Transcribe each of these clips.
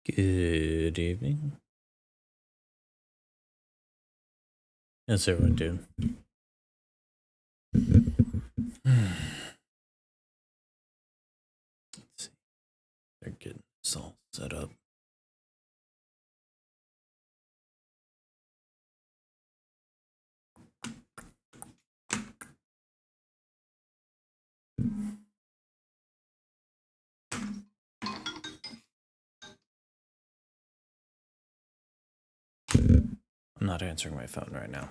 Good evening. How's everyone doing? Let's see. They're getting this all set up. I'm not answering my phone right now.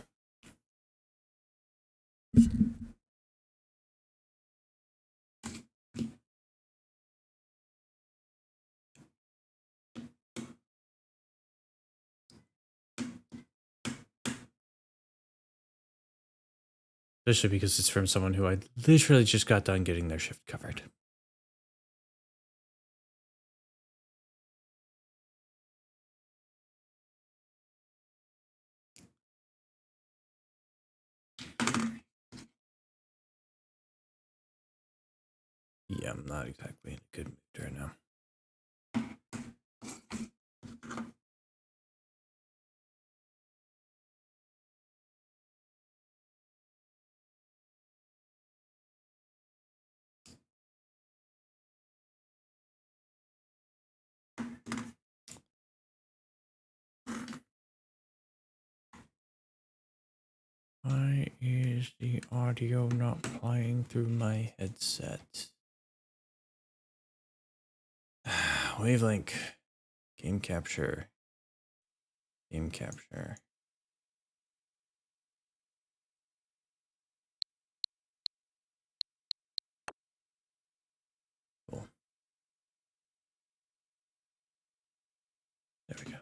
Especially because it's from someone who I literally just got done getting their shift covered. Yeah, I'm not exactly in a good mood right now. Why is the audio not playing through my headset? Wavelink. Game capture. Game capture. Cool. There we go.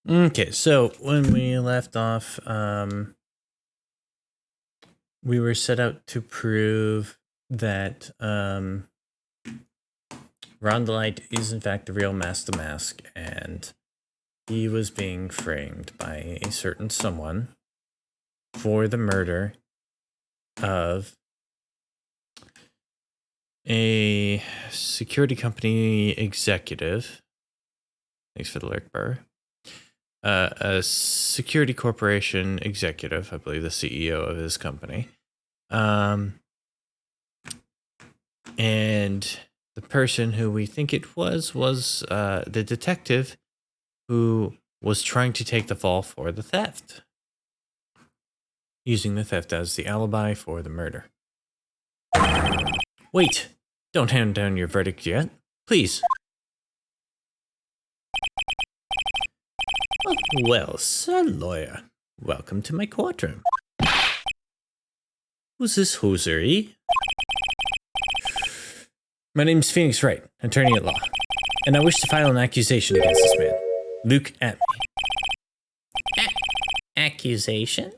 Okay, so when we left off, we were set out to prove that Rondelight is in fact the real Master Mask, and he was being framed by a certain someone for the murder of a security company executive. Thanks for the lurk, Burr. A security corporation executive, I believe the CEO of his company. And the person who we think it was the detective who was trying to take the fall for the theft, using the theft as the alibi for the murder. Wait, don't hand down your verdict yet, please. Well, sir lawyer, welcome to my courtroom. Who's this hosiery? My name's Phoenix Wright, attorney at law, and I wish to file an accusation against this man. Luke at me. Accusation?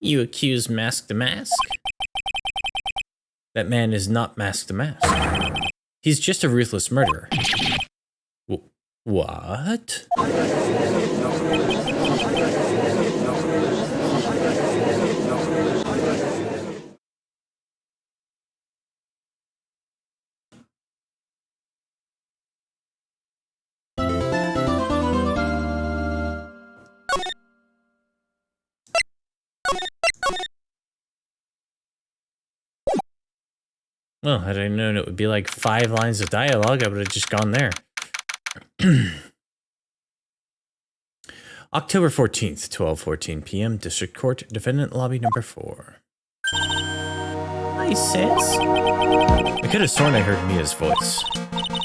You accuse Mask the Mask? That man is not Mask the Mask. He's just a ruthless murderer. What? Well, had I known it would be like 5 lines of dialogue, I would have just gone there. October 14th, 12:14 p.m., District Court, Defendant Lobby number 4. Hi, sis. I could have sworn I heard Mia's voice.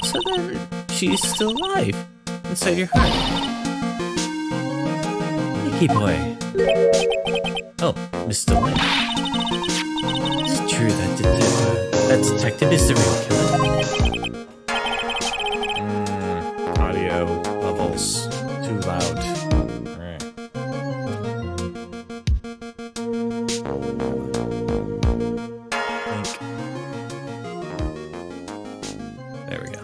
So then, she's still alive, inside your heart. Mickey boy. Oh, Mr. Wright. true that detective is the real killer? Audio levels too loud. Alright. There we go.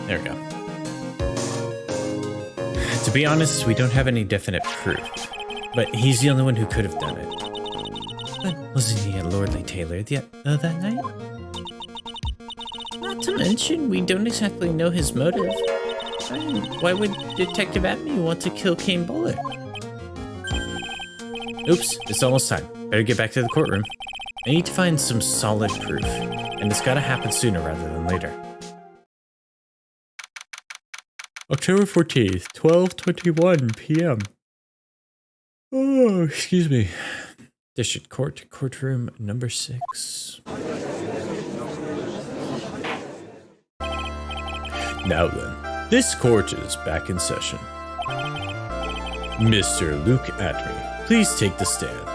There we go. To be honest, we don't have any definite proof, but he's the only one who could have done it. But wasn't he at Lordly Taylor that night? Not to mention, we don't exactly know his motive. Why would Detective Atme want to kill Kane Bullard? Oops, it's almost time. Better get back to the courtroom. I need to find some solid proof, and it's gotta happen sooner rather than later. October 14th, 12:21 p.m. Oh, excuse me. District Court, courtroom number 6. Now then, this court is back in session. Mr. Luke Atme, please take the stand.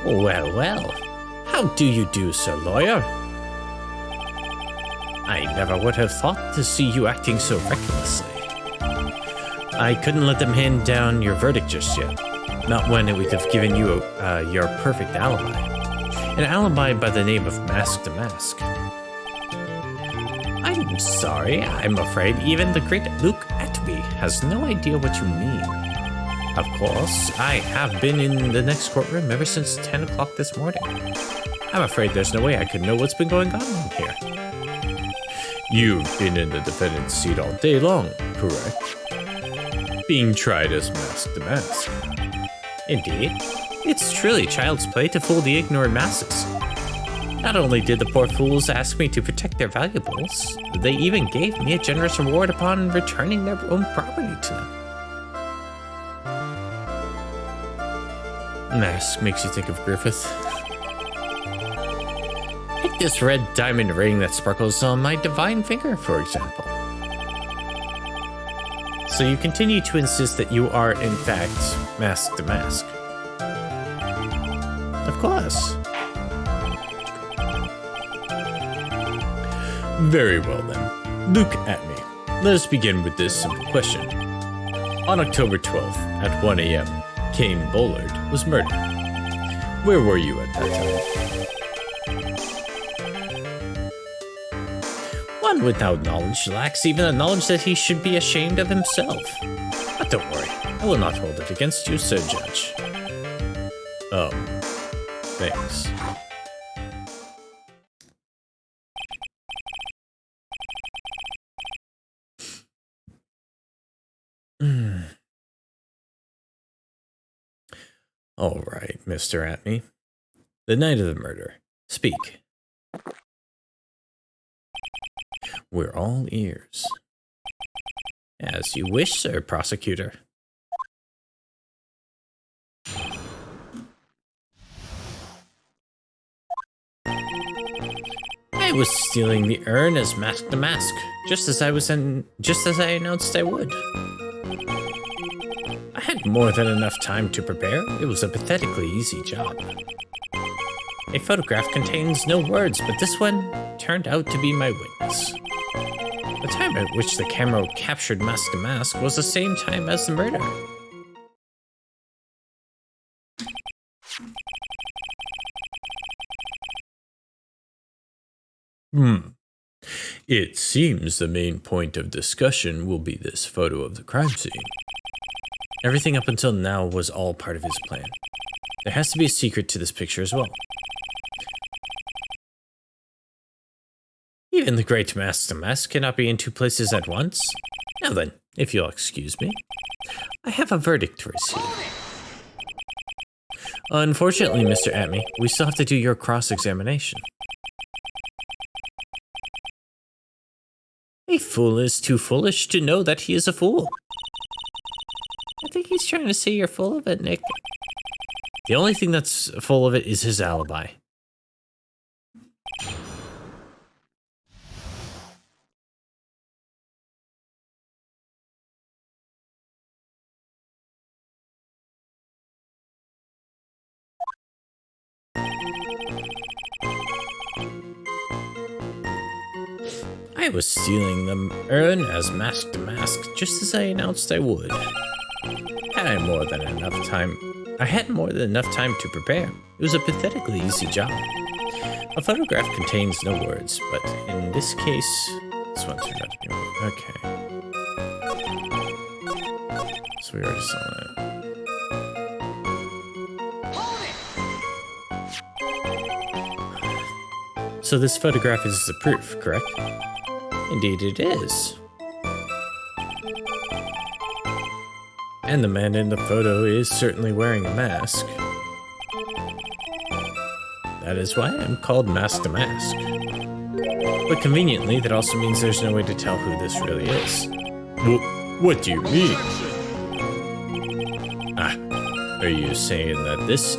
Well, well. How do you do, sir lawyer? I never would have thought to see you acting so recklessly. I couldn't let them hand down your verdict just yet. Not when it would have given you your perfect alibi. An alibi by the name of Mask to Mask. I'm sorry, I'm afraid even the great Luke Atme has no idea what you mean. Of course, I have been in the next courtroom ever since 10 o'clock this morning. I'm afraid there's no way I could know what's been going on in here. You've been in the defendant's seat all day long, correct? Being tried as Mask to Mask. Indeed. It's truly child's play to fool the ignorant masses. Not only did the poor fools ask me to protect their valuables, they even gave me a generous reward upon returning their own property to them. Mask makes you think of Griffith. Take this red diamond ring that sparkles on my divine finger, for example. So you continue to insist that you are, in fact, Mask to Mask. Of course. Very well then. Luke Atme, let us begin with this simple question. On October 12th at 1 a.m., Kane Bullard was murdered. Where were you at that time? One without knowledge lacks even the knowledge that he should be ashamed of himself. But don't worry, I will not hold it against you, Sir Judge. Thanks. All right, Mr. Atme. The night of the murder. Speak. We're all ears. As you wish, sir, prosecutor. I was stealing the urn as Mask to Mask, just as I announced I would. I had more than enough time to prepare. It was a pathetically easy job. A photograph contains no words, but this one turned out to be my witness. The time at which the camera captured Mask to Mask was the same time as the murder. It seems the main point of discussion will be this photo of the crime scene. Everything up until now was all part of his plan. There has to be a secret to this picture as well. Even the great Mask to Mask cannot be in two places at once. Now then, if you'll excuse me, I have a verdict to receive. Unfortunately, Mr. Atme, we still have to do your cross-examination. A fool is too foolish to know that he is a fool. I think he's trying to say you're full of it, Nick. The only thing that's full of it is his alibi. I was stealing the urn as mask to mask, just as I announced I would. I had more than enough time to prepare. It was a pathetically easy job. A photograph contains no words, but in this case, this one turned out to be okay. So we already saw that. So this photograph is the proof, correct? Indeed it is. And the man in the photo is certainly wearing a mask. That is why I'm called Mask to Mask. But conveniently, that also means there's no way to tell who this really is. What do you mean? Are you saying that this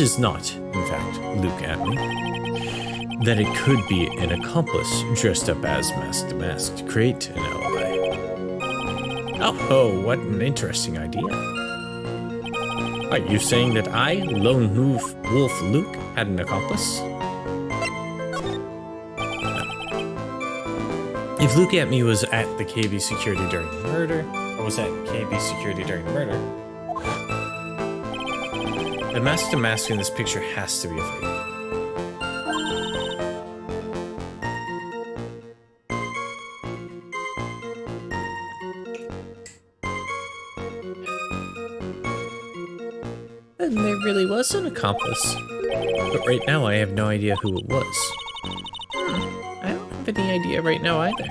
is not, in fact, Luke Atney? That it could be an accomplice dressed up as Mask to Mask to create an alibi. Oh, what an interesting idea. Are you saying that I, Lone Wolf Luke, had an accomplice? No. If Luke Atney was at the KB security during the murder, the Mask to Mask in this picture has to be a fake. Then there really was an accomplice. But right now I have no idea who it was. I don't have any idea right now either.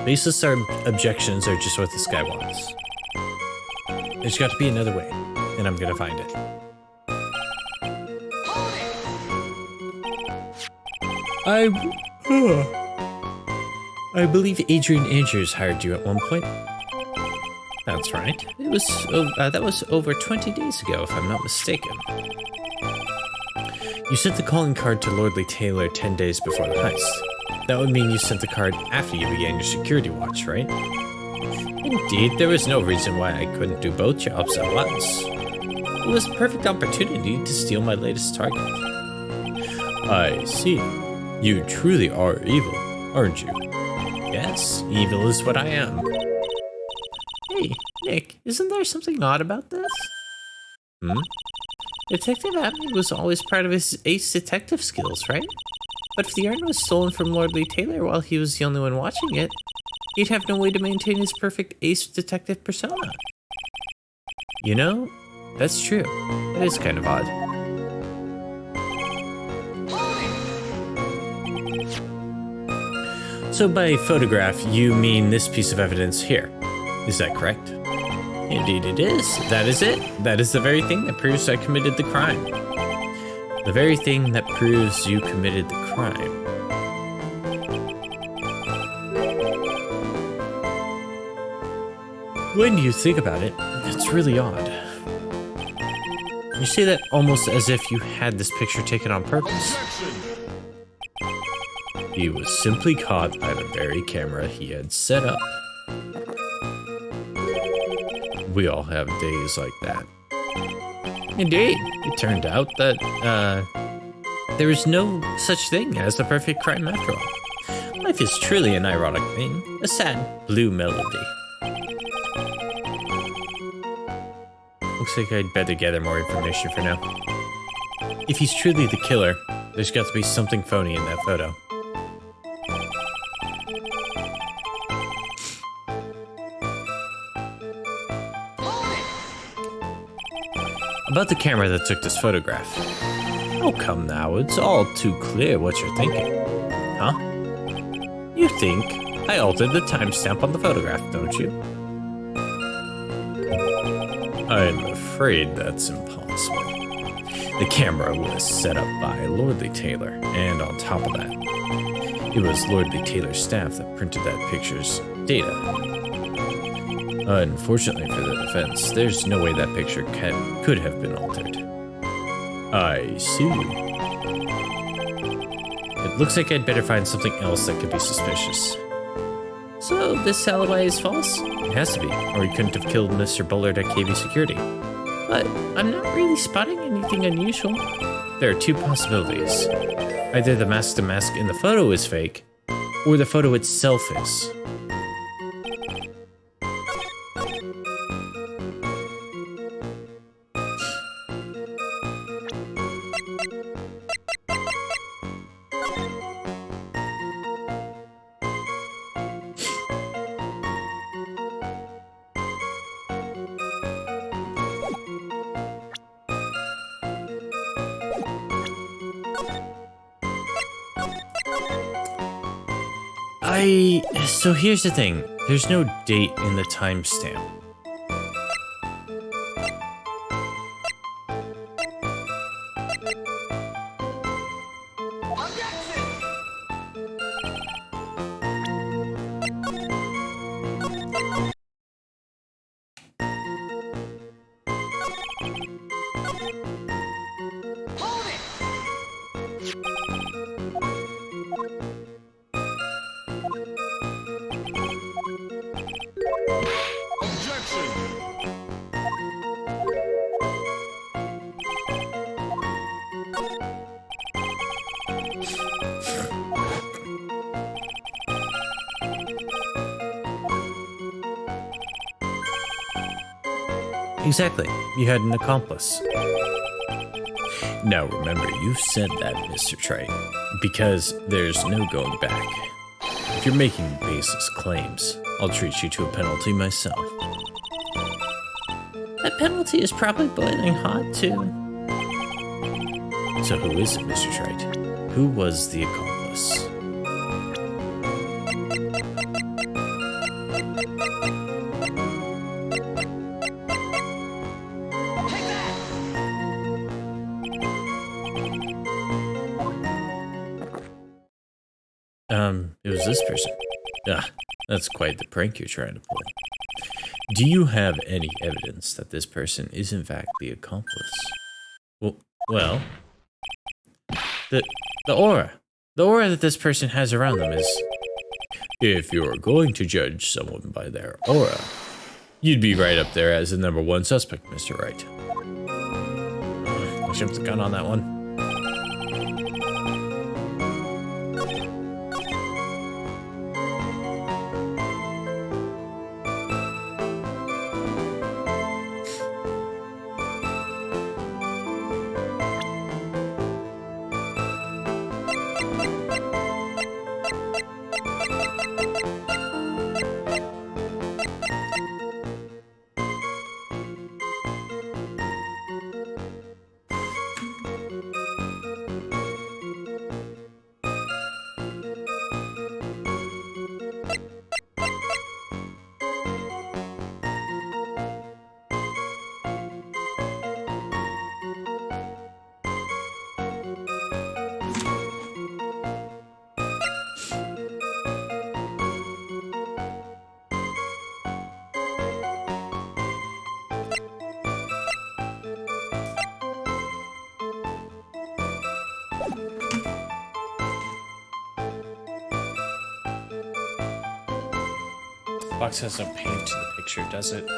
Baseless objections are just what this guy wants. There's got to be another way, and I'm gonna find it. I believe Adrian Andrews hired you at one point. That's right. It was that was over 20 days ago, if I'm not mistaken. You sent the calling card to Lordly Taylor 10 days before the heist. That would mean you sent the card after you began your security watch, right? Indeed, there was no reason why I couldn't do both jobs at once. It was a perfect opportunity to steal my latest target. I see. You truly are evil, aren't you? Yes, evil is what I am. Hey, Nick, isn't there something odd about this? Detective Atney was always proud of his ace detective skills, right? But if the urn was stolen from Lordly Taylor while he was the only one watching it, he'd have no way to maintain his perfect ace detective persona. You know, that's true. That is kind of odd. So by photograph, you mean this piece of evidence here. Is that correct? Indeed it is. That is it. That is the very thing that proves I committed the crime. The very thing that proves you committed the crime. When you think about it, it's really odd. You say that almost as if you had this picture taken on purpose. He was simply caught by the very camera he had set up. We all have days like that. Indeed, it turned out that, there is no such thing as the perfect crime after all. Life is truly an ironic thing, a sad blue melody. Looks like I'd better gather more information for now. If he's truly the killer, there's got to be something phony in that photo. About the camera that took this photograph. Oh, come now, it's all too clear what you're thinking. Huh? You think I altered the timestamp on the photograph, don't you? I'm afraid that's impossible. The camera was set up by Lordly Taylor, and on top of that, It was Lord B. Taylor's staff that printed that picture's data. Unfortunately for the defense, there's no way that picture could have been altered. I see. It looks like I'd better find something else that could be suspicious. So this alibi is false? It has to be, or he couldn't have killed Mr. Bullard at KV Security. But I'm not really spotting anything unusual. There are two possibilities. Either the mask-to-mask in the photo is fake, or the photo itself is. So here's the thing. There's no date in the timestamp. Exactly. You had an accomplice. Now remember, you said that, Mr. Wright, because there's no going back. If you're making baseless claims, I'll treat you to a penalty myself. That penalty is probably boiling hot, too. So who is it, Mr. Wright? Who was the accomplice? It was this person. Ah, that's quite the prank you're trying to pull. Do you have any evidence that this person is in fact the accomplice? Well, the aura. The aura that this person has around them is... If you're going to judge someone by their aura, you'd be right up there as the #1 suspect, Mr. Wright. I jumped the gun on that one. The box has no paint in the picture, does it?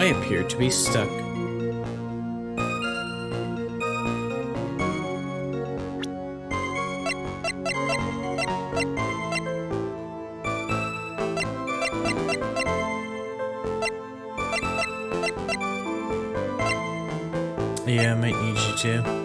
I appear to be stuck. Yeah, I might need you to.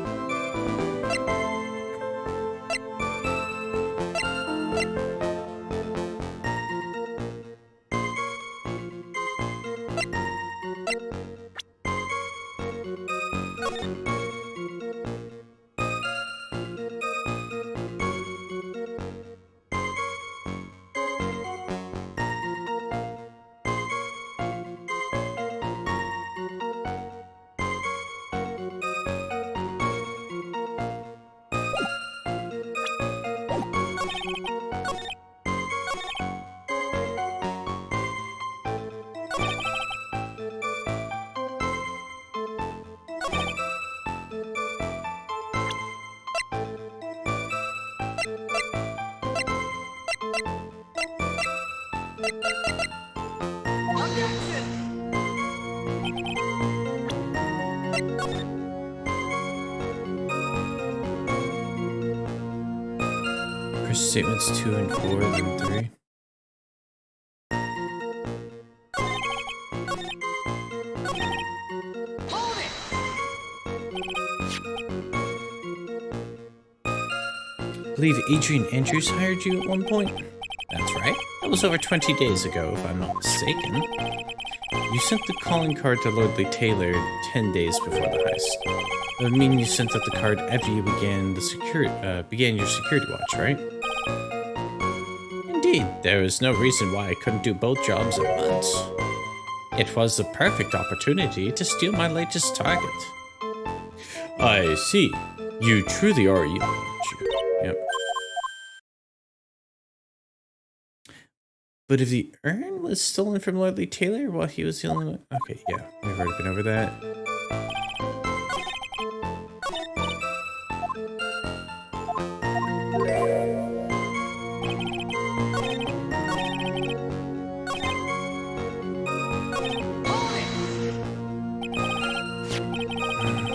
First statements 2 and 4, then 3. I believe Adrian Andrews hired you at one point? That's right. That was over 20 days ago, if I'm not mistaken. You sent the calling card to Lordly Taylor 10 days before the heist. That would mean you sent out the card after you began your security watch, right? Indeed, there was no reason why I couldn't do both jobs at once. It was the perfect opportunity to steal my latest target. I see. You truly are evil, aren't you? Yep. But if the urn was stolen from Lordly Taylor while he was the only one... Okay, yeah, we've already been over that.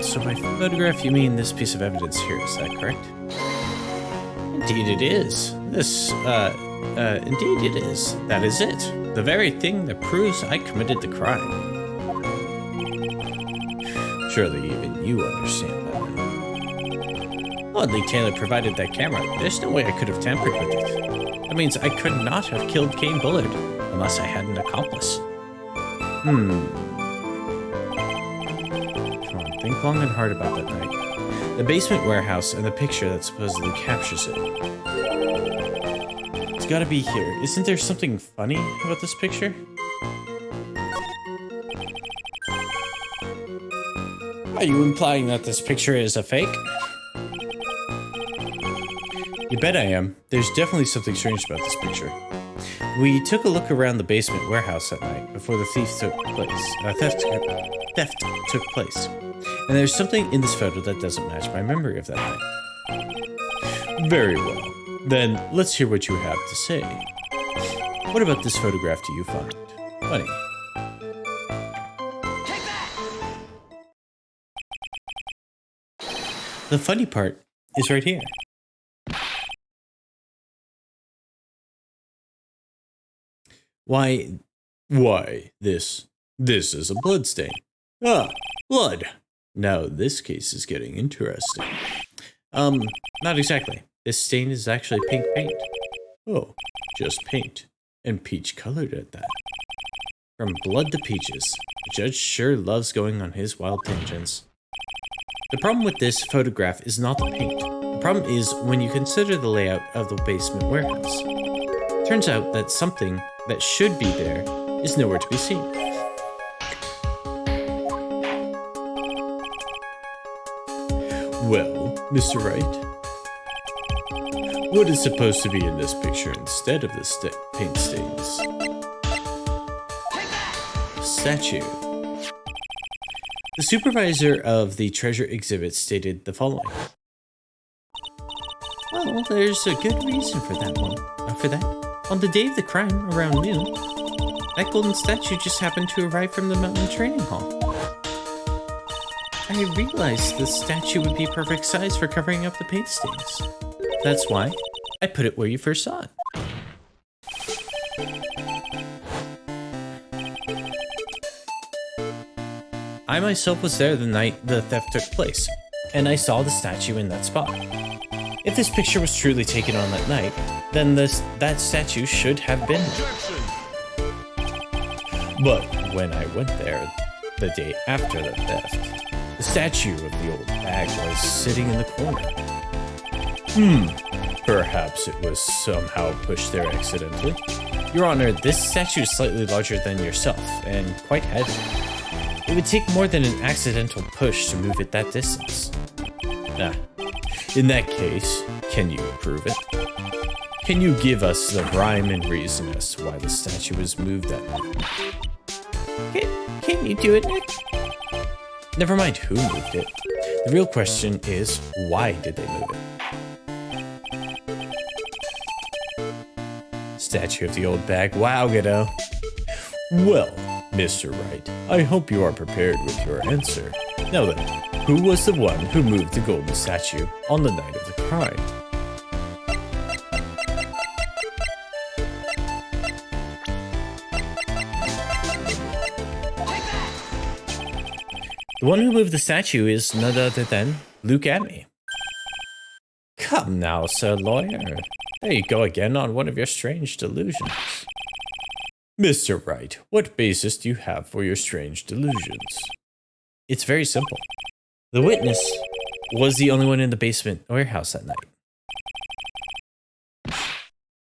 So by photograph, you mean this piece of evidence here, is that correct? Indeed it is. Indeed it is. That is it. The very thing that proves I committed the crime. Surely even you understand by now. Lordly Taylor provided that camera. There's no way I could have tampered with it. That means I could not have killed Kane Bullard unless I had an accomplice. Think long and hard about that night. The basement warehouse and the picture that supposedly captures it. It's gotta be here. Isn't there something funny about this picture? Are you implying that this picture is a fake? You bet I am. There's definitely something strange about this picture. We took a look around the basement warehouse that night before the theft took place. And there's something in this photo that doesn't match my memory of that night. Very well. Then let's hear what you have to say. What about this photograph do you find funny? Take that! The funny part is right here. Why, this is a blood stain. Ah, blood. Now this case is getting interesting. Not exactly. This stain is actually pink paint. Oh, just paint. And peach colored at that. From blood to peaches. The judge sure loves going on his wild tangents. The problem with this photograph is not the paint. The problem is when you consider the layout of the basement warehouse. Turns out that something that should be there is nowhere to be seen. Well, Mr. Wright, what is supposed to be in this picture instead of the paint stains? Statue. The supervisor of the treasure exhibit stated the following. Well, there's a good reason for that one. On the day of the crime, around noon, That golden statue just happened to arrive from the mountain training hall. I realized the statue would be perfect size for covering up the paint stains. That's why I put it where you first saw it. I myself was there the night the theft took place, and I saw the statue in that spot. If this picture was truly taken on that night, then that statue should have been there. But when I went there the day after the theft, the statue of the old bag was sitting in the corner. Perhaps it was somehow pushed there accidentally. Your Honor, this statue is slightly larger than yourself, and quite heavy. It would take more than an accidental push to move it that distance. In that case, can you prove it? Can you give us the rhyme and reason as to why the statue was moved that way? Can you do it, Nick? Never mind who moved it. The real question is, why did they move it? Statue of the old bag. Wow, Godot. Well, Mr. Wright, I hope you are prepared with your answer. Now then, who was the one who moved the golden statue on the night of the crime? The one who moved the statue is none other than Luke Atme. Come now, sir lawyer. There you go again on one of your strange delusions. Mr. Wright, what basis do you have for your strange delusions? It's very simple. The witness was the only one in the basement warehouse that night.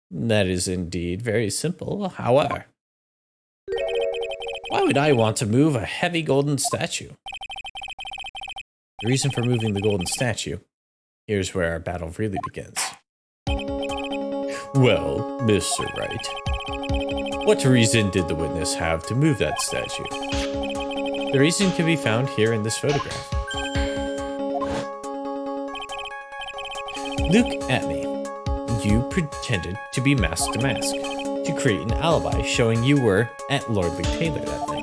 That is indeed very simple. However, why would I want to move a heavy golden statue? The reason for moving the golden statue, here's where our battle really begins. Well, Mr. Wright, what reason did the witness have to move that statue? The reason can be found here in this photograph. Luke Atme, you pretended to be Mask to Mask to create an alibi showing you were at Lordly Taylor that night.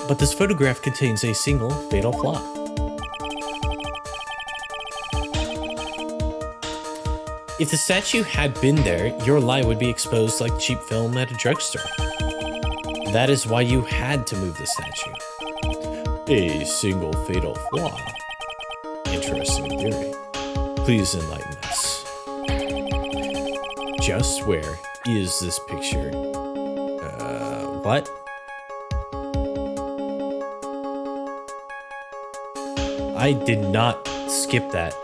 But this photograph contains a single fatal flaw. If the statue had been there, your lie would be exposed like cheap film at a drugstore. That is why you had to move the statue. A single fatal flaw. Interesting theory. Please enlighten us. Just where is this picture? What? I did not skip that.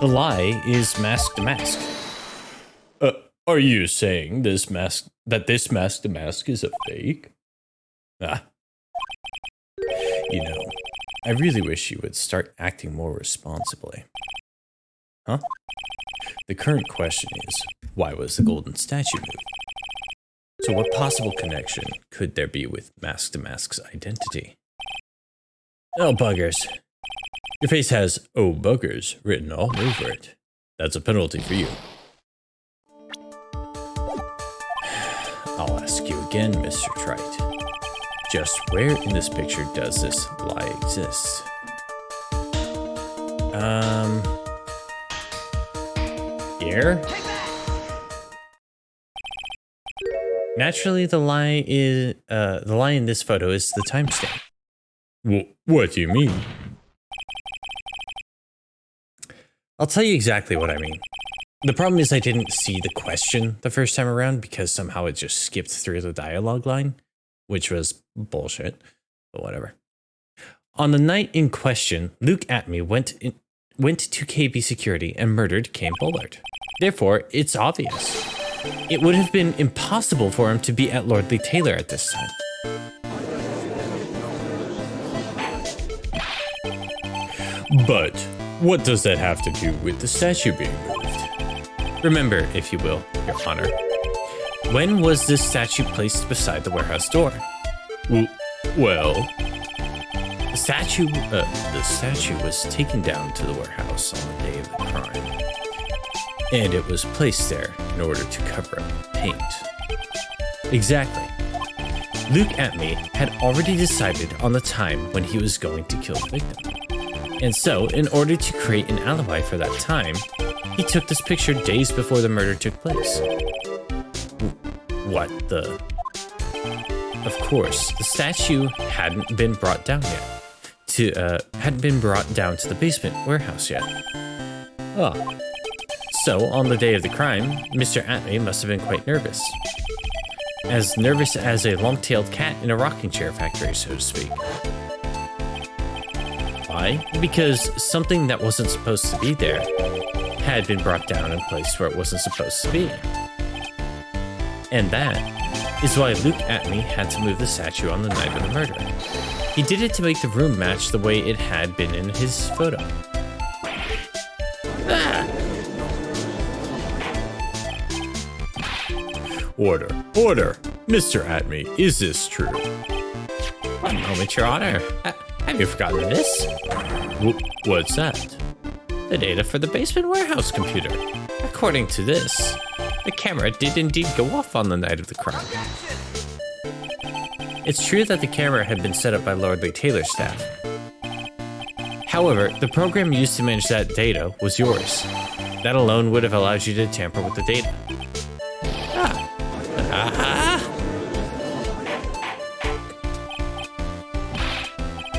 The lie is Mask to Mask. Are you saying this Mask to Mask is a fake? You know, I really wish you would start acting more responsibly. Huh? The current question is, why was the golden statue moved? So what possible connection could there be with Mask to Mask's identity? Oh, buggers. Your face has "Oh, buggers" written all over it. That's a penalty for you. I'll ask you again, Mr. Wright. Just where in this picture does this lie exist? Here? Naturally, the lie in this photo is the timestamp. What do you mean? I'll tell you exactly what I mean. The problem is I didn't see the question the first time around because somehow it just skipped through the dialogue line, which was bullshit, but whatever. On the night in question, Luke Atme went to KB Security and murdered Kane Bullard. Therefore, it's obvious. It would have been impossible for him to be at Lordly Taylor at this time. But what does that have to do with the statue being moved? Remember, if you will, Your Honor. When was this statue placed beside the warehouse door? Well, the statue was taken down to the warehouse on the day of the crime, and it was placed there in order to cover up the paint. Exactly. Luke Atme had already decided on the time when he was going to kill the victim. And so, in order to create an alibi for that time, he took this picture days before the murder took place. What the? Of course, the statue hadn't been brought down yet. Hadn't been brought down to the basement warehouse yet. Oh. So, on the day of the crime, Mr. Atme must have been quite nervous. As nervous as a long-tailed cat in a rocking chair factory, so to speak. Why? Because something that wasn't supposed to be there had been brought down and placed where it wasn't supposed to be. And that is why Luke Atme had to move the statue on the night of the murder. He did it to make the room match the way it had been in his photo. Ah! Order! Order! Mr. Atme, is this true? One moment, Your Honor. Have you forgotten this? What's that? The data for the basement warehouse computer. According to this, the camera did indeed go off on the night of the crime. It's true that the camera had been set up by Lordly Taylor's staff. However, the program used to manage that data was yours. That alone would have allowed you to tamper with the data.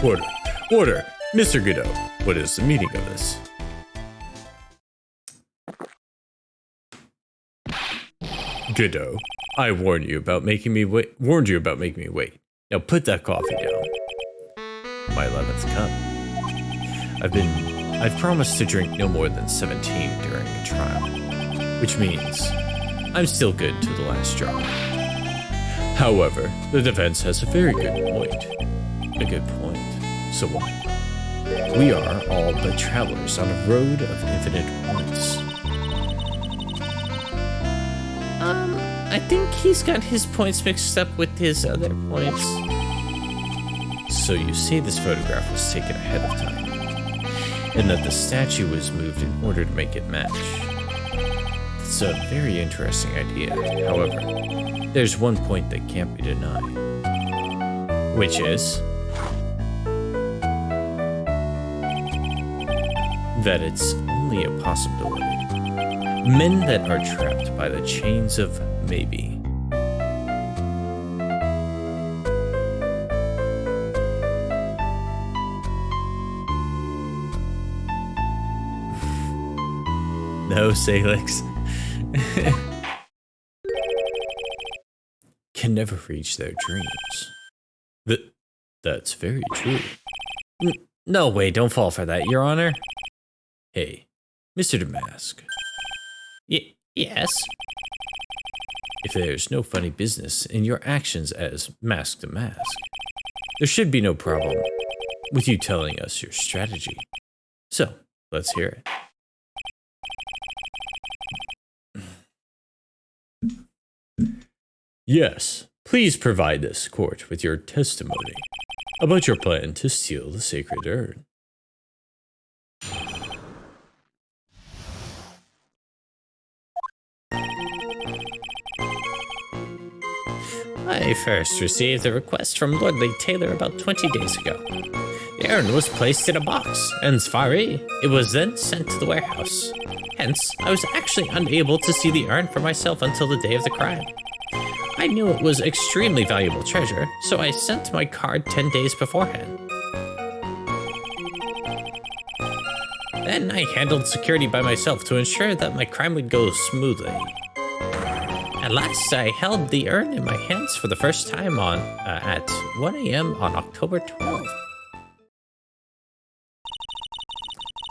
Order! Order! Mr. Godot, what is the meaning of this? Godot, I warned you about making me wait. Now put that coffee down. My 11th cup. I've promised to drink no more than 17 during the trial, which means I'm still good to the last drop. However, the defense has a very good point. A good point. So what? We are all but travelers on a road of infinite points. I think he's got his points mixed up with his other points. So you say this photograph was taken ahead of time, and that the statue was moved in order to make it match. It's a very interesting idea. However, there's one point that can't be denied, which is that it's only a possibility. Men that are trapped by the chains of maybe. No, Salix. Can never reach their dreams. That's very true. No way, don't fall for that, Your Honor. Hey, Mr. Damask. Yes? If there's no funny business in your actions as Mask to Mask, there should be no problem with you telling us your strategy. So, let's hear it. Yes, please provide this court with your testimony about your plan to steal the sacred urn. I first received a request from Lordly Taylor about 20 days ago. The urn was placed in a box, and it was then sent to the warehouse. Hence, I was actually unable to see the urn for myself until the day of the crime. I knew it was extremely valuable treasure, so I sent my card 10 days beforehand. Then I handled security by myself to ensure that my crime would go smoothly. At last, I held the urn in my hands for the first time at 1 a.m. on October 12th.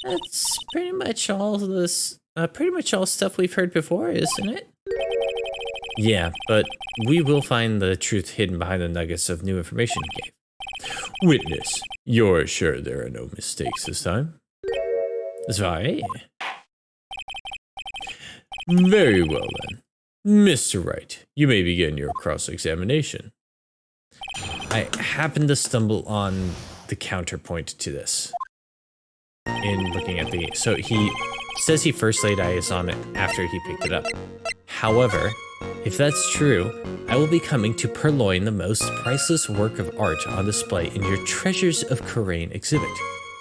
That's pretty much all stuff we've heard before, isn't it? Yeah, but we will find the truth hidden behind the nuggets of new information he gave. Witness, you're sure there are no mistakes this time? Sorry. Very well then. Mr. Wright, you may begin your cross-examination. I happened to stumble on the counterpoint to this in looking at the... So he says he first laid eyes on it after he picked it up. However, if that's true, I will be coming to purloin the most priceless work of art on display in your Treasures of Corain exhibit.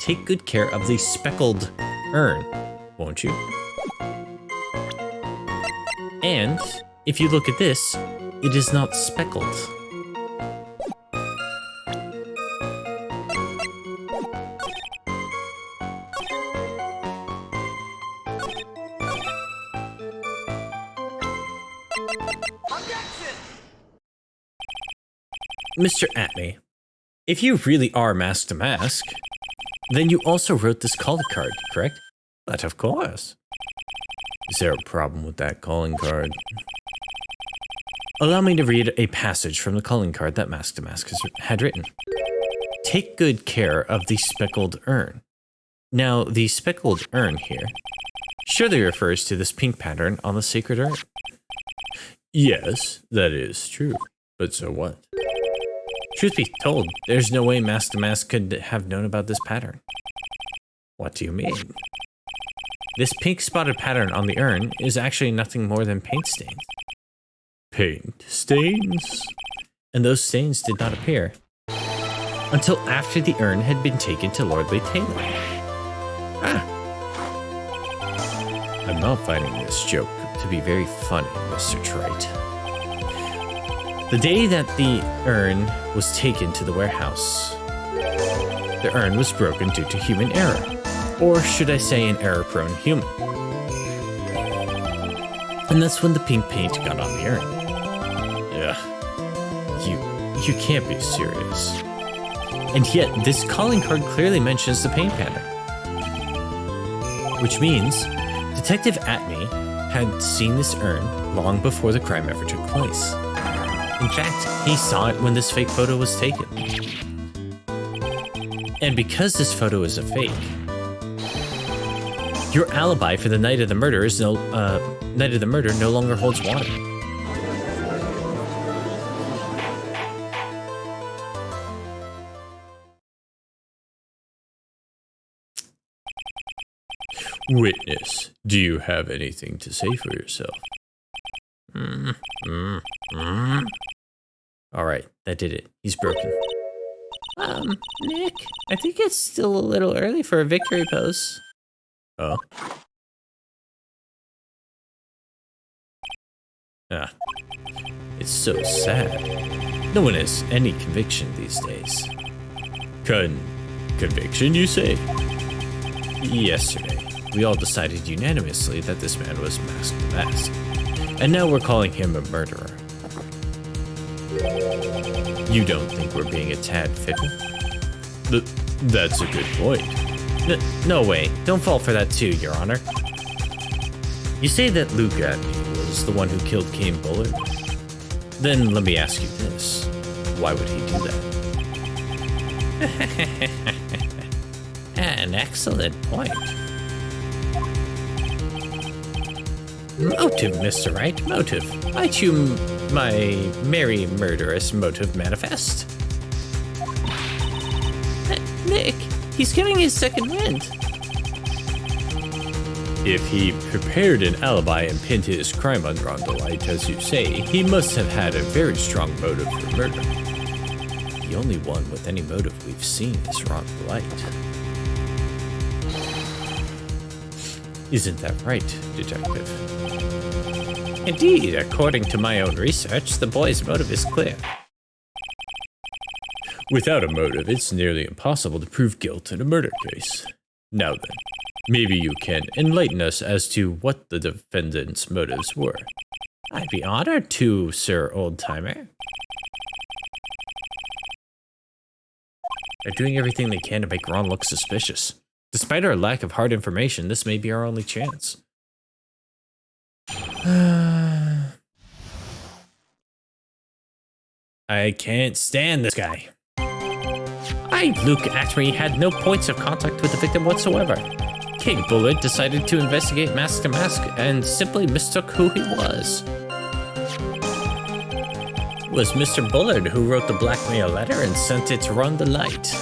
Take good care of the speckled urn, won't you? And if you look at this, it is not speckled. Mr. Atney, if you really are Mask to Mask, then you also wrote this calling card, correct? But of course. Is there a problem with that calling card? Allow me to read a passage from the calling card that Mask to Mask had written. Take good care of the speckled urn. Now, the speckled urn here surely refers to this pink pattern on the sacred urn. Yes, that is true. But so what? Truth be told, there's no way Mask to Mask could have known about this pattern. What do you mean? This pink spotted pattern on the urn is actually nothing more than paint stains. Paint stains? And those stains did not appear until after the urn had been taken to Lordly Taylor. Ah. I'm not finding this joke to be very funny, Mr. Trite. The day that the urn was taken to the warehouse, the urn was broken due to human error. Or should I say an error-prone human. And that's when the pink paint got on the urn. Ugh. You can't be serious. And yet, this calling card clearly mentions the paint pattern. Which means, Detective Atney had seen this urn long before the crime ever took place. In fact, he saw it when this fake photo was taken. And because this photo is a fake, your alibi for the night of the murder no longer holds water. Witness, do you have anything to say for yourself? All right, that did it. He's broken. Nick, I think it's still a little early for a victory pose. Oh. Ah. It's so sad. No one has any conviction these days. Conviction, you say? Yesterday, we all decided unanimously that this man was Mask to Mask. And now we're calling him a murderer. You don't think we're being a tad fickle? That's a good point. No way. Don't fall for that too, Your Honor. You say that Luke Atney was the one who killed Kane Bullard? Then let me ask you this. Why would he do that? An excellent point. Motive, Mr. Wright, motive. I chew my merry murderous motive manifest. Nick, he's getting his second wind. If he prepared an alibi and pinned his crime on Rondelight, as you say, he must have had a very strong motive for murder. The only one with any motive we've seen is Rondelight. Isn't that right, Detective? Indeed, according to my own research, the boy's motive is clear. Without a motive, it's nearly impossible to prove guilt in a murder case. Now then, maybe you can enlighten us as to what the defendant's motives were. I'd be honored to, Sir Old-Timer. They're doing everything they can to make Ron look suspicious. Despite our lack of hard information, this may be our only chance. I can't stand this guy. Luke Atney had no points of contact with the victim whatsoever. King Bullard decided to investigate Mask to Mask and simply mistook who he was. It was Mr. Bullard who wrote the blackmail letter and sent it to run the light.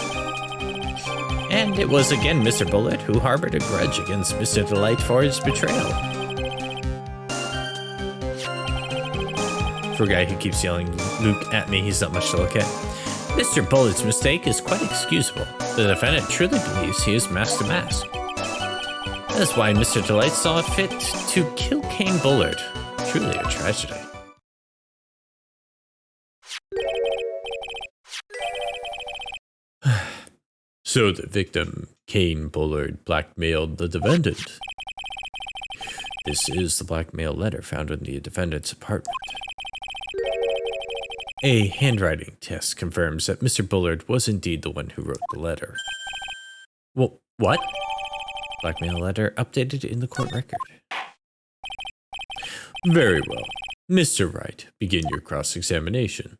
And it was again Mr. Bullard who harbored a grudge against Mr. Delight for his betrayal. For a guy who keeps yelling Luke at me, he's not much to look at. Mr. Bullard's mistake is quite excusable. The defendant truly believes he is Mask to Mask. That's why Mr. Delight saw it fit to kill Kane Bullard. Truly a tragedy. So the victim, Kane Bullard, blackmailed the defendant. This is the blackmail letter found in the defendant's apartment. A handwriting test confirms that Mr. Bullard was indeed the one who wrote the letter. Well, what? Blackmail letter updated in the court record. Very well. Mr. Wright, begin your cross-examination.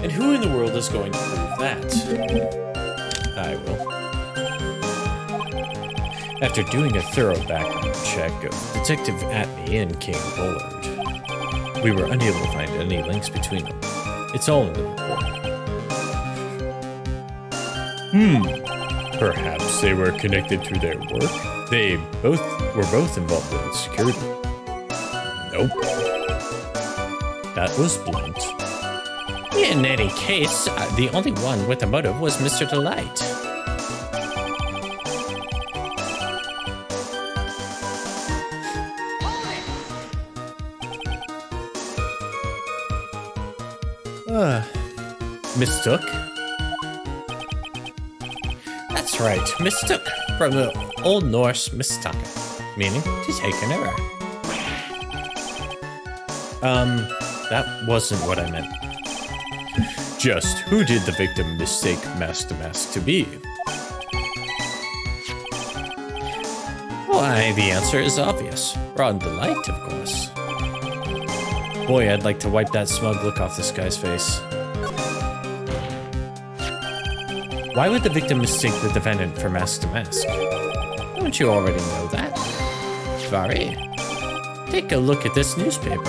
And who in the world is going to prove that? I will. After doing a thorough background check of Detective Atney and King Bullard, we were unable to find any links between them. It's all in the report. Perhaps they were connected through their work? They were both involved in security. Nope. That was blunt. In any case, the only one with a motive was Mr. Delight. Mistook? That's right, mistook, from the Old Norse mistaka, meaning to take an error. That wasn't what I meant. Just who did the victim mistake Mask to Mask to be? Why, the answer is obvious. Ron Delight, of course. Boy, I'd like to wipe that smug look off this guy's face. Why would the victim mistake the defendant for Mask to Mask? Don't you already know that? Vari, take a look at this newspaper.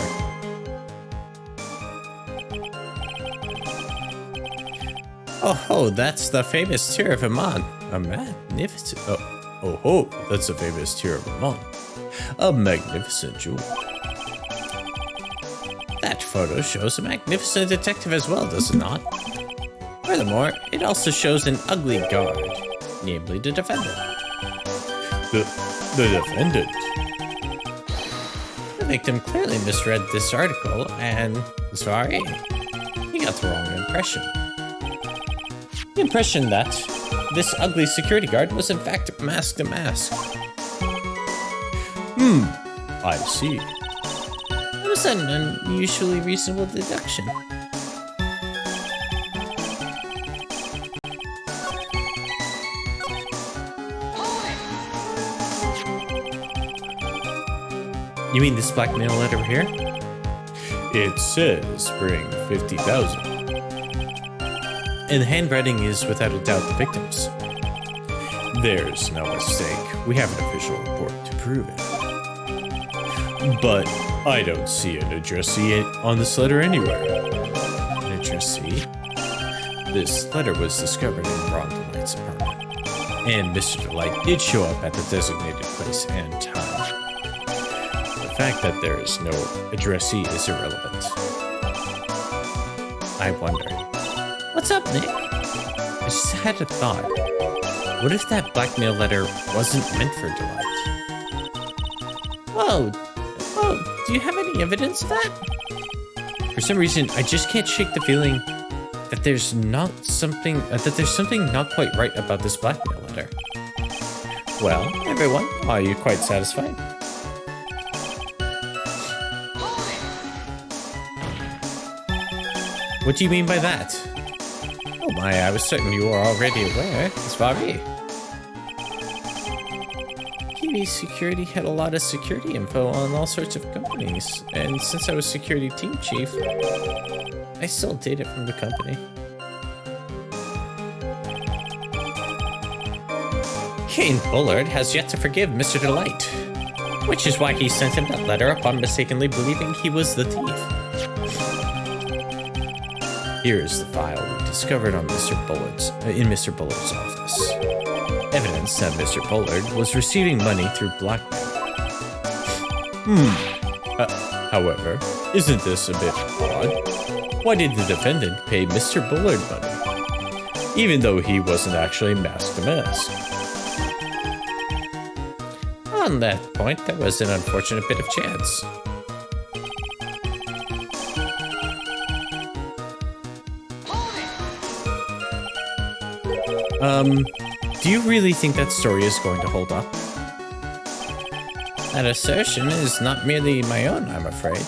Oh, that's the famous Tear of Aman. A magnificent... Oh, that's the famous Tear of Aman. A magnificent jewel. That photo shows a magnificent detective as well, does it not? Furthermore, it also shows an ugly guard, namely the defendant. The defendant? The victim clearly misread this article, and sorry, he got the wrong impression. The impression that this ugly security guard was in fact Mask to Mask. I see. That was an unusually reasonable deduction. You mean this blackmail letter here? It says bring 50,000. And the handwriting is without a doubt the victim's. There's no mistake. We have an official report to prove it. But I don't see an addressee on this letter anywhere. An addressee? This letter was discovered in Ron Delight's apartment. And Mr. Delight did show up at the designated place and time. The fact that there is no addressee is irrelevant. I wonder. What's up, Nick? I just had a thought. What if that blackmail letter wasn't meant for Delight? Whoa, do you have any evidence of that? For some reason, I just can't shake the feeling that there's something not quite right about this blackmail letter. Well, everyone, are you quite satisfied? What do you mean by that? Oh my, I was certain you were already aware. It's Vari. Ronnie Security had a lot of security info on all sorts of companies, and since I was security team chief, I still did it from the company. Kane Bullard has yet to forgive Mr. Delight, which is why he sent him that letter upon mistakenly believing he was the thief. Here is the file we discovered on in Mr. Bullard's office. Evidence that Mr. Bullard was receiving money through blackmail. However, isn't this a bit odd? Why did the defendant pay Mr. Bullard money, even though he wasn't actually masked to mask? On that point, there was an unfortunate bit of chance. Do you really think that story is going to hold up? That assertion is not merely my own, I'm afraid.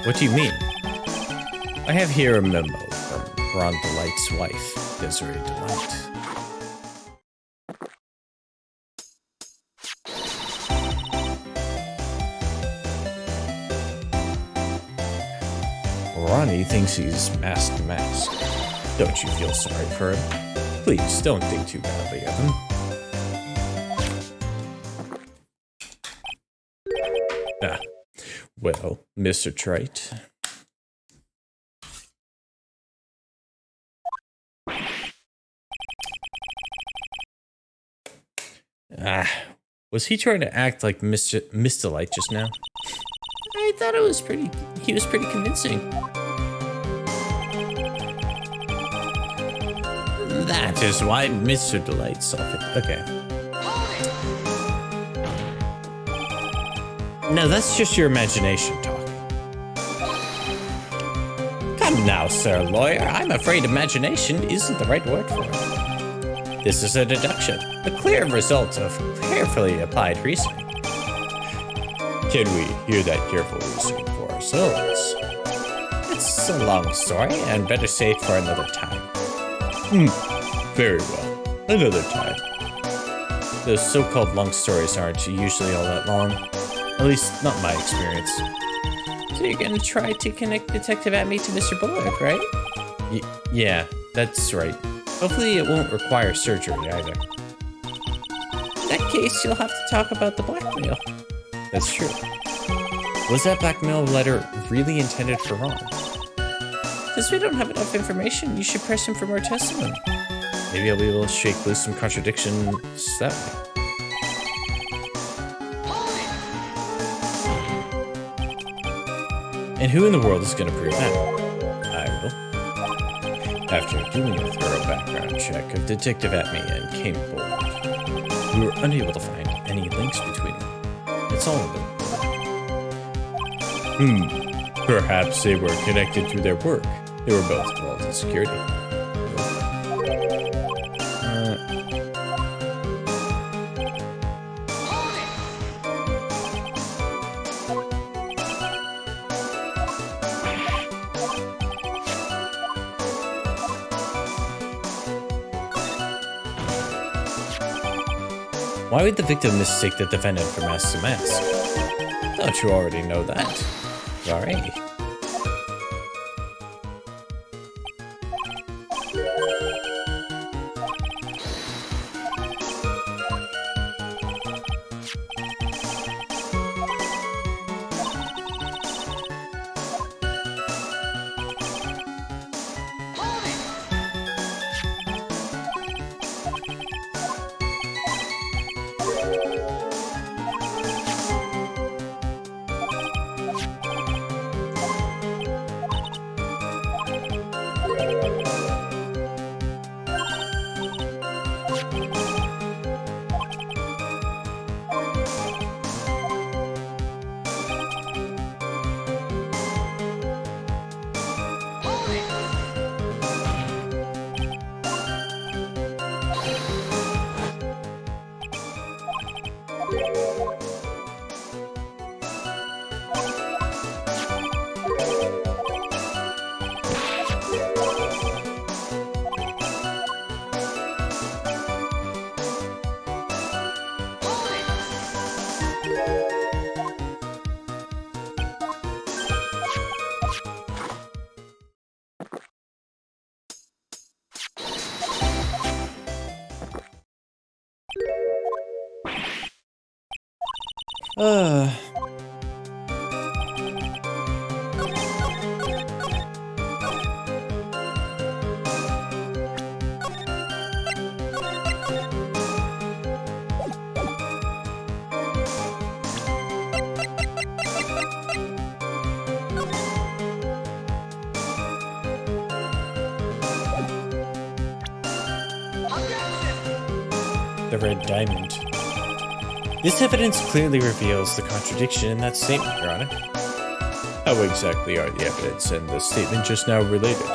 What do you mean? I have here a memo from Ron Delight's wife, Desiree Delight. Ronnie thinks he's masked to mask. Don't you feel sorry for him? Please, don't think too badly of him. Well, Mr. Wright. Was he trying to act like Miss Delight just now? I thought he was pretty convincing. That is why Mr. Delight saw it. Okay. No, that's just your imagination talking. Come now, sir lawyer. I'm afraid imagination isn't the right word for it. This is a deduction, a clear result of carefully applied reasoning. Can we hear that careful reasoning for ourselves? It's a long story, and better say it for another time. Very well. Another time. Those so-called long stories aren't usually all that long. At least, not my experience. So you're gonna try to connect Detective Atme to Mr. Bullard, right? Yeah, that's right. Hopefully it won't require surgery either. In that case, you'll have to talk about the blackmail. That's true. Was that blackmail letter really intended for Ron? Since we don't have enough information, you should press him for more testimony. Maybe I'll be able to shake loose some contradictions that way. And who in the world is going to prove that? I will. After doing a thorough background check of Detective Atme and Kane Bullard, we were unable to find any links between them. It's all a bit. Perhaps they were connected through their work. They were both involved in security. Why would the victim mistake the defendant for mask to mask? Don't you already know that? Sorry. Uh... The red diamond. This evidence clearly reveals the contradiction in that statement, Your Honor. How exactly are the evidence and the statement just now related?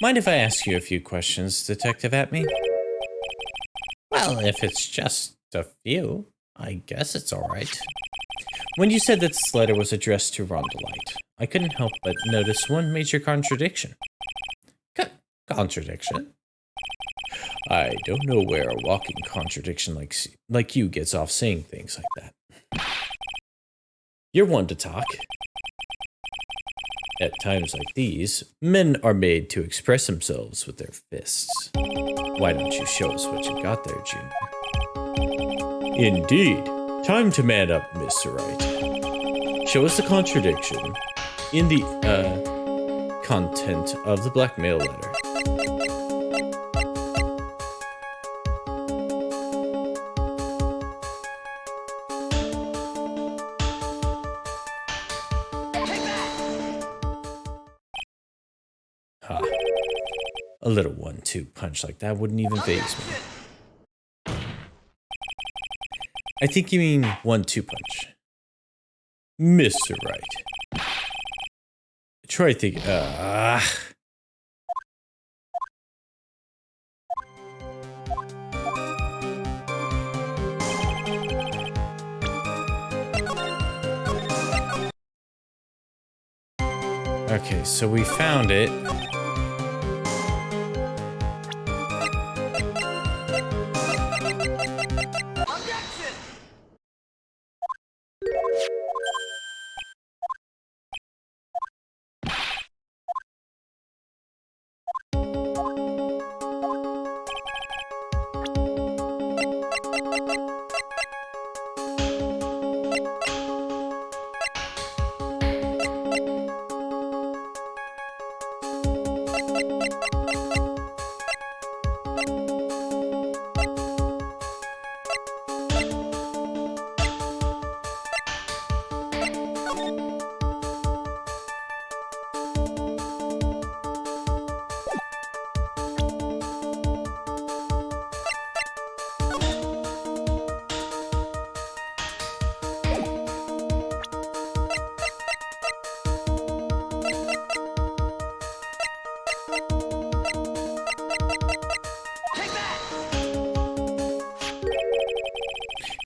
Mind if I ask you a few questions, Detective Atme? Well, if it's just a few, I guess it's alright. When you said that this letter was addressed to Rondolite, I couldn't help but notice one major contradiction. Contradiction? I don't know where a walking contradiction like you gets off saying things like that. You're one to talk. At times like these, men are made to express themselves with their fists. Why don't you show us what you got there, Junior? Indeed. Time to man up, Mr. Wright. Show us the contradiction in the, content of the blackmail letter. A little 1-2 punch like that wouldn't even faze me. I think you mean 1-2 punch. Mr. Wright. Try thinking. Okay, so we found it.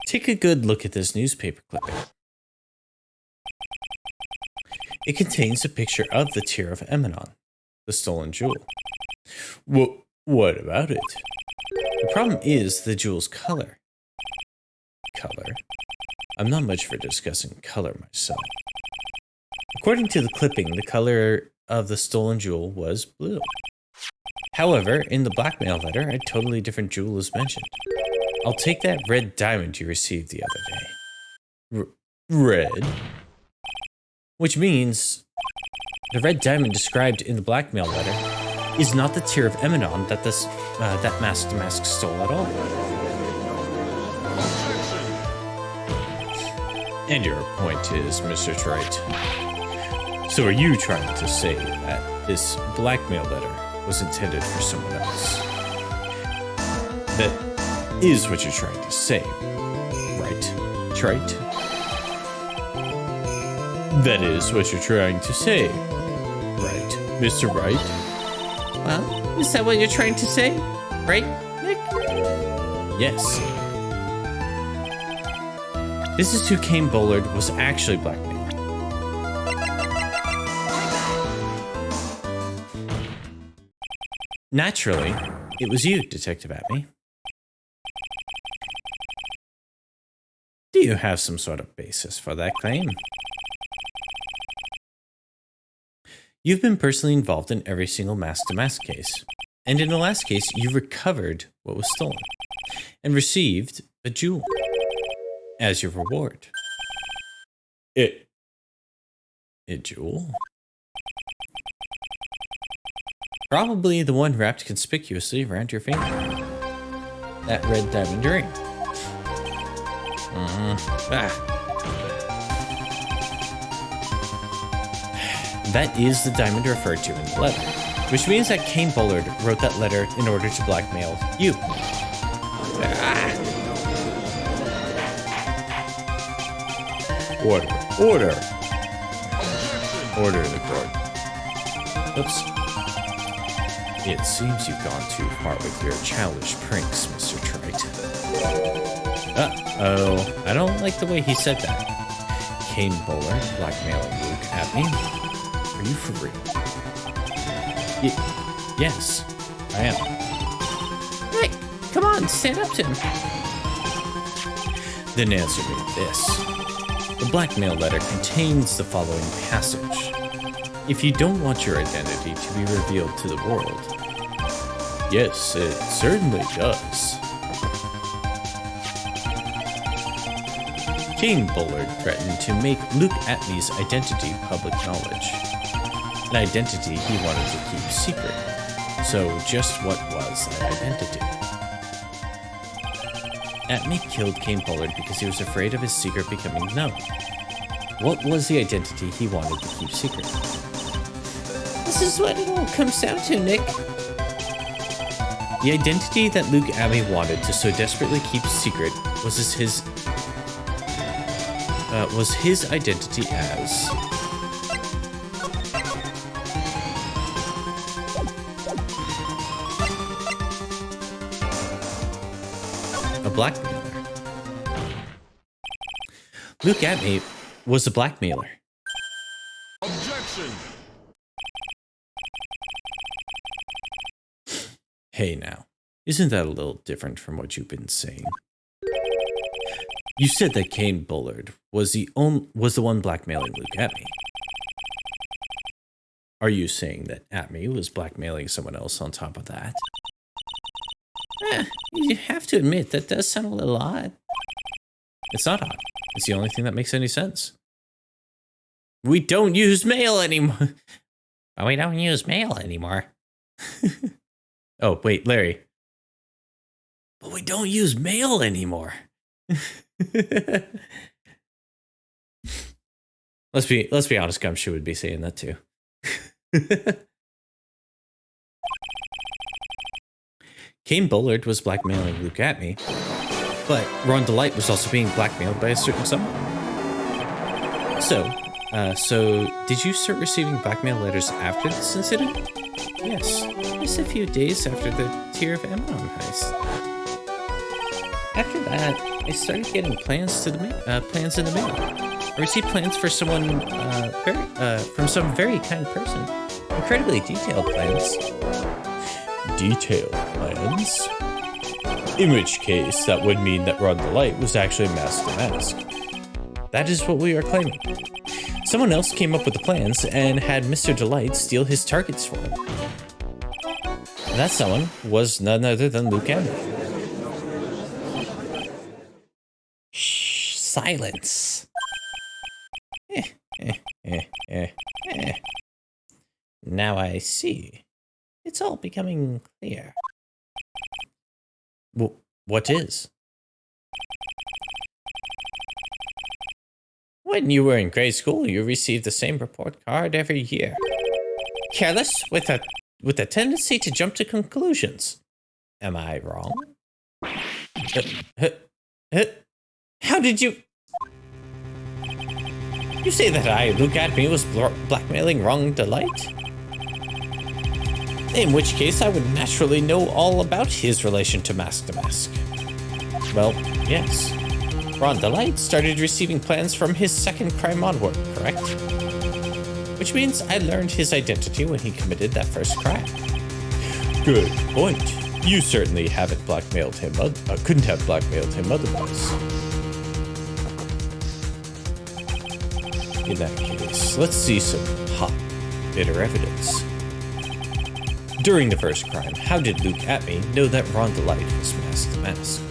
Take a good look at this newspaper clipping. It contains a picture of the Tear of Emanon, the stolen jewel. What about it? The problem is the jewel's color. Color? I'm not much for discussing color myself. According to the clipping, the color of the stolen jewel was blue. However, in the blackmail letter, a totally different jewel is mentioned. I'll take that red diamond you received the other day. Red? Which means the red diamond described in the blackmail letter is not the Tear of Emanon that that masked mask stole at all. And your point is, Mr. Wright. So are you trying to say that this blackmail letter was intended for someone else? That is what you're trying to say, right? Trite? That is what you're trying to say, right, Mr. Wright? Well, is that what you're trying to say? Right, Nick? Yes. This is who Kane Bullard was actually blackmailing. Naturally, it was you, Detective Atme. Do you have some sort of basis for that claim? You've been personally involved in every single mask-to-mask case. And in the last case, you recovered what was stolen and received a jewel as your reward. A jewel? Probably the one wrapped conspicuously around your finger. That red diamond ring. That is the diamond referred to in the letter, which means that Kane Bullard wrote that letter in order to blackmail you. Order in the court. Oops. It seems you've gone too far with your childish pranks, Mr. Wright. Uh-oh, I don't like the way he said that. Kane Bullard blackmailing Luke at me? Are you for real? Yes, I am. Hey, come on, stand up to him. Then answer me this. The blackmail letter contains the following passage. If you don't want your identity to be revealed to the world. Yes, it certainly does. Kane Bullard threatened to make Luke Atmey's identity public knowledge. An identity he wanted to keep secret. So just what was that identity? Atmey killed Kane Bullard because he was afraid of his secret becoming known. What was the identity he wanted to keep secret? This is what it all comes down to, Nick. The identity that Luke Atmey wanted to so desperately keep secret was his identity as a blackmailer. Luke Atmey was a blackmailer. Objection! Hey now, isn't that a little different from what you've been saying? You said that Kane Bullard was the one blackmailing Luke Atmey. Are you saying that Atmey was blackmailing someone else on top of that? You have to admit, that does sound a little odd. It's not odd. It's the only thing that makes any sense. We don't use mail anymore. We don't use mail anymore. Oh, wait, Larry. But we don't use mail anymore. Let's be honest, Gumshoe would be saying that too. Kane Bullard was blackmailing Luke Atmey, but Ron DeLite was also being blackmailed by a certain someone. So did you start receiving blackmail letters after this incident? Yes, just a few days after the Tear of Emon heist. After that, I started getting plans in the mail. I received plans for someone from some very kind person. Incredibly detailed plans. Detailed plans? In which case, that would mean that Ron DeLite was actually mask to mask. That is what we are claiming. Someone else came up with the plans and had Mr. DeLite steal his targets for him. And that someone was none other than Luke Atmey. Shh, silence. Now I see. It's all becoming clear. Well, what is? When you were in grade school, you received the same report card every year. Careless, with a tendency to jump to conclusions. Am I wrong? How did you... You say that I, Luke Atmey, was blackmailing Ron DeLite? In which case, I would naturally know all about his relation to Mask. Well, yes. Ron DeLite started receiving plans from his second crime onward, correct? Which means I learned his identity when he committed that first crime. Good point. You certainly haven't blackmailed him, couldn't have blackmailed him otherwise. In that case, let's see some hot, bitter evidence. During the first crime, how did Luke Atme know that Ron Delight was Mask to Mask?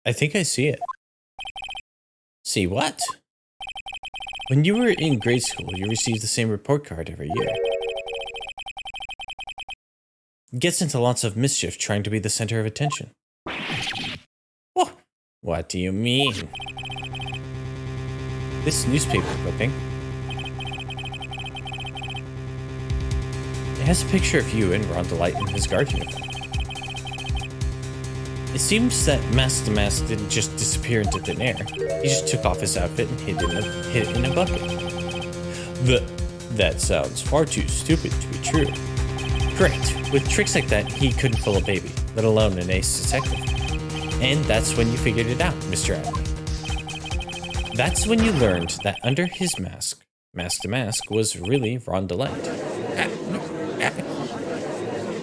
I think I see it. See what? When you were in grade school, you received the same report card every year. Gets into lots of mischief trying to be the center of attention. Oh, what do you mean? This newspaper clipping. It has a picture of you and Ron Delight in his guard uniform. It seems that Mask to Mask didn't just disappear into thin air. He just took off his outfit and hid it in a bucket. That sounds far too stupid to be true. Correct. With tricks like that, he couldn't fool a baby, let alone an ace detective. And that's when you figured it out, Mr. Atme. That's when you learned that under his mask, Mask to Mask was really Ron Delight.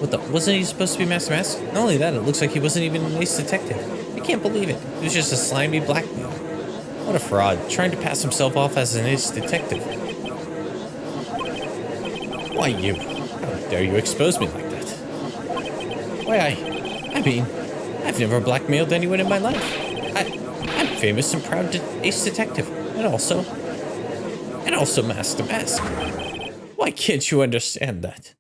What the? Wasn't he supposed to be Mask to Mask? Not only that, it looks like he wasn't even an ace detective. I can't believe it. He was just a slimy blackmail. What a fraud, trying to pass himself off as an ace detective. Why you? How dare you expose me like that? Why I mean, I've never blackmailed anyone in my life. I'm famous and proud ace detective, and also Mask to Mask. Why can't you understand that?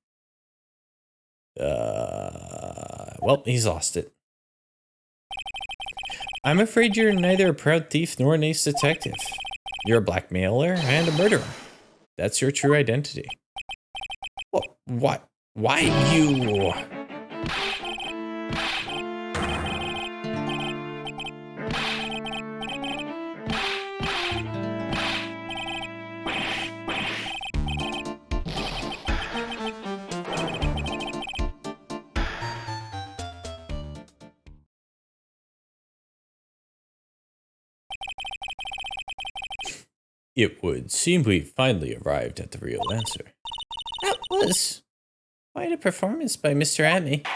Well, he's lost it. I'm afraid you're neither a proud thief nor an ace detective. You're a blackmailer and a murderer. That's your true identity. Well, what? Why you? It would seem we finally arrived at the real answer. That was quite a performance by Mr. Atme.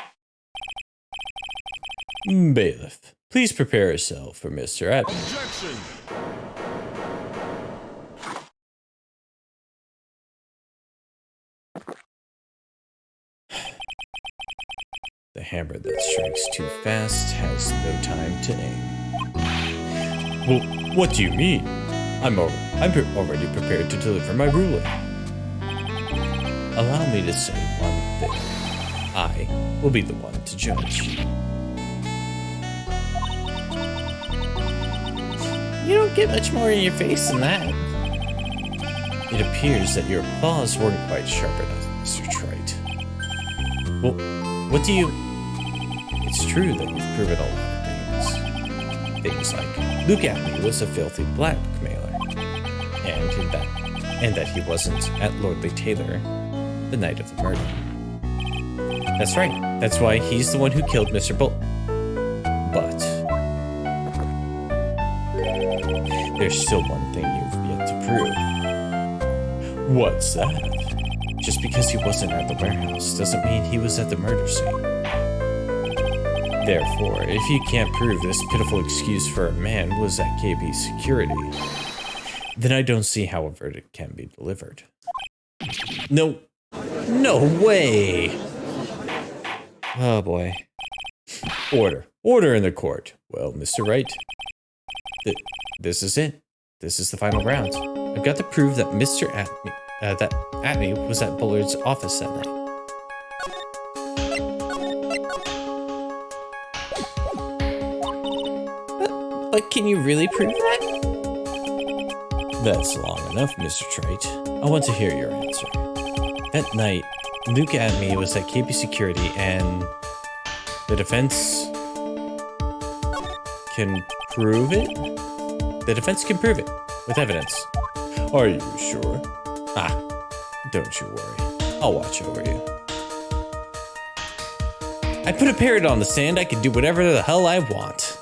Bailiff, please prepare yourself for Mr. Atme. Objection! The hammer that strikes too fast has no time to aim. Well, what do you mean? I'm already prepared to deliver my ruling. Allow me to say one thing. I will be the one to judge. You don't get much more in your face than that. It appears that your claws weren't quite sharp enough, Mr. Wright. Well, what do you... It's true that you've proven a lot of things. Things like Luke Atme was a filthy blackmailer. And that he wasn't at Lordly Taylor the night of the murder. That's right. That's why he's the one who killed Mr. Bolton. But there's still one thing you've yet to prove. What's that? Just because he wasn't at the warehouse doesn't mean he was at the murder scene. Therefore, if you can't prove this pitiful excuse for a man was at KB security, then I don't see how a verdict can be delivered. No way! Oh boy. Order in the court. Well, Mr. Wright, this is it. This is the final round. I've got to prove that Mr. Atme was at Bullard's office that night. But can you really prove that? That's long enough, Mr. Wright. I want to hear your answer. That night, Luke Atme was at KP Security and the defense can Prove it? The defense can prove it with evidence. Are you sure? Ah, don't you worry. I'll watch over you. I put a parrot on the stand. I can do whatever the hell I want.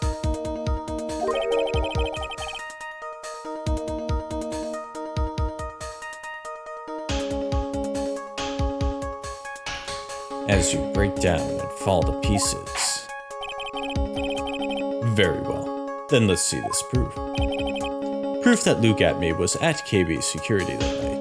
As you break down and fall to pieces. Very well. Then let's see this proof. Proof that Luke at me was at KB security that night.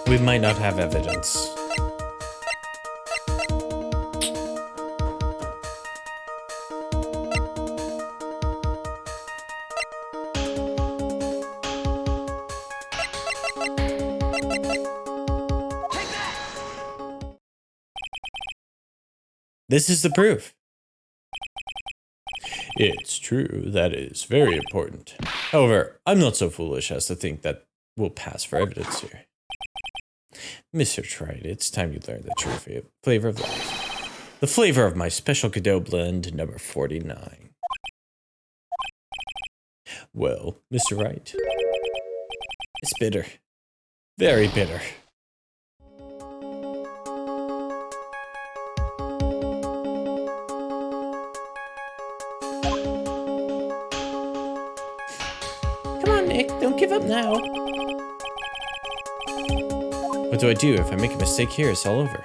We might not have evidence. This is the proof. It's true, that is very important. However, I'm not so foolish as to think that we'll pass for evidence here. Mr. Wright, it's time you learn the true flavor of life. The flavor of my special Godot blend number 49. Well, Mr. Wright, It's bitter. very bitter. Come on, Nick. Don't give up now. What do I do if I make a mistake here? It's all over.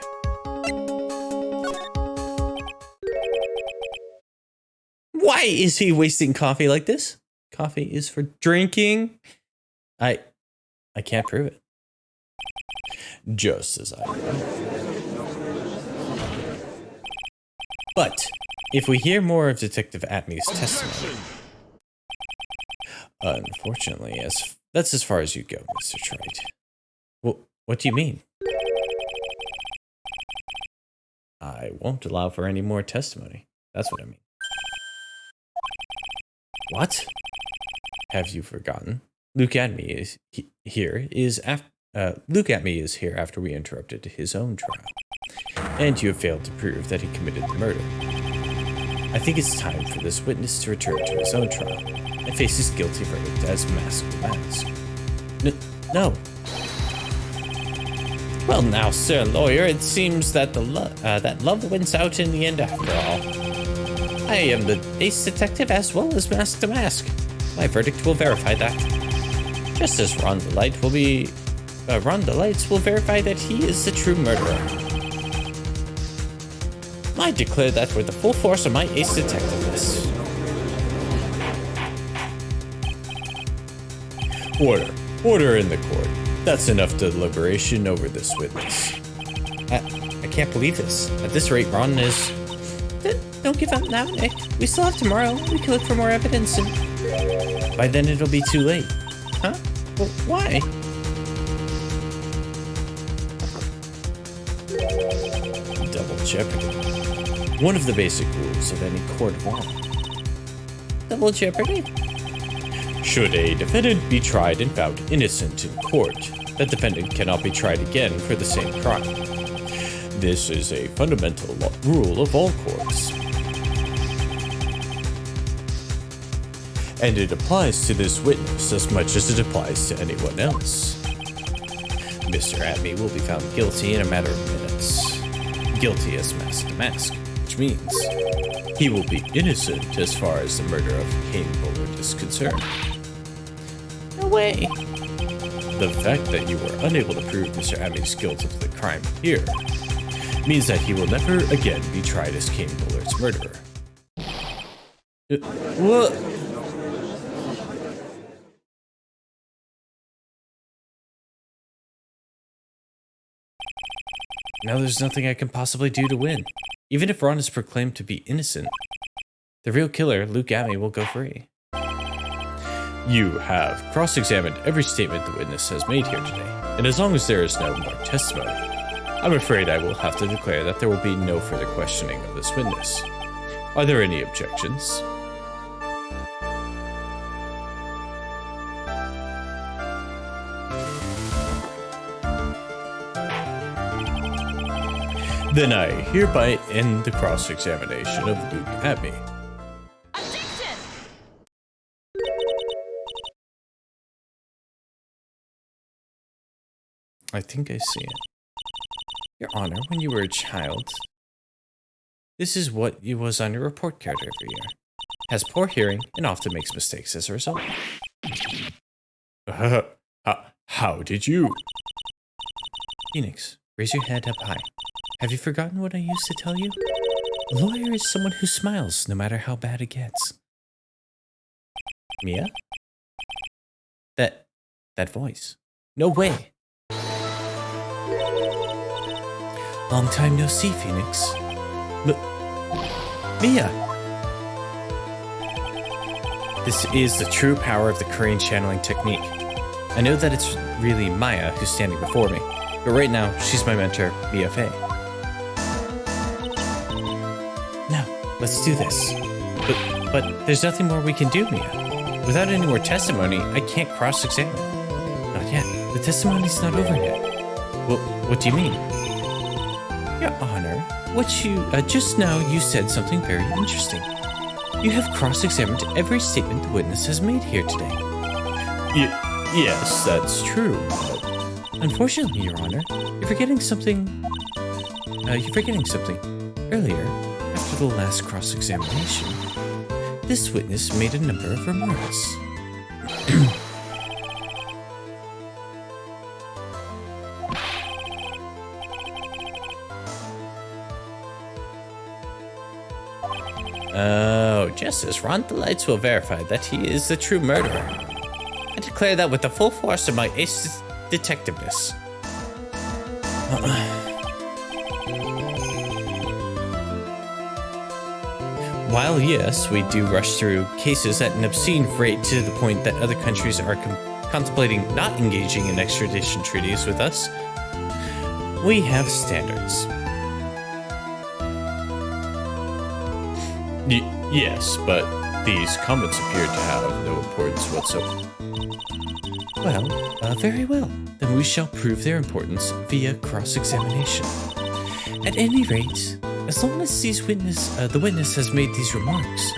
Why is he wasting coffee like this? Coffee is for drinking. I can't prove it. Just as I know. But if we hear more of Detective Atmey's testimony, Unfortunately, that's as far as you go, Mr. Wright. well, what do you mean? I won't allow for any more testimony. That's what I mean. What? Have you forgotten? Luke Atmey is here after we interrupted his own trial, and you have failed to prove that he committed the murder. I think it's time for this witness to return to his own trial and face his guilty verdict as mask to mask. No. Well, now, sir lawyer, it seems that that love wins out in the end after all. I am the ace detective as well as mask to mask. My verdict will verify that. Just as Rhonda Lights will verify that he is the true murderer. I declare that with the full force of my ace detectiveness. Order in the court. That's enough deliberation over this witness. I can't believe this. At this rate, Ron is... Don't give up now, Nick. We still have tomorrow. We can look for more evidence and... By then it'll be too late. Huh? Well, why? Double jeopardy. One of the basic rules of any court of law. Double jeopardy? Should a defendant be tried and found innocent in court, that defendant cannot be tried again for the same crime. This is a fundamental rule of all courts. And it applies to this witness as much as it applies to anyone else. Mr. Atmey will be found guilty in a matter of minutes. Guilty as mask to mask, which means he will be innocent as far as the murder of Kane Bullard is concerned. No way. The fact that you were unable to prove Mr. Atmey's guilt of the crime here means that he will never again be tried as Kane Bullard's murderer. What? Now there's nothing I can possibly do to win. Even if Ron is proclaimed to be innocent, the real killer, Luke Atmey, will go free. You have cross-examined every statement the witness has made here today, and as long as there is no more testimony, I'm afraid I will have to declare that there will be no further questioning of this witness. Are there any objections? Then I hereby end the cross-examination of Luke Atme. Objection! I think I see it. Your Honor, when you were a child, this is what it was on your report card every year. Has poor hearing and often makes mistakes as a result. How did you? Phoenix, raise your head up high. Have you forgotten what I used to tell you? A lawyer is someone who smiles no matter how bad it gets. Mia? That voice. No way. Long time no see, Phoenix. Mia! This is the true power of the Korean channeling technique. I know that it's really Maya who's standing before me, but right now, she's my mentor, Mia Fey. Now, let's do this. But there's nothing more we can do, Mia. Without any more testimony, I can't cross-examine. Not yet. The testimony's not over yet. Well, what do you mean? Your Honor, what you just now you said something very interesting. You have cross-examined every statement the witness has made here today. Yes, that's true. But unfortunately, Your Honor, you're forgetting something. Earlier, after the last cross-examination, this witness made a number of remarks. Oh, Justice, Ron the Lights will verify that he is the true murderer. I declare that with the full force of my ace detectiveness. While yes, we do rush through cases at an obscene rate to the point that other countries are contemplating not engaging in extradition treaties with us, we have standards. Yes, but these comments appear to have no importance whatsoever. Well, very well. Then we shall prove their importance via cross-examination. At any rate, as long as the witness has made these remarks,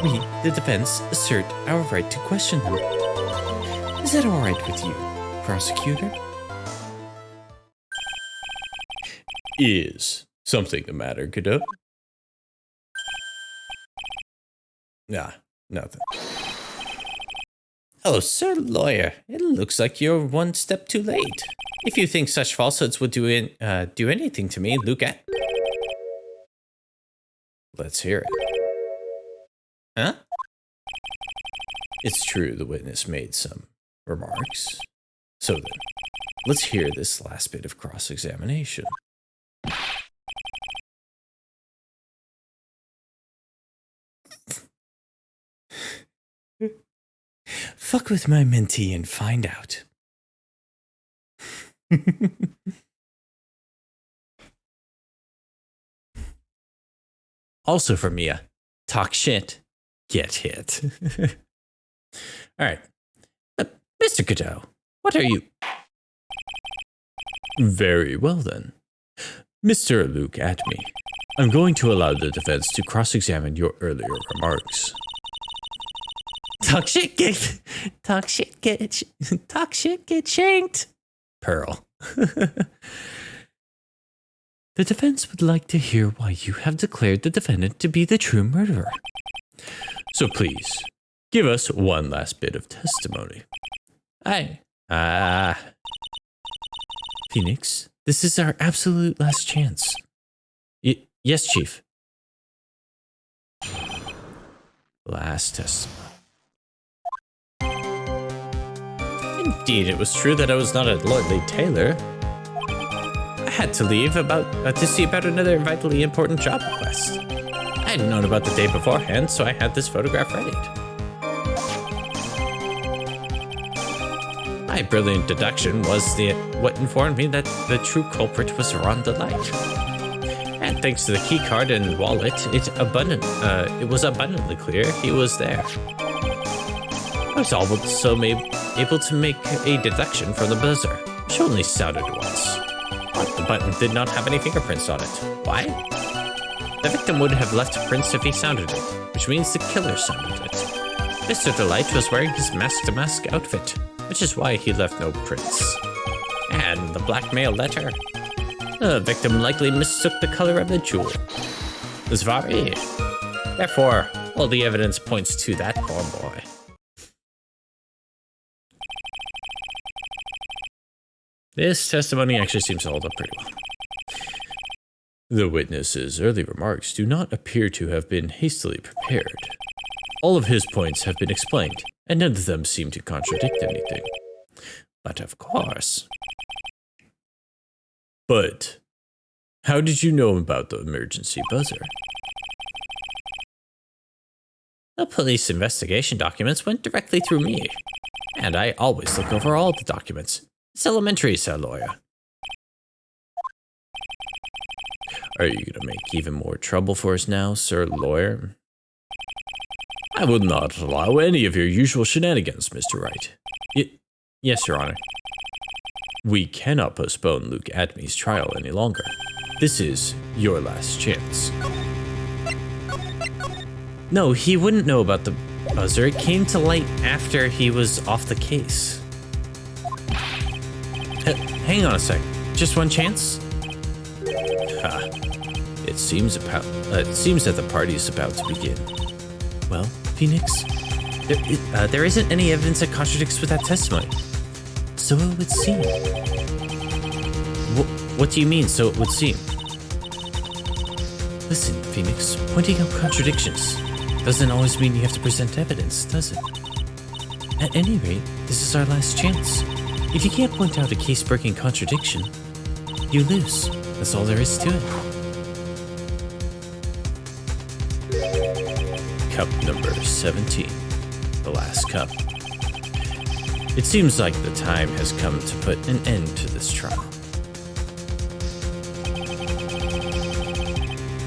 we, the defense, assert our right to question them. Is that all right with you, prosecutor? Is something the matter, Godot? Nah, nothing. Oh, sir lawyer, it looks like you're one step too late. If you think such falsehoods would do anything to me, look at... Let's hear it. Huh? It's true the witness made some remarks. So then, let's hear this last bit of cross-examination. Fuck with my mentee and find out. Also for Mia, talk shit, get hit. All right. Mr. Godot, what are you? Very well then. Mr. Luke Atme, I'm going to allow the defense to cross-examine your earlier remarks. Talk shit, get shanked. Pearl. The defense would like to hear why you have declared the defendant to be the true murderer. So please, give us one last bit of testimony. Phoenix, this is our absolute last chance. Yes, Chief. Last testimony. Indeed, it was true that I was not a lordly tailor. I had to leave to see about another vitally important job request. I hadn't known about the day beforehand, so I had this photograph readied. My brilliant deduction was what informed me that the true culprit was Ron the Light. And thanks to the keycard and wallet, it was abundantly clear he was there. I was also able to make a deduction from the buzzer, which only sounded once. But the button did not have any fingerprints on it. Why? The victim would have left prints if he sounded it, which means the killer sounded it. Mr. Delight was wearing his mask-to-mask outfit, which is why he left no prints. And the blackmail letter. The victim likely mistook the color of the jewel. Zvari. Therefore, all the evidence points to that poor boy. This testimony actually seems to hold up pretty well. The witness's early remarks do not appear to have been hastily prepared. All of his points have been explained, and none of them seem to contradict anything. But of course. But how did you know about the emergency buzzer? The police investigation documents went directly through me, and I always look over all the documents. It's elementary, Sir Lawyer. Are you going to make even more trouble for us now, Sir Lawyer? I will not allow any of your usual shenanigans, Mr. Wright. Yes, Your Honor. We cannot postpone Luke Adme's trial any longer. This is your last chance. No, he wouldn't know about the buzzer. It came to light after he was off the case. Hang on a sec. Just one chance? It seems that the party is about to begin. Well, Phoenix, there isn't any evidence that contradicts with that testimony. So it would seem. What do you mean, so it would seem? Listen, Phoenix, pointing out contradictions doesn't always mean you have to present evidence, does it? At any rate, this is our last chance. If you can't point out a case-breaking contradiction, you lose. That's all there is to it. Cup number 17. The last cup. It seems like the time has come to put an end to this trial.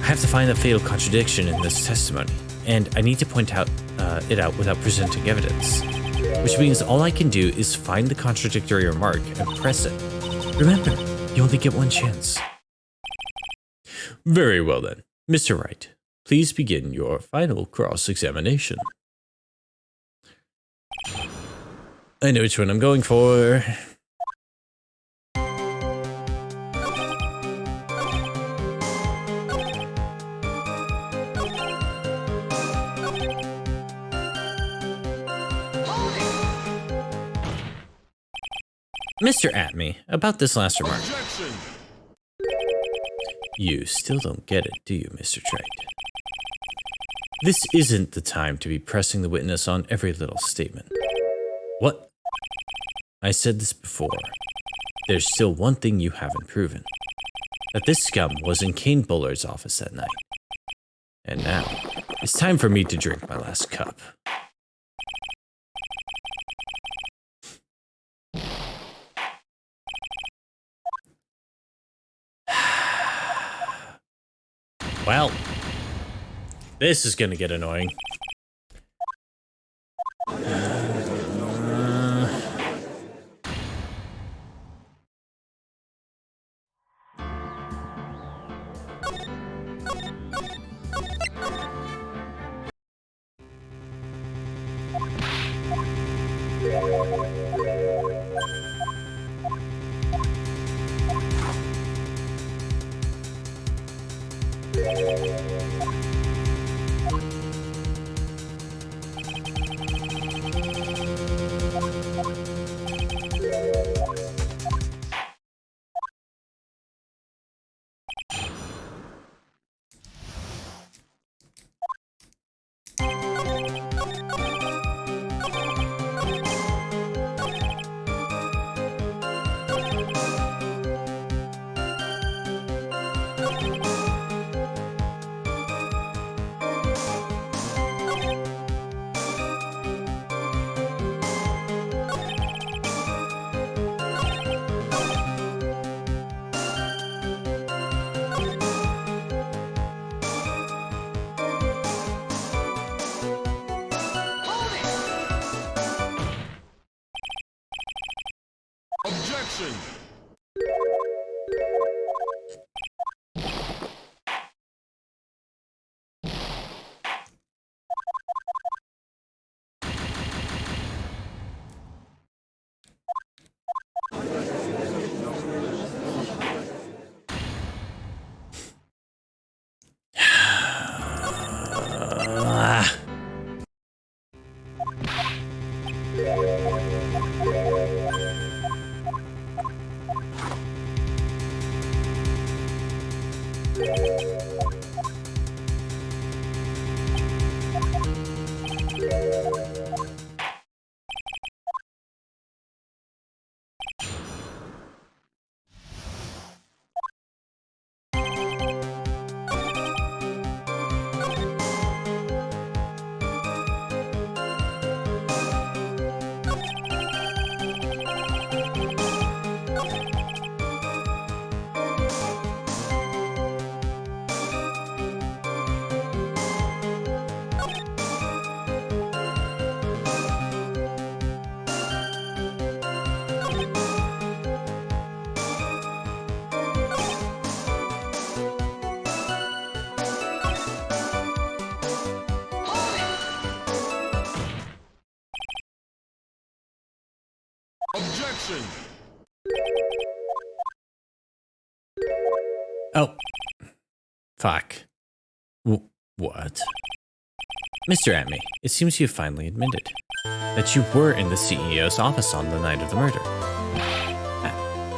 I have to find the fatal contradiction in this testimony, and I need to point it out without presenting evidence. Which means all I can do is find the contradictory remark and press it. Remember, you only get one chance. Very well then. Mr. Wright, please begin your final cross-examination. I know which one I'm going for. Mr. Atme, about this last remark. Objection! You still don't get it, do you, Mr. Wright? This isn't the time to be pressing the witness on every little statement. What? I said this before. There's still one thing you haven't proven. That this scum was in Kane Bullard's office that night. And now, it's time for me to drink my last cup. Well, this is gonna get annoying. Objection! Objection! Oh. Fuck. What? Mr. Atme, it seems you finally admitted that you were in the CEO's office on the night of the murder.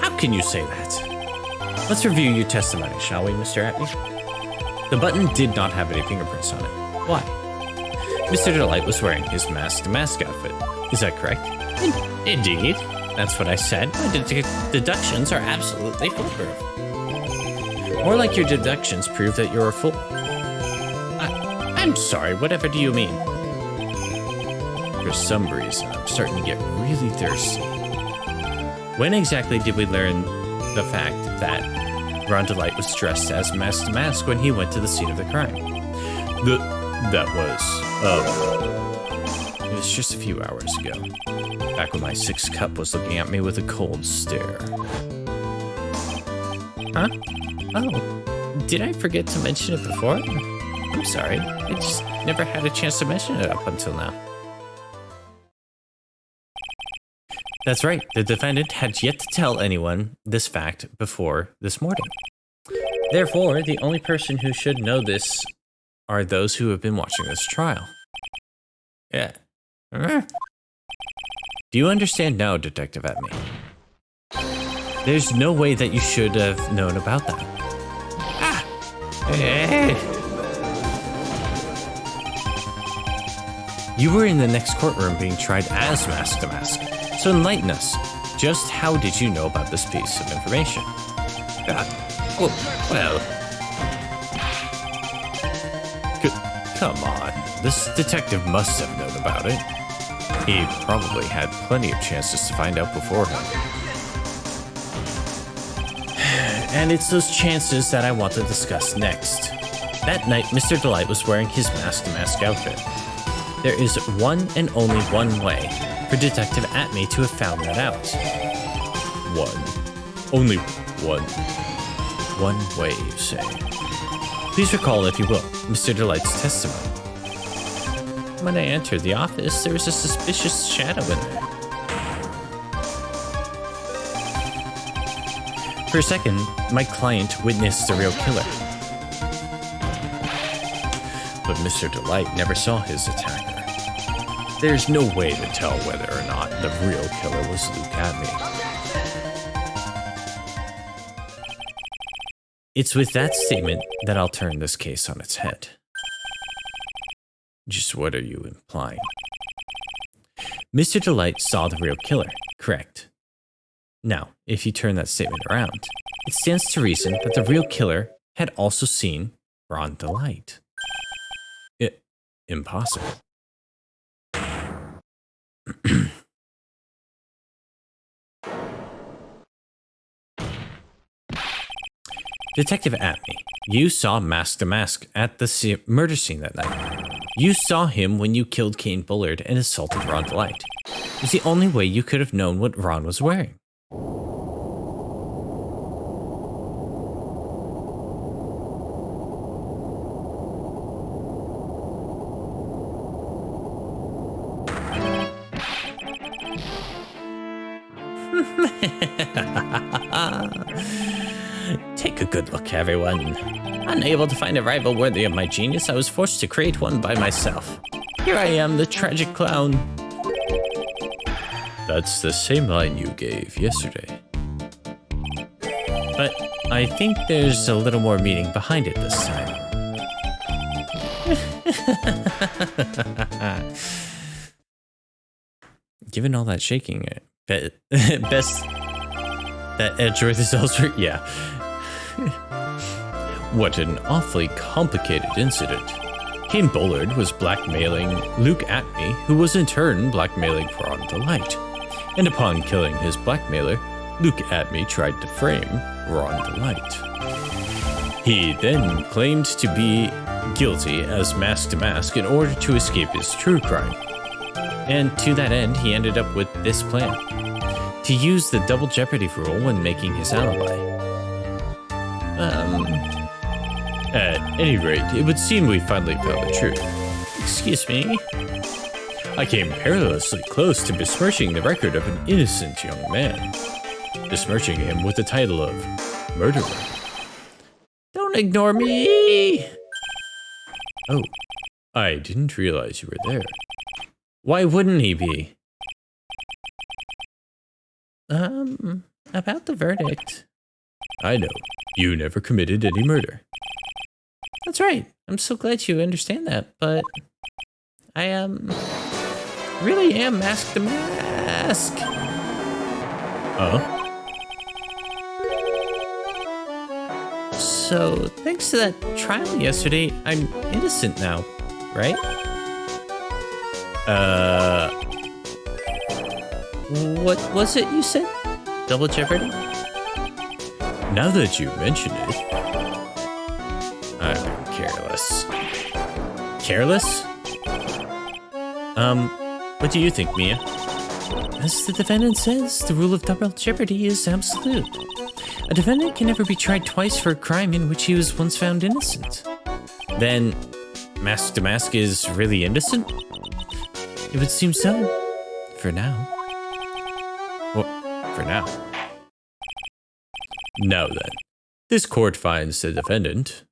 How can you say that? Let's review your testimony, shall we, Mr. Atme? The button did not have any fingerprints on it. Why? Mr. Delight was wearing his mask-to-mask outfit. Is that correct? Indeed. That's what I said. My deductions are absolutely foolproof. More like your deductions prove that you're a fool. I'm sorry, whatever do you mean? For some reason, I'm starting to get really thirsty. When exactly did we learn the fact that Ron Delight was dressed as Mask to Mask when he went to the scene of the crime? It was just a few hours ago. Back when my sixth cup was looking at me with a cold stare. Huh? Oh, did I forget to mention it before? I'm sorry, I just never had a chance to mention it up until now. That's right, the defendant had yet to tell anyone this fact before this morning. Therefore, the only person who should know this are those who have been watching this trial. Yeah. Do you understand now, Detective Atme? There's no way that you should have known about that. You were in the next courtroom being tried as Mask to Mask. So enlighten us. Just how did you know about this piece of information? Come on. This detective must have known about it. He probably had plenty of chances to find out beforehand. And it's those chances that I want to discuss next. That night, Mr. Delight was wearing his mask-to-mask outfit. There is one and only one way for Detective Atme to have found that out. Only one. One way, you say. Please recall, if you will, Mr. Delight's testimony. When I entered the office, there was a suspicious shadow in there. For a second, my client witnessed the real killer. But Mr. Delight never saw his attacker. There's no way to tell whether or not the real killer was Luke Atme. It's with that statement that I'll turn this case on its head. Just what are you implying? Mr. Delight saw the real killer, correct? Now, if you turn that statement around, it stands to reason that the real killer had also seen Ron Delight. Impossible. Detective Atme, you saw Mask to Mask at the murder scene that night. You saw him when you killed Kane Bullard and assaulted Ron Delight. It's the only way you could have known what Ron was wearing. Take a good look, everyone. Unable to find a rival worthy of my genius, I was forced to create one by myself. Here I am, the tragic clown. That's the same line you gave yesterday. But I think there's a little more meaning behind it this time. Given all that shaking, best that Edgeworth is also, yeah. What an awfully complicated incident. Kane Bullard was blackmailing Luke Atme, who was in turn blackmailing Ron Delight. And upon killing his blackmailer, Luke Atme tried to frame Ron Delight. He then claimed to be guilty as Mask to Mask in order to escape his true crime. And to that end, he ended up with this plan: to use the double jeopardy rule when making his alibi. At any rate, it would seem we finally found the truth. Excuse me? I came perilously close to besmirching the record of an innocent young man, besmirching him with the title of murderer. Don't ignore me! Oh, I didn't realize you were there. Why wouldn't he be? About the verdict. I know, you never committed any murder. That's right. I'm so glad you understand that, but I really am Mask to Mask. So, thanks to that trial yesterday, I'm innocent now, right? What was it you said? Double jeopardy? Now that you mention it, I've been careless. Careless? What do you think, Mia? As the defendant says, the rule of double jeopardy is absolute. A defendant can never be tried twice for a crime in which he was once found innocent. Then, Mask to Mask is really innocent? It would seem so. For now. Well, for now. Now then, this court finds the defendant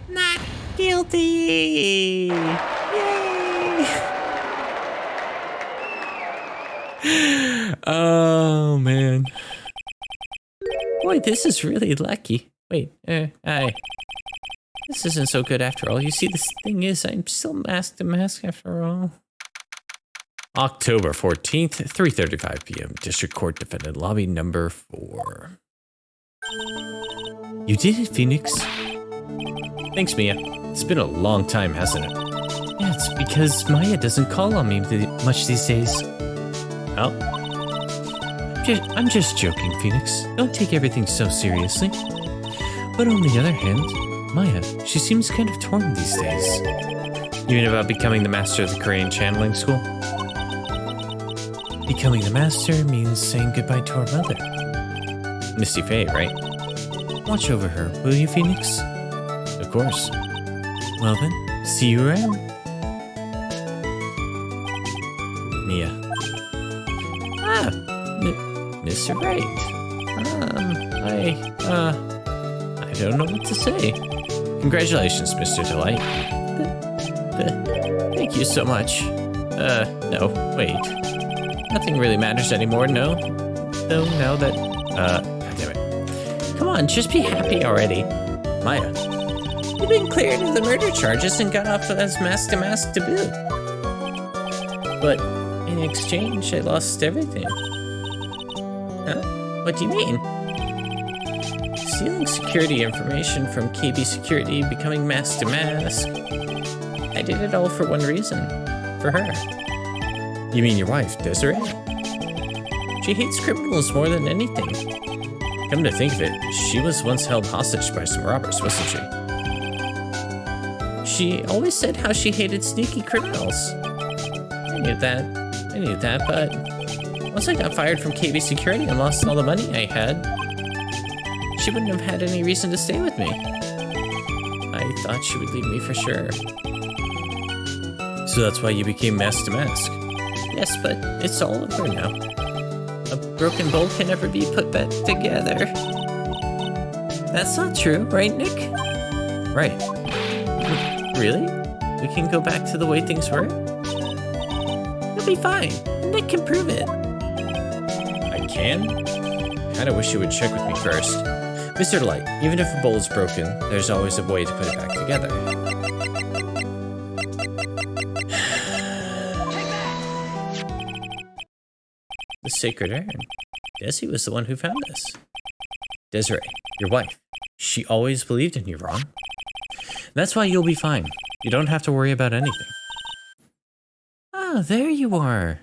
not guilty! Yay! Oh, man. Boy, this is really lucky. Wait, this isn't so good after all. You see, this thing is, I'm still Mask to Mask after all. October 14th, 3:35 p.m. District Court Defendant Lobby number 4. You did it, Phoenix. Thanks, Mia. It's been a long time, hasn't it? Yeah, it's because Maya doesn't call on me much these days. Oh? I'm just joking, Phoenix. Don't take everything so seriously. But on the other hand, Maya, she seems kind of torn these days. You mean about becoming the master of the Korean channeling school? Becoming the master means saying goodbye to our mother. Misty Faye, right? Watch over her, will you, Phoenix? Of course. Well then, see you around. Mia. Ah, Mr. Wright. I don't know what to say. Congratulations, Mr. Delight. Thank you so much. No, wait. Nothing really matters anymore, no? Though now that, God damn it. Come on, just be happy already. Maya, you've been cleared of the murder charges and got off as Mask to Mask to boot. But in exchange, I lost everything. Huh? What do you mean? Stealing security information from KB Security, becoming Mask to Mask. I did it all for one reason. For her. You mean your wife, Desiree? She hates criminals more than anything. Come to think of it, she was once held hostage by some robbers, wasn't she? She always said how she hated sneaky criminals. I knew that, but once I got fired from KB Security and lost all the money I had, she wouldn't have had any reason to stay with me. I thought she would leave me for sure. So that's why you became Mask to Mask? Yes, but it's all over now. A broken bowl can never be put back together. That's not true, right, Nick? Right. Really? We can go back to the way things were? You'll be fine. Nick can prove it. I can? Kinda wish you would check with me first. Mr. Light, even if a bowl is broken, there's always a way to put it back together. The sacred urn. Desi was the one who found us. Desiree, your wife. She always believed in you, Ron. That's why you'll be fine. You don't have to worry about anything. Ah, there you are.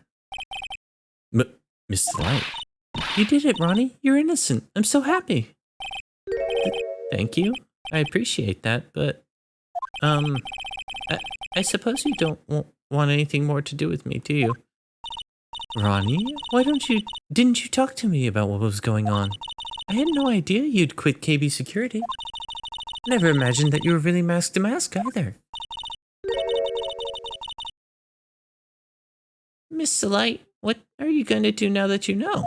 Mr. Light. You did it, Ronnie. You're innocent. I'm so happy. Thank you. I appreciate that, but... I suppose you don't want anything more to do with me, do you? Ronnie, didn't you talk to me about what was going on? I had no idea you'd quit KB Security. Never imagined that you were really mask to mask either. Mr. Light, what are you going to do now that you know?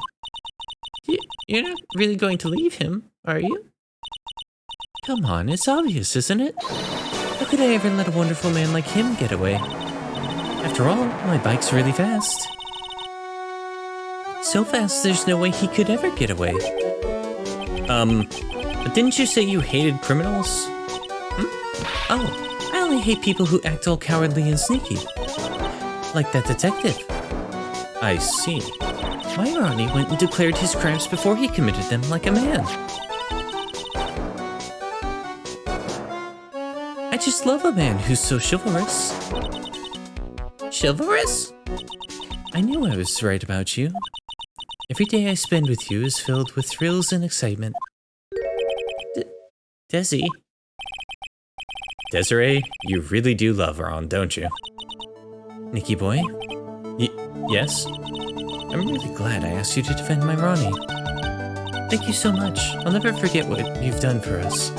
You're not really going to leave him, are you? Come on, it's obvious, isn't it? How could I ever let a wonderful man like him get away? After all, my bike's really fast. So fast, there's no way he could ever get away. But didn't you say you hated criminals? Oh, I only hate people who act all cowardly and sneaky. Like that detective. I see. My Ronnie went and declared his crimes before he committed them like a man. I just love a man who's so chivalrous. Chivalrous? I knew I was right about you. Every day I spend with you is filled with thrills and excitement. Desi? Desiree, you really do love Ron, don't you? Nicky boy? Yes? I'm really glad I asked you to defend my Ronnie. Thank you so much. I'll never forget what you've done for us.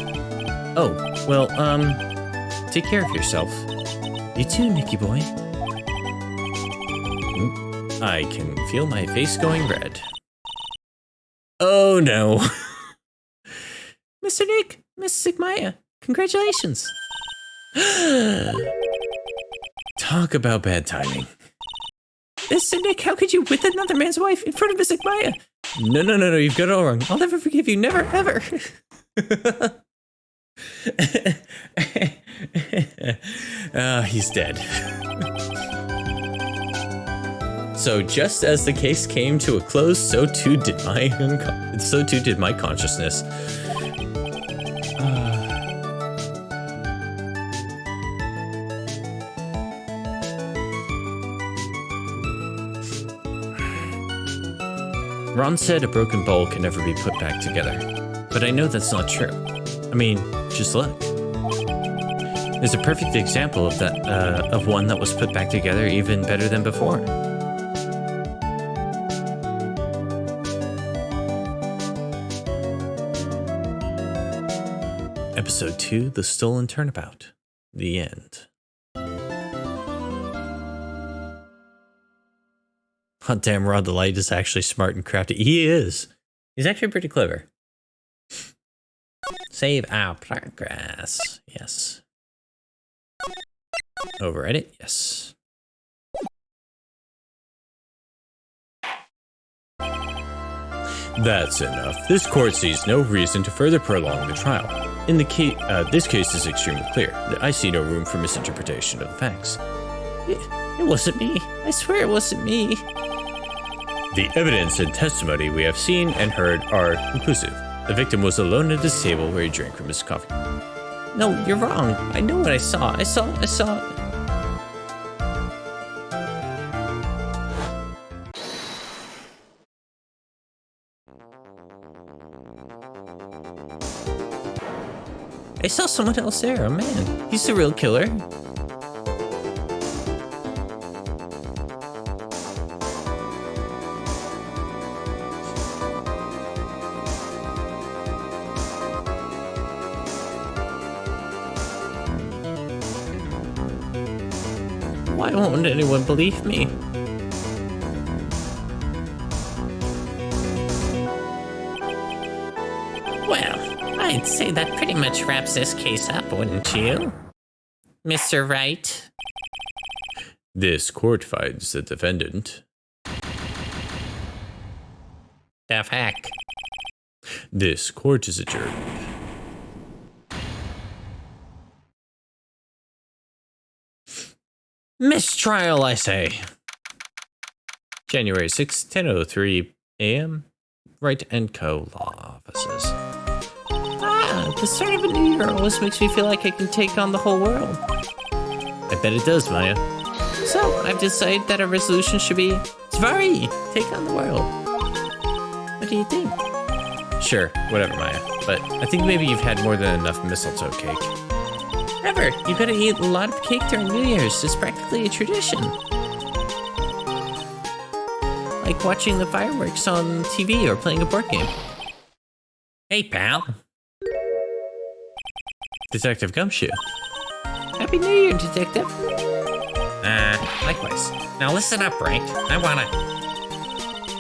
Oh, well, take care of yourself. You too, Nicky boy. I can feel my face going red. Oh no. Mr. Nick, Miss Sigmaya, congratulations. Talk about bad timing. Mr. Nick, how could you with another man's wife in front of Miss Sigmaya? No, you've got it all wrong. I'll never forgive you, never, ever. He's dead. So just as the case came to a close, so too did my consciousness. Ron said a broken bowl can never be put back together, but I know that's not true. I mean, just look. There's a perfect example of that, of one that was put back together even better than before. Episode 2, The Stolen Turnabout. The end. Hot damn, Rod the Light is actually smart and crafty. He is. He's actually pretty clever. Save our progress. Yes. Overedit. Yes. That's enough. This court sees no reason to further prolong the trial. In the case, this case is extremely clear. I see no room for misinterpretation of the facts. It wasn't me. I swear it wasn't me. The evidence and testimony we have seen and heard are conclusive. The victim was alone at his table where he drank from his coffee. No, you're wrong. I know what I saw. I saw. I saw someone else there, a man. He's the real killer. Why won't anyone believe me? I'd say that pretty much wraps this case up, wouldn't you? Mr. Wright? This court finds the defendant. The heck? This court is adjourned. Mistrial, I say. January 6, 10:03 a.m. Wright & Co. Law Offices. The start of a new year always makes me feel like I can take on the whole world. I bet it does, Maya. So, I've decided that our resolution should be, Svari, take on the world. What do you think? Sure, whatever, Maya. But I think maybe you've had more than enough mistletoe cake. Ever, you gotta eat a lot of cake during New Year's. It's practically a tradition. Like watching the fireworks on TV or playing a board game. Hey, pal. Detective Gumshoe. Happy New Year, Detective. Likewise. Now listen up, Wright. I wanna...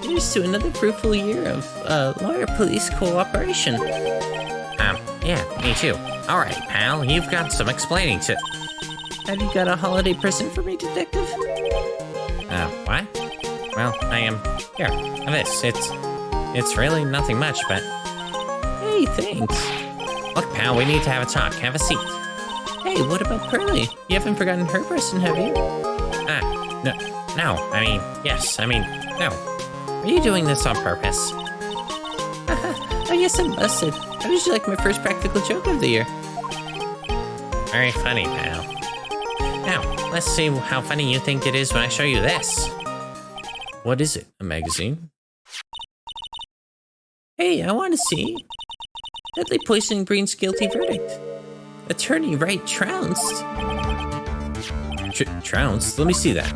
Here's to another fruitful year of lawyer-police cooperation. Yeah, me too. Alright, pal, you've got some explaining to... Have you got a holiday present for me, Detective? What? Well, I am... Here, this. It's really nothing much, but... Hey, thanks. Look, pal, we need to have a talk. Have a seat. Hey, what about Pearlie? You haven't forgotten her present, have you? No, I mean, yes, I mean, no. Are you doing this on purpose? I guess I'm busted. How did you like my first practical joke of the year? Very funny, pal. Now, let's see how funny you think it is when I show you this. What is it? A magazine? Hey, I want to see. Deadly poisoning brings guilty verdict. Attorney Wright trounced. Trounced? Let me see that.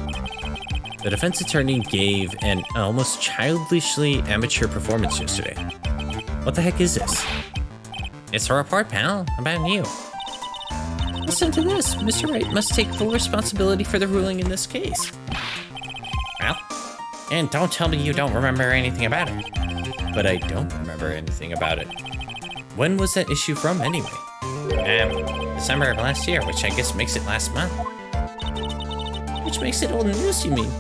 The defense attorney gave an almost childishly amateur performance yesterday. What the heck is this? It's a report, pal, about you. Listen to this. Mr. Wright must take full responsibility for the ruling in this case. Well, and don't tell me you don't remember anything about it. But I don't remember anything about it. When was that issue from, anyway? December of last year, which I guess makes it last month. Which makes it old news, you mean?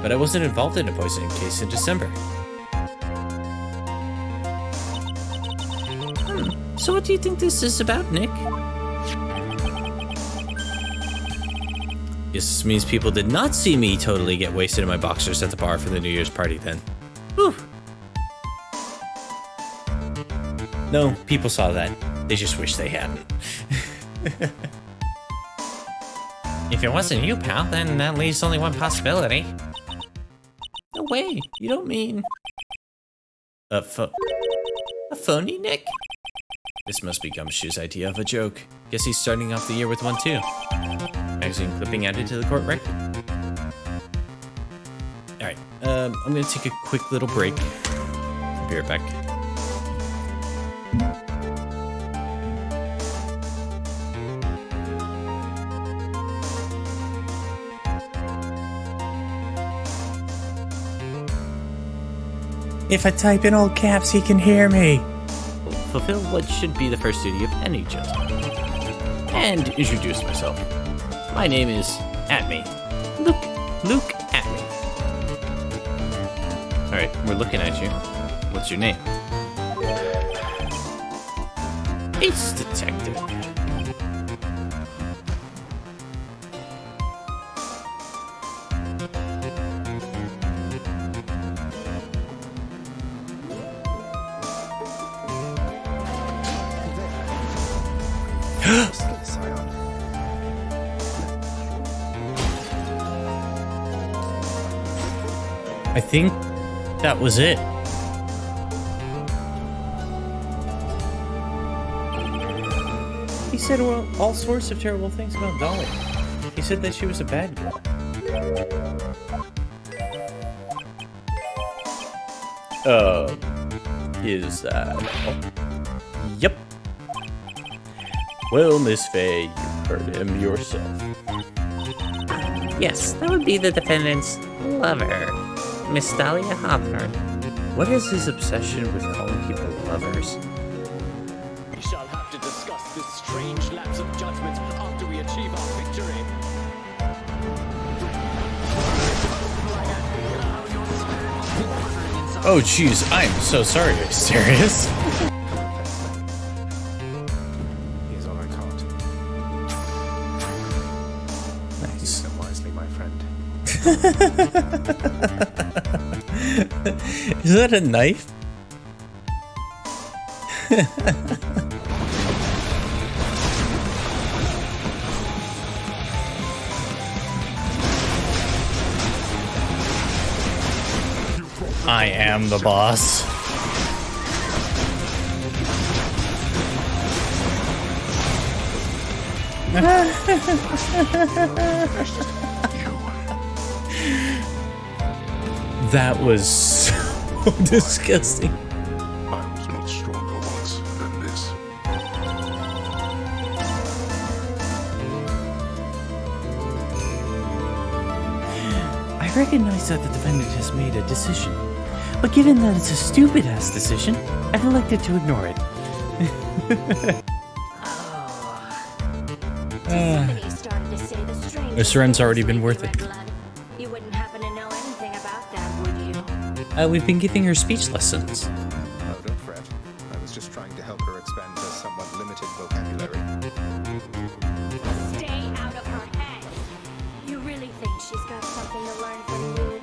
But I wasn't involved in a poisoning case in December. So what do you think this is about, Nick? This means people did not see me totally get wasted in my boxers at the bar for the New Year's party then. Whew. No, people saw that. They just wish they hadn't. If it wasn't you, pal, then that leaves only one possibility. No way. You don't mean... A phony, Nick? This must be Gumshoe's idea of a joke. Guess he's starting off the year with one too. Magazine clipping added to the court record. Alright, I'm gonna take a quick little break. I'll be right back. If I type in all caps, he can hear me. Fulfill what should be the first duty of any gentleman. And introduce myself. My name is Atme. Luke Atme. Alright, we're looking at you. What's your name? Ace Detective. I think that was it. He said all sorts of terrible things about Dolly. He said that she was a bad girl. Is that all? Yep. Well, Miss Faye, you heard him yourself. Yes, that would be the defendant's lover, Miss Dahlia Hawthorne. What is his obsession with calling people lovers? Oh, jeez, I'm so sorry. Are you serious? Here's all I caught. Nice. Use them wisely, my friend. Is that a knife? I am the boss. That was so disgusting. I was much stronger once than this. I recognize that the defendant has made a decision, but given that it's a stupid-ass decision, I've elected to ignore it. Somebody started to say the stranger. This run's already been worth it. You wouldn't happen to know anything about that, would you? We've been giving her speech lessons. Oh, don't fret. I was just trying to help her expand her somewhat limited vocabulary. Stay out of her head. You really think she's got something to learn from you?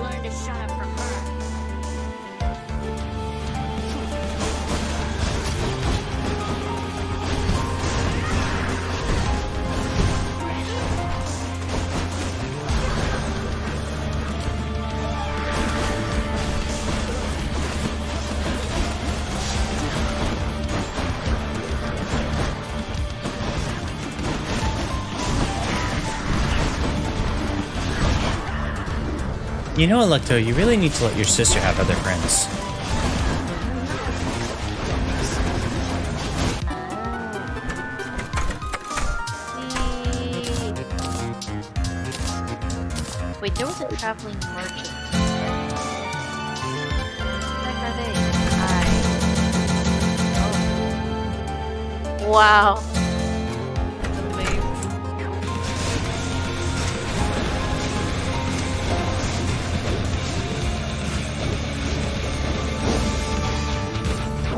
Learn to shut up from her. You know, Electo, you really need to let your sister have other friends. Wait, there was a traveling merchant. What are they? Oh. Wow. That's amazing.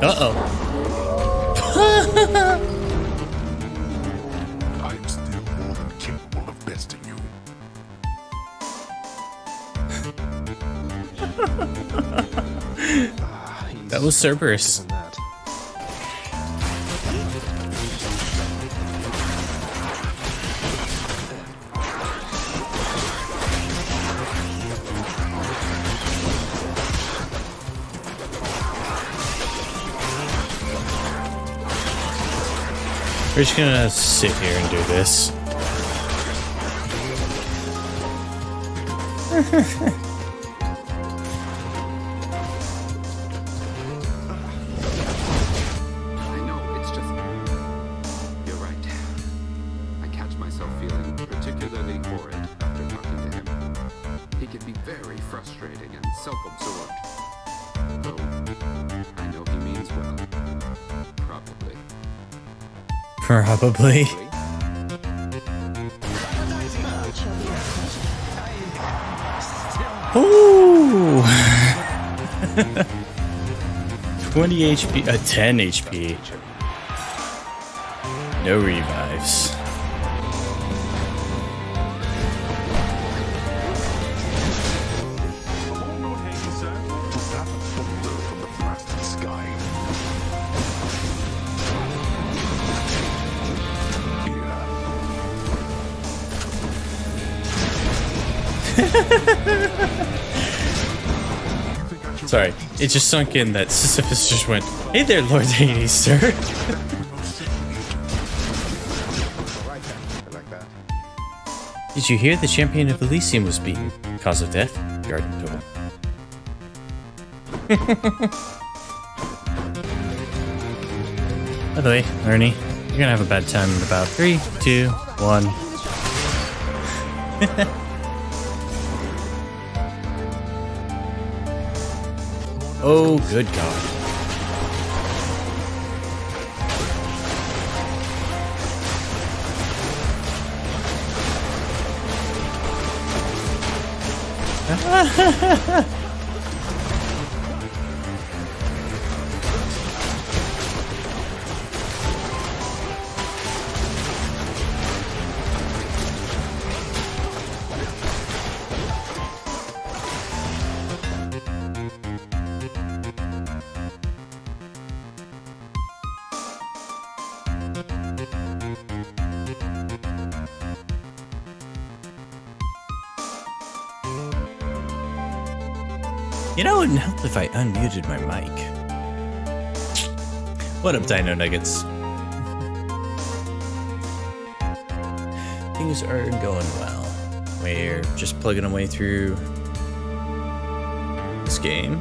Uh-oh. I'm still more than capable of besting you. That was Cerberus. Than that. We're just gonna sit here and do this. I know, it's just... You're right. I catch myself feeling particularly horrid after talking to him. He can be very frustrating and self-absorbed. Though, I know he means well. Probably. Probably. Ooh! 20 HP, 10 HP. No revives. That thunder from the blasted sky. Sorry, it just sunk in that Sisyphus just went, "Hey there, Lord Hades, sir." Alright then. I like that. Did you hear the champion of Elysium was beaten? Cause of death? Garden tool. By the way, Ernie, you're gonna have a bad time in about 3, 2, 1. Oh, good God. You know, it wouldn't help if I unmuted my mic. What up, Dino Nuggets? Things are going well. We're just plugging away through this game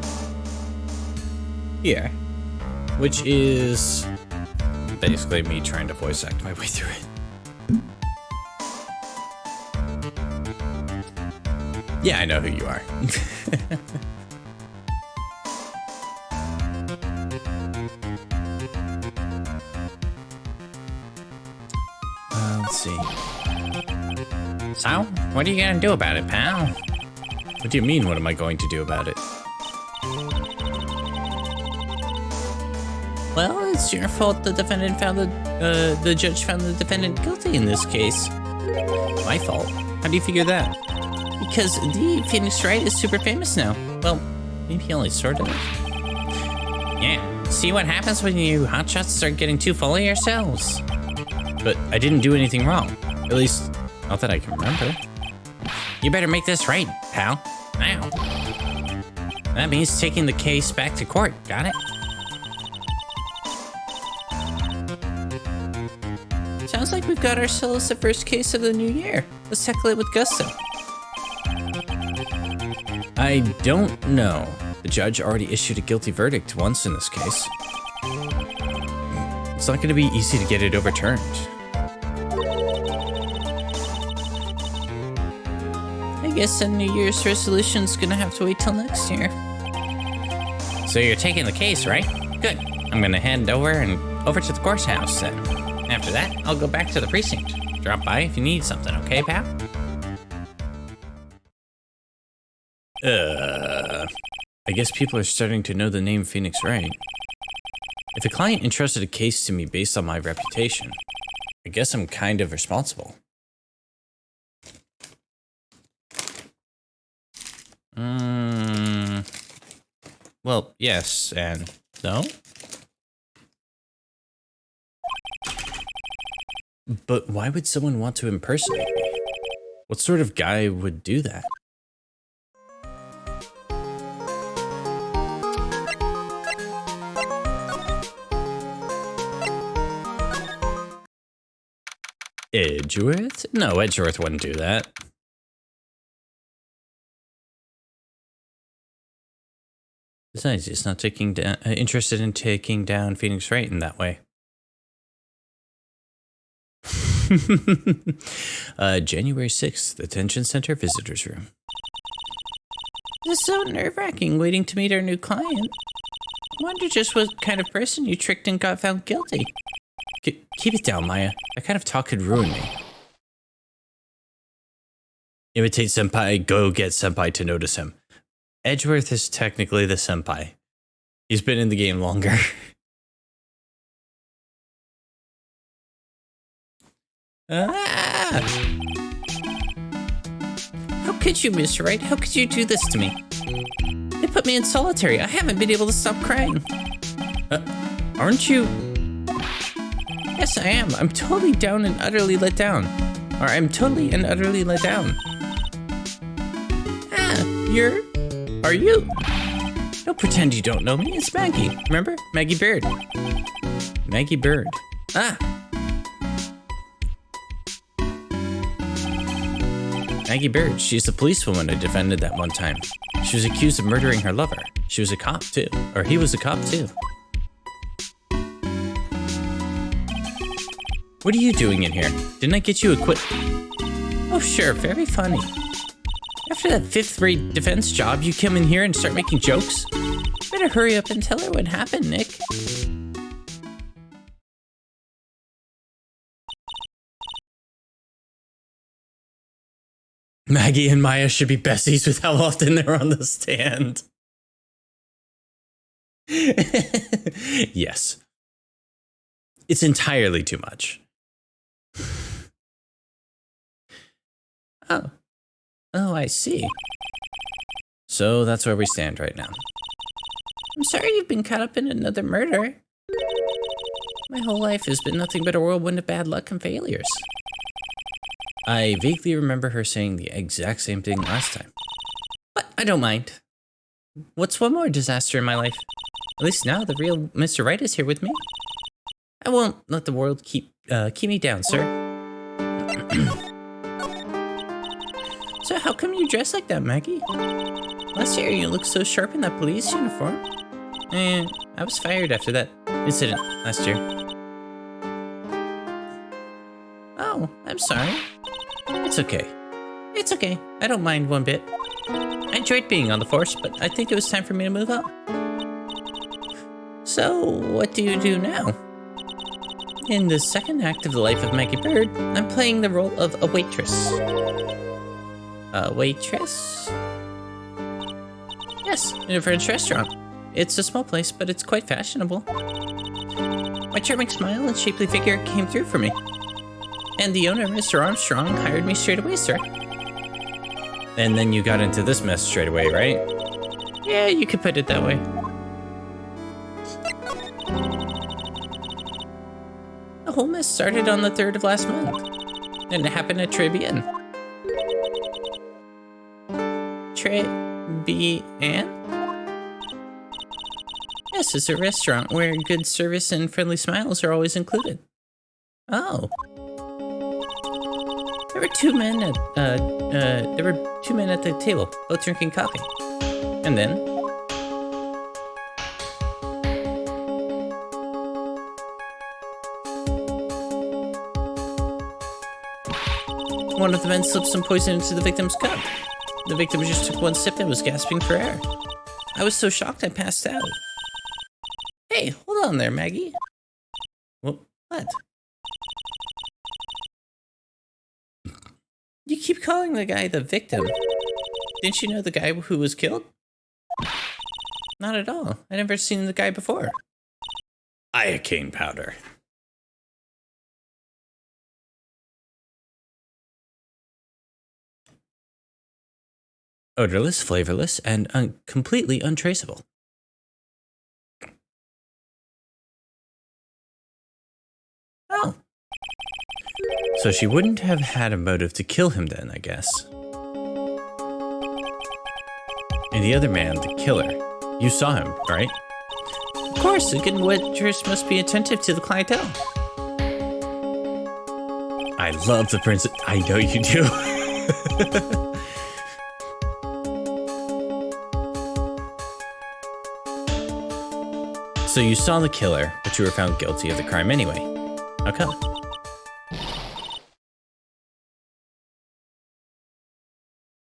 here, which is basically me trying to voice act my way through it. Yeah, I know who you are. Let's see. So, what are you gonna do about it, pal? What do you mean, what am I going to do about it? Well, it's your fault the judge found the defendant guilty in this case. My fault? How do you figure that? Because the Phoenix Wright is super famous now. Well, maybe only sort of. Yeah, see what happens when you hotshots start getting too full of yourselves. But I didn't do anything wrong. At least, not that I can remember. You better make this right, pal. Now. That means taking the case back to court, got it? Sounds like we've got ourselves the first case of the new year. Let's tackle it with gusto. I don't know. The judge already issued a guilty verdict once in this case. It's not going to be easy to get it overturned. I guess a New Year's resolution's gonna have to wait till next year. So you're taking the case, right? Good. I'm gonna head over to the courthouse then. After that, I'll go back to the precinct. Drop by if you need something, okay, pal? I guess people are starting to know the name Phoenix Wright. If a client entrusted a case to me based on my reputation, I guess I'm kind of responsible. Well, yes and no. But why would someone want to impersonate me? What sort of guy would do that? Edgeworth? No, Edgeworth wouldn't do that. Besides, he's not interested in taking down Phoenix Wright in that way. January 6th, Attention Center Visitors Room. This is so nerve-wracking waiting to meet our new client. I wonder just what kind of person you tricked and got found guilty. Keep it down, Maya. That kind of talk could ruin me. Imitate senpai, go get senpai to notice him. Edgeworth is technically the senpai. He's been in the game longer. How could you, Mr. Wright? How could you do this to me? They put me in solitary. I haven't been able to stop crying. Aren't you? Yes, I am. I'm totally down and utterly let down. Or I'm totally and utterly let down. Are you? Don't pretend you don't know me. It's Maggie. Remember? Maggie Bird. Maggie Bird. Maggie Bird. She's the policewoman I defended that one time. She was accused of murdering her lover. She was a cop too. Or he was a cop too. What are you doing in here? Didn't I get you a quit? Oh, sure. Very funny. After that fifth-rate defense job, you come in here and start making jokes? Better hurry up and tell her what happened, Nick. Maggie and Maya should be besties with how often they're on the stand. Yes. It's entirely too much. Oh, I see. So that's where we stand right now. I'm sorry you've been caught up in another murder. My whole life has been nothing but a whirlwind of bad luck and failures. I vaguely remember her saying the exact same thing last time. But I don't mind. What's one more disaster in my life? At least now the real Mr. Wright is here with me. I won't let the world keep me down, sir. So how come you dress like that, Maggie? Last year you looked so sharp in that police uniform. I was fired after that incident last year. Oh, I'm sorry. It's okay. It's okay. I don't mind one bit. I enjoyed being on the force, but I think it was time for me to move on. So, what do you do now? In the second act of the life of Maggie Bird, I'm playing the role of a waitress. A waitress? Yes, in a French restaurant. It's a small place, but it's quite fashionable. My charming smile and shapely figure came through for me. And the owner, Mr. Armstrong, hired me straight away, sir. And then you got into this mess straight away, right? Yeah, you could put it that way. The whole mess started on the 3rd of last month. And it happened at Trebian. Trebian? Yes, it's a restaurant where good service and friendly smiles are always included. Oh. There were two men at the table, both drinking coffee. And then one of the men slipped some poison into the victim's cup. The victim just took one sip and was gasping for air. I was so shocked I passed out. Hey, hold on there, Maggie. What? You keep calling the guy the victim. Didn't you know the guy who was killed? Not at all. I never seen the guy before. Iocane powder. Odorless, flavorless, and completely untraceable. Oh. So she wouldn't have had a motive to kill him then, I guess. And the other man, the killer, you saw him, right? Of course, a good waitress must be attentive to the clientele. I love the princess. I know you do. So you saw the killer, but you were found guilty of the crime anyway. How come?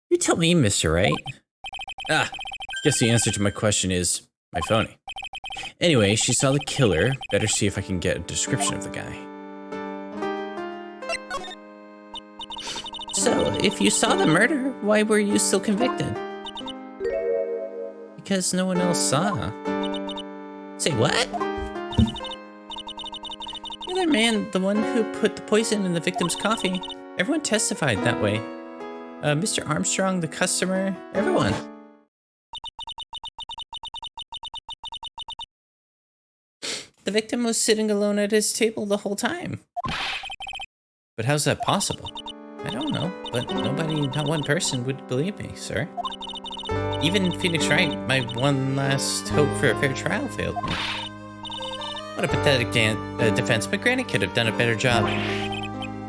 You tell me, Mr. Wright. Guess the answer to my question is my phony. Anyway, she saw the killer. Better see if I can get a description of the guy. So, if you saw the murder, why were you still convicted? Because no one else saw. Say what? The other man, the one who put the poison in the victim's coffee, everyone testified that way. Mr. Armstrong, the customer, everyone. The victim was sitting alone at his table the whole time. But how's that possible? I don't know, but nobody, not one person would believe me, sir. Even Phoenix Wright, my one last hope for a fair trial, failed me. What a pathetic defense, but Granny could have done a better job.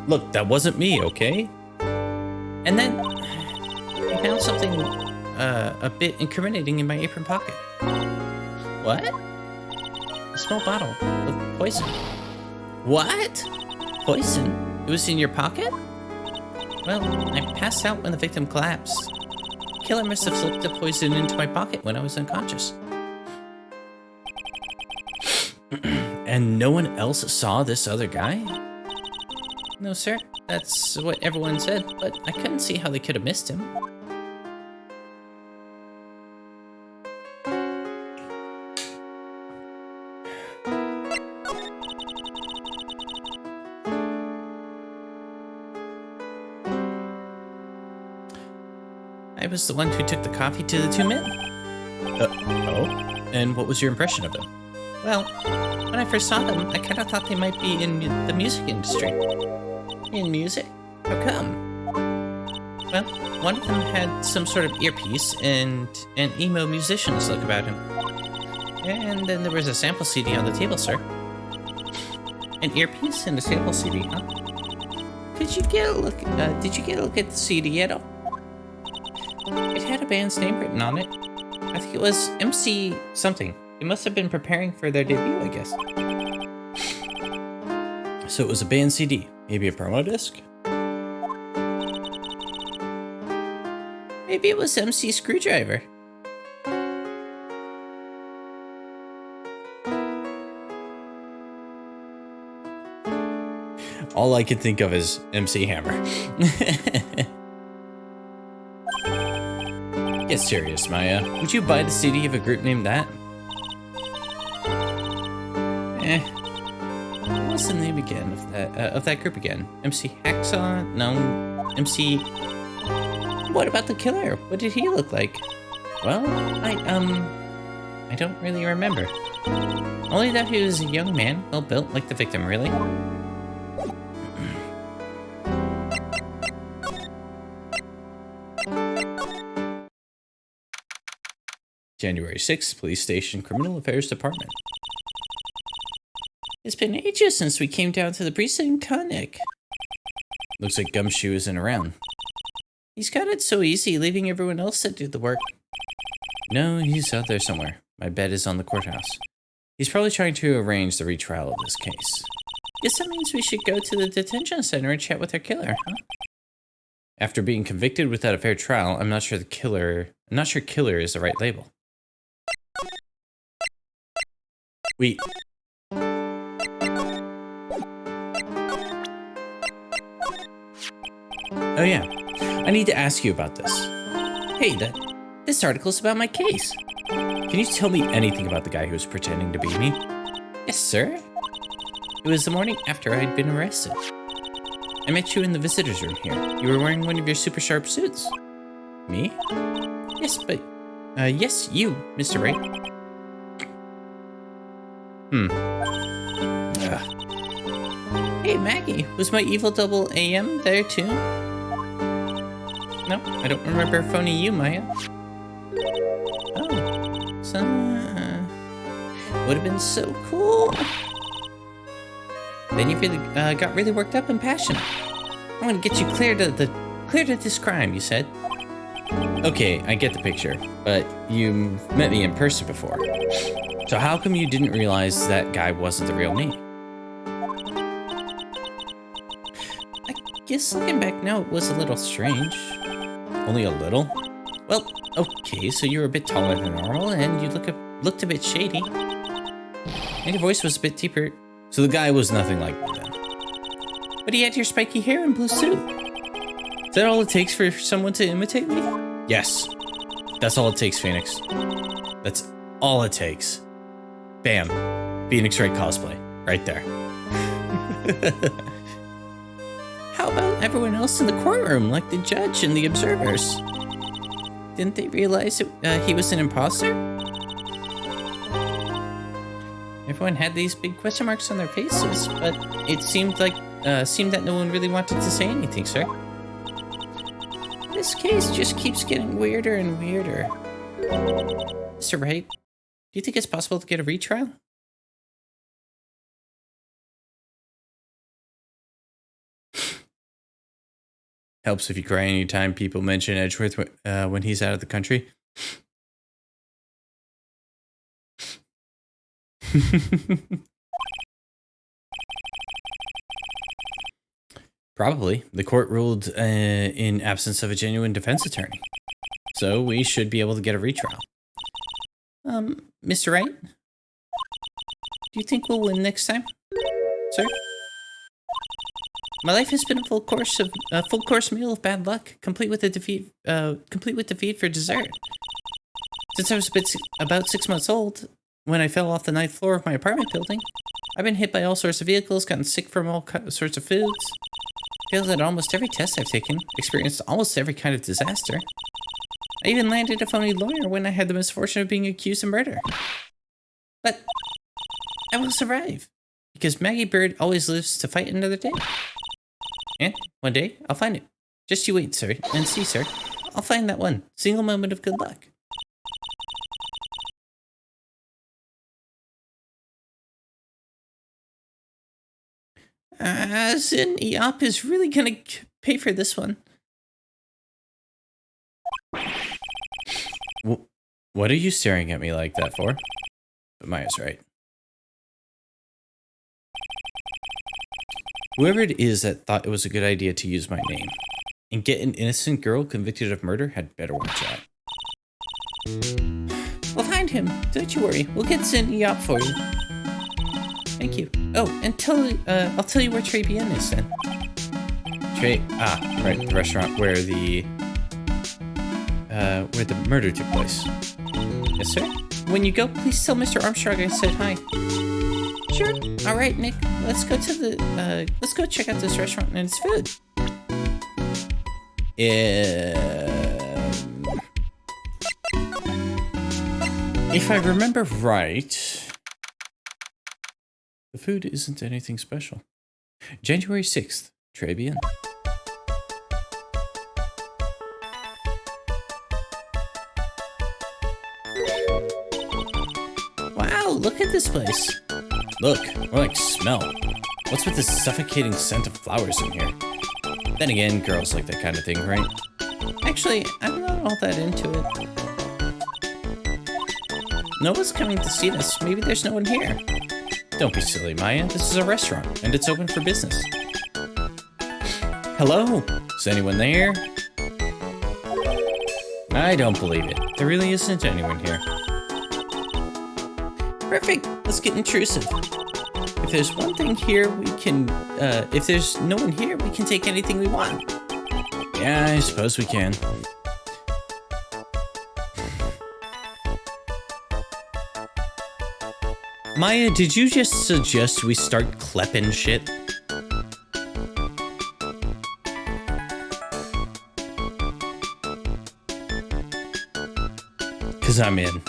Look, that wasn't me, okay? And then, I found something, a bit incriminating in my apron pocket. What? A small bottle of poison. What? Poison? It was in your pocket? Well, I passed out when the victim collapsed. The killer must have slipped the poison into my pocket when I was unconscious. And no one else saw this other guy? No, sir. That's what everyone said, but I couldn't see how they could have missed him. I was the one who took the coffee to the two men. Oh? And what was your impression of them? Well, when I first saw them, I kind of thought they might be in the music industry. In music? How come? Well, one of them had some sort of earpiece and an emo musician's look about him. And then there was a sample CD on the table, sir. An earpiece and a sample CD, huh? Did you get a look at the CD at all? It had a band's name written on it. I think it was MC something. It must have been preparing for their debut, I guess. So it was a band CD, maybe a promo disc? Maybe it was MC Screwdriver. All I can think of is MC Hammer. Get serious, Maya. Would you buy the CD of a group named that? What's the name again of that group again? MC Hacksaw? No, MC. What about the killer? What did he look like? Well, I don't really remember. Only that he was a young man, well built, like the victim, really. January 6th, Police Station Criminal Affairs Department. It's been ages since we came down to the precinct, huh, Nick? Looks like Gumshoe isn't around. He's got it so easy, leaving everyone else to do the work. No, he's out there somewhere. My bet is on the courthouse. He's probably trying to arrange the retrial of this case. Guess that means we should go to the detention center and chat with our killer, huh? After being convicted without a fair trial, I'm not sure killer is the right label. Wait. Oh yeah, I need to ask you about this. Hey, this article's about my case. Can you tell me anything about the guy who was pretending to be me? Yes, sir. It was the morning after I'd been arrested. I met you in the visitor's room here. You were wearing one of your super sharp suits. Me? Yes, but... yes, you, Mr. Wright. Hey, Maggie, was my evil double AM there too? No, I don't remember phoning you, Maya. Oh, so... would have been so cool. Then you really got really worked up and passionate. I'm gonna get you cleared of this crime, you said. Okay, I get the picture, but you met me in person before. So how come you didn't realize that guy wasn't the real me? I guess looking back now, it was a little strange. Only a little? Well, okay, so you were a bit taller than normal, and you looked a bit shady. And your voice was a bit deeper. So the guy was nothing like me then? But he had your spiky hair and blue suit. Is that all it takes for someone to imitate me? Yes. That's all it takes, Phoenix. That's all it takes. Bam. Phoenix Wright cosplay. Right there. How about everyone else in the courtroom, like the judge and the observers? Didn't they realize he was an imposter? Everyone had these big question marks on their faces, but it seemed that no one really wanted to say anything, sir. This case just keeps getting weirder and weirder. Mr. Wright, do you think it's possible to get a retrial? Helps if you cry anytime people mention Edgeworth when he's out of the country. Probably. The court ruled in absence of a genuine defense attorney. So we should be able to get a retrial. Mr. Wright? Do you think we'll win next time? Sir? My life has been a full course meal of bad luck, complete with defeat for dessert. Since I was about 6 months old, when I fell off the 9th floor of my apartment building, I've been hit by all sorts of vehicles, gotten sick from all sorts of foods, failed at almost every test I've taken, experienced almost every kind of disaster. I even landed a phony lawyer when I had the misfortune of being accused of murder. But I will survive, because Maggie Bird always lives to fight another day. And one day, I'll find it. Just you wait, sir, and see, sir. I'll find that one single moment of good luck. As in, Eop is really gonna pay for this one. What are you staring at me like that for? But Maya's right. Whoever it is that thought it was a good idea to use my name and get an innocent girl convicted of murder had better watch out. We'll find him. Don't you worry. We'll get Sin Eop for you. Thank you. Oh, and I'll tell you where Trey Bien is then. Right, the restaurant where the murder took place. Yes, sir. When you go, please tell Mr. Armstrong I said hi. Sure. All right, Nick. Let's go check out this restaurant and its food. If I remember right, the food isn't anything special. January 6th, Très bien. Wow, look at this place. Look, more like smell. What's with this suffocating scent of flowers in here? Then again, girls like that kind of thing, right? Actually, I'm not all that into it. No one's coming to see this. Maybe there's no one here. Don't be silly, Maya. This is a restaurant, and it's open for business. Hello? Is anyone there? I don't believe it. There really isn't anyone here. Perfect. Let's get intrusive. If there's one thing here, we can... if there's no one here, we can take anything we want. Yeah, I suppose we can. Maya, did you just suggest we start klepping shit? Cause I'm in.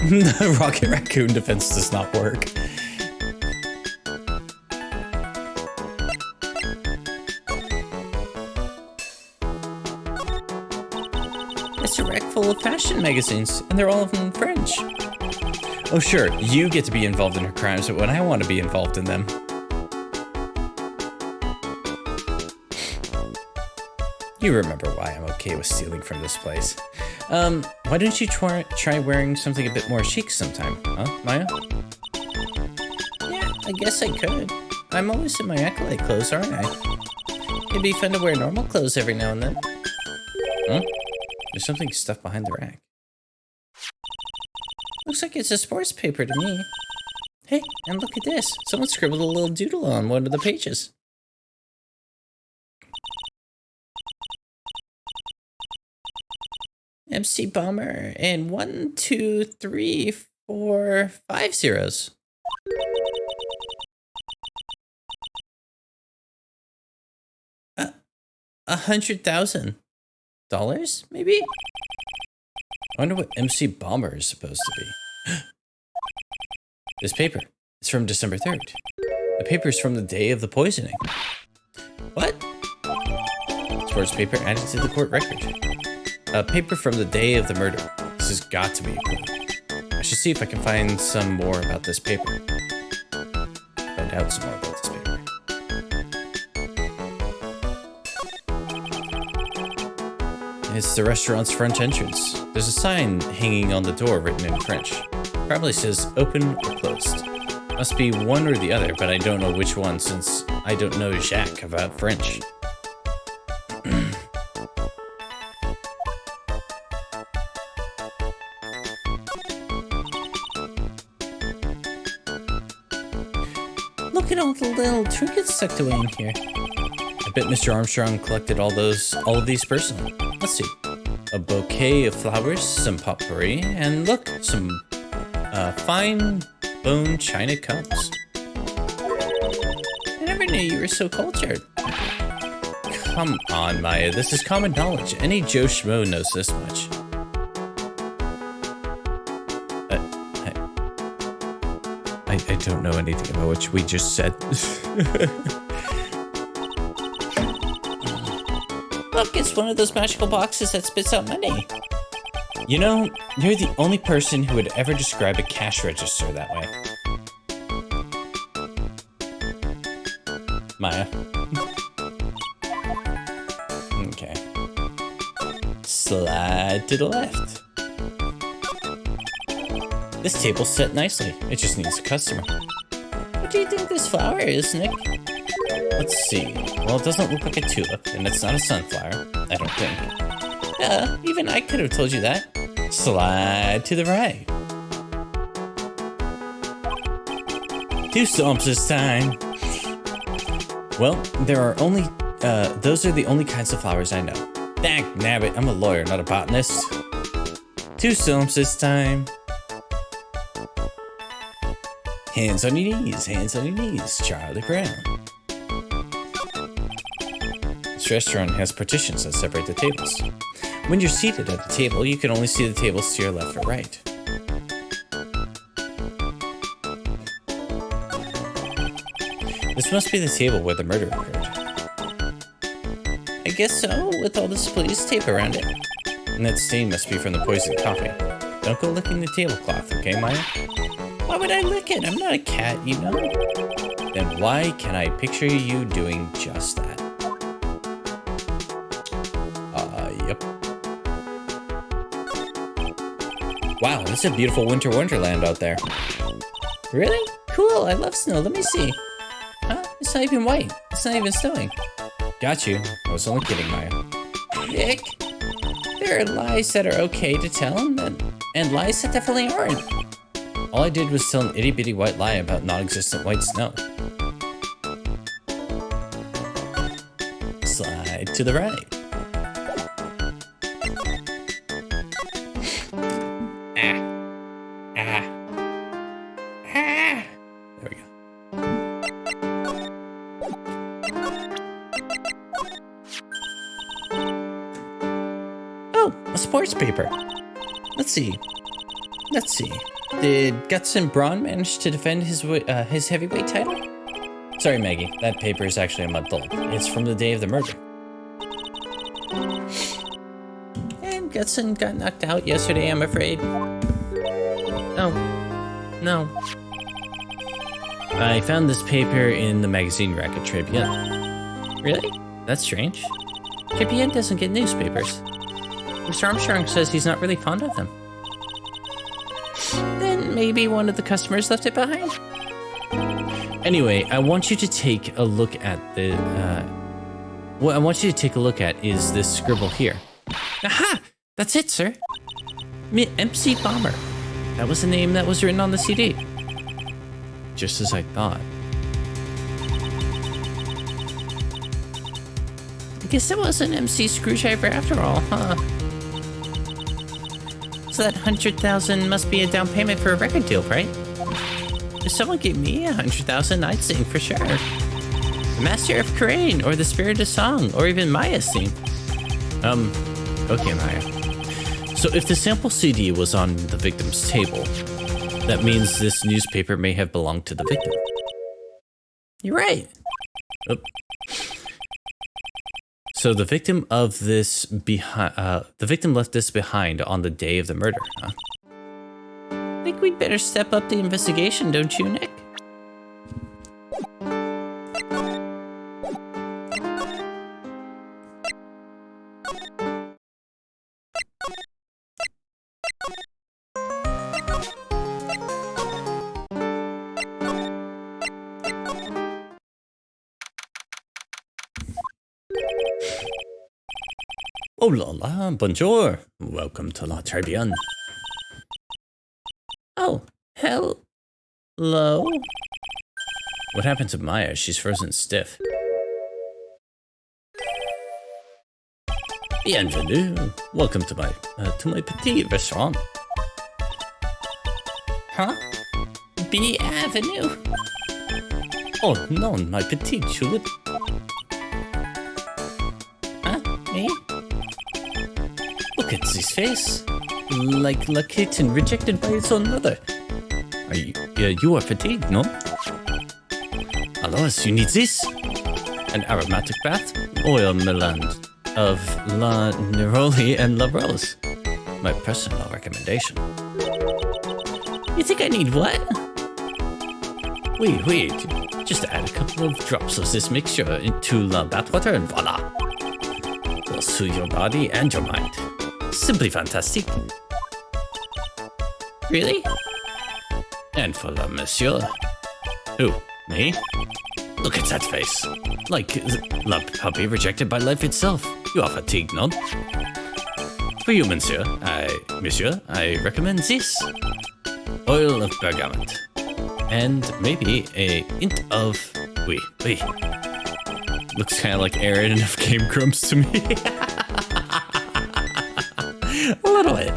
The Rocket Raccoon defense does not work. It's a rack full of fashion magazines, and they're all of them in French. Oh sure, you get to be involved in her crimes, but when I want to be involved in them. You remember why I'm okay with stealing from this place. Why don't you try wearing something a bit more chic sometime, huh, Maya? Yeah, I guess I could. I'm always in my acolyte clothes, aren't I? It'd be fun to wear normal clothes every now and then. Huh? There's something stuffed behind the rack. Looks like it's a sports paper to me. Hey, and look at this. Someone scribbled a little doodle on one of the pages. MC Bomber and 1, 2, 3, 4, 5 zeros. $100,000, maybe? I wonder what MC Bomber is supposed to be. This paper. It's from December 3rd. The paper is from the day of the poisoning. What? Sports paper added to the court record. A paper from the day of the murder. This has got to be a clue. I should see if I can find some more about this paper. Find out some more about this paper. It's the restaurant's front entrance. There's a sign hanging on the door written in French. Probably says open or closed. Must be one or the other, but I don't know which one since I don't know jack about French. Look at all the little trinkets tucked away in here. I bet Mr. Armstrong collected all of these personally. Let's see. A bouquet of flowers, some potpourri, and look, some fine bone china cups. I never knew you were so cultured. Come on, Maya, this is common knowledge. Any Joe Schmo knows this much. I don't know anything about what we just said. Look, it's one of those magical boxes that spits out money. You know, you're the only person who would ever describe a cash register that way. Maya. Okay. Slide to the left. This table's set nicely. It just needs a customer. What do you think this flower is, Nick? Let's see. Well, it doesn't look like a tulip, and it's not a sunflower. I don't think. Even I could have told you that. Slide to the right. 2 stomps this time. Well, there are only, those are the only kinds of flowers I know. Dang nabbit, I'm a lawyer, not a botanist. 2 stomps this time. Hands on your knees, Charlie Brown. This restaurant has partitions that separate the tables. When you're seated at the table, you can only see the tables to your left or right. This must be the table where the murder occurred. I guess so, with all this police tape around it. And that stain must be from the poisoned coffee. Don't go licking the tablecloth, okay, Maya? Why would I lick it? I'm not a cat, you know? Then why can I picture you doing just that? Yep. Wow, it's a beautiful winter wonderland out there. Really? Cool, I love snow. Let me see. Huh? It's not even white. It's not even snowing. Got you. I was only kidding, Maya. Nick, there are lies that are okay to tell and lies that definitely aren't. All I did was tell an itty-bitty white lie about non-existent white snow. Slide to the right. There we go. Oh, a sports paper. Let's see. Did Guts and Braun manage to defend his heavyweight title? Sorry, Maggie. That paper is actually a month old. It's from the day of the murder. And Gutson got knocked out yesterday, I'm afraid. Oh. No. I found this paper in the magazine rack at Tribune. Really? That's strange. Tribune doesn't get newspapers. Mr. Armstrong says he's not really fond of them. Then maybe one of the customers left it behind? Anyway, I want you to take a look at the, what I want you to take a look at is this scribble here. Aha! That's it, sir. MC Bomber. That was the name that was written on the CD. Just as I thought. I guess it was an MC Screwdriver after all, huh? So that $100,000 must be a down payment for a record deal, right? If someone gave me $100,000, I'd sing for sure. The Master of Crane, or the Spirit of Song, or even Maya's theme. Okay, Maya. So if the sample CD was on the victim's table, that means this newspaper may have belonged to the victim. You're right. Oop. So the victim of this the victim left this behind on the day of the murder, huh? I think we'd better step up the investigation, don't you, Nick? Oh la la, bonjour. Welcome to La Tribune. Oh, hello? What happened to Maya? She's frozen stiff. Bienvenue. Welcome to my petit restaurant. Huh? B Avenue? Oh non, my petite tulip. Huh? Me? Look at this face. Like a kitten rejected by its own mother. Are You are fatigued, no? Alors, you need this? An aromatic bath, oil melange of La Neroli and La Rose. My personal recommendation. You think I need what? Wait. Just add a couple of drops of this mixture into the bathwater and voila. Will soothe your body and your mind. Simply fantastic. Really? And for the monsieur. Who? Me? Look at that face. Like the puppy rejected by life itself. You are fatigued, no? For you, monsieur, I recommend this. Oil of bergamot. And maybe a hint of... Wait. Looks kind of like Aaron enough Game Grumps to me. A little bit.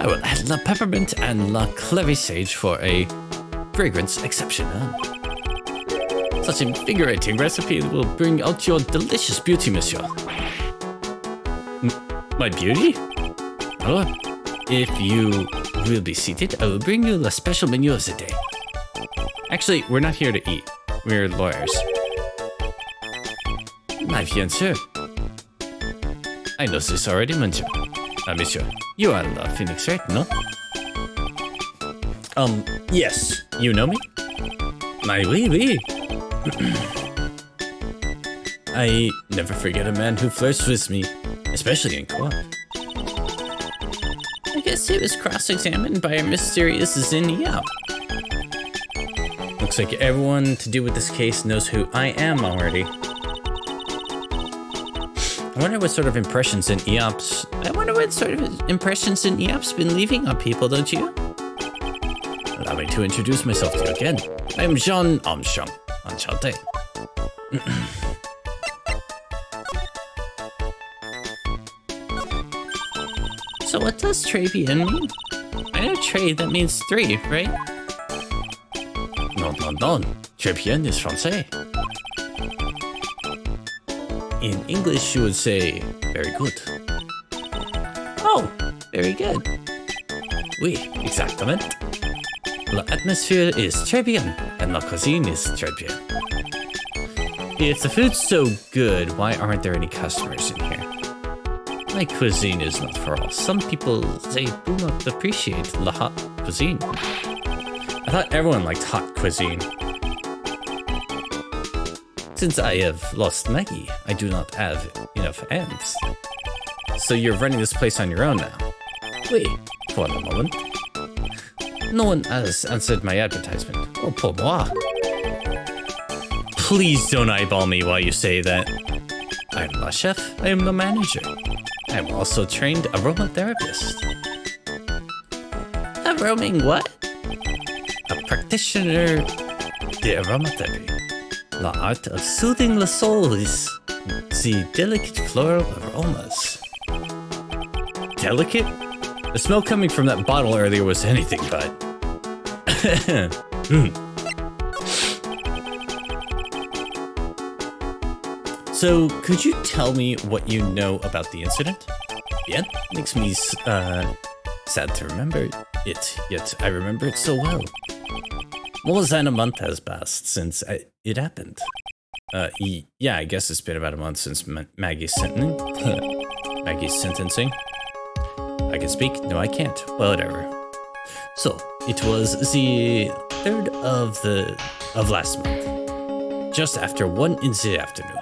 I will add la peppermint and la clary sage for a fragrance exceptional. Such an invigorating recipe will bring out your delicious beauty, monsieur. My beauty? Hello. If you will be seated, I will bring you the special menu of the day. Actually, we're not here to eat. We're lawyers. My fiancé. I know this already, monsieur. Monsieur, you are the Phoenix, right? No? Yes. You know me? Oui. I never forget a man who flirts with me, especially in court. I guess he was cross-examined by a mysterious Zinnia. Looks like everyone to do with this case knows who I am already. I wonder what sort of impressions in EOP's been leaving on people, don't you? Allow me to introduce myself to you again. I am Jean Armstrong. Enchanté. So what does très bien mean? I know très, that means 3, right? Non. Très bien is français. In English, you would say, very good. Oh, very good. Oui, exactement. L'atmosphere is très bien, and la cuisine is très bien. If the food's so good, why aren't there any customers in here? My cuisine is not for all. Some people, they do not appreciate la hot cuisine. I thought everyone liked hot cuisine. Since I have lost Maggie, I do not have enough hands. So you're running this place on your own now? Wait, for a moment. No one has answered my advertisement. Oh, pour moi. Please don't eyeball me while you say that. I'm the chef, I am the manager. I'm also trained aromatherapist. A roaming what? A practitioner de aromatherapy. The art of soothing the soul is the delicate floral aromas. Delicate? The smell coming from that bottle earlier was anything but. So, could you tell me what you know about the incident? Bien, makes me sad to remember it, yet I remember it so well. More than a month has passed since it happened. Yeah, I guess it's been about a month since Maggie's sentencing. I can speak? No, I can't. Well, whatever. So, it was the 3rd of last month. Just after 1 in the afternoon.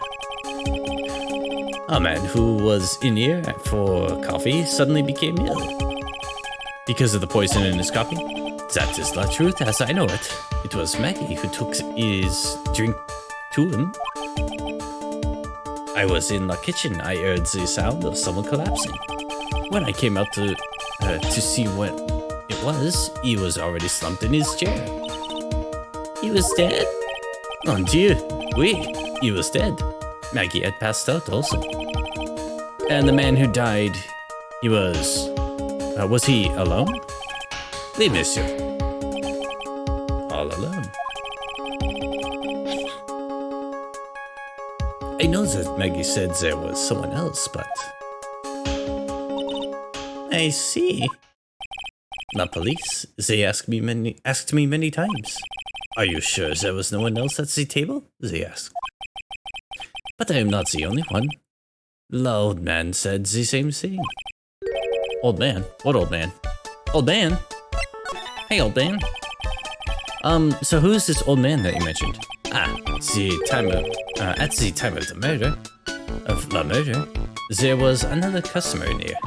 A man who was in here for coffee suddenly became ill. Because of the poison in his coffee? That is the truth as I know it. It was Maggie who took his drink to him. I was in the kitchen. I heard the sound of someone collapsing. When I came out to see what it was, he was already slumped in his chair. He was dead? Mon Dieu, oui, he was dead. Maggie had passed out also. And the man who died, he was he alone? Oui, monsieur. All alone. I know that Maggie said there was someone else, but... I see. The police, they asked me many times. Are you sure there was no one else at the table? They asked. But I am not the only one. The old man said the same thing. Old man? What old man? Old man? Hey, old man. So who's this old man that you mentioned? At the time of the murder, there was another customer in here.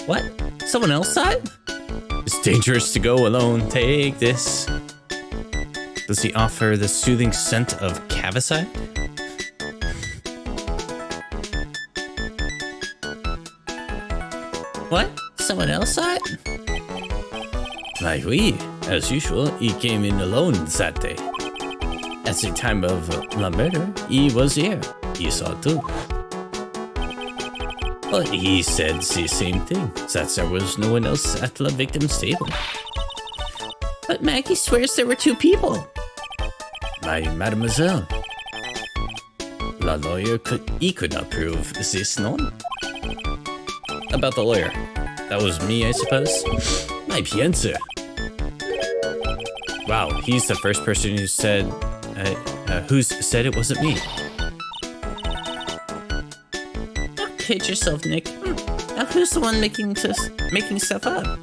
What? Someone else saw it? It's dangerous to go alone. Take this. Does he offer the soothing scent of cavicide? What? Someone else saw it? Why, oui. As usual, he came in alone that day. At the time of the murder, he was here. He saw too. But he said the same thing, that there was no one else at the victim's table. But Maggie swears there were two people. My mademoiselle. The lawyer could not prove this none. About the lawyer. That was me, I suppose. My piensa. Wow, he's the first person who said it wasn't me. Don't kid yourself, Nick. Now who's the one making stuff up?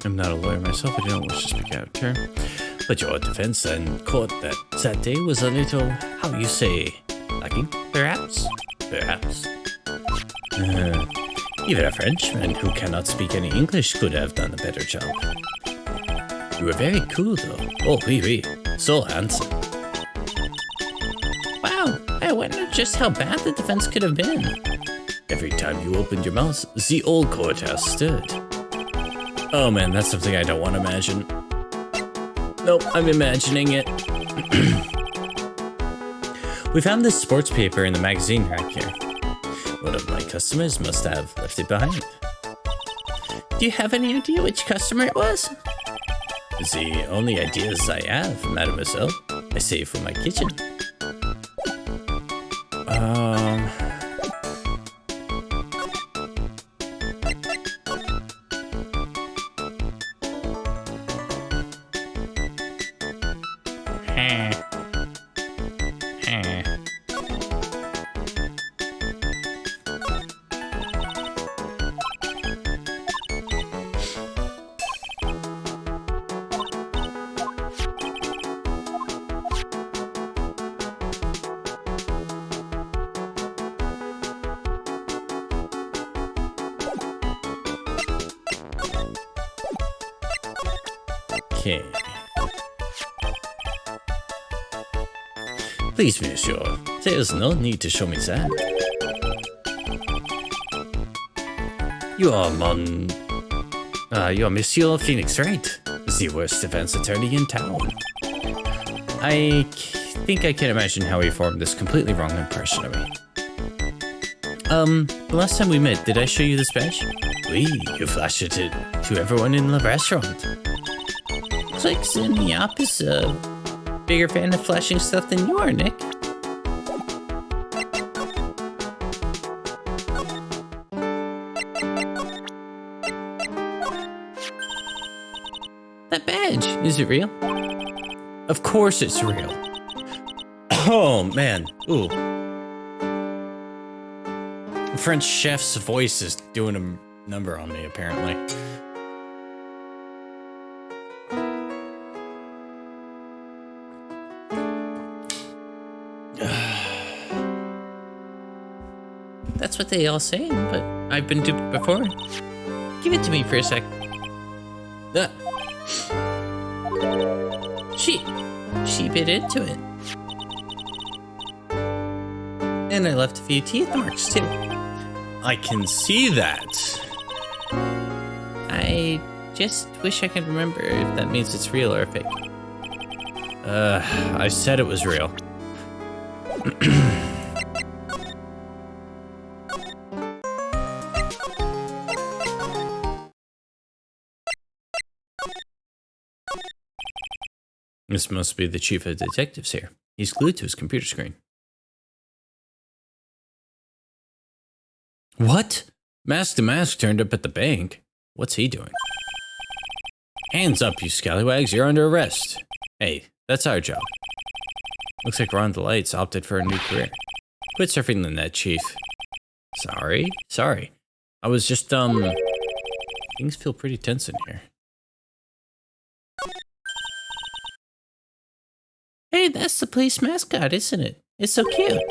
I'm not a lawyer myself, I don't wish to speak out of turn. But your defense in court that day was a little, how you say, lacking, perhaps? Perhaps. Even a Frenchman who cannot speak any English could have done a better job. You were very cool, though. Oh, oui, oui. So handsome. Wow, I wonder just how bad the defense could have been. Every time you opened your mouth, the old courthouse stirred. Oh man, that's something I don't want to imagine. Nope, I'm imagining it. We found this sports paper in the magazine rack here. One of my customers must have left it behind. Do you have any idea which customer it was? The only ideas I have, mademoiselle, I save for my kitchen. Okay. Please, monsieur, there is no need to show me that. You are Monsieur Phoenix Wright, the worst defense attorney in town. I think I can imagine how he formed this completely wrong impression of me. The last time we met, did I show you this badge? Oui, you flashed it to everyone in the restaurant. Looks like Zen Yap is a bigger fan of flashing stuff than you are, Nick. That badge, is it real? Of course it's real. Oh man, ooh. The French chef's voice is doing a number on me, apparently. That's what they all say, but I've been duped before. Give it to me for a sec. She bit into it. And I left a few teeth marks too. I can see that. I just wish I could remember if that means it's real or fake. I said it was real. This must be the chief of detectives here. He's glued to his computer screen. What? Mask to Mask turned up at the bank. What's he doing? Hands up, you scallywags. You're under arrest. Hey, that's our job. Looks like Ron the Lights opted for a new career. Quit surfing the net, Chief. Sorry. I was just, things feel pretty tense in here. Hey, that's the police mascot, isn't it? It's so cute.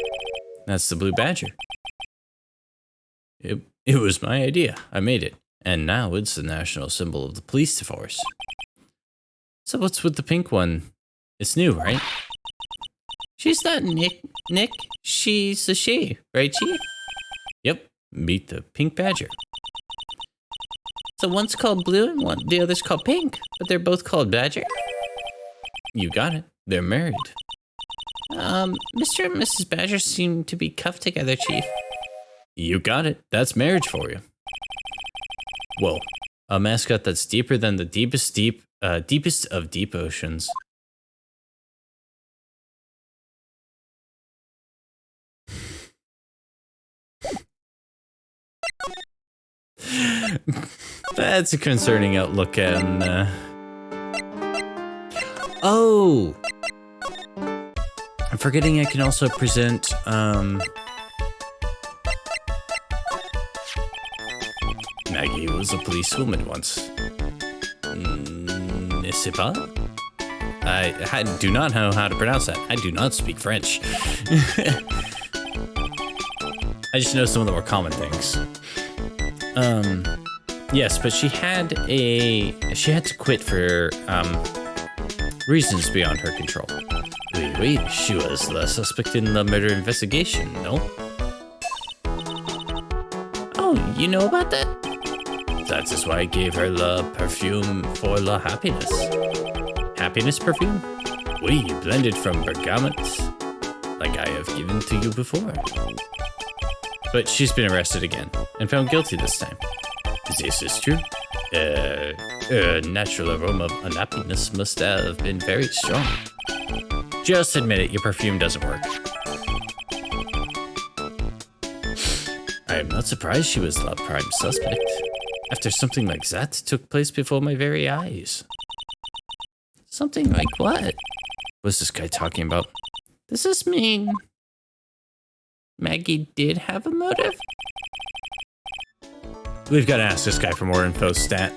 That's the Blue Badger. It was my idea. I made it. And now it's the national symbol of the police force. So what's with the pink one? It's new, right? She's not Nick. She's a she, right, Chief? Yep. Meet the Pink Badger. So one's called Blue and the other's called Pink, but they're both called Badger? You got it. They're married. Mr. and Mrs. Badger seem to be cuffed together, Chief. You got it. That's marriage for you. Whoa. A mascot that's deeper than the deepest of deep oceans. That's a concerning outlook on, Oh! I'm forgetting I can also present, Maggie was a policewoman once. N'est-ce pas? I do not know how to pronounce that. I do not speak French. I just know some of the more common things. Yes, but she had to quit for, reasons beyond her control. Oui, she was the suspect in the murder investigation, no? Oh, you know about that? That is why I gave her the perfume for la happiness. Happiness perfume? Oui, blended from bergamot, like I have given to you before. But she's been arrested again, and found guilty this time. This is true. Natural aroma of unhappiness must have been very strong. Just admit it, your perfume doesn't work. I am not surprised she was the prime suspect. After something like that took place before my very eyes. Something like what? What's this guy talking about? Does this mean Maggie did have a motive? We've got to ask this guy for more info, stat.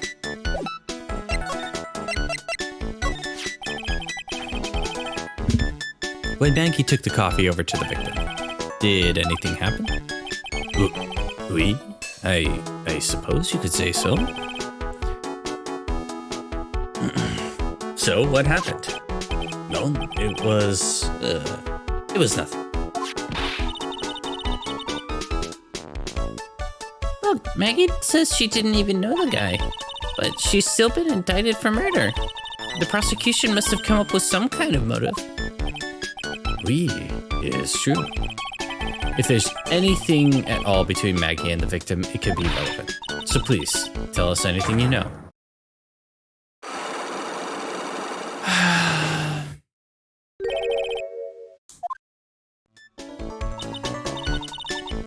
When Maggie took the coffee over to the victim, did anything happen? Oui, I suppose you could say so. So, what happened? No, it was nothing. Look, Maggie says she didn't even know the guy, but she's still been indicted for murder. The prosecution must have come up with some kind of motive. Oui, it is true. If there's anything at all between Maggie and the victim, it could be relevant. So please, tell us anything you know.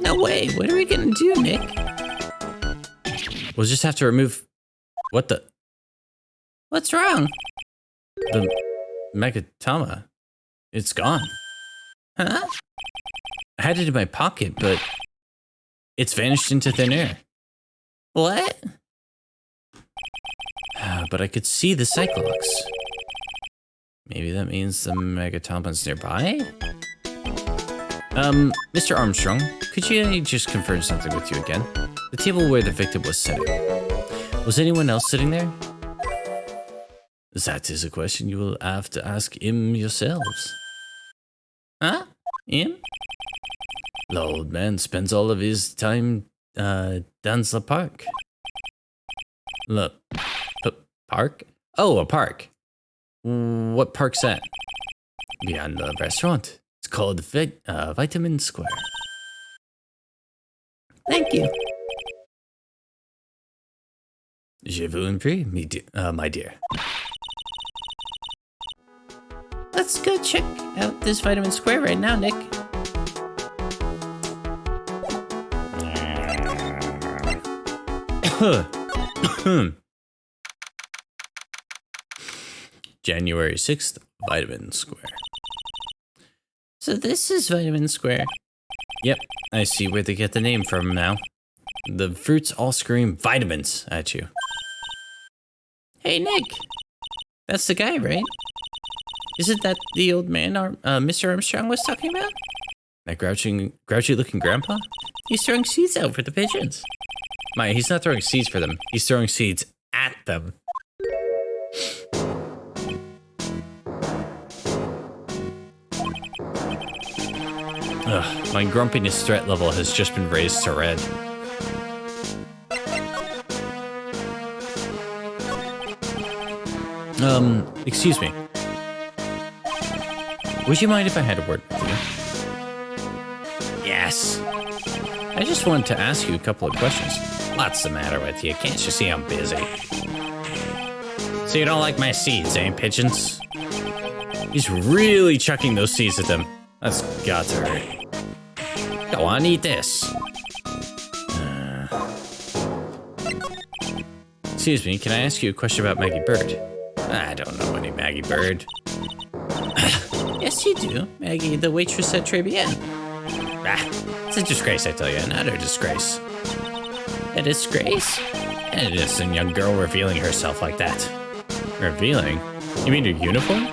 No way, what are we gonna do, Nick? We'll just have to remove... What the... What's wrong? The Megatama. It's gone. Huh? I had it in my pocket, but it's vanished into thin air. What? But I could see the Cyclops. Maybe that means the Megatama's nearby? Mr. Armstrong, could you just confirm something with you again? The table where the victim was sitting. Was anyone else sitting there? That is a question you will have to ask him yourselves. Huh? Him? The old man spends all of his time, down the park. Look, Park? Oh, a park. What park's that? Beyond the restaurant. It's called Vitamin Square. Thank you. Je vous en prie, my dear. Let's go check out this Vitamin Square right now, Nick. January 6th, Vitamin Square. So this is Vitamin Square. Yep, I see where they get the name from now. The fruits all scream vitamins at you. Hey, Nick. That's the guy, right? Isn't that the old man Mr. Armstrong was talking about? That grouchy looking grandpa? He's throwing seeds out for the pigeons. He's not throwing seeds for them. He's throwing seeds at them. Ugh, my grumpiness threat level has just been raised to red. Excuse me. Would you mind if I had a word with you? Yes. I just wanted to ask you a couple of questions. What's the matter with you? Can't you see I'm busy? So you don't like my seeds, eh, pigeons? He's really chucking those seeds at them. That's got to hurt. Go on, eat this. Excuse me, can I ask you a question about Maggie Bird? I don't know any Maggie Bird. Yes, you do. Maggie, the waitress at Trebian. It's a disgrace, I tell you, an utter disgrace. A disgrace? An innocent young girl revealing herself like that. Revealing? You mean her uniform?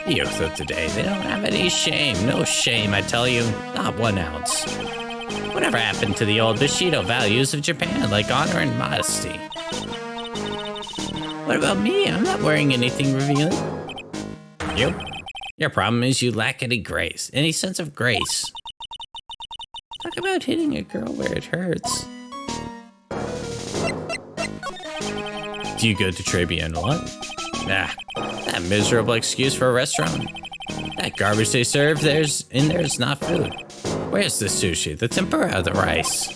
The youth of today, they don't have any shame. No shame, I tell you. Not 1 ounce. Whatever happened to the old Bushido values of Japan, like honor and modesty? What about me? I'm not wearing anything revealing. You? Your problem is you lack any grace, any sense of grace. Talk about hitting a girl where it hurts. Do you go to Trebian a lot? Nah, that miserable excuse for a restaurant. That garbage they serve in there is not food. Where's the sushi, the tempura, the rice?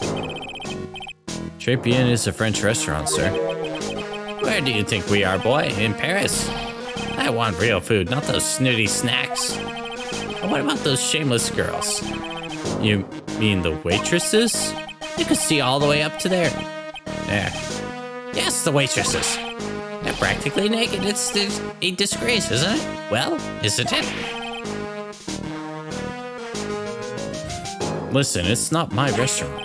Trebian is a French restaurant, sir. Where do you think we are, boy? In Paris? I want real food, not those snooty snacks. And what about those shameless girls? You mean the waitresses? You can see all the way up to there. There. Yes, the waitresses. They're practically naked. It's a disgrace, isn't it? Well, isn't it? Listen, it's not my restaurant.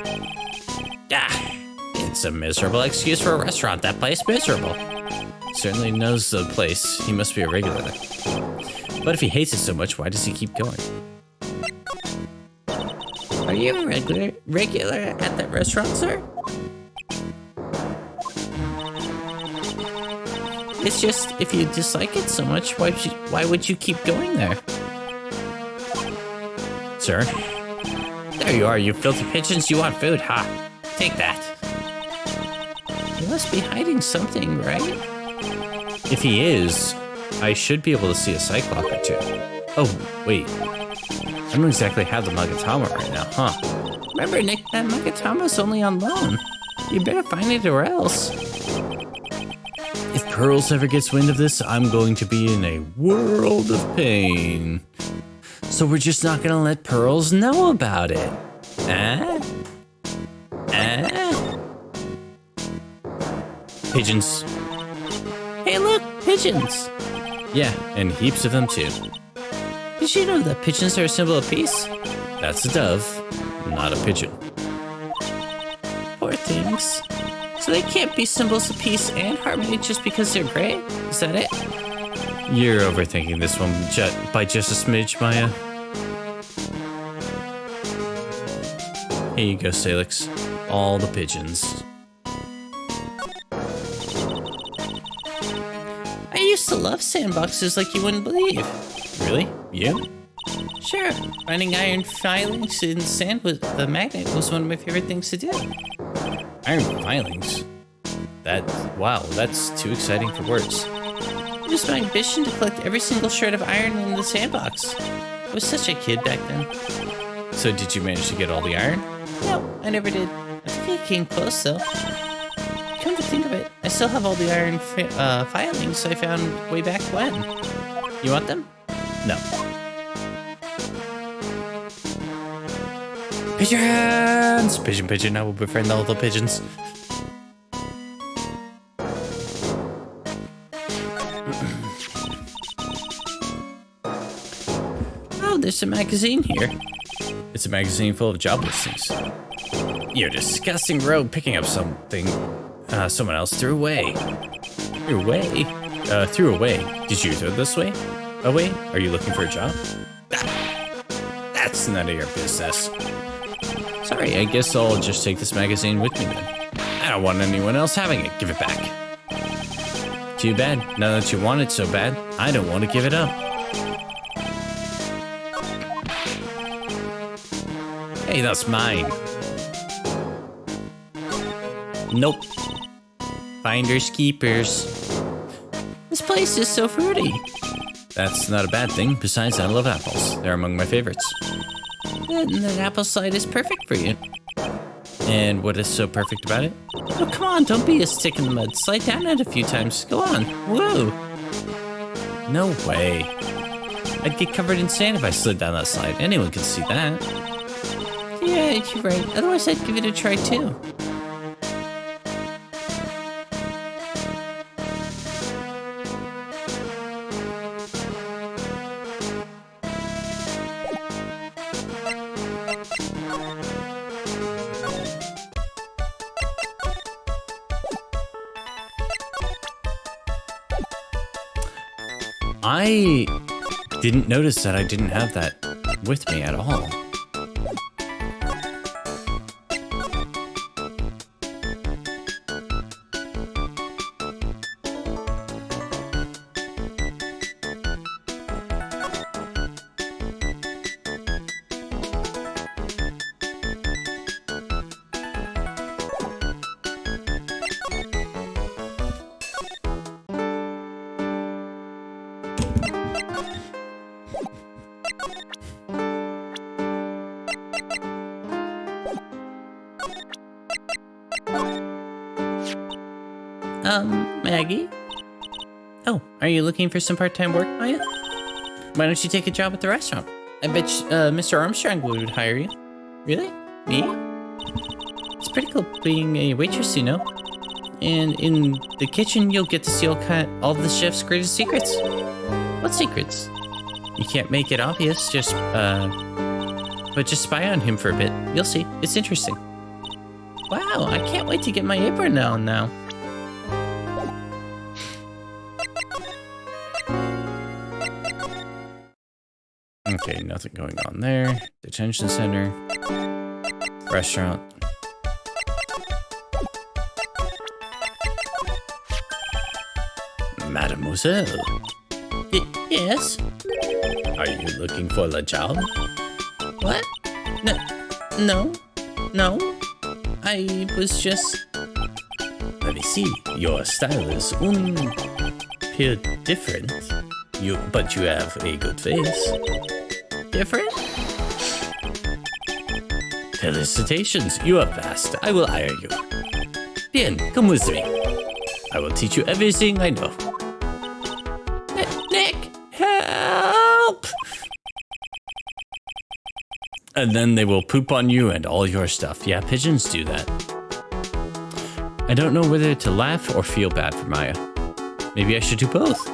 It's a miserable excuse for a restaurant. That place miserable. Certainly knows the place. He must be a regular there. But if he hates it so much, why does he keep going? Are you a regular at that restaurant, sir? It's just, if you dislike it so much, why would you keep going there? Sir? There you are, you filthy pigeons. You want food, ha? Take that. You must be hiding something, right? If he is, I should be able to see a cyclops or two. Oh, wait. I don't exactly have the Magatama right now, huh? Remember, Nick, that Magatama's only on loan. You better find it or else. If Pearls ever gets wind of this, I'm going to be in a world of pain. So we're just not gonna let Pearls know about it. Pigeons. Hey, look, pigeons. Yeah, and heaps of them too. Did you know that pigeons are a symbol of peace? That's a dove, not a pigeon. Poor things. So they can't be symbols of peace and harmony just because they're gray? Is that it? You're overthinking this one by just a smidge, Maya. Here you go, Salix. All the pigeons. I used to love sandboxes like you wouldn't believe. Really? You? Sure. Finding iron filings in sand with the magnet was one of my favorite things to do. Iron filings? Wow, that's too exciting for words. It was my ambition to collect every single shred of iron in the sandbox. I was such a kid back then. So did you manage to get all the iron? No, I never did. I think I came close though. Come to think of it, I still have all the iron filings I found way back when. You want them? No. Pigeons! Pigeon, pigeon, I will befriend all the pigeons. Oh, there's a magazine here. It's a magazine full of job listings. You're a disgusting rogue picking up something someone else threw away. Threw away? Threw away. Did you throw this way? Away? Are you looking for a job? That's none of your business. Sorry, I guess I'll just take this magazine with me then. I don't want anyone else having it. Give it back. Too bad. Now that you want it so bad, I don't want to give it up. Hey, that's mine. Nope. Finders keepers. This place is so fruity. That's not a bad thing. Besides, I love apples. They're among my favorites. And that apple slide is perfect for you. And what is so perfect about it? Oh, come on, don't be a stick in the mud. Slide down it a few times. Go on. Woo! No way. I'd get covered in sand if I slid down that slide. Anyone can see that. Yeah, you're right. Otherwise, I'd give it a try too. I didn't notice that I didn't have that with me at all. Maggie? Oh, are you looking for some part-time work, Maya? Why don't you take a job at the restaurant? I bet Mr. Armstrong would hire you. Really? Me? It's pretty cool being a waitress, you know? And in the kitchen, you'll get to see all the chef's greatest secrets. What secrets? You can't make it obvious, but just spy on him for a bit. You'll see. It's interesting. Wow, I can't wait to get my apron on now. Okay, nothing going on there. Detention center. Restaurant. Mademoiselle. Yes? Are you looking for a job? What? No. I was just... Let me see. Your style is bit different. But you have a good face. Different? Felicitations, you are fast. I will hire you. Bien, come with me. I will teach you everything I know. Nick, help! And then they will poop on you and all your stuff. Yeah, pigeons do that. I don't know whether to laugh or feel bad for Maya. Maybe I should do both.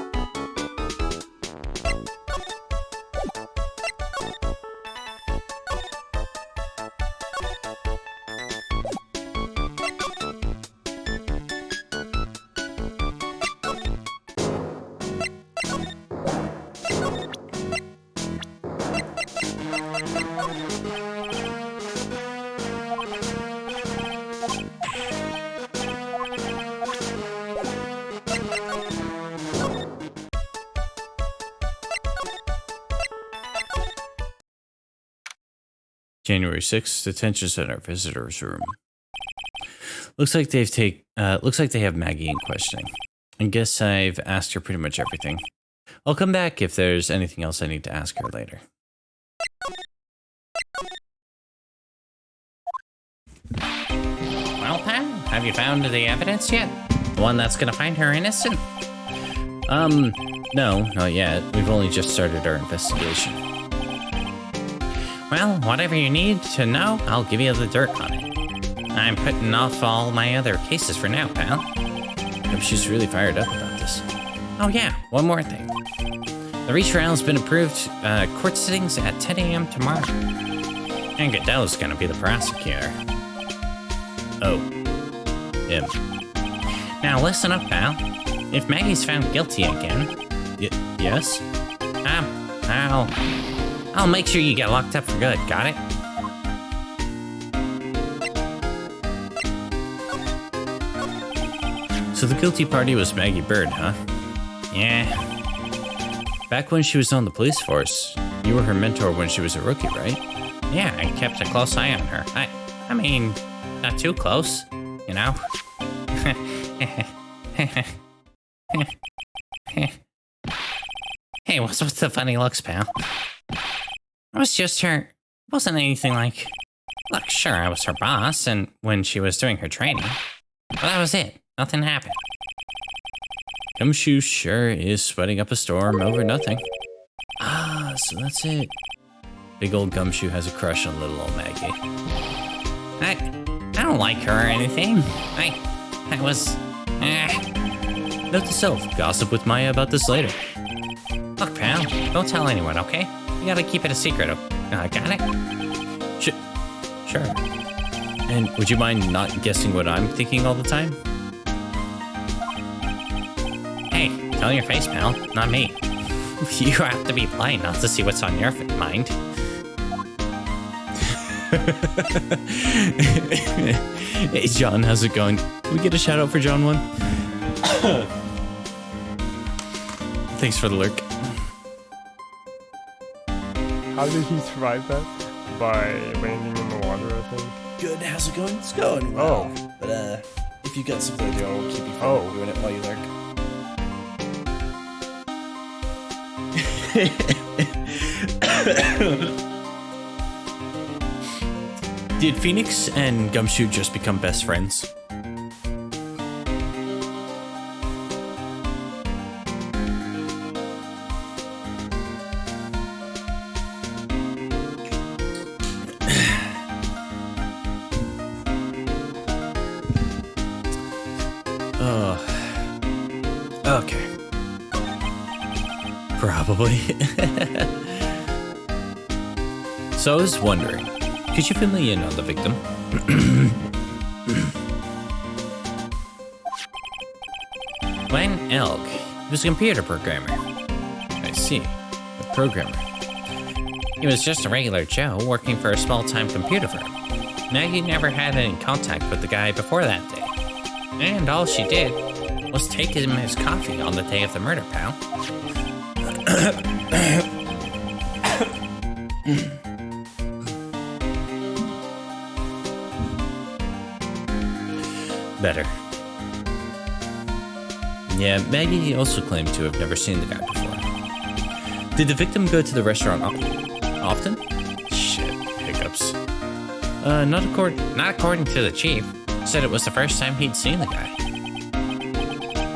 January 6th, Detention Center, Visitors Room. Looks like they have Maggie in questioning. I guess I've asked her pretty much everything. I'll come back if there's anything else I need to ask her later. Well, pal, have you found the evidence yet? The one that's gonna find her innocent? No, not yet. We've only just started our investigation. Well, whatever you need to know, I'll give you the dirt on it. I'm putting off all my other cases for now, pal. She's really fired up about this. Oh yeah, one more thing. The retrial's been approved. Court sittings at 10 a.m. tomorrow. And Goodell's gonna be the prosecutor. Oh. Him. Now listen up, pal. If Maggie's found guilty again... Yes? I'll make sure you get locked up for good, got it? So the guilty party was Maggie Bird, huh? Yeah. Back when she was on the police force, you were her mentor when she was a rookie, right? Yeah, I kept a close eye on her. I mean, not too close, you know? Hey, what's with the funny looks, pal? It was just her. It wasn't anything like... Look, sure, I was her boss, and when she was doing her training. But that was it. Nothing happened. Gumshoe sure is sweating up a storm over nothing. Ah, so that's it. Big old Gumshoe has a crush on little old Maggie. I don't like her or anything. I was... Note to self, gossip with Maya about this later. Look, pal, don't tell anyone, okay? You gotta keep it a secret. Got it? Sure. And would you mind not guessing what I'm thinking all the time? Hey, tell your face, pal, not me. You have to be blind not to see what's on your mind. Hey, John, how's it going? Can we get a shout out for John 1? Thanks for the lurk. How did he survive that? By landing in the water, I think. Good, how's it going? It's going well. Oh. But if you got something to do, I won't keep you from doing it while you lurk. Did Phoenix and Gumshoe just become best friends? Okay. Probably. So I was wondering, could you fill me in on the victim? Glenn Elk. He was a computer programmer. I see. A programmer. He was just a regular Joe working for a small-time computer firm. Maggie never had any contact with the guy before that day. And all she did was take him his coffee on the day of the murder, pal. Better. Yeah, Maggie also claimed to have never seen the guy before. Did the victim go to the restaurant often? Shit, hiccups. Not according to the chief. Said it was the first time he'd seen the guy.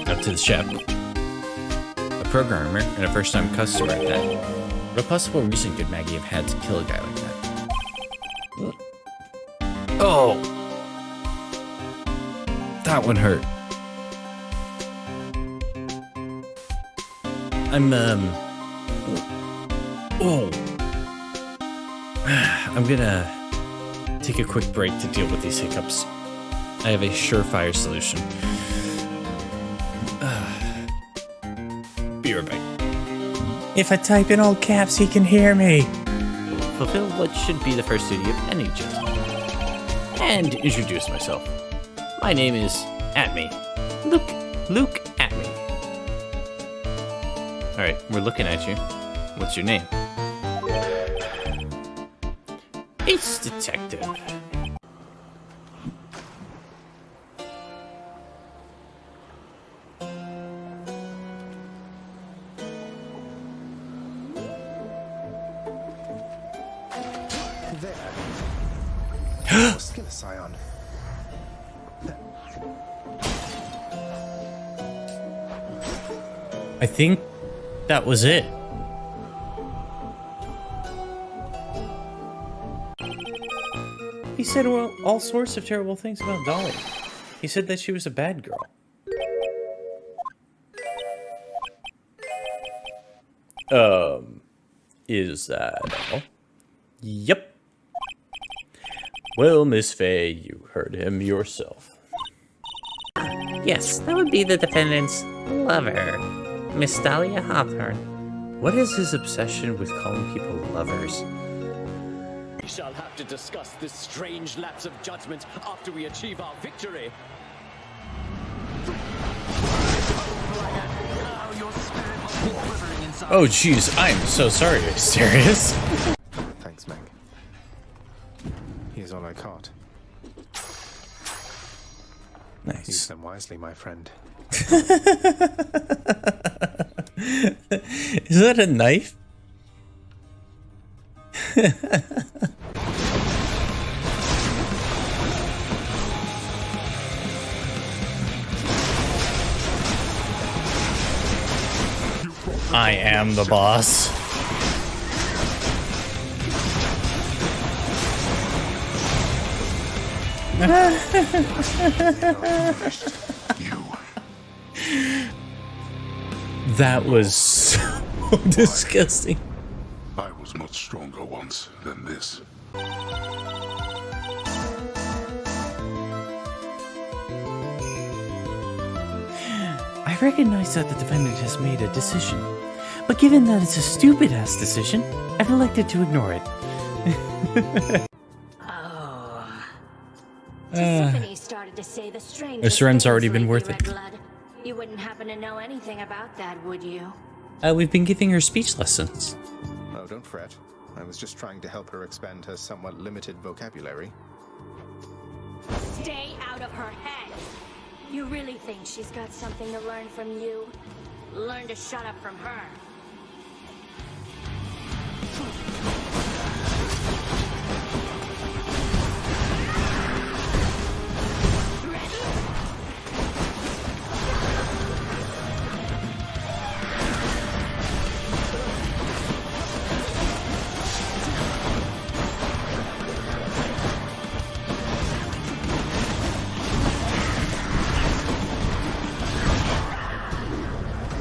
Up to the chef. A programmer and a first-time customer at that. What possible reason could Maggie have had to kill a guy like that? Oh! That one hurt. I'm gonna take a quick break to deal with these hiccups. I have a surefire solution. Be right back. If I type in all caps, he can hear me. Fulfill what should be the first duty of any gentleman. And introduce myself. My name is Atme. Luke Atme. Alright, we're looking at you. What's your name? Ace Detective. Skill a scion. I think that was it. He said all sorts of terrible things about Dolly. He said that she was a bad girl. Is that all? Yep. Well, Miss Faye, you heard him yourself. Yes, that would be the defendant's lover, Miss Dahlia Hawthorne. What is his obsession with calling people lovers? We shall have to discuss this strange lapse of judgment after we achieve our victory. Oh, jeez, I'm so sorry, Asterius. Thanks, Meg. Here's all I caught. Nice. Use them wisely, my friend. Is that a knife? I am the boss. That was so disgusting. I was much stronger once than this. I recognize that the defendant has made a decision, but given that it's a stupid-ass decision, I've elected to ignore it. Tiffany started to say the strangest This run's already things been worth lately, it. Red Blood. You wouldn't happen to know anything about that, would you? We've been giving her speech lessons. Oh, don't fret. I was just trying to help her expand her somewhat limited vocabulary. Stay out of her head. You really think she's got something to learn from you? Learn to shut up from her.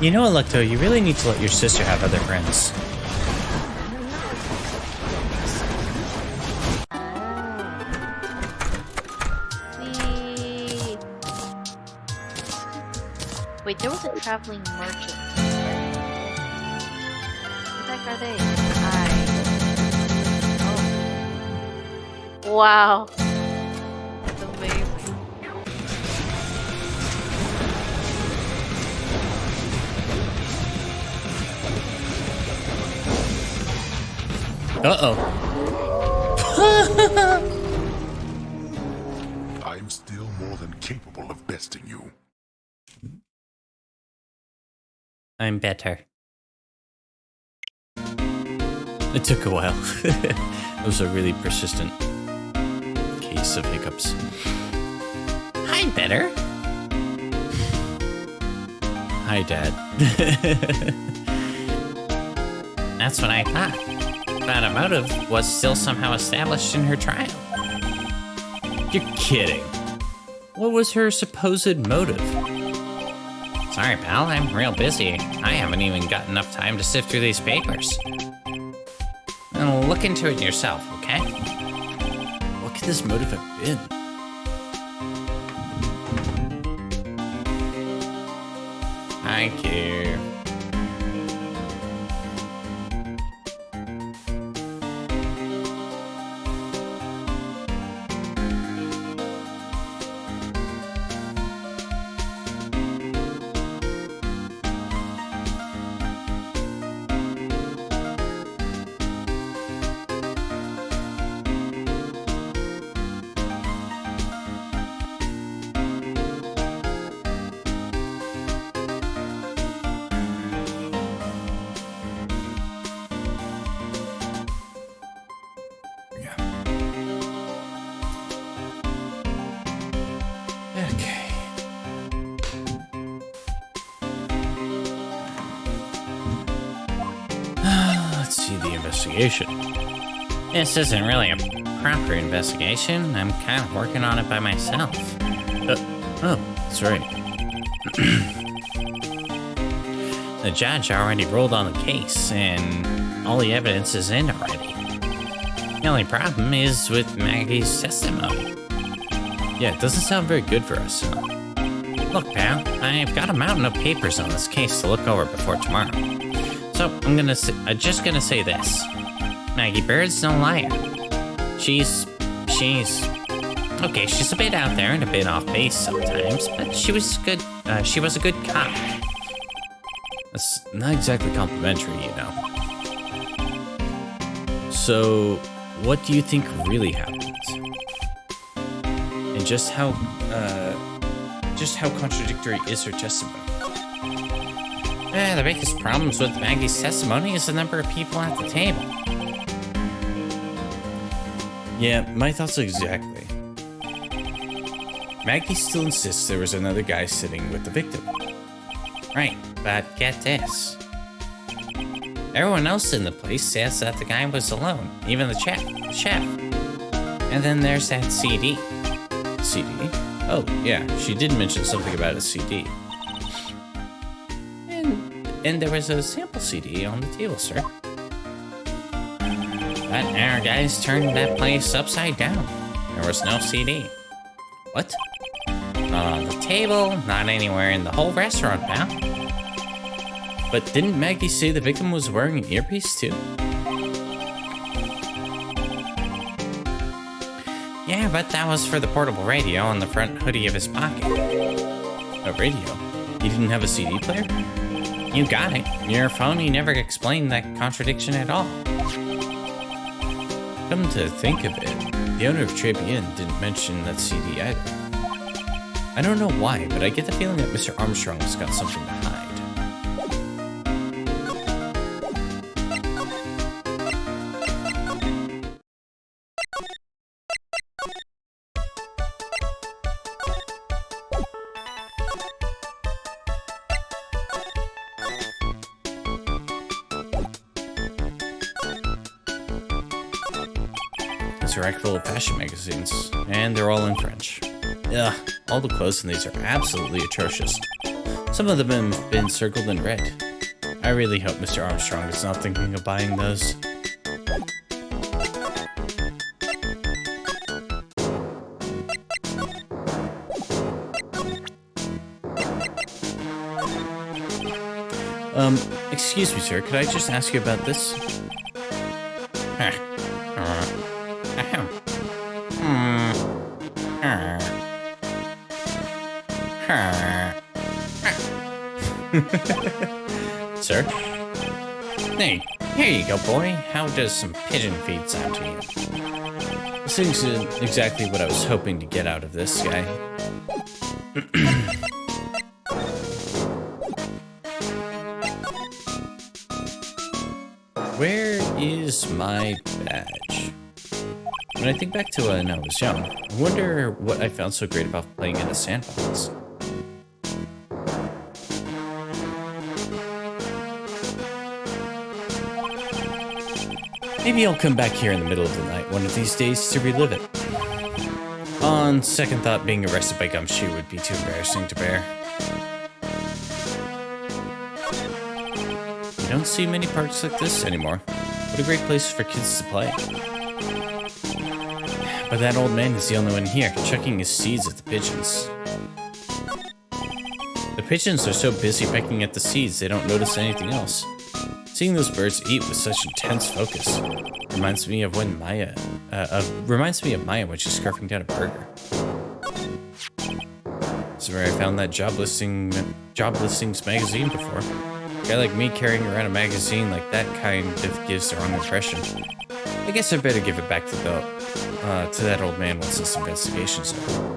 You know, Electo, you really need to let your sister have other friends. Wait, there was a traveling merchant. What the heck are they? Oh. Wow. That's amazing. Uh-oh. I'm still more than capable of besting you. I'm better. It took a while. It was a really persistent case of hiccups. I'm better. Hi, Dad. That's what I thought. But a motive was still somehow established in her trial. You're kidding. What was her supposed motive? Sorry, pal, I'm real busy. I haven't even got enough time to sift through these papers. Now, look into it yourself, okay? What could this motive have been? Thank you. investigation. This isn't really a proper investigation. I'm kind of working on it by myself. Oh, that's right. The judge already ruled on the case, and all the evidence is in already. The only problem is with Maggie's testimony. Yeah, it doesn't sound very good for us, huh? Look, pal, I've got a mountain of papers on this case to look over before tomorrow. So I'm just gonna say this. Maggie Bird's no liar. She's okay, she's a bit out there and a bit off base sometimes, but she was good. She was a good cop. That's not exactly complimentary, you know. So, what do you think really happened? And just how contradictory is her testimony? The biggest problems with Maggie's testimony is the number of people at the table. Yeah, my thoughts exactly. Maggie still insists there was another guy sitting with the victim. Right, but get this. Everyone else in the place says that the guy was alone, even the chef. And then there's that CD. CD? Oh, yeah, she did mention something about a CD. And there was a sample CD on the table, sir. But our guys turned that place upside down. There was no CD. What? Not on the table, not anywhere in the whole restaurant, pal. But didn't Maggie say the victim was wearing an earpiece too? Yeah, but that was for the portable radio on the front hoodie of his pocket. A radio? He didn't have a CD player? You got it. Your phony never explained that contradiction at all. Come to think of it, the owner of Tribune didn't mention that CD either. I don't know why, but I get the feeling that Mr. Armstrong's got something to hide. It's a rack full of fashion magazines, and they're all in French. Ugh, all the clothes in these are absolutely atrocious. Some of them have been circled in red. I really hope Mr. Armstrong is not thinking of buying those. Excuse me, sir, could I just ask you about this? Sir? Hey, here you go, boy. How does some pigeon feed sound to you? This isn't exactly what I was hoping to get out of this guy. Where is my badge? When I think back to when I was young, I wonder what I found so great about playing in a sandbox. Maybe I'll come back here in the middle of the night one of these days to relive it. On second thought, being arrested by Gumshoe would be too embarrassing to bear. You don't see many parks like this anymore. What a great place for kids to play. But that old man is the only one here, chucking his seeds at the pigeons. The pigeons are so busy pecking at the seeds they don't notice anything else. Seeing those birds eat with such intense focus reminds me of Maya when she's scarfing down a burger. This is where I found that job listings magazine before. A guy like me carrying around a magazine like that kind of gives the wrong impression. I guess I better give it back to that old man once this investigation's over.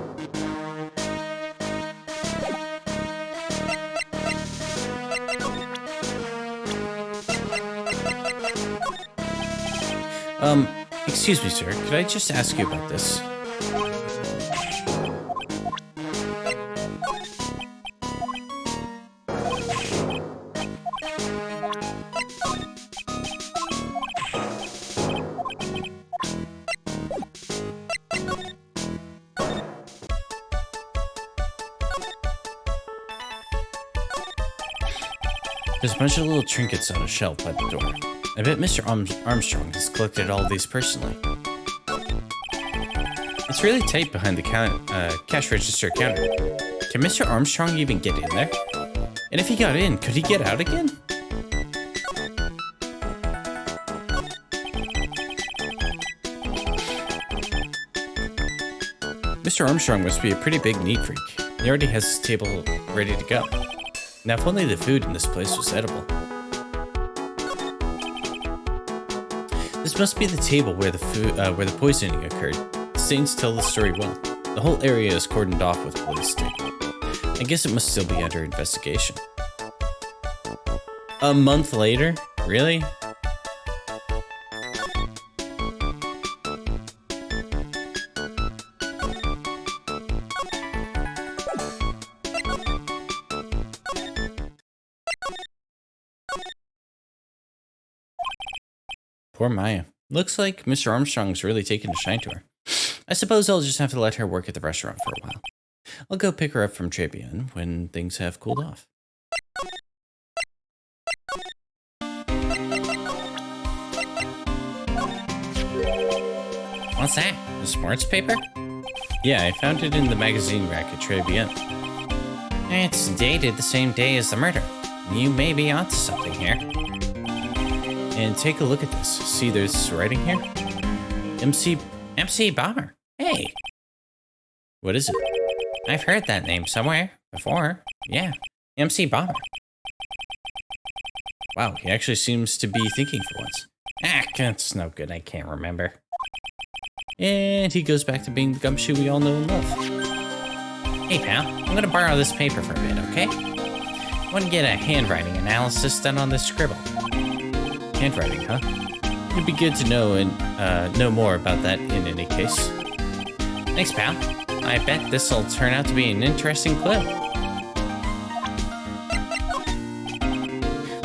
Excuse me, sir. Could I just ask you about this? There's a bunch of little trinkets on a shelf by the door. I bet Mr. Armstrong has collected all of these personally. It's really tight behind the cash register counter. Can Mr. Armstrong even get in there? And if he got in, could he get out again? Mr. Armstrong must be a pretty big neat freak. He already has his table ready to go. Now, if only the food in this place was edible. This must be the table where the poisoning occurred. The stains tell the story well. The whole area is cordoned off with police tape. I guess it must still be under investigation. A month later? Really? Poor Maya. Looks like Mr. Armstrong's really taken a shine to her. I suppose I'll just have to let her work at the restaurant for a while. I'll go pick her up from Trebian when things have cooled off. What's that? A sports paper? Yeah, I found it in the magazine rack at Trebian. It's dated the same day as the murder. You may be onto something here. And take a look at this. See, there's writing here? MC Bomber. Hey. What is it? I've heard that name somewhere before. Yeah, MC Bomber. Wow, he actually seems to be thinking for once. Ah, that's no good. I can't remember. And he goes back to being the gumshoe we all know and love. Hey, pal. I'm gonna borrow this paper for a bit, okay? I want to get a handwriting analysis done on this scribble. Handwriting, huh? It'd be good to know and know more about that in any case. Thanks, pal. I bet this'll turn out to be an interesting clue.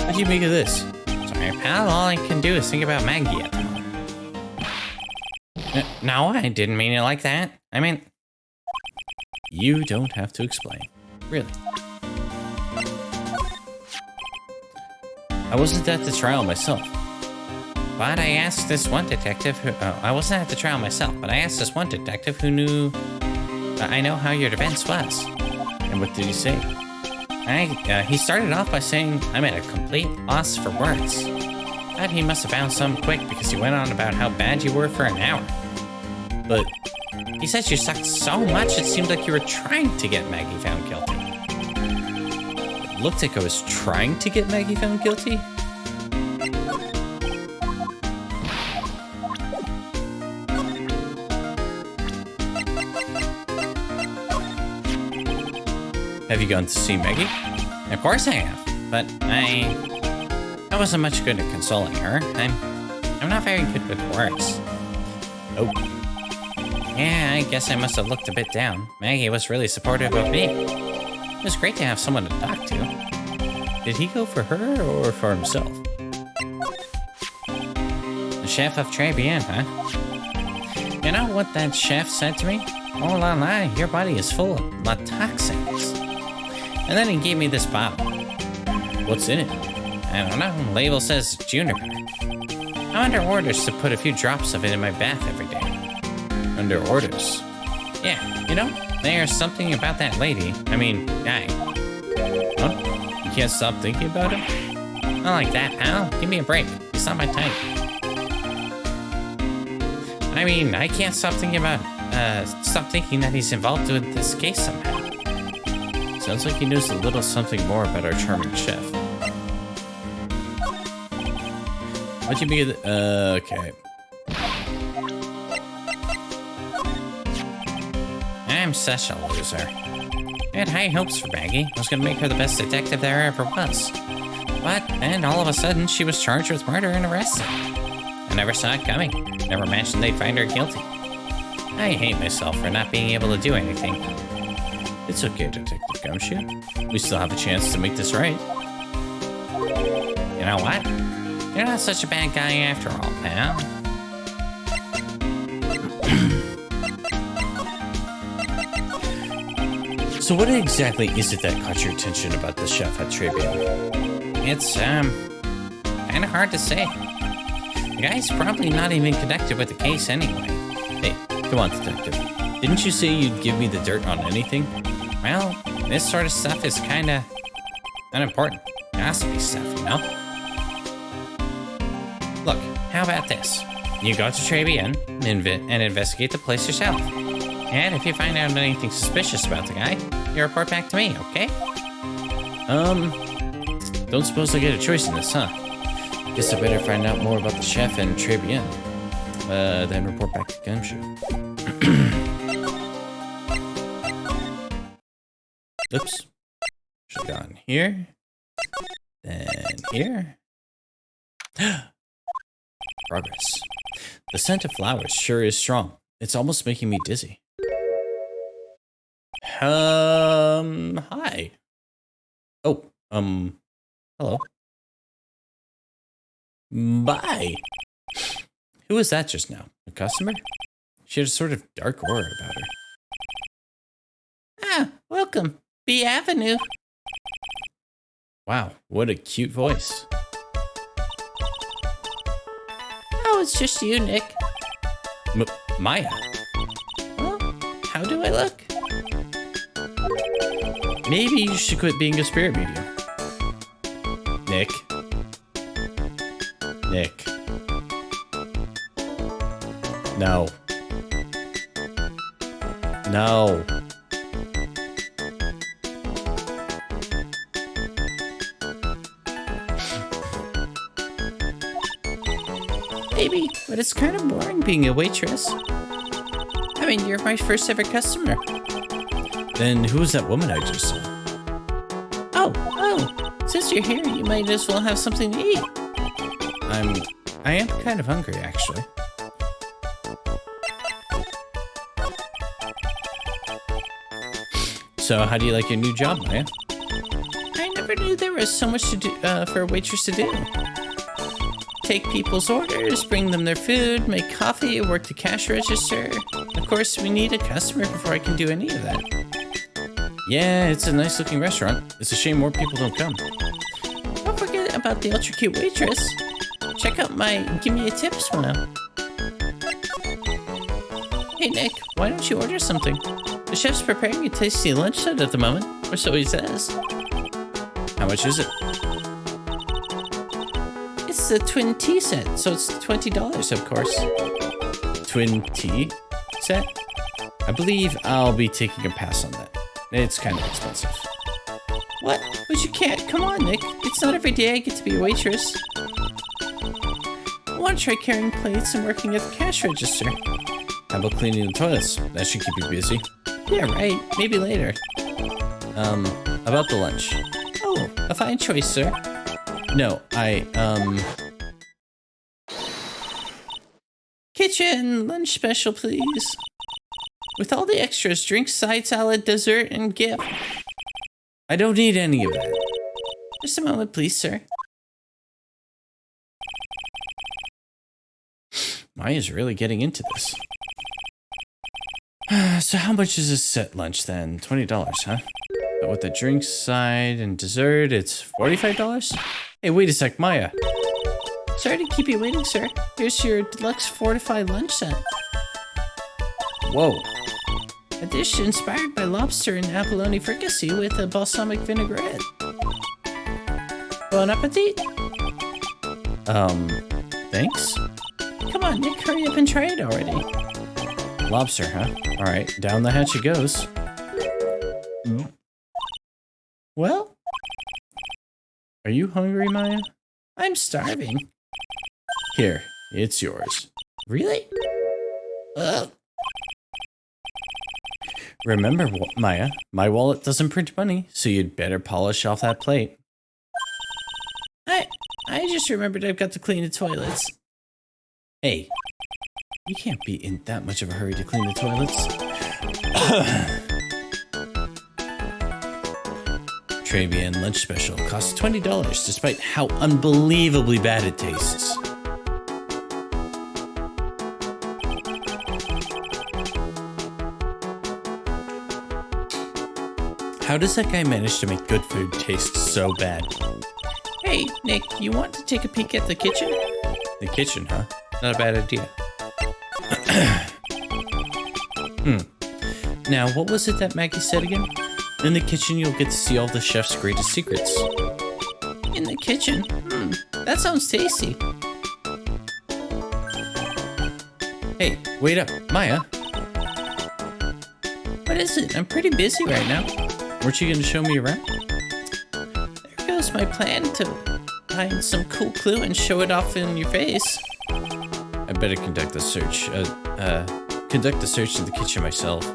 What do you make of this? Sorry, pal. All I can do is think about Maggie at the moment. No, I didn't mean it like that. I mean... You don't have to explain. Really. I wasn't at the trial myself. But I asked this one detective who... I wasn't at the trial myself, but I asked this one detective who knew... I know how your defense was. And what did he say? He started off by saying I'm at a complete loss for words. But he must have found some quick because he went on about how bad you were for an hour. But... He said you sucked so much it seemed like you were trying to get Maggie found guilty. It looked like I was trying to get Maggie found guilty? Have you gone to see Maggie? Of course I have, but I wasn't much good at consoling her. I'm not very good with words. Oh. Yeah, I guess I must have looked a bit down. Maggie was really supportive of me. It was great to have someone to talk to. Did he go for her or for himself? The chef of Trebian, huh? You know what that chef said to me? Oh la la, your body is full of toxins. And then he gave me this bottle. What's in it? I don't know. Label says juniper. I'm under orders to put a few drops of it in my bath every day. Under orders? Yeah, you know, there's something about that lady. I mean, guy. Huh? You can't stop thinking about it? Not like that, pal. Give me a break. He's not my type. I mean, I can't stop thinking that he's involved with this case somehow. Sounds like he knows a little something more about our charming chef. What'd you make of the... okay. I'm such a loser. I had high hopes for Maggie. I was gonna make her the best detective there ever was. But then all of a sudden, she was charged with murder and arrested. I never saw it coming. Never imagined they'd find her guilty. I hate myself for not being able to do anything. It's okay, Detective Gumshoe. We still have a chance to make this right. You know what? You're not such a bad guy after all, pal. So what exactly is it that caught your attention about the chef at Trebian? It's, kind of hard to say. The guy's probably not even connected with the case anyway. Hey, come on, detective. Didn't you say you'd give me the dirt on anything? Well, this sort of stuff is kind of unimportant. It has to be stuff, you know? Look, how about this? You go to Trebian and investigate the place yourself. And if you find out anything suspicious about the guy, you report back to me, okay? Don't suppose I get a choice in this, huh? Guess I better find out more about the chef and Trebian. Then report back to Gumshoe. Oops. Should've gone here. Then here. Progress. The scent of flowers sure is strong. It's almost making me dizzy. Hi. Oh, hello. Bye. Who was that just now? A customer? She had a sort of dark aura about her. Ah, welcome. B Avenue. Wow, what a cute voice. Oh, it's just you, Nick. Maya. Well, how do I look? Maybe you should quit being a spirit medium. Nick. Nick. No. No. Maybe, but it's kind of boring being a waitress. I mean, you're my first ever customer. Then who was that woman I just saw? Oh, since you're here, you might as well have something to eat. I am kind of hungry, actually. So, how do you like your new job, Maya? I never knew there was so much to do for a waitress to do. Take people's orders, bring them their food, make coffee, work the cash register. Of course, we need a customer before I can do any of that. Yeah, it's a nice looking restaurant. It's a shame more people don't come. Don't forget about the ultra cute waitress. Check out my give me a tip smile. Hey Nick, why don't you order something? The chef's preparing a tasty lunch set at the moment, or so he says. How much is it? It's the twin tea set, so it's $20, of course. Twin tea set? I believe I'll be taking a pass on that. It's kind of expensive. What? But you can't. Come on, Nick. It's not every day I get to be a waitress. I want to try carrying plates and working at the cash register. How about cleaning the toilets? That should keep you busy. Yeah, right. Maybe later. About the lunch. Oh, a fine choice, sir. No, Kitchen, lunch special, please. With all the extras, drink, side salad, dessert, and gift. I don't need any of that. Just a moment, please, sir. Maya's really getting into this. So how much is this set lunch then? $20, huh? But with the drinks side and dessert, it's $45? Hey, wait a sec, Maya. Sorry to keep you waiting, sir. Here's your deluxe fortified lunch set. Whoa. A dish inspired by lobster and abalone fricassee with a balsamic vinaigrette. Bon appetit. Thanks? Come on, Nick, hurry up and try it already. Lobster, huh? Alright, down the hatch it goes. Well? Are you hungry, Maya? I'm starving. Here, it's yours. Really? Remember, Maya, my wallet doesn't print money, so you'd better polish off that plate. I just remembered I've got to clean the toilets. Hey, you can't be in that much of a hurry to clean the toilets. Trebian lunch special costs $20 despite how unbelievably bad it tastes. How does that guy manage to make good food taste so bad? Hey, Hey, Nick, you want to take a peek at the kitchen? The kitchen, huh? Not a bad idea. Now, what was it that Maggie said again? In the kitchen, you'll get to see all the chef's greatest secrets. In the kitchen? That sounds tasty. Hey, wait up, Maya. What is it? I'm pretty busy right now. Weren't you going to show me around? There goes my plan to find some cool clue and show it off in your face. I better conduct the search. Conduct the search in the kitchen myself.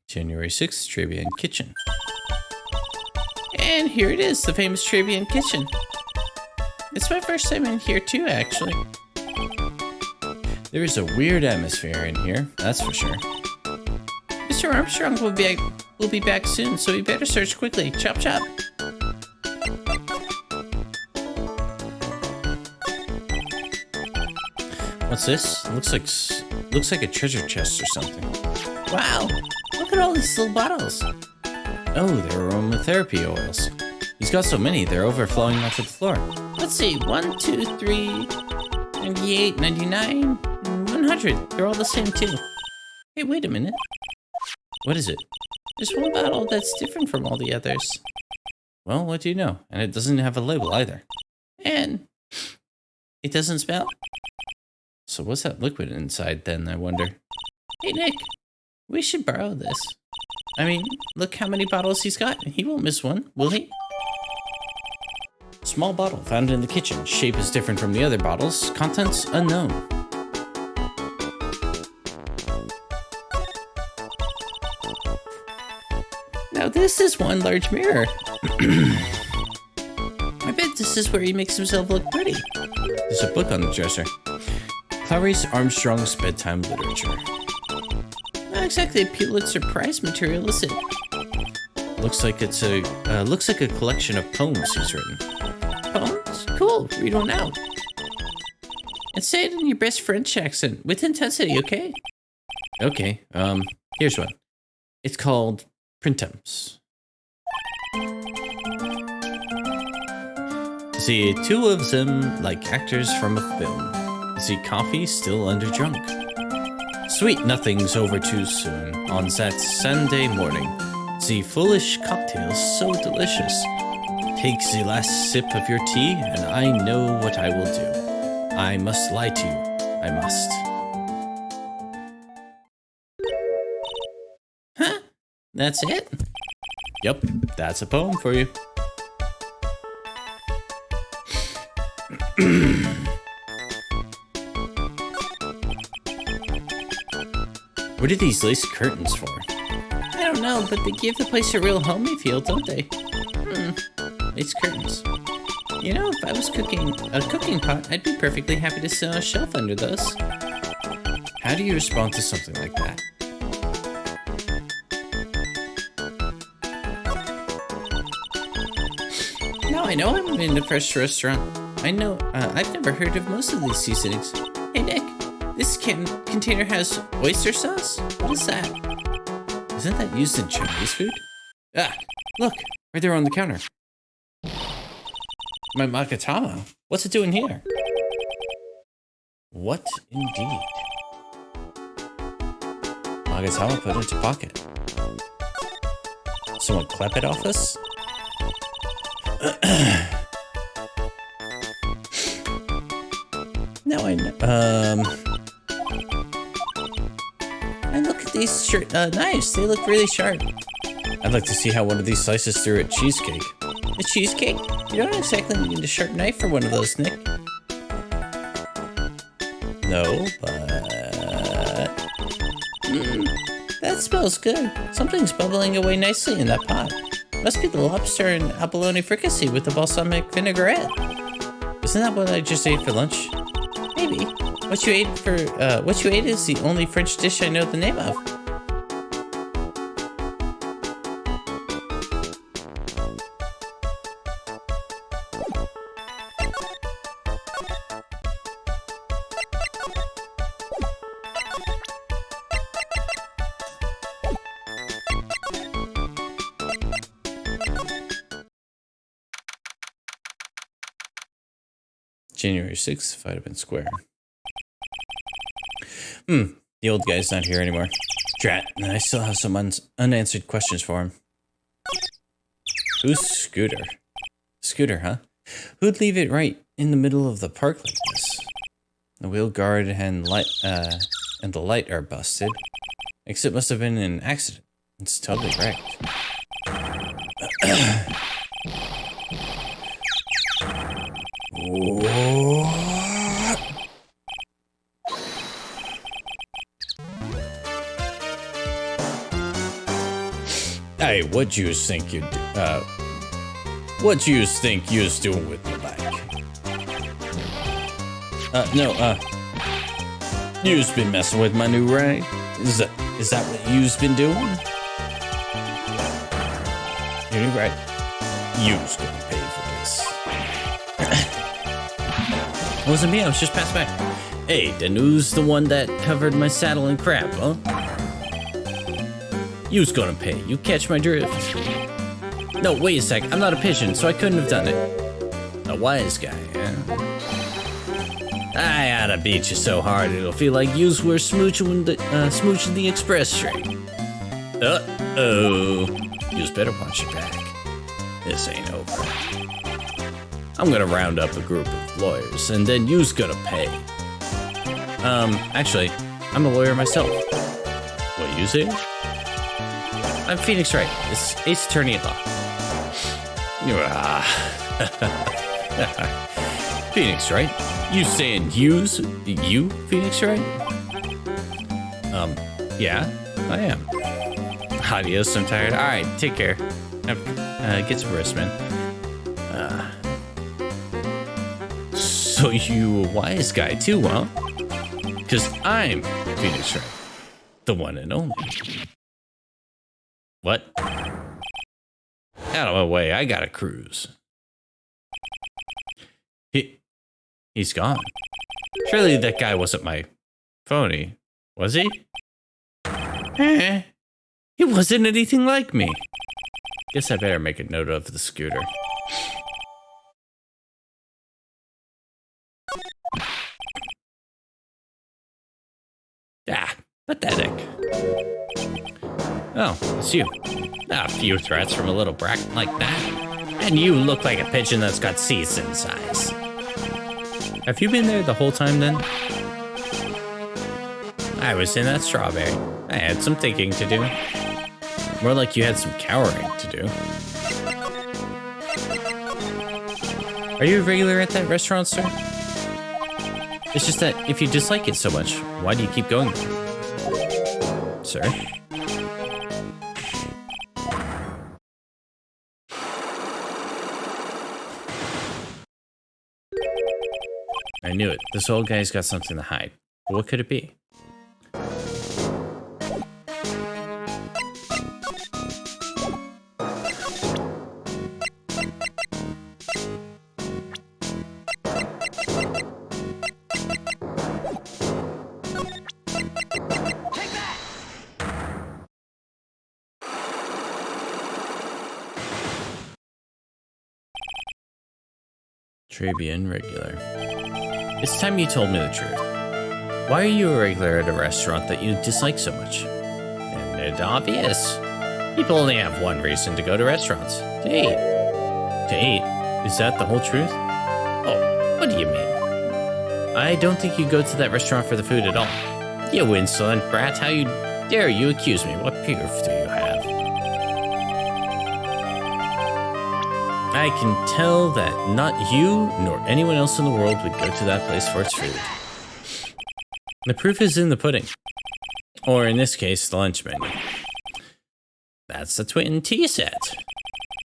January 6th, Trebian Kitchen. And here it is, the famous Trebian Kitchen. It's my first time in here too, actually. There is a weird atmosphere in here, that's for sure. Mr. Armstrong will be back soon, so we better search quickly. Chop chop. What's this? Looks like a treasure chest or something. Wow, look at all these little bottles. Oh, they're aromatherapy oils. He's got so many, they're overflowing onto the floor. Let's see, 1, 2, 3, 98, 99, 100. They're all the same too. Hey, wait a minute. What is it? There's one bottle that's different from all the others. Well, what do you know? And it doesn't have a label either. And it doesn't smell? So what's that liquid inside then, I wonder? Hey, Nick, we should borrow this. I mean, look how many bottles he's got. He won't miss one, will he? Small bottle found in the kitchen. Shape is different from the other bottles. Contents unknown. Now this is one large mirror. I bet this is where he makes himself look pretty. There's a book on the dresser. Clarice Armstrong's Bedtime Literature. Not exactly a Pulitzer Prize material, is it? Looks like a collection of poems he's written. Poems? Cool. Read one out. And say it in your best French accent, with intensity, okay? Okay, here's one. It's called Printemps. See two of them like actors from a film. See coffee still underdrunk. Sweet nothings over too soon on that Sunday morning. The foolish cocktails so delicious. Take the last sip of your tea and I know what I will do. I must lie to you. I must. Huh? That's it? Yep, that's a poem for you. What are these lace curtains for? I don't know, but they give the place a real homey feel, don't they? Lace curtains. You know, if I was cooking a cooking pot, I'd be perfectly happy to sit on a shelf under those. How do you respond to something like that? Now I know I'm in a fresh restaurant. I know, I've never heard of most of these seasonings. Hey Nick, this container has oyster sauce? What is that? Isn't that used in Chinese food? Ah, look, right there on the counter. My Magatama? What's it doing here? What indeed? Magatama put into pocket. Someone clap it off us? Now I know. And look at these knives. They look really sharp. I'd like to see how one of these slices through a cheesecake. A cheesecake? You don't exactly need a sharp knife for one of those, Nick. No, but... That smells good. Something's bubbling away nicely in that pot. Must be the lobster and abalone fricassee with the balsamic vinaigrette. Isn't that what I just ate for lunch? Maybe. What you ate is the only French dish I know the name of. January 6th, Vitamin Square. The old guy's not here anymore. Drat, I still have some unanswered questions for him. Who's Scooter? Scooter, huh? Who'd leave it right in the middle of the park like this? The wheel guard and the light are busted. Exit must have been an accident. It's totally wrecked. Hey, what you think you what you think you was doing with my bike? You's been messing with my new Wright? Is that what you's been doing? You're right. You's gonna pay for this. It wasn't me, I was just passing by. Hey, then who's the one that covered my saddle in crap, huh? You's gonna pay. You catch my drift. No, wait a sec. I'm not a pigeon, so I couldn't have done it. A wise guy, yeah? I oughta beat you so hard it'll feel like yous were smooching the express train. Uh-oh. Yous better watch your back. This ain't over. I'm gonna round up a group of lawyers, and then yous gonna pay. Actually, I'm a lawyer myself. What you say? I'm Phoenix Wright, this ace attorney at law. Phoenix Wright? You saying you, Phoenix Wright? Yeah, I am. Adios, I'm tired. Alright, take care. Get some rest, man. So you a wise guy too, huh? Because I'm Phoenix Wright, the one and only. What? Out of my way, I gotta cruise. He's gone. Surely that guy wasn't my phony, was he? He wasn't anything like me. Guess I better make a note of the scooter. Ah, pathetic. Oh, it's you. A few threats from a little brat like that. And you look like a pigeon that's got seeds inside. Have you been there the whole time then? I was in that strawberry. I had some thinking to do. More like you had some cowering to do. Are you a regular at that restaurant, sir? It's just that if you dislike it so much, why do you keep going there? Sir? I knew it. This old guy's got something to hide. But what could it be? Trabian regular. It's time you told me the truth. Why are you a regular at a restaurant that you dislike so much? And it's obvious. People only have one reason to go to restaurants. To eat. To eat? Is that the whole truth? Oh, what do you mean? I don't think you go to that restaurant for the food at all. You insolent brat, how dare you accuse me? What proof do you have? I can tell that not you nor anyone else in the world would go to that place for its food. The proof is in the pudding. Or in this case, the lunch menu. That's the twin tea set.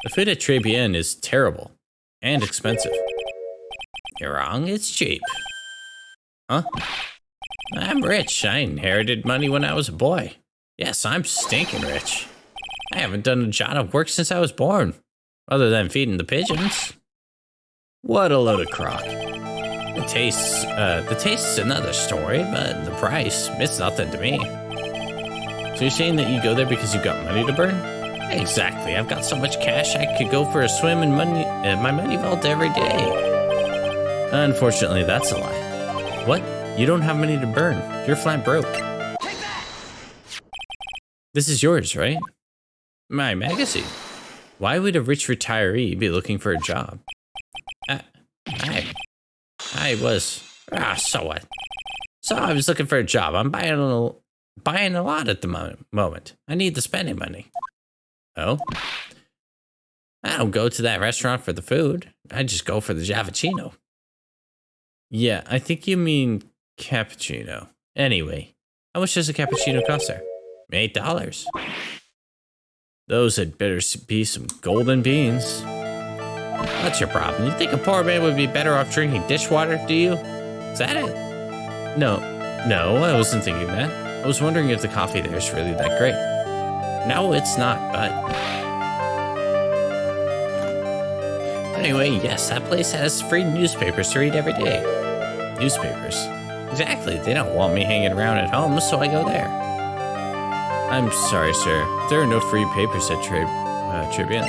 The food at Trabian is terrible and expensive. You're wrong, it's cheap. Huh? I'm rich. I inherited money when I was a boy. Yes, I'm stinking rich. I haven't done a job of work since I was born. Other than feeding the pigeons. What a load of crock. The taste's another story, but the price, it's nothing to me. So you're saying that you go there because you've got money to burn? Exactly, I've got so much cash I could go for a swim in my money vault every day. Unfortunately, that's a lie. What? You don't have money to burn. You're flat broke. This is yours, right? My magazine. Why would a rich retiree be looking for a job? I was. So what? So I was looking for a job. I'm buying a lot at the moment. I need the spending money. Oh? I don't go to that restaurant for the food. I just go for the Javicino. Yeah, I think you mean cappuccino. Anyway, how much does a cappuccino cost there? $8. Those had better be some golden beans. What's your problem? You think a poor man would be better off drinking dishwater, do you? Is that it? No, I wasn't thinking that. I was wondering if the coffee there is really that great. No, it's not, but... Anyway, yes, that place has free newspapers to read every day. Newspapers? Exactly, they don't want me hanging around at home, so I go there. I'm sorry, sir. There are no free papers at Tribune.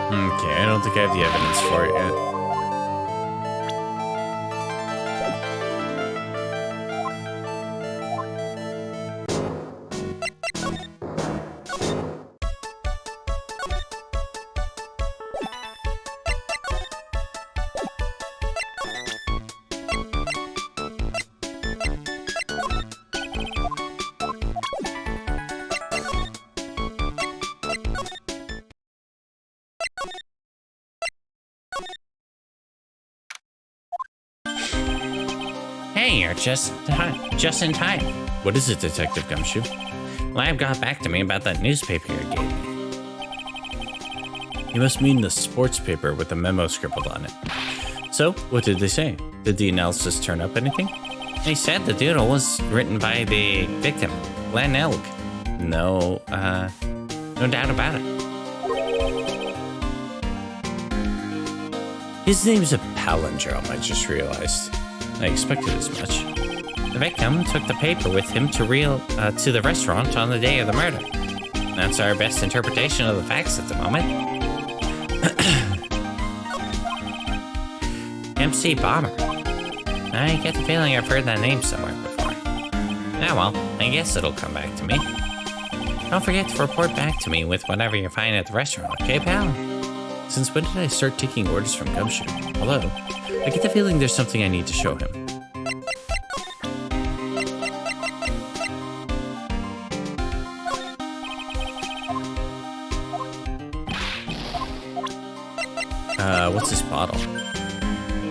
Okay, I don't think I have the evidence for it yet. Hey, you're just in time. What is it, Detective Gumshoe? Lab got back to me about that newspaper you gave me. You must mean the sports paper with the memo scribbled on it. So, what did they say? Did the analysis turn up anything? They said the doodle was written by the victim, Glenn Elg. No doubt about it. His name's a palindrome, I just realized. I expected as much. The victim took the paper with him to the restaurant on the day of the murder. That's our best interpretation of the facts at the moment. MC Bomber. I get the feeling I've heard that name somewhere before. Ah well, I guess it'll come back to me. Don't forget to report back to me with whatever you find at the restaurant, okay, pal? Since when did I start taking orders from Gumshoe? Hello? I get the feeling there's something I need to show him. What's this bottle?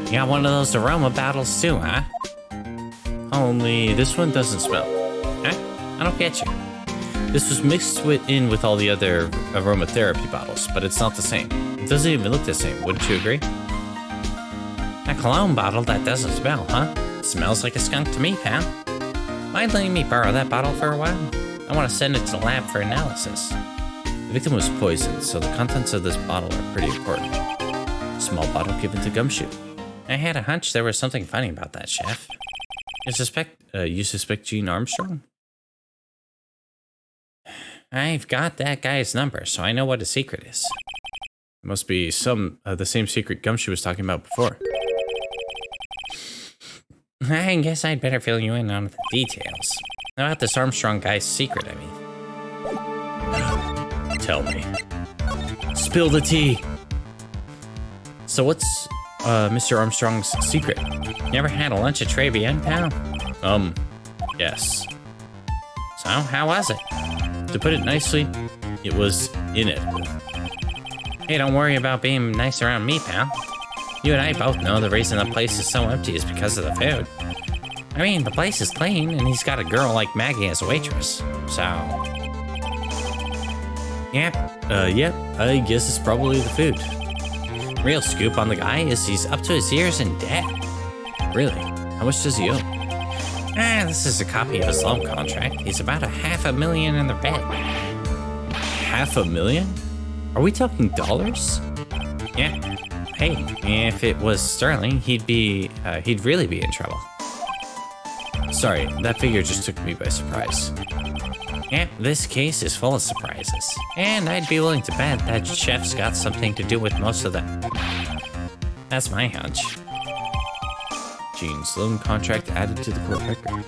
You got one of those aroma bottles too, huh? Only this one doesn't smell. Huh? I don't get you. This was mixed in with all the other aromatherapy bottles, but it's not the same. It doesn't even look the same, wouldn't you agree? A cologne bottle that doesn't smell, huh? It smells like a skunk to me, pal. Mind letting me borrow that bottle for a while? I want to send it to the lab for analysis. The victim was poisoned, so the contents of this bottle are pretty important. Small bottle given to Gumshoe. I had a hunch there was something funny about that, Chef. You suspect Gene Armstrong? I've got that guy's number, so I know what his secret is. It must be the same secret Gumshoe was talking about before. I guess I'd better fill you in on the details. About this Armstrong guy's secret, I mean. Tell me. Spill the tea! So what's Mr. Armstrong's secret? You ever had a lunch at Travian, pal? Yes. So, how was it? To put it nicely, it was inedible. Hey, don't worry about being nice around me, pal. You and I both know the reason the place is so empty is because of the food. I mean, the place is clean, and he's got a girl like Maggie as a waitress, so... Yep, I guess it's probably the food. Real scoop on the guy is he's up to his ears in debt. Really? How much does he owe? This is a copy of his loan contract. He's about $500,000 in the red. $500,000? Are we talking dollars? Yeah. Hey, if it was sterling, he'd really be in trouble. Sorry, that figure just took me by surprise. Yeah, this case is full of surprises. And I'd be willing to bet that chef's got something to do with most of them. That's my hunch. Gene's loan contract added to the court record.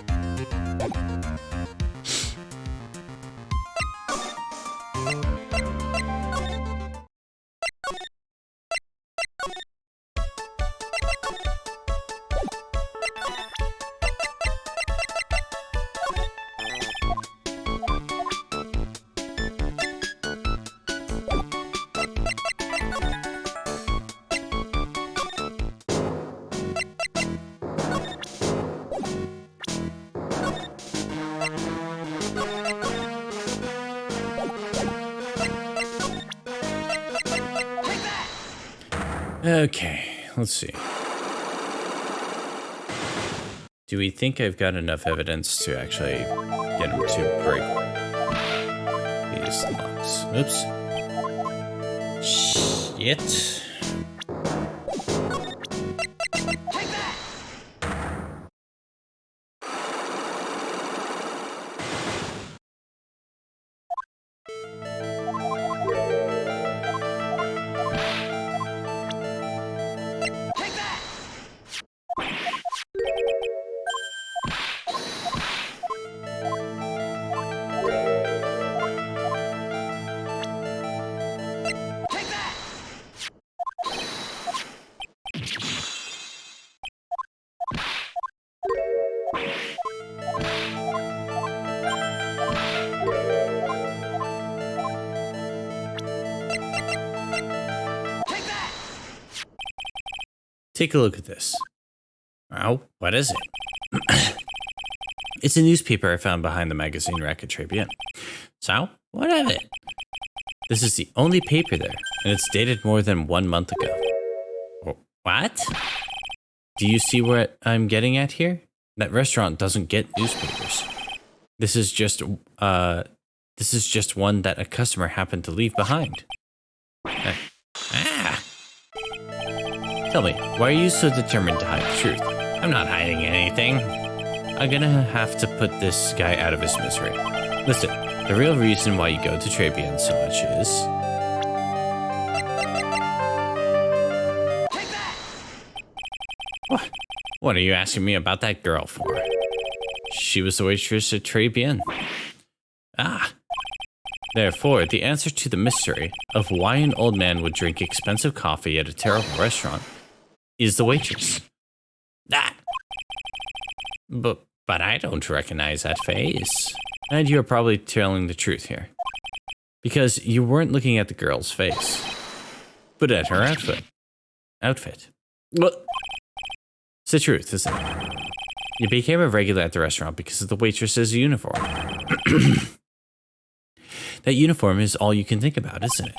Okay, let's see. Do we think I've got enough evidence to actually get him to break these locks? Oops. Shit. Take a look at this. Oh, what is it? It's a newspaper I found behind the magazine rack at Tribune. So, what of it? This is the only paper there, and it's dated more than 1 month ago. What? Do you see what I'm getting at here? That restaurant doesn't get newspapers. This is just one that a customer happened to leave behind. Tell me, why are you so determined to hide the truth? I'm not hiding anything. I'm gonna have to put this guy out of his misery. Listen, the real reason why you go to Tribune so much is... What are you asking me about that girl for? She was the waitress at Tribune. Therefore, the answer to the mystery of why an old man would drink expensive coffee at a terrible restaurant is the waitress. But I don't recognize that face. And you're probably telling the truth here. Because you weren't looking at the girl's face, but at her outfit. Well, it's the truth, isn't it? You became a regular at the restaurant because of the waitress's uniform. That uniform is all you can think about, isn't it?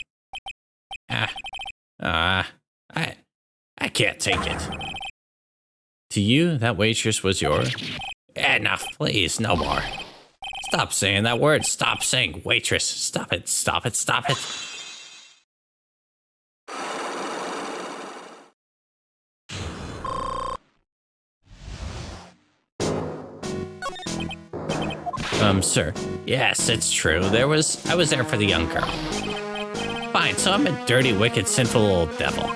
I can't take it. To you, that waitress was your... Enough, please, no more. Stop saying that word. Stop saying waitress. Stop it, stop it, stop it. Sir. Yes, it's true. I was there for the young girl. Fine, so I'm a dirty, wicked, sinful old devil.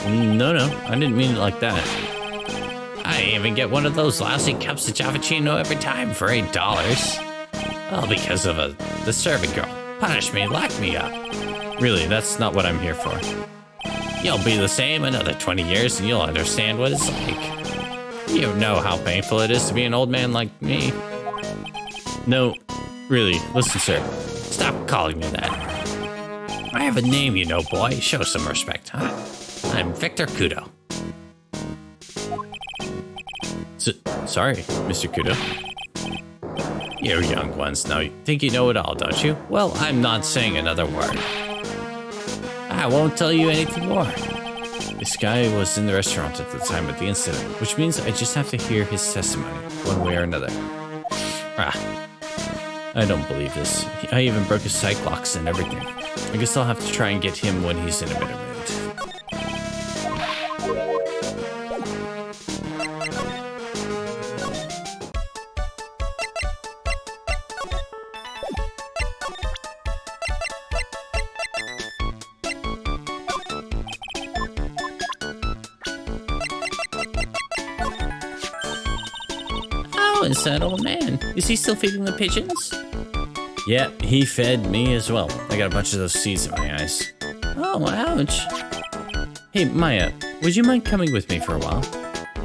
No, I didn't mean it like that. I even get one of those lousy cups of Javicino every time for $8. All because of the servant girl. Punish me, lock me up. Really, that's not what I'm here for. You'll be the same another 20 years and you'll understand what it's like. You know how painful it is to be an old man like me. No, really, listen, sir. Stop calling me that. I have a name, you know, boy. Show some respect, huh? I'm Victor Kudo. Sorry, Mr. Kudo. You young ones now think you know it all, don't you? Well, I'm not saying another word. I won't tell you anything more. This guy was in the restaurant at the time of the incident, which means I just have to hear his testimony, one way or another. I don't believe this. I even broke his sight locks and everything. I guess I'll have to try and get him when he's in a better mood. Oh, is that old man? Is he still feeding the pigeons? Yeah, he fed me as well. I got a bunch of those seeds in my eyes. Oh, ouch. Hey, Maya, would you mind coming with me for a while?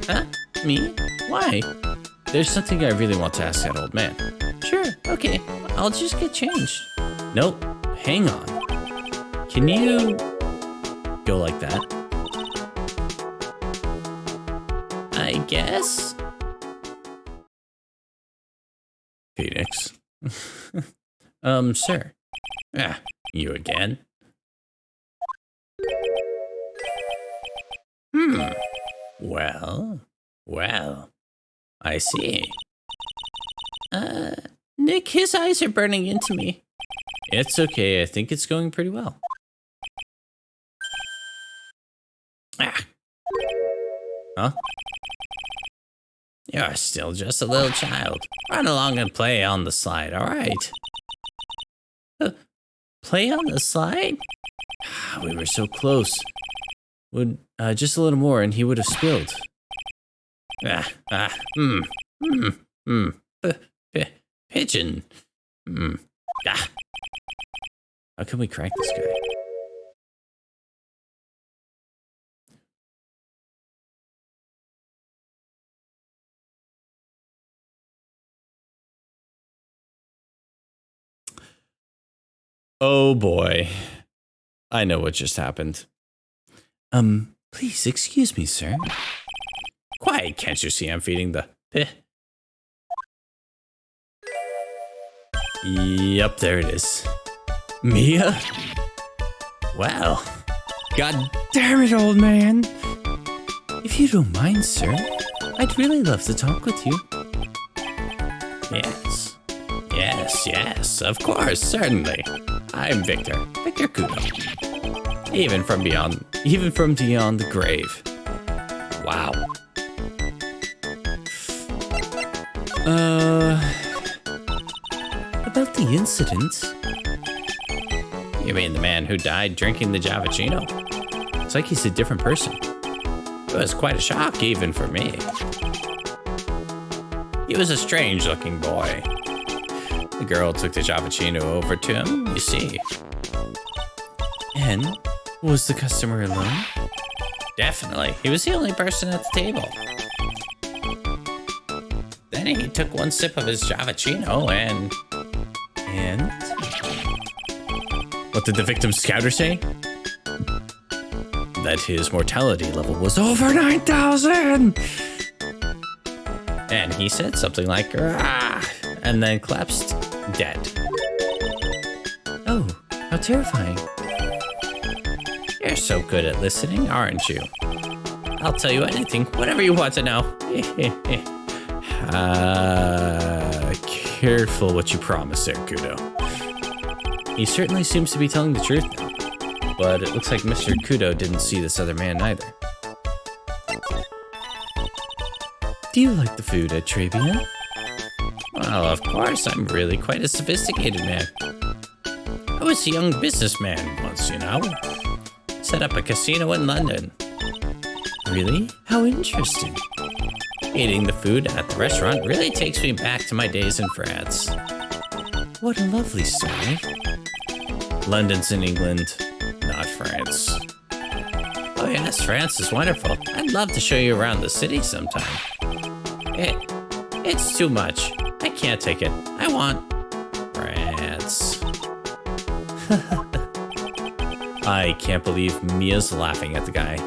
Huh? Me? Why? There's something I really want to ask that old man. Sure, okay. I'll just get changed. Nope, hang on. Can you go like that? I guess? Phoenix. Sir. You again? Well, I see. Nick, his eyes are burning into me. It's okay, I think it's going pretty well. Huh? You're still just a little child. Run along and play on the slide, alright? Play on the slide? We were so close. Would just a little more and he would have spilled. Pigeon. How can we crank this guy? Oh boy. I know what just happened. Please excuse me, sir. Quiet, can't you see I'm feeding the... Yep, there it is. Mia? Well, God damn it, old man. If you don't mind, sir, I'd really love to talk with you. Yes, of course, certainly. I'm Victor Kudo. Even from beyond the grave. Wow. About the incident. You mean the man who died drinking the Javachino? It's like he's a different person. It was quite a shock even for me. He was a strange-looking boy. The girl took the Javachino over to him, you see. And was the customer alone? Definitely. He was the only person at the table. Then he took one sip of his Javachino and... What did the victim's scouter say? That his mortality level was over 9,000! And he said something like, "Rah," and then collapsed dead. Oh, how terrifying. You're so good at listening, aren't you? I'll tell you anything, whatever you want to know. Careful what you promise there, Kudo. He certainly seems to be telling the truth now, but it looks like Mr. Kudo didn't see this other man either. Do you like the food at Trabian? Well, of course, I'm really quite a sophisticated man. I was a young businessman once, you know. Set up a casino in London. Really? How interesting. Eating the food at the restaurant really takes me back to my days in France. What a lovely story. London's in England, not France. Oh yes, France is wonderful. I'd love to show you around the city sometime. It's too much. I can't take it. I want France. I can't believe Mia's laughing at the guy.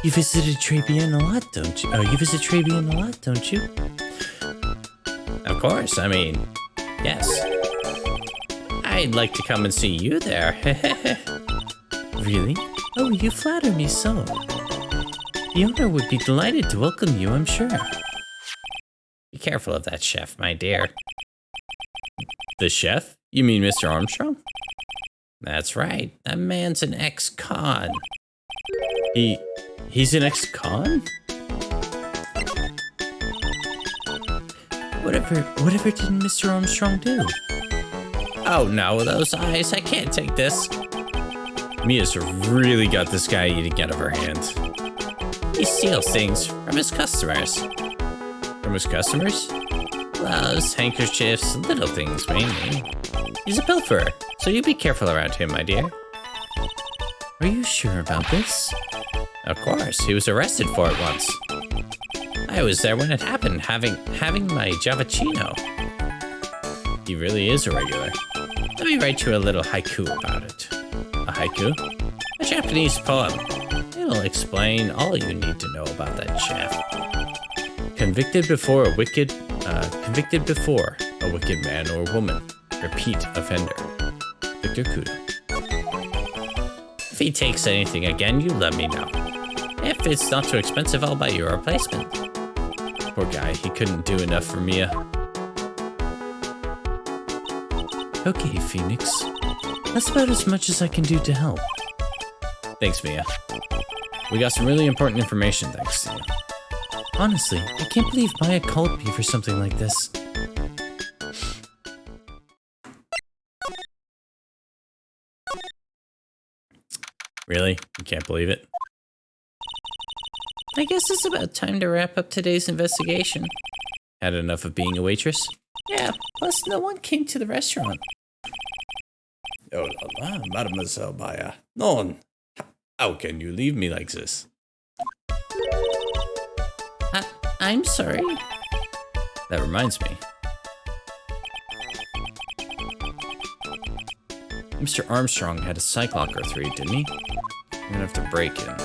You visited Trabian a lot, don't you? You visit Trabian a lot, don't you? Of course, I mean, Yes. I'd like to come and see you there. Really? Oh, you flatter me so. The owner would be delighted to welcome you, I'm sure. Be careful of that chef, my dear. The chef? You mean Mr. Armstrong? That's right. That man's an ex-con. He's an ex-con? Whatever did Mr. Armstrong do? Oh no, those eyes. I can't take this. Mia's really got this guy eating out of her hand. He steals things from his customers. From his customers? Gloves, handkerchiefs, little things mainly. He's a pilferer, so you be careful around him, my dear. Are you sure about this? Of course, he was arrested for it once. I was there when it happened, having my Javachino. He really is a regular. Let me write you a little haiku about it. A haiku? A Japanese poem. It'll explain all you need to know about that chef. Convicted before a wicked man or woman. Repeat offender. Victor Kudo. If he takes anything again, you let me know. If it's not too expensive, I'll buy you a replacement. Poor guy, he couldn't do enough for Mia. Okay, Phoenix. That's about as much as I can do to help. Thanks, Mia. We got some really important information thanks to you. Honestly, I can't believe Maya called me for something like this. Really? You can't believe it? I guess it's about time to wrap up today's investigation. Had enough of being a waitress? Yeah, plus no one came to the restaurant. Oh la la, Mademoiselle Maya. Non! How can you leave me like this? I'm sorry. That reminds me. Mr. Armstrong had a Cyclock or 3, didn't he? I'm gonna have to break in.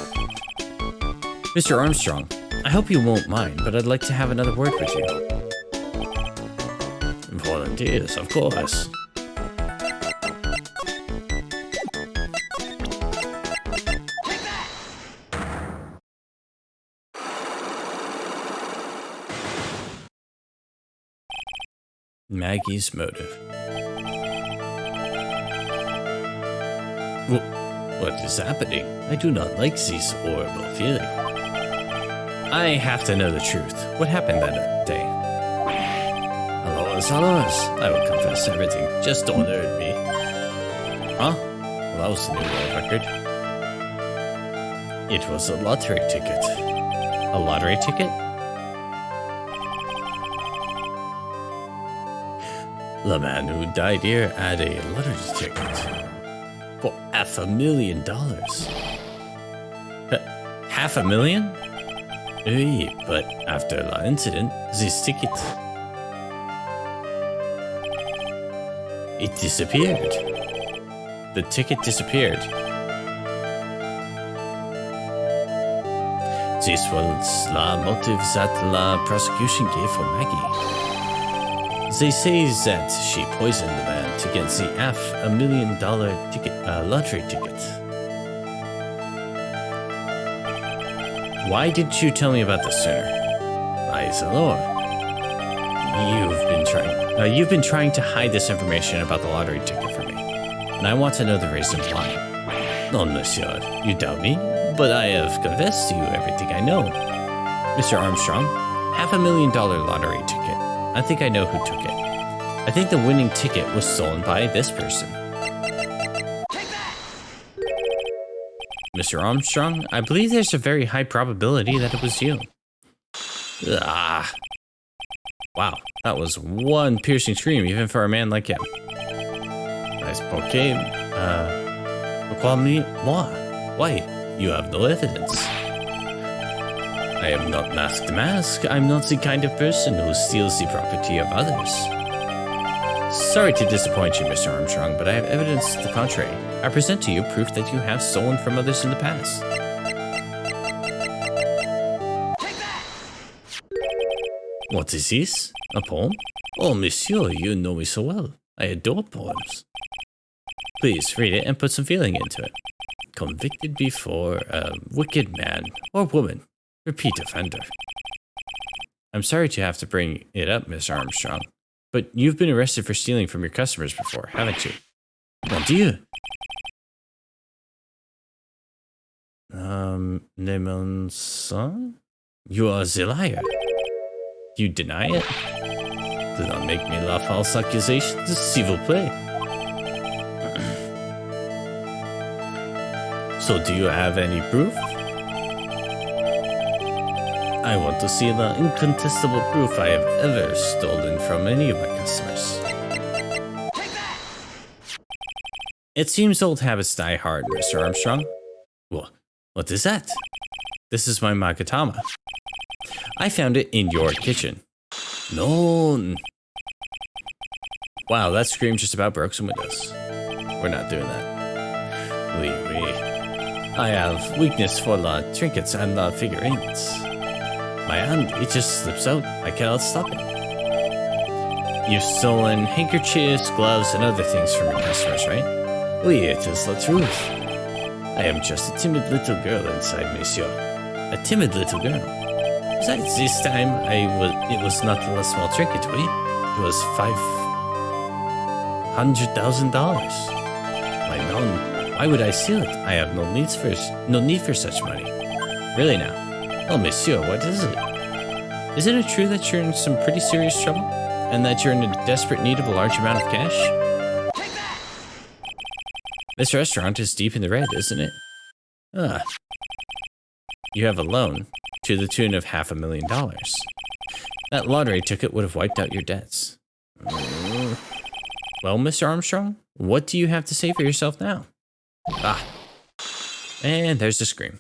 Mr. Armstrong, I hope you won't mind, but I'd like to have another word with you. Volunteers, of course. Maggie's motive. What is happening? I do not like this horrible feeling. I have to know the truth. What happened that day? Alas, I will confess everything. Just don't hurt me. Huh? Well, that was the new world record. It was a lottery ticket. A lottery ticket? The man who died here had a lottery ticket for $500,000. $500,000? Oui, but after the incident, this ticket, it disappeared. The ticket disappeared. This was the motive that the prosecution gave for Maggie. They say that she poisoned the man to get the $500,000 ticket, lottery ticket. Why didn't you tell me about this sooner? I don't know. You've been trying to hide this information about the lottery ticket from me, and I want to know the reason why. No, monsieur, you doubt me, but I have confessed to you everything I know. Mr. Armstrong, $500,000 lottery ticket. I think I know who took it. I think the winning ticket was stolen by this person. Mr. Armstrong, I believe there's a very high probability that it was you. Ah. Wow, that was one piercing scream, even for a man like him. I spoke him. Call me moi. Why? You have no evidence. I am not mask. I'm not the kind of person who steals the property of others. Sorry to disappoint you, Mr. Armstrong, but I have evidence to the contrary. I present to you proof that you have stolen from others in the past. What is this? A poem? Oh, monsieur, you know me so well. I adore poems. Please read it and put some feeling into it. Convicted before a wicked man or woman. Repeat offender. I'm sorry to have to bring it up, Miss Armstrong, but you've been arrested for stealing from your customers before, haven't you? Mon Dieu. Nemonson? You are the liar. You deny it? Do not make me laugh false accusations, s'il vous plaît. So do you have any proof? I want to see the incontestable proof I have ever stolen from any of my customers. It seems old habits die hard, Mr. Armstrong. Well, what is that? This is my Magatama. I found it in your kitchen. No. Wow, that scream just about broke some windows. We're not doing that. Oui. I have weakness for the trinkets and the figurines. My hand, it just slips out. I cannot stop it. You've stolen handkerchiefs, gloves, and other things from your customers, right? Oui, it is the truth. I am just a timid little girl inside, monsieur. A timid little girl. Besides, this time it was not a small trinket, oui? It was $500,000. My non, why would I steal it? I have no need for such money. Really now? Oh, monsieur, what is it? Isn't it true that you're in some pretty serious trouble? And that you're in a desperate need of a large amount of cash? Take that! This restaurant is deep in the red, isn't it? You have a loan to the tune of $500,000. That lottery ticket would have wiped out your debts. Well, Mr. Armstrong, what do you have to say for yourself now? And there's the scream.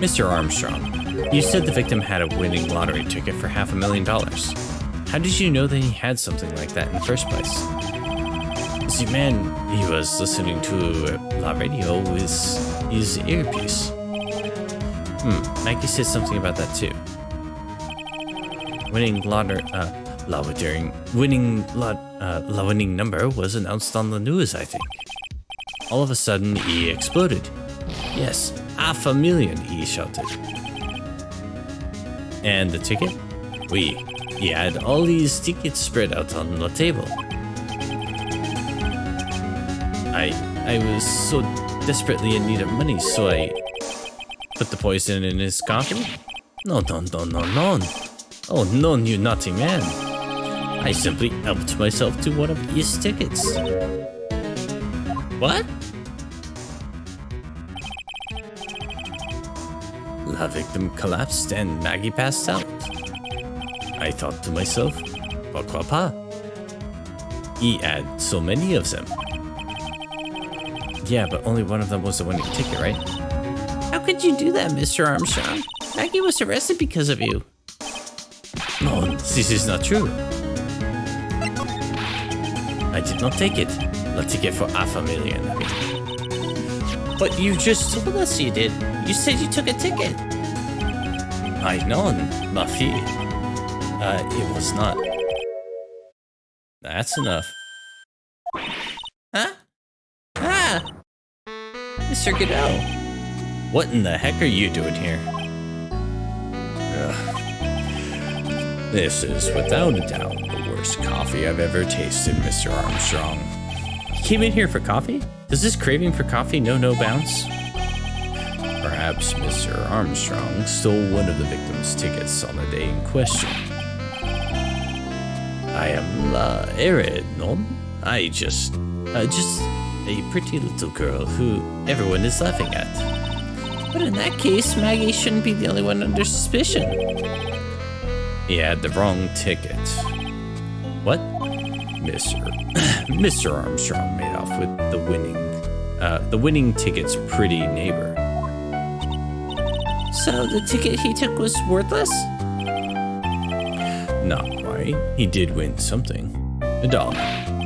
Mr. Armstrong, you said the victim had a winning lottery ticket for $500,000. How did you know that he had something like that in the first place? The man, he was listening to la radio with his earpiece. Maggie said something about that too. Winning winning number was announced on the news, I think. All of a sudden, he exploded. Yes, $500,000, he shouted. And the ticket? He had all these tickets spread out on the table. I was so desperately in need of money, so I put the poison in his coffee? No. Oh, no, you naughty man. I simply helped myself to one of his tickets. What? The victim collapsed and Maggie passed out. I thought to myself, pourquoi pas? He had so many of them. Yeah, but only one of them was the winning ticket, right? How could you do that, Mr. Armstrong? Maggie was arrested because of you. No, this is not true. I did not take it. The ticket for $500,000. But you just told us you did. You said you took a ticket. I know, ma fille. It was not. That's enough. Huh? Mr. Godot. What in the heck are you doing here? This is without a doubt the worst coffee I've ever tasted, Mr. Armstrong. You came in here for coffee? Does this craving for coffee know no bounds? Perhaps Mr. Armstrong stole one of the victim's tickets on the day in question. I am la Ered, no? I just a pretty little girl who everyone is laughing at. But in that case, Maggie shouldn't be the only one under suspicion. He had the wrong ticket. What? Mr. Armstrong made off with the winning ticket's pretty neighbor. So the ticket he took was worthless? Not quite. He did win something. $1.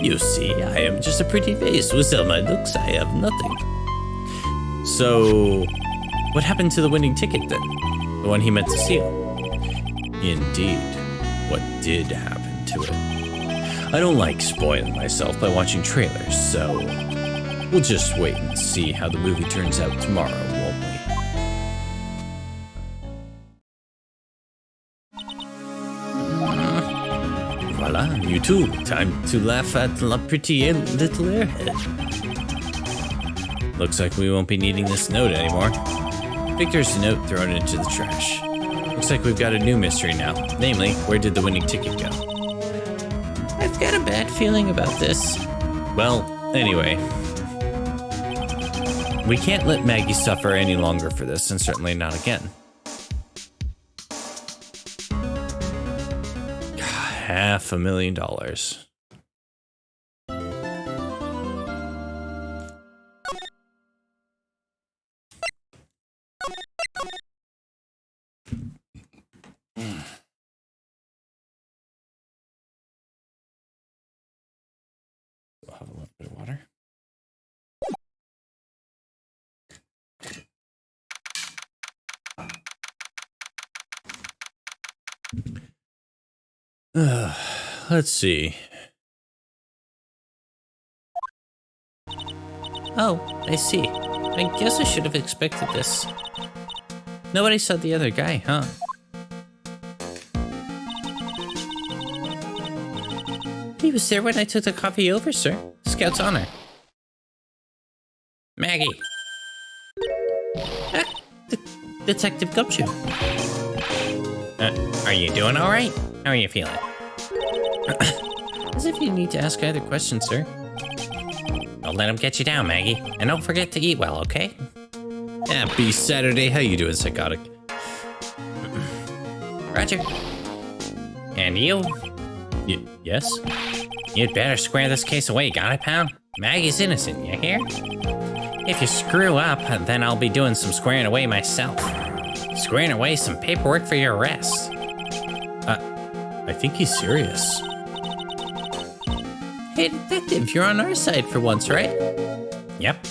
You see, I am just a pretty face. With all my looks, I have nothing. So, what happened to the winning ticket then? The one he meant to steal? Indeed, what did happen to it? I don't like spoiling myself by watching trailers, so we'll just wait and see how the movie turns out tomorrow, won't we? Voila, you too. Time to laugh at La Pretty Little Airhead. Looks like we won't be needing this note anymore. Victor's note thrown into the trash. Looks like we've got a new mystery now. Namely, where did the winning ticket go? I've got a bad feeling about this. Well, anyway. We can't let Maggie suffer any longer for this, and certainly not again. $500,000. We'll have a little bit of water. Let's see. Oh, I see. I guess I should have expected this. Nobody saw the other guy, huh? He was there when I took the coffee over, sir. Scout's honor. Maggie. Ah, Detective Gumshoe. Are you doing all right? How are you feeling? As if you need to ask either question, sir. Don't let him get you down, Maggie. And don't forget to eat well, okay? Happy Saturday. How you doing, Psychotic? Roger. And you? Yes? You'd better square this case away, got it, pal? Maggie's innocent, you hear? If you screw up, then I'll be doing some squaring away myself. Squaring away some paperwork for your arrest. I think he's serious. Hey, detective, you're on our side for once, right? Yep.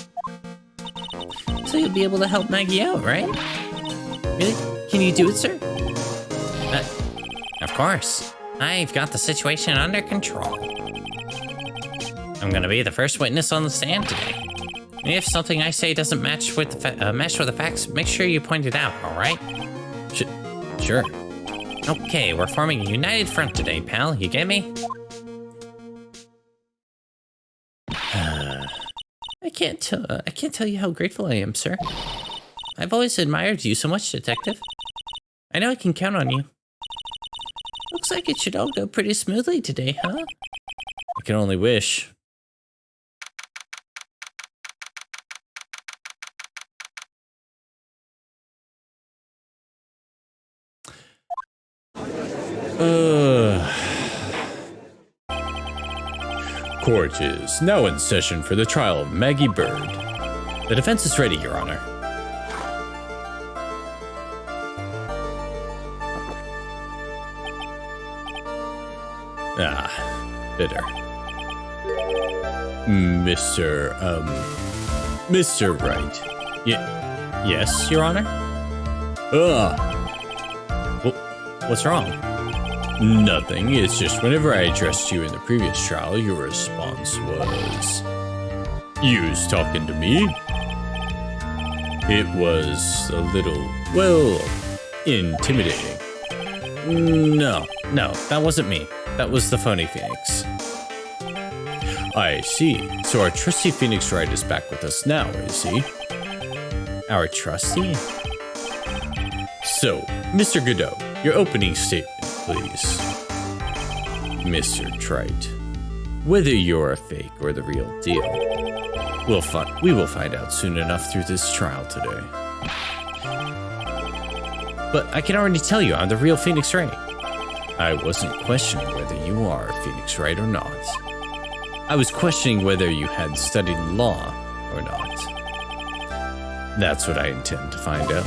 So you'll be able to help Maggie out, right? Really? Can you do it, sir? Of course. I've got the situation under control. I'm gonna be the first witness on the stand today. If something I say doesn't match with the facts, make sure you point it out, all right? Sure. Okay, we're forming a united front today, pal. You get me? I can't tell you how grateful I am, sir. I've always admired you so much, detective. I know I can count on you. Looks like it should all go pretty smoothly today, huh? I can only wish. Court is now in session for the trial of Maggie Bird. The defense is ready, Your Honor. Bitter. Mr. Wright. Yes, Your Honor? What's wrong? Nothing. It's just whenever I addressed you in the previous trial, your response was... You was talking to me? It was a little, well, intimidating. No, that wasn't me. That was the phony Phoenix. I see. So our trusty Phoenix Wright is back with us now, is he? Our trusty? So, Mr. Godot, your opening statement, please. Mr. Trite, whether you're a fake or the real deal, we will find out soon enough through this trial today. But I can already tell you I'm the real Phoenix Wright. I wasn't questioning whether you are Phoenix Wright or not. I was questioning whether you had studied law or not. That's what I intend to find out.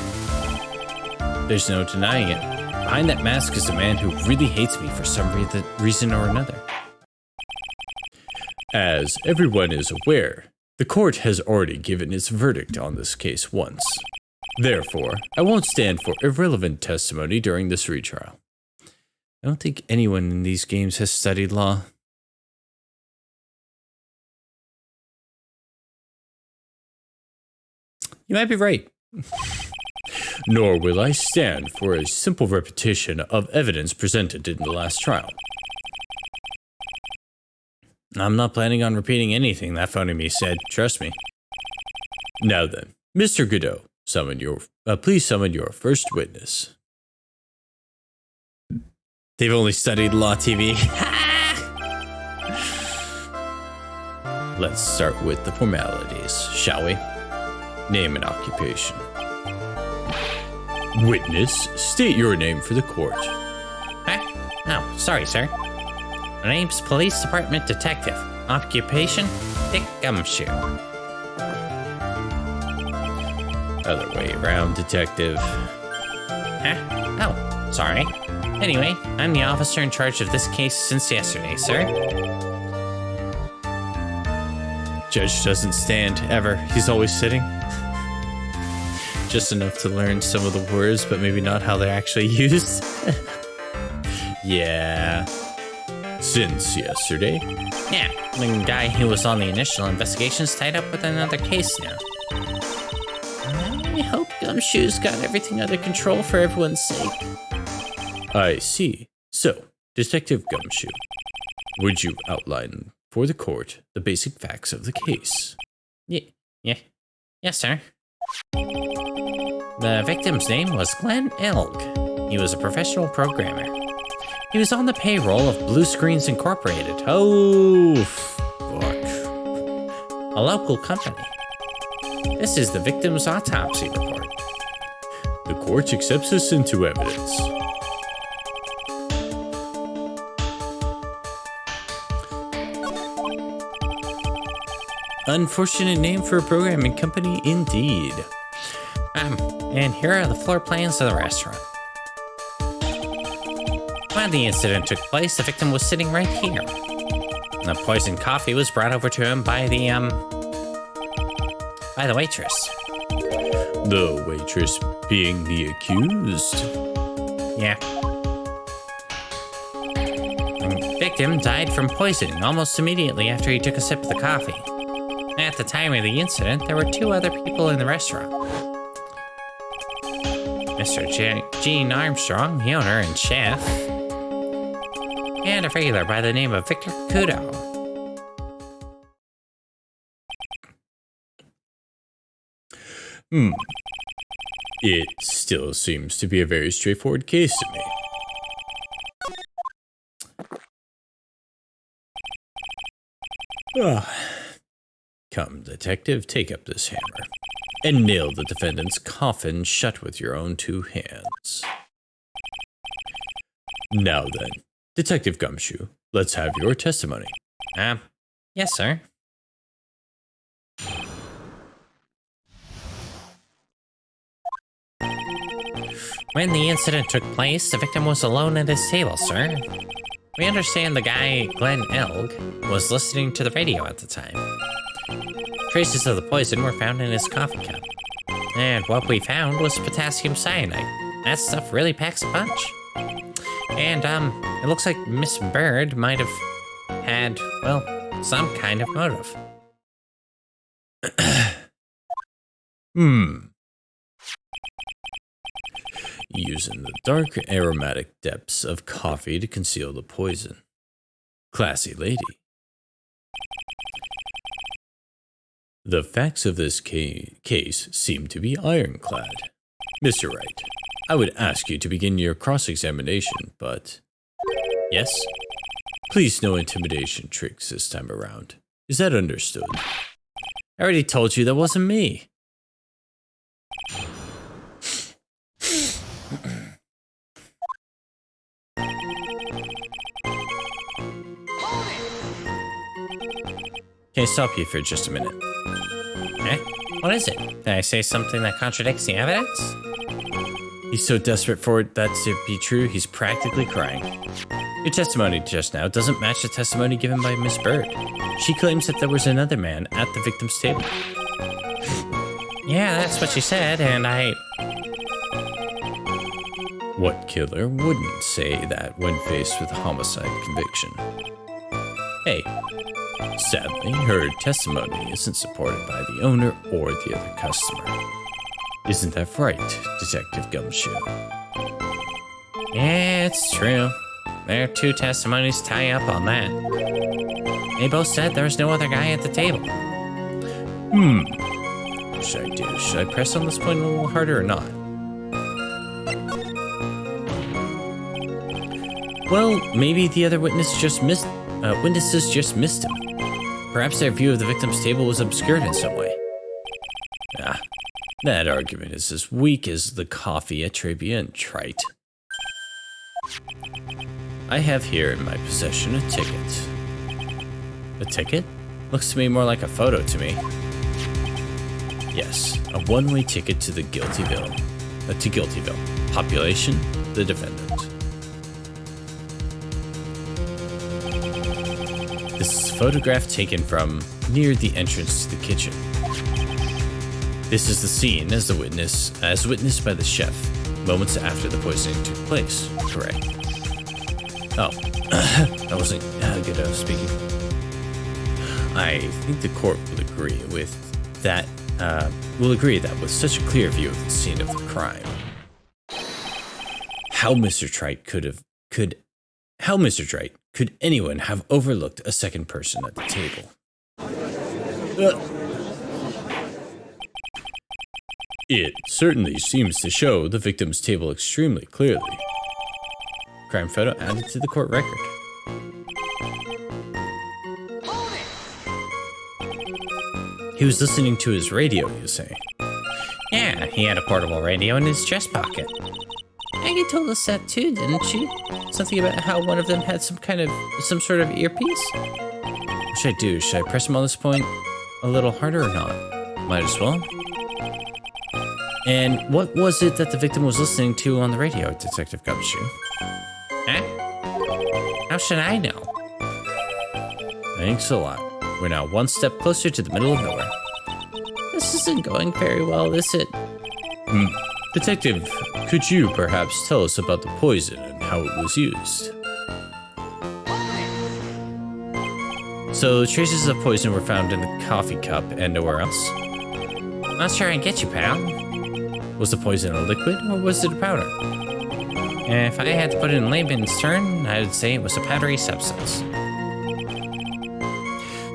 There's no denying it. Behind that mask is a man who really hates me for some reason or another. As everyone is aware, The court has already given its verdict on this case once. Therefore, I won't stand for irrelevant testimony during this retrial. I don't think anyone in these games has studied law. You might be right. Nor will I stand for a simple repetition of evidence presented in the last trial. I'm not planning on repeating anything that phony me said, trust me. Now then, Mr. Godot, please summon your first witness. They've only studied Law TV. Let's start with the formalities, shall we? Name and occupation. Witness, state your name for the court. Huh? Oh, sorry, sir. My name's Police Department Detective. Occupation, Dick Gumshoe. Other way around, detective. Huh? Oh, sorry. Anyway, I'm the officer in charge of this case since yesterday, sir. Judge doesn't stand, ever. He's always sitting. Just enough to learn some of the words, but maybe not how they're actually used. Yeah. Since yesterday? Yeah, the guy who was on the initial investigation's tied up with another case now. I hope Gumshoe's got everything under control for everyone's sake. I see. So, Detective Gumshoe, would you outline for the court the basic facts of the case? Yes, sir. The victim's name was Glenn Elg. He was a professional programmer. He was on the payroll of Blue Screens Incorporated. Oh, fuck. A local company. This is the victim's autopsy report. The court accepts this into evidence. Unfortunate name for a programming company, indeed. And here are the floor plans of the restaurant. When the incident took place, the victim was sitting right here. The poisoned coffee was brought over to him by the waitress. The waitress being the accused? Yeah. The victim died from poisoning almost immediately after he took a sip of the coffee. At the time of the incident, there were 2 other people in the restaurant. Mr. Gene Armstrong, the owner and chef, and a regular by the name of Victor Kudo. It still seems to be a very straightforward case to me. Come, detective, take up this hammer and nail the defendant's coffin shut with your own 2 hands. Now then, Detective Gumshoe, let's have your testimony. Yes, sir. When the incident took place, the victim was alone at his table, sir. We understand the guy, Glenn Elg, was listening to the radio at the time. Traces of the poison were found in his coffee cup. And what we found was potassium cyanide. That stuff really packs a punch. And, it looks like Miss Bird might have had, well, some kind of motive. Using the dark aromatic depths of coffee to conceal the poison. Classy lady. The facts of this case seem to be ironclad. Mr. Wright, I would ask you to begin your cross-examination, but... Yes? Please no intimidation tricks this time around. Is that understood? I already told you that wasn't me. Can I stop you for just a minute? Eh? What is it? Did I say something that contradicts the evidence? He's so desperate for that to be true, he's practically crying. Your testimony just now doesn't match the testimony given by Miss Bird. She claims that there was another man at the victim's table. Yeah, that's what she said, and What killer wouldn't say that when faced with a homicide conviction? Hey, sadly, her testimony isn't supported by the owner or the other customer. Isn't that right, Detective Gumshoe? Yeah, it's true. Their two testimonies tie up on that. They both said there was no other guy at the table. What should I do? Should I press on this point a little harder or not? Well, maybe the other witnesses just missed him. Perhaps their view of the victim's table was obscured in some way. Ah, that argument is as weak as the coffee at trivia and trite. I have here in my possession a ticket. A ticket? Looks to me more like a photo to me. Yes, a one-way ticket to Guiltyville. To Guiltyville. Population, the defendant. This is a photograph taken from near the entrance to the kitchen. This is the scene as witnessed by the chef moments after the poisoning took place. Correct. Oh, I wasn't good at speaking. I think the court will agree that with such a clear view of the scene of the crime, how Mr. Trite could anyone have overlooked a second person at the table? It certainly seems to show the victim's table extremely clearly. Crime photo added to the court record. He was listening to his radio, you say? Yeah, he had a portable radio in his chest pocket. Aggie told us that too, didn't she? Something about how one of them had some sort of earpiece? What should I do? Should I press him on this point a little harder or not? Might as well. And what was it that the victim was listening to on the radio, Detective Gumshoe? Huh? How should I know? Thanks a lot. We're now one step closer to the middle of nowhere. This isn't going very well, is it? Detective, could you perhaps tell us about the poison and how it was used? So, traces of poison were found in the coffee cup and nowhere else? Not sure I get you, pal. Was the poison a liquid or was it a powder? If I had to put it in layman's term, I would say it was a powdery substance.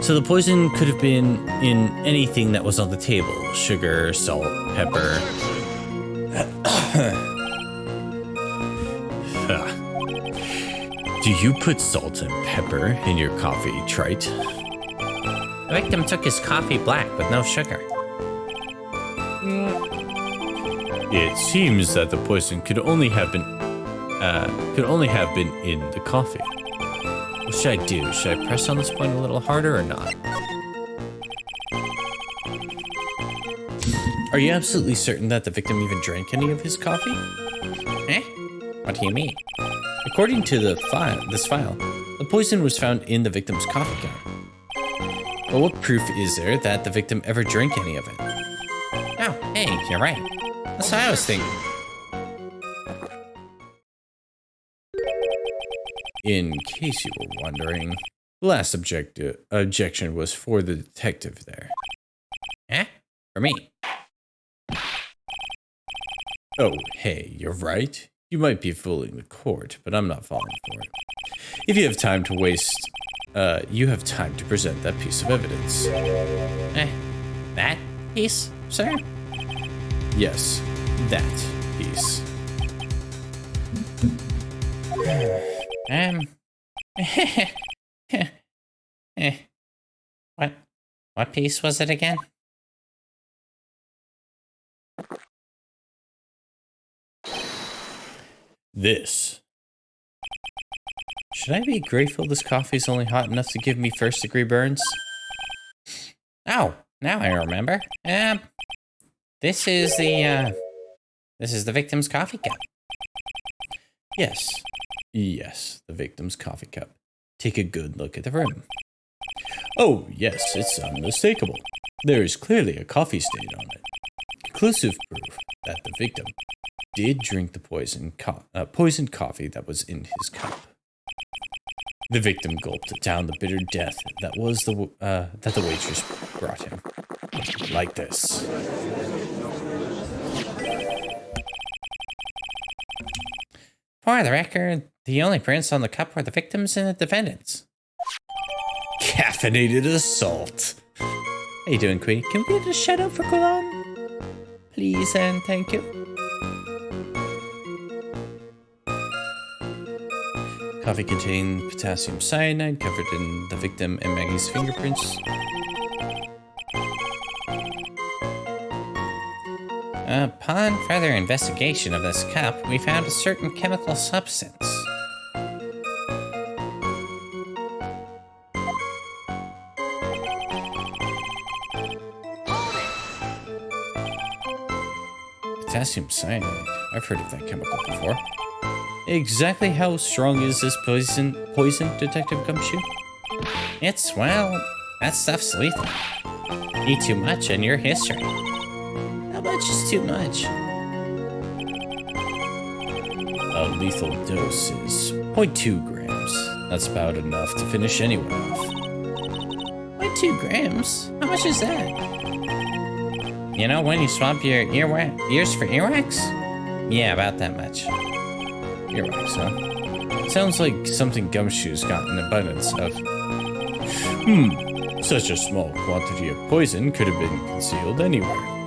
So the poison could have been in anything that was on the table. Sugar, salt, pepper. Do you put salt and pepper in your coffee, Trite? The victim took his coffee black with no sugar. It seems that the poison could only have been in the coffee. What should I do? Should I press on this point a little harder or not? Are you absolutely certain that the victim even drank any of his coffee? Eh? What do you mean? According to this file, the poison was found in the victim's coffee cup. But what proof is there that the victim ever drank any of it? Oh, hey, you're right. That's what I was thinking. In case you were wondering, the last objection was for the detective there. Eh? For me? Oh, hey, you're right. You might be fooling the court, but I'm not falling for it. If you have time to waste, you have time to present that piece of evidence. That piece, sir? Yes, that piece. What piece was it again? This. Should I be grateful this coffee's only hot enough to give me first-degree burns? Oh, now I remember. This is the victim's coffee cup. Yes, Yes, the victim's coffee cup. Take a good look at the room. Oh, yes, it's unmistakable. There is clearly a coffee stain on it. Conclusive proof that the victim did drink the poisoned coffee that was in his cup. The victim gulped down the bitter death that the waitress brought him. Like this. For the record, the only prints on the cup were the victims and the defendants. Caffeinated assault. How you doing, Queenie? Can we get a shout out for Golan? Please and thank you. Coffee contained potassium cyanide covered in the victim and Maggie's fingerprints. Upon further investigation of this cup, we found a certain chemical substance. Potassium cyanide. I've heard of that chemical before. Exactly how strong is this poison, Detective Gumshoe? Well, that stuff's lethal. Eat too much and your history. How much is too much? A lethal dose is 0.2 grams. That's about enough to finish anyone off. 0.2 grams? How much is that? You know when you swap your ears for earwax? Yeah, about that much. Earwax, huh? Sounds like something Gumshoe's got an abundance of. Such a small quantity of poison could have been concealed anywhere.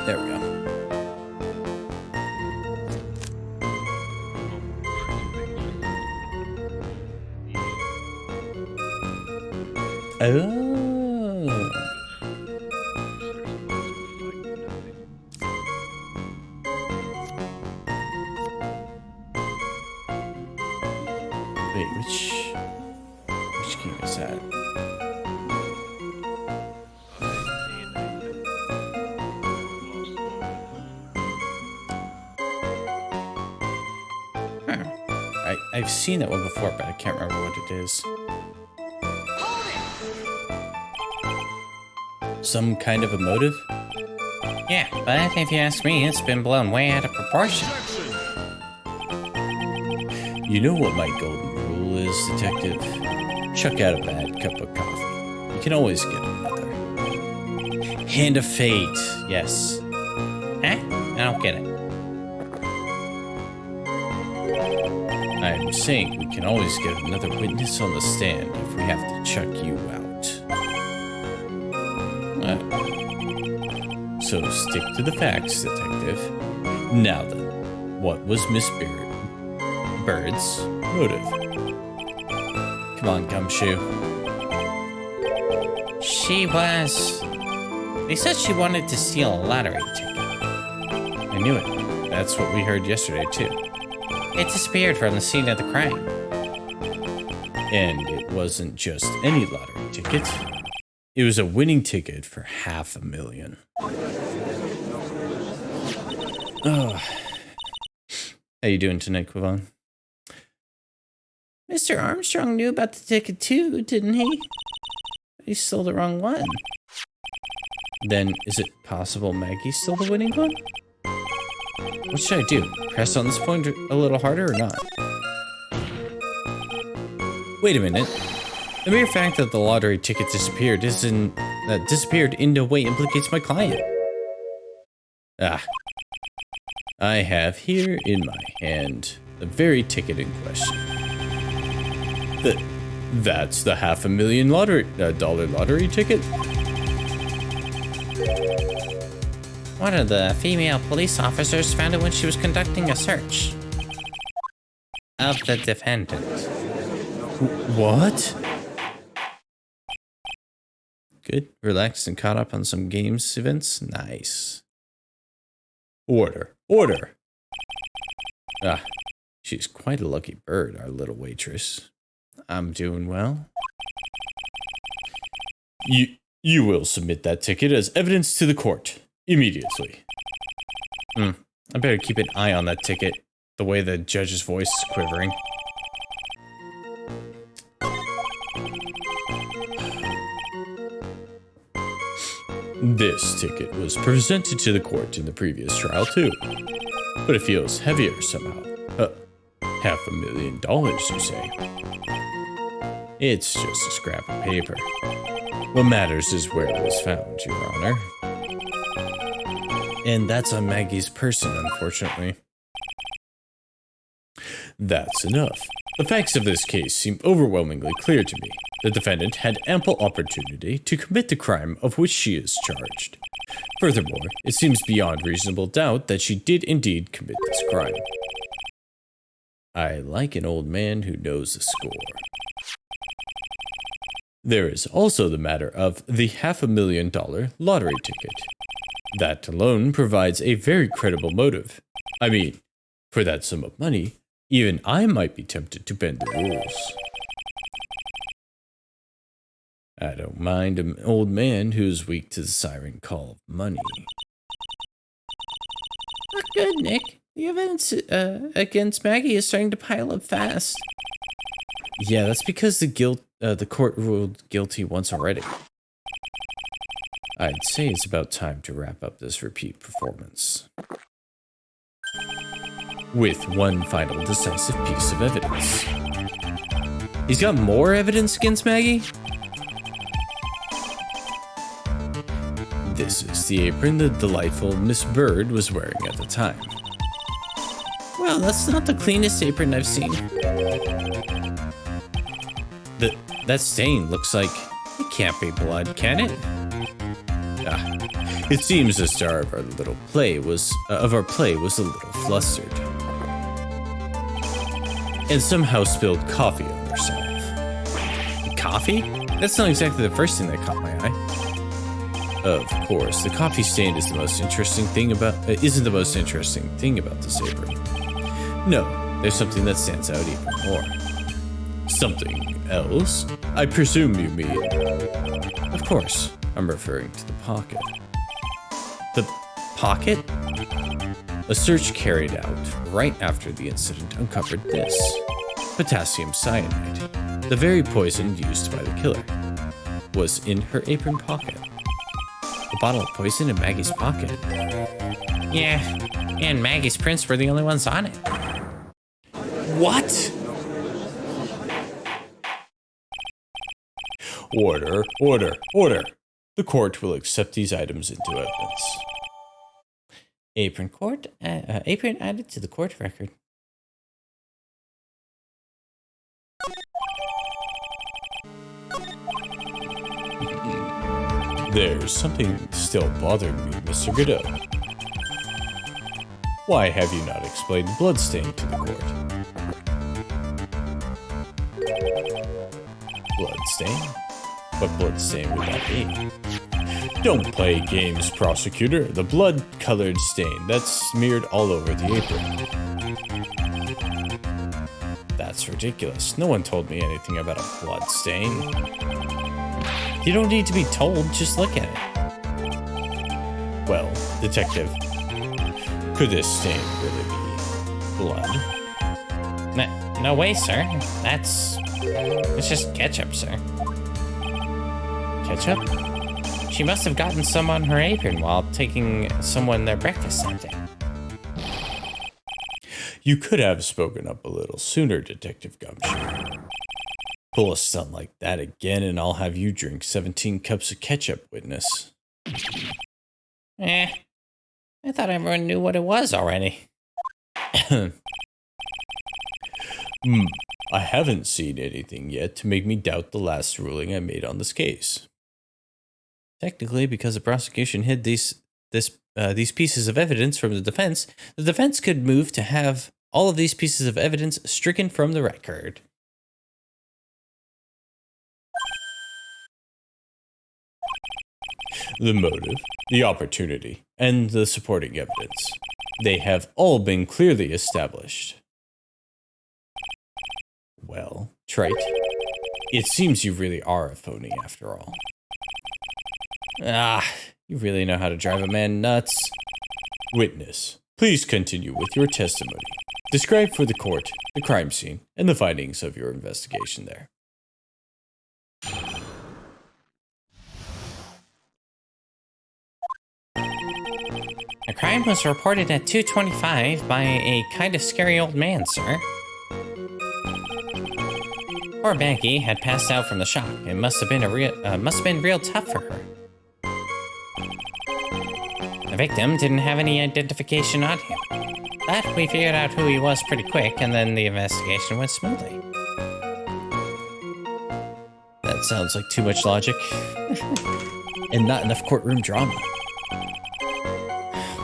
There we go. Oh. Wait, which game is that? I've seen that one before, but I can't remember what it is. Some kind of a motive? Yeah, but if you ask me, it's been blown way out of proportion. You know what my golden rule is, Detective? Chuck out a bad cup of coffee. You can always get another. Hand of fate, yes. Huh? I don't get it. I'm saying we can always get another witness on the stand if we have to chuck you out. So stick to the facts, Detective. Now then, what was Miss Bird's motive? Come on, Gumshoe. They said she wanted to steal a lottery ticket. I knew it. That's what we heard yesterday, too. It disappeared from the scene of the crime. And it wasn't just any lottery ticket. It was a winning ticket for $500,000. Oh. How you doing tonight, Quivon? Mr. Armstrong knew about the ticket too, didn't he? He stole the wrong one. Then, is it possible Maggie stole the winning one? What should I do? Press on this point a little harder or not? Wait a minute. The mere fact that the lottery ticket disappeared in no way implicates my client. Ah. I have here in my hand the very ticket in question. That's the $500,000 lottery ticket? One of the female police officers found it when she was conducting a search of the defendant. What? Good. Relaxed and caught up on some games events. Nice. Order. Order! Ah, she's quite a lucky bird, our little waitress. I'm doing well. You will submit that ticket as evidence to the court immediately. I better keep an eye on that ticket, the way the judge's voice is quivering. This ticket was presented to the court in the previous trial too, but it feels heavier somehow. $500,000, you say? It's just a scrap of paper. What matters is where it was found, Your Honor. And that's on Maggie's person, unfortunately. That's enough. The facts of this case seem overwhelmingly clear to me. The defendant had ample opportunity to commit the crime of which she is charged. Furthermore, it seems beyond reasonable doubt that she did indeed commit this crime. I like an old man who knows the score. There is also the matter of the $500,000 lottery ticket. That alone provides a very credible motive. I mean, for that sum of money, even I might be tempted to bend the rules. I don't mind an old man who's weak to the siren call of money. Not good, Nick. The evidence against Maggie is starting to pile up fast. Yeah, that's because the court ruled guilty once already. I'd say it's about time to wrap up this repeat performance with one final decisive piece of evidence. He's got more evidence against Maggie? This is the apron the delightful Miss Bird was wearing at the time. Well, that's not the cleanest apron I've seen. That stain looks like it can't be blood, can it? It seems the star of our play was a little flustered, and somehow spilled coffee on herself. Coffee? That's not exactly the first thing that caught my eye. Of course, the coffee stain is isn't the most interesting thing about this apron. No, there's something that stands out even more. Something else? I presume you mean. Of course, I'm referring to the pocket. The pocket? A search carried out right after the incident uncovered this. Potassium cyanide, the very poison used by the killer, was in her apron pocket. A bottle of poison in Maggie's pocket. Yeah, and Maggie's prints were the only ones on it. What? Order, order, order. The court will accept these items into evidence. Apron added to the court record. There's something still bothering me, Mr. Godot. Why have you not explained the bloodstain to the court? Bloodstain? What bloodstain would that be? Don't play games, prosecutor. The blood-colored stain that's smeared all over the apron. That's ridiculous. No one told me anything about a blood stain. You don't need to be told, just look at it. Well, detective, could this stain really be blood? No way, sir. It's just ketchup, sir. Ketchup? She must have gotten some on her apron while taking someone their breakfast that day. You could have spoken up a little sooner, Detective Gumshoe. Pull a stunt like that again and I'll have you drink 17 cups of ketchup, witness. I thought everyone knew what it was already. I haven't seen anything yet to make me doubt the last ruling I made on this case. Technically, because the prosecution hid these pieces of evidence from the defense could move to have all of these pieces of evidence stricken from the record. The motive, the opportunity, and the supporting evidence. They have all been clearly established. Well, Wright, It seems you really are a phony after all. Ah, you really know how to drive a man nuts. Witness, please continue with your testimony. Describe for the court the crime scene and the findings of your investigation there. A crime was reported at 2:25 by a kind of scary old man, sir. Poor Maggie had passed out from the shock. It must have been real tough for her. The victim didn't have any identification on him, but we figured out who he was pretty quick, and then the investigation went smoothly. That sounds like too much logic and not enough courtroom drama.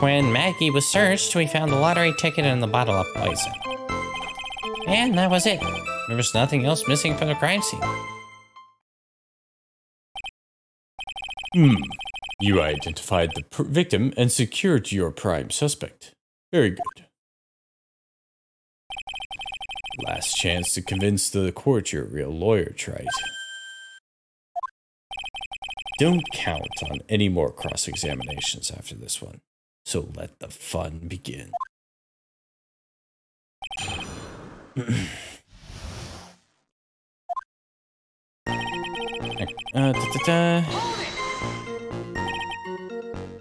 When Maggie was searched, we found the lottery ticket and the bottle of poison. And that was it. There was nothing else missing from the crime scene. You identified the victim and secured your prime suspect. Very good. Last chance to convince the court you're a real lawyer, Wright. Don't count on any more cross-examinations after this one. So let the fun begin.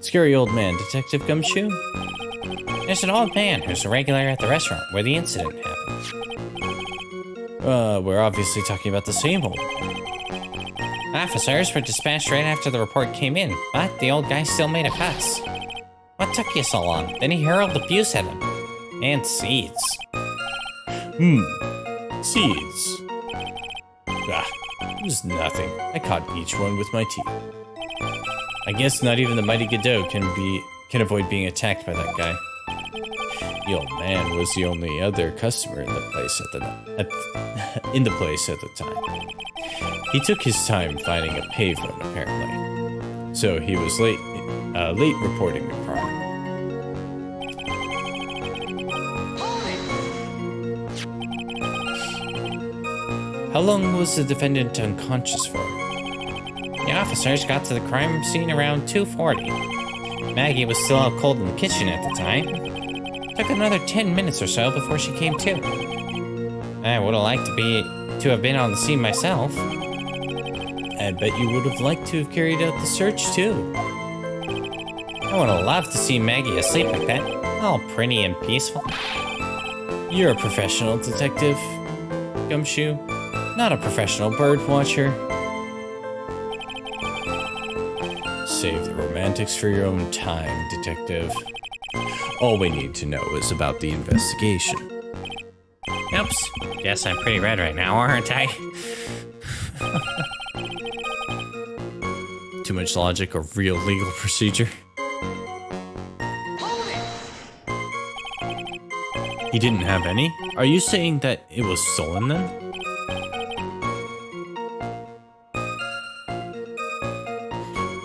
Scary old man, Detective Gumshoe? There's an old man who's a regular at the restaurant where the incident happened. We're obviously talking about the same old man. Officers were dispatched right after the report came in, but the old guy still made a fuss. What took you so long? Then he hurled abuse at him. And seeds. Seeds. It was nothing. I caught each one with my teeth. I guess not even the mighty Godot can avoid being attacked by that guy. The old man was the only other customer in the place at the time. He took his time finding a payphone, apparently. So he was late reporting the crime. How long was the defendant unconscious for? The officers got to the crime scene around 2:40. Maggie was still out cold in the kitchen at the time. Took another 10 minutes or so before she came to. I would have liked to have been on the scene myself. I bet you would have liked to have carried out the search too. I would have loved to see Maggie asleep like that, all pretty and peaceful. You're a professional detective, Gumshoe, not a professional bird watcher. Save the romantics for your own time, detective. All we need to know is about the investigation. Oops, guess I'm pretty red right now, aren't I? Too much logic or real legal procedure? He didn't have any? Are you saying that it was stolen then?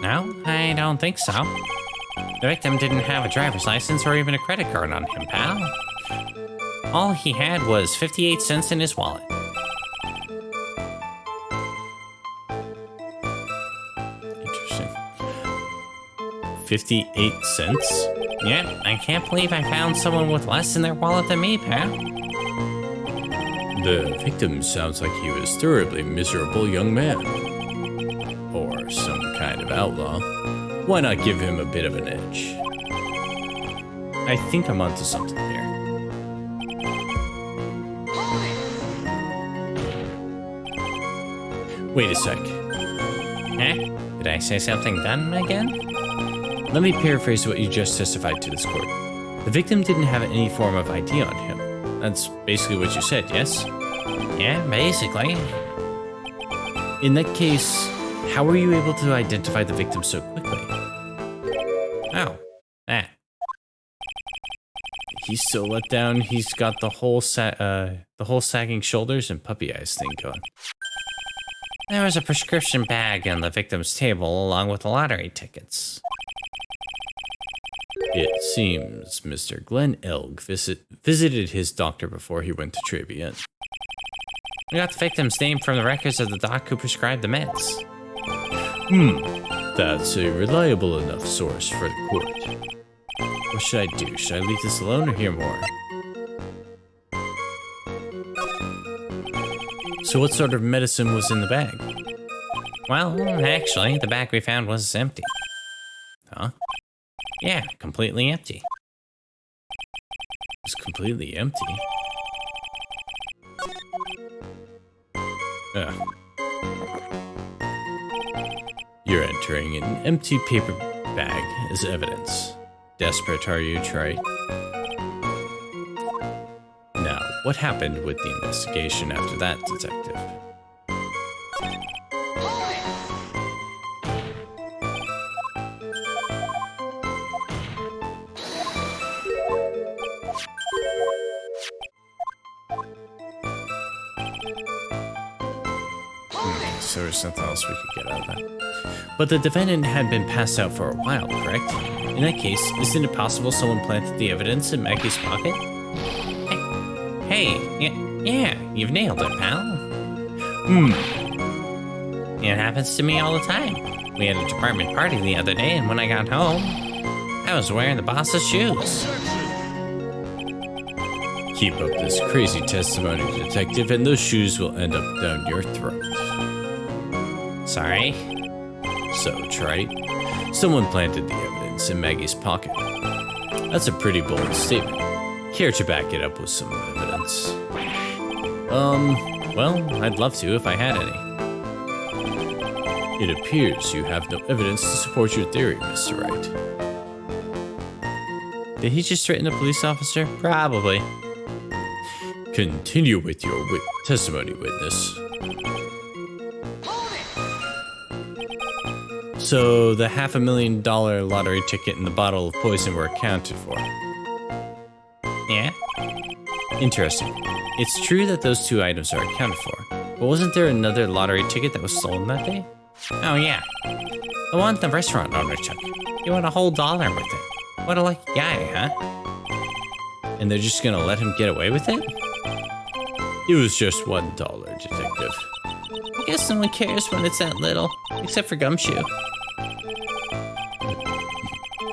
No, I don't think so. The victim didn't have a driver's license or even a credit card on him, pal. All he had was 58 cents in his wallet. Interesting. 58 cents? Yeah, I can't believe I found someone with less in their wallet than me, pal. The victim sounds like he was thoroughly miserable young man. Or some kind of outlaw. Why not give him a bit of an edge? I think I'm onto something here. Wait a sec. Huh? Did I say something dumb again? Let me paraphrase what you just testified to this court. The victim didn't have any form of ID on him. That's basically what you said, yes? Yeah, basically. In that case, how were you able to identify the victim so quickly? Oh, that. He's so let down. He's got the whole sagging shoulders and puppy eyes thing going. There was a prescription bag on the victim's table along with the lottery tickets. It seems Mr. Glenn Elg visited his doctor before he went to Trevian. We got the victim's name from the records of the doc who prescribed the meds. That's a reliable enough source for the court. What should I do? Should I leave this alone or hear more? So what sort of medicine was in the bag? Well, actually, the bag we found was empty. Huh? Yeah, completely empty. It's completely empty. You're entering an empty paper bag as evidence. Desperate, are you, Trey? Now, what happened with the investigation after that, detective? So there's nothing else we could get out of that. But the defendant had been passed out for a while, correct? In that case, isn't it possible someone planted the evidence in Maggie's pocket? Yeah, you've nailed it, pal. It happens to me all the time. We had a department party the other day, and when I got home, I was wearing the boss's shoes. Keep up this crazy testimony, detective, and those shoes will end up down your throat. Sorry? So, Trey, someone planted the evidence in Maggie's pocket. That's a pretty bold statement. Care to back it up with some evidence? Well, I'd love to if I had any. It appears you have no evidence to support your theory, Mr. Wright. Did he just threaten a police officer? Probably. Continue with your testimony, witness. So the $500,000 lottery ticket and the bottle of poison were accounted for. Yeah? Interesting. It's true that those two items are accounted for, but wasn't there another lottery ticket that was stolen that day? Oh yeah. The one the restaurant owner took. He won a whole $1 with it. What a lucky guy, huh? And they're just gonna let him get away with it? It was just $1, detective. I guess no one cares when it's that little, except for Gumshoe.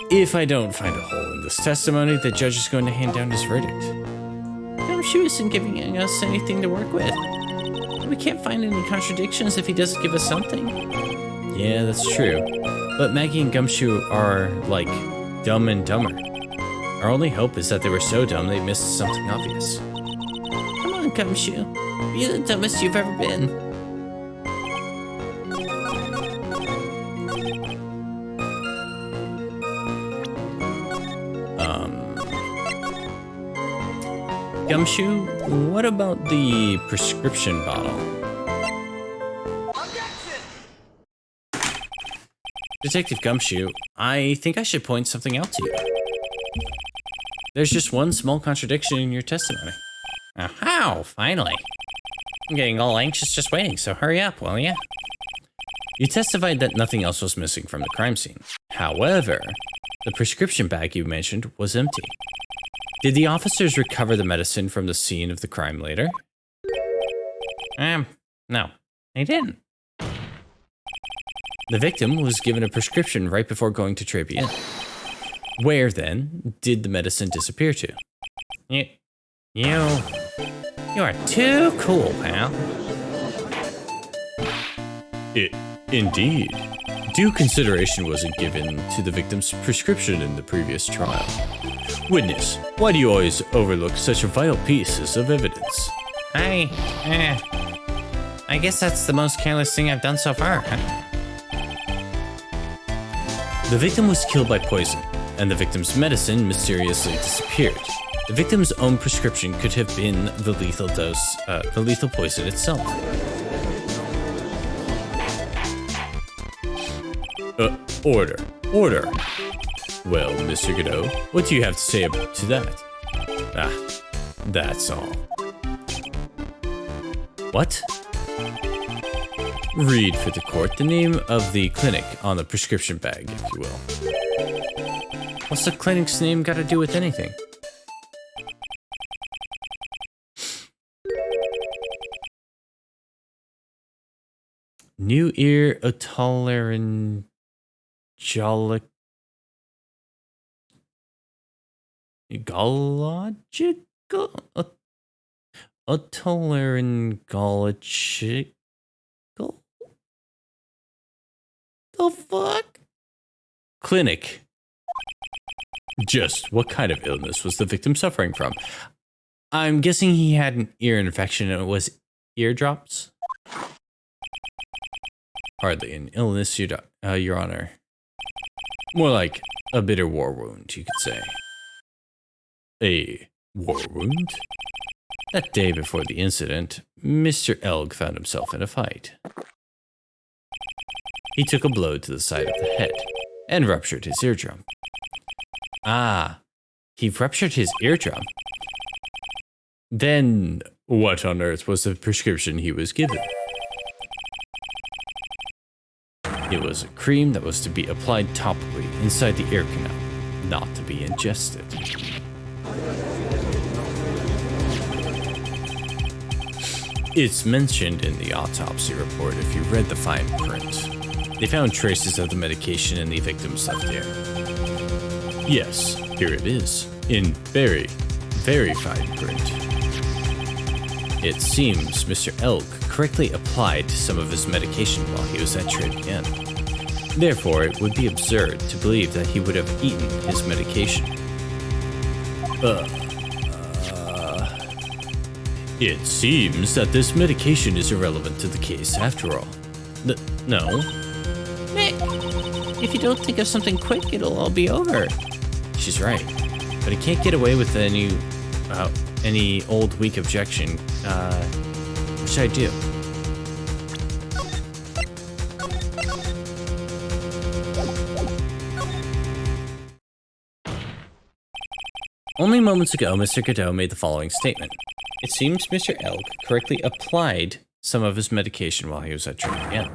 If I don't find a hole in this testimony, the judge is going to hand down his verdict. Gumshoe isn't giving us anything to work with. We can't find any contradictions if he doesn't give us something. Yeah, that's true. But Maggie and Gumshoe are, like, dumb and dumber. Our only hope is that they were so dumb they missed something obvious. Come on, Gumshoe. Be the dumbest you've ever been. Gumshoe, what about the prescription bottle? Detective Gumshoe, I think I should point something out to you. There's just one small contradiction in your testimony. How? Finally. I'm getting all anxious just waiting, so hurry up, will ya? You testified that nothing else was missing from the crime scene. However, the prescription bag you mentioned was empty. Did the officers recover the medicine from the scene of the crime later? No, they didn't. The victim was given a prescription right before going to Tribune. Where, then, did the medicine disappear to? You are too cool, pal. Indeed. Due consideration wasn't given to the victim's prescription in the previous trial. Witness, why do you always overlook such vital pieces of evidence? I guess that's the most careless thing I've done so far, huh? The victim was killed by poison, and the victim's medicine mysteriously disappeared. The victim's own prescription could have been the lethal dose, the lethal poison itself. Order. Well, Mr. Godot, what do you have to say to that? That's all. What? Read for the court the name of the clinic on the prescription bag, if you will. What's the clinic's name got to do with anything? New ear otolaryngological otolaryngological. The fuck? Clinic. Just what kind of illness was the victim suffering from? I'm guessing he had an ear infection and it was eardrops. Hardly an illness, Your Honor. More like a bitter war wound, you could say. A war wound? That day before the incident, Mr. Elg found himself in a fight. He took a blow to the side of the head and ruptured his eardrum. Ah, he ruptured his eardrum? Then what on earth was the prescription he was given? It was a cream that was to be applied topically inside the ear canal, not to be ingested. It's mentioned in the autopsy report if you read the fine print. They found traces of the medication in the victim's left ear. Yes, here it is, in very, very fine print. It seems Mr. Elk correctly applied some of his medication while he was at Trading Inn. Therefore, it would be absurd to believe that he would have eaten his medication. It seems that this medication is irrelevant to the case after all. No? Nick, if you don't think of something quick, it'll all be over. She's right, but he can't get away with any old weak objection. What should I do? Only moments ago, Mr. Godot made the following statement. It seems Mr. Elk correctly applied some of his medication while he was at Trading Inn.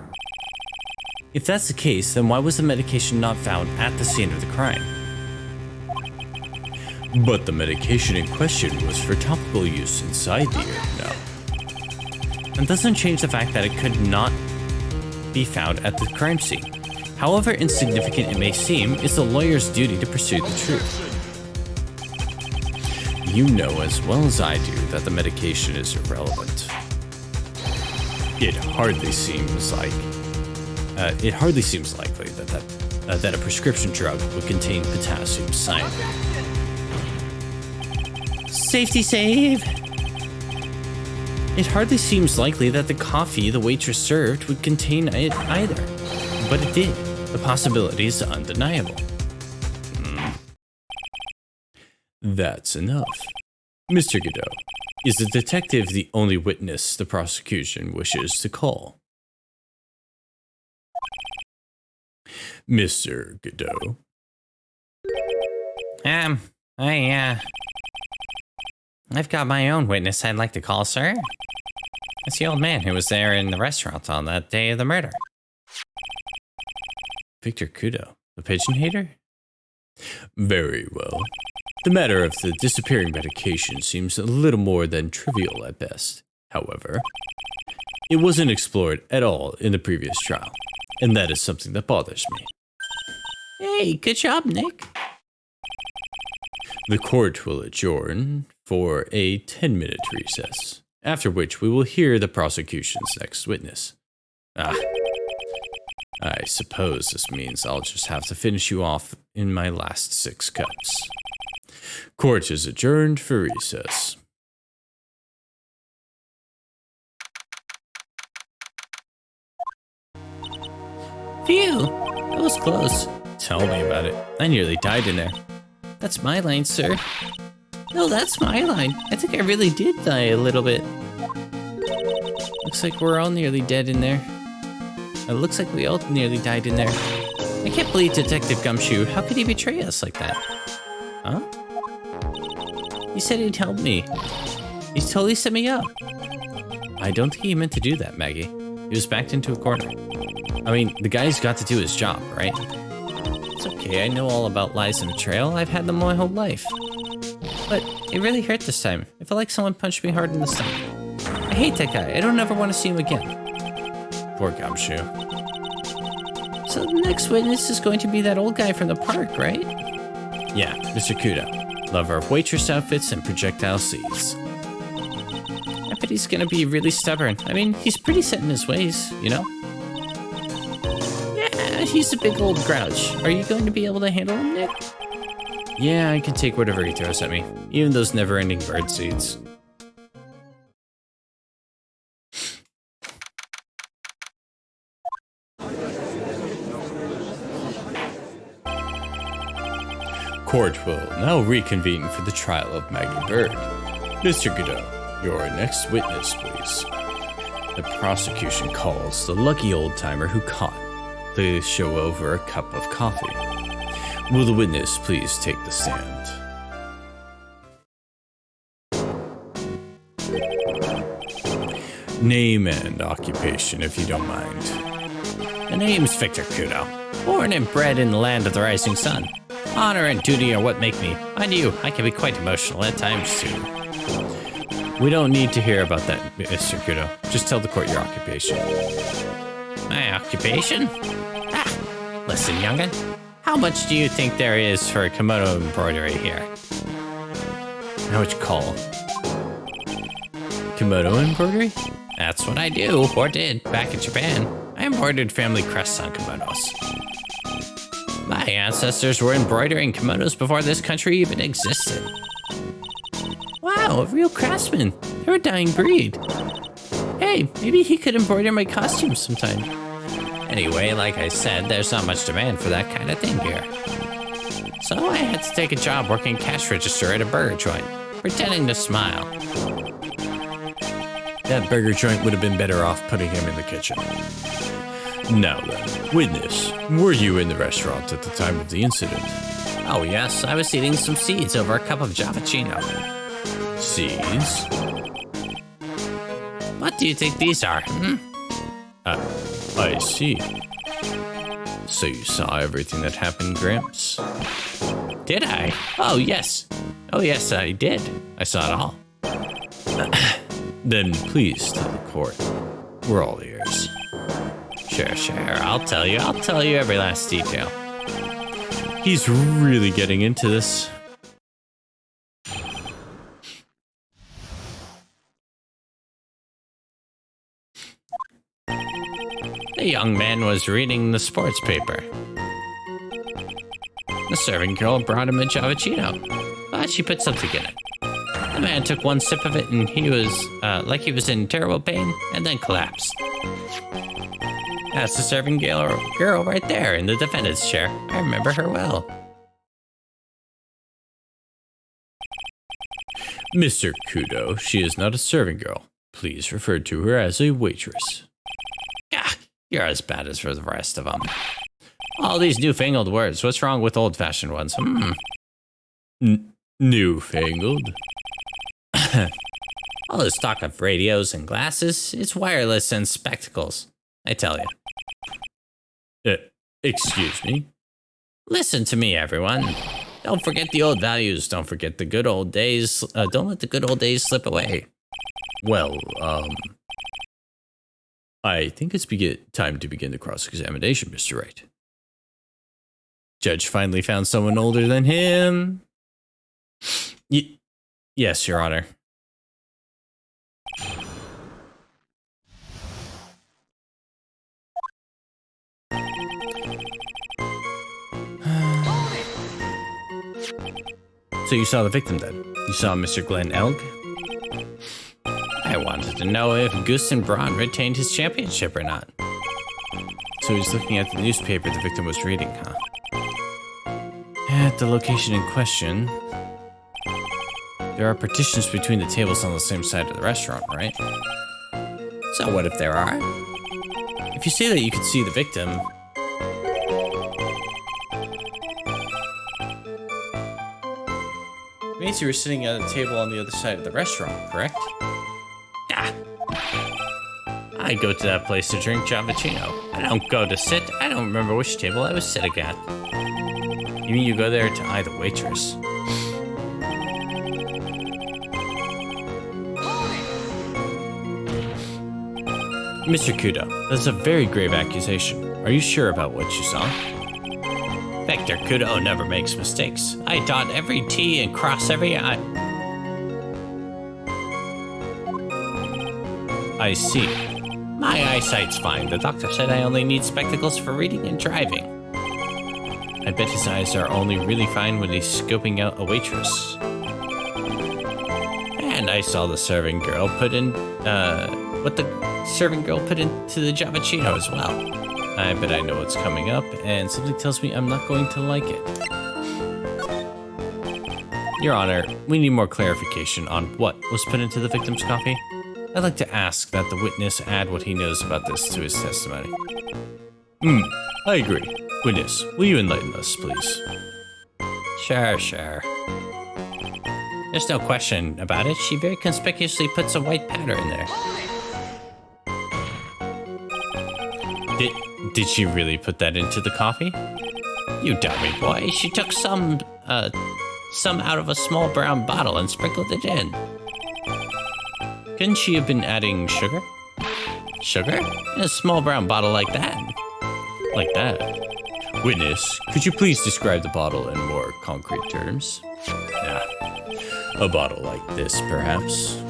If that's the case, then why was the medication not found at the scene of the crime? But the medication in question was for topical use inside the ear canal. And doesn't change the fact that it could not be found at the crime scene. However insignificant it may seem, it's the lawyer's duty to pursue the truth. You know as well as I do that the medication is irrelevant. It hardly seems likely that a prescription drug would contain potassium cyanide. Safety save! It hardly seems likely that the coffee the waitress served would contain it either. But it did. The possibility is undeniable. That's enough. Mr. Godot, is the detective the only witness the prosecution wishes to call? Mr. Godot? I've got my own witness I'd like to call, sir. It's the old man who was there in the restaurant on that day of the murder. Victor Kudo, the pigeon hater? Very well. The matter of the disappearing medication seems a little more than trivial at best. However, it wasn't explored at all in the previous trial, and that is something that bothers me. Hey, good job, Nick. The court will adjourn for a 10-minute recess, after which we will hear the prosecution's next witness. I suppose this means I'll just have to finish you off in my last 6 cups. Court is adjourned for recess. Phew, that was close. Tell me about it. I nearly died in there. That's my line, sir. No, that's my line. I think I really did die a little bit. Looks like we're all nearly dead in there. It looks like we all nearly died in there. I can't believe Detective Gumshoe. How could he betray us like that? Huh? He said he'd help me. He totally set me up. I don't think he meant to do that, Maggie. He was backed into a corner. I mean, the guy's got to do his job, right? It's okay, I know all about lies and betrayal. I've had them my whole life. But it really hurt this time. I felt like someone punched me hard in the stomach. I hate that guy. I don't ever want to see him again. Poor gumshoe. So the next witness is going to be that old guy from the park, right? Yeah, Mr. Kudo, lover of waitress outfits and projectile seas. I bet he's gonna be really stubborn. I mean, he's pretty set in his ways, you know? Yeah, he's a big old grouch. Are you going to be able to handle him, Nick? Yeah, I can take whatever he throws at me, even those never-ending bird seeds. Court will now reconvene for the trial of Maggie Bird. Mr. Godot, your next witness, please. The prosecution calls the lucky old-timer who caught the show over a cup of coffee. Will the witness please take the stand? Name and occupation, if you don't mind. The name's Victor Kudo. Born and bred in the land of the rising sun. Honor and duty are what make me. Mind you, I can be quite emotional at times too. We don't need to hear about that, Mr. Kudo. Just tell the court your occupation. My occupation? Ah, listen, young'un. How much do you think there is for kimono embroidery here? How much call? Kimono embroidery? That's what I do, or did, back in Japan. I embroidered family crests on kimonos. My ancestors were embroidering kimonos before this country even existed. Wow, a real craftsman. They're a dying breed. Hey, maybe he could embroider my costumes sometime. Anyway, like I said, there's not much demand for that kind of thing here. So I had to take a job working cash register at a burger joint, pretending to smile. That burger joint would have been better off putting him in the kitchen. Now then, witness, were you in the restaurant at the time of the incident? Oh yes, I was eating some seeds over a cup of Javachino. Seeds? What do you think these are, I see. So you saw everything that happened, Gramps? Did I? Oh yes. Oh yes, I did. I saw it all. Then please tell the court. We're all ears. Sure. I'll tell you every last detail. He's really getting into this. The young man was reading the sports paper. The serving girl brought him a Javachino, but she put something in it. The man took one sip of it and he was like he was in terrible pain and then collapsed. That's the serving girl right there in the defendant's chair. I remember her well. Mr. Kudo, she is not a serving girl. Please refer to her as a waitress. Ah, you're as bad as for the rest of them. All these newfangled words. What's wrong with old-fashioned ones? Newfangled? All this talk of radios and glasses, it's wireless and spectacles, I tell you. Excuse me? Listen to me, everyone. Don't forget the old values. Don't forget the good old days. Don't let the good old days slip away. Well, I think it's time to begin the cross-examination, Mr. Wright. Judge finally found someone older than him. Yes, Your Honor. So you saw the victim then? You saw Mr. Glenn Elg? I wanted to know if Gusten Braun retained his championship or not. So he's looking at the newspaper the victim was reading, huh? At the location in question, there are partitions between the tables on the same side of the restaurant, right? So what if there are? If you say that you could see the victim... It means you were sitting at a table on the other side of the restaurant, correct? Ah. I go to that place to drink Javachino. I don't go to sit. I don't remember which table I was sitting at. You mean you go there to eye the waitress? Mr. Kudo, that's a very grave accusation. Are you sure about what you saw? Victor Kudo never makes mistakes. I dot every T and cross every I. I see. My eyesight's fine. The doctor said I only need spectacles for reading and driving. I bet his eyes are only really fine when he's scoping out a waitress. And I saw the serving girl put in, what the serving girl put into the Javachino as well. I bet I know what's coming up, and something tells me I'm not going to like it. Your Honor, we need more clarification on what was put into the victim's coffee. I'd like to ask that the witness add what he knows about this to his testimony. I agree. Witness, will you enlighten us, please? Sure. There's no question about it. She very conspicuously puts a white powder in there. Did she really put that into the coffee? You dummy boy. She took some out of a small brown bottle and sprinkled it in. Couldn't she have been adding sugar? Sugar? In a small brown bottle like that? Like that? Witness, could you please describe the bottle in more concrete terms? Yeah. A bottle like this, perhaps?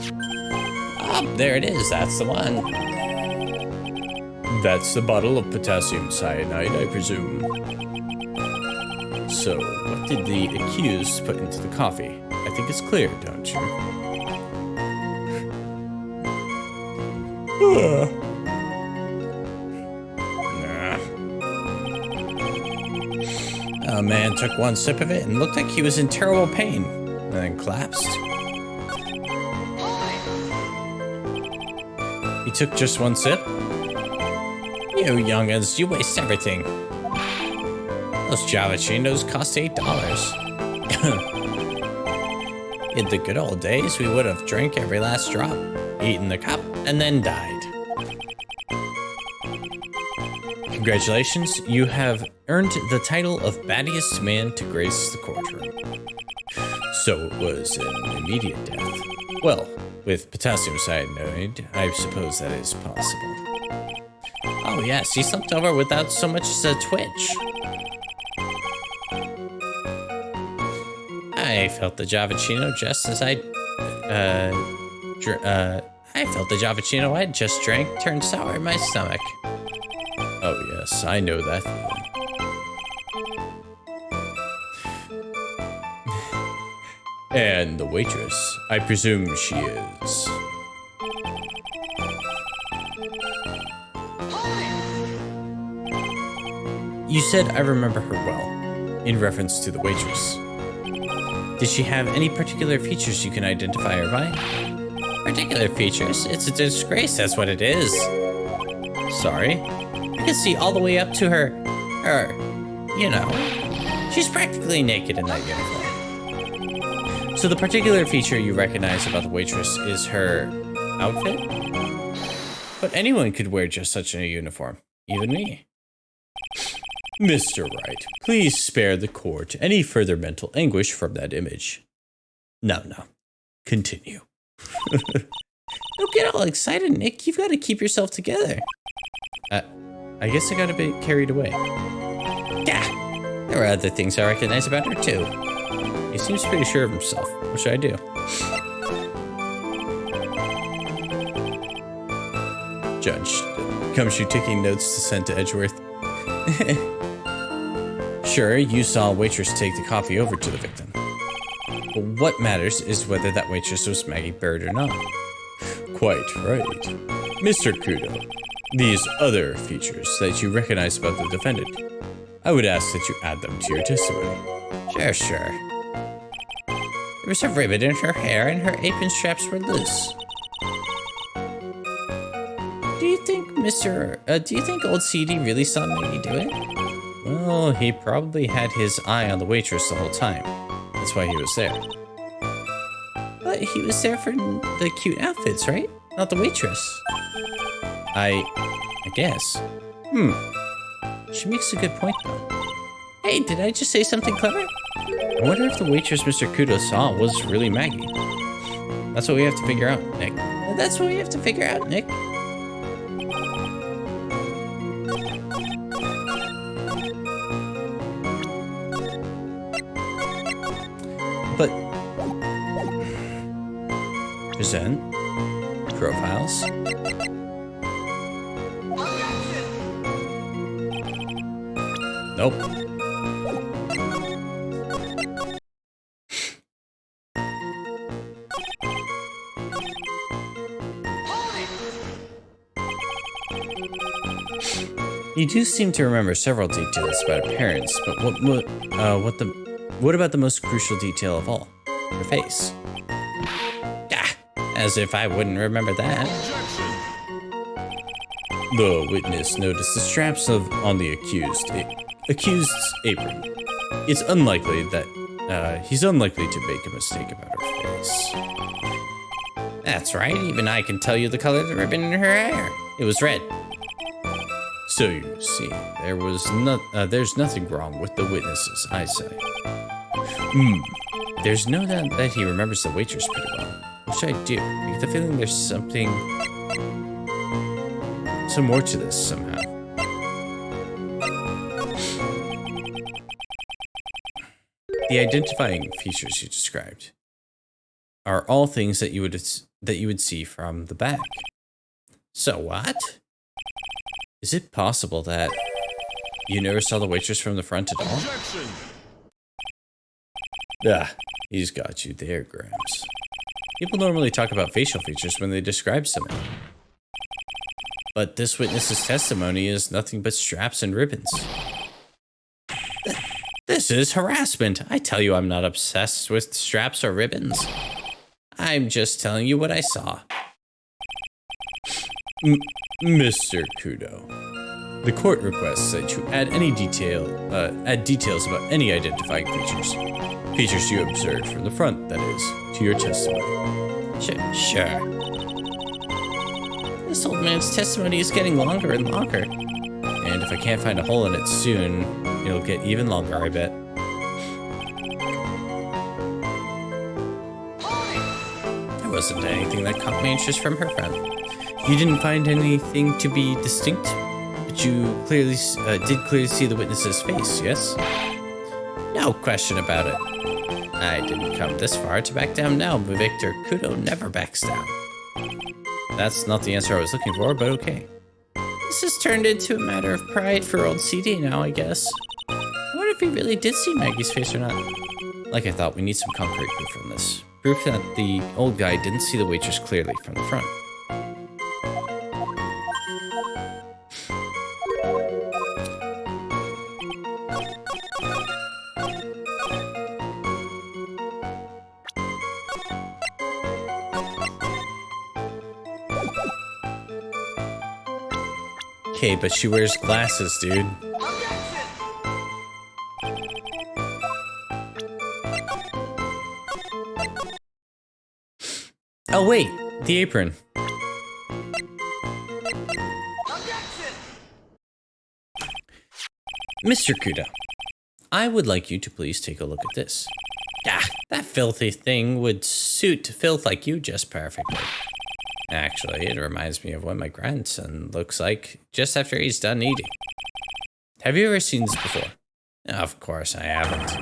Oh, there it is. That's the one. That's the bottle of potassium cyanide, I presume. So, what did the accused put into the coffee? I think it's clear, don't you? A man took one sip of it and looked like he was in terrible pain, and then collapsed. He took just one sip? You young'uns, you waste everything. Those Javachinos cost $8. In the good old days, we would have drank every last drop, eaten the cup, and then died. Congratulations, you have earned the title of battiest man to grace the courtroom. So it was an immediate death. Well, with potassium cyanide, I suppose that is possible. Oh yes, he slumped over without so much as a twitch. I felt the Javachino just as I felt the Javachino I just drank turned sour in my stomach. Oh yes, I know that feeling. And the waitress, I presume she is... You said I remember her well, in reference to the waitress. Did she have any particular features you can identify her by? Particular features? It's a disgrace, that's what it is. Sorry? I can see all the way up to her, you know. She's practically naked in that uniform. So the particular feature you recognize about the waitress is her outfit? But anyone could wear just such a uniform, even me. Mr. Wright, please spare the court any further mental anguish from that image. No. Continue. Don't get all excited, Nick. You've got to keep yourself together. I guess I got a bit carried away. Yeah, there were other things I recognize about her, too. He seems pretty sure of himself. What should I do? Judge, comes you taking notes to send to Edgeworth? Sure, you saw a waitress take the coffee over to the victim. But what matters is whether that waitress was Maggie Bird or not. Quite right. Mr. Kudo, these other features that you recognize about the defendant, I would ask that you add them to your testimony. Sure. There was a ribbon in her hair and her apron straps were loose. Do you think old CD really saw Maggie do it? Well, he probably had his eye on the waitress the whole time. That's why he was there. But he was there for the cute outfits, right? Not the waitress. I guess. She makes a good point, though. Hey, did I just say something clever? I wonder if the waitress Mr. Kudo saw was really Maggie. That's what we have to figure out, Nick. But... Present. Profiles. Nope. You do seem to remember several details about her parents, but what about the most crucial detail of all? Her face. Ah, as if I wouldn't remember that. The witness noticed the straps on the accused's apron. It's unlikely that he's unlikely to make a mistake about her face. That's right. Even I can tell you the color of the ribbon in her hair. It was red. So you see, there's nothing wrong with the witness's eyesight. There's no doubt that he remembers the waitress pretty well, which I do. I get the feeling there's some more to this somehow. The identifying features you described are all things that you would see from the back. So what? Is it possible that you never saw the waitress from the front at all? Ah, he's got you there, Gramps. People normally talk about facial features when they describe someone. But this witness's testimony is nothing but straps and ribbons. This is harassment. I tell you I'm not obsessed with straps or ribbons. I'm just telling you what I saw. Mr. Kudo, the court requests that you add details about any identifying features you observed from the front, that is, to your testimony. Sure. This old man's testimony is getting longer and longer. And if I can't find a hole in it soon, it'll get even longer, I bet. There wasn't anything that caught my interest from her front. You didn't find anything to be distinct, but you clearly did clearly see the witness's face, yes? No question about it. I didn't come this far to back down now, but Victor Kudo never backs down. That's not the answer I was looking for, but okay. This has turned into a matter of pride for old CD now, I guess. I wonder if he really did see Maggie's face or not. Like I thought, we need some concrete proof on this. Proof that the old guy didn't see the waitress clearly from the front. Okay, but she wears glasses, dude. Oh wait, the apron. Mr. Kudo, I would like you to please take a look at this. Ah, that filthy thing would suit filth like you just perfectly. Actually, it reminds me of what my grandson looks like just after he's done eating. Have you ever seen this before? Of course I haven't.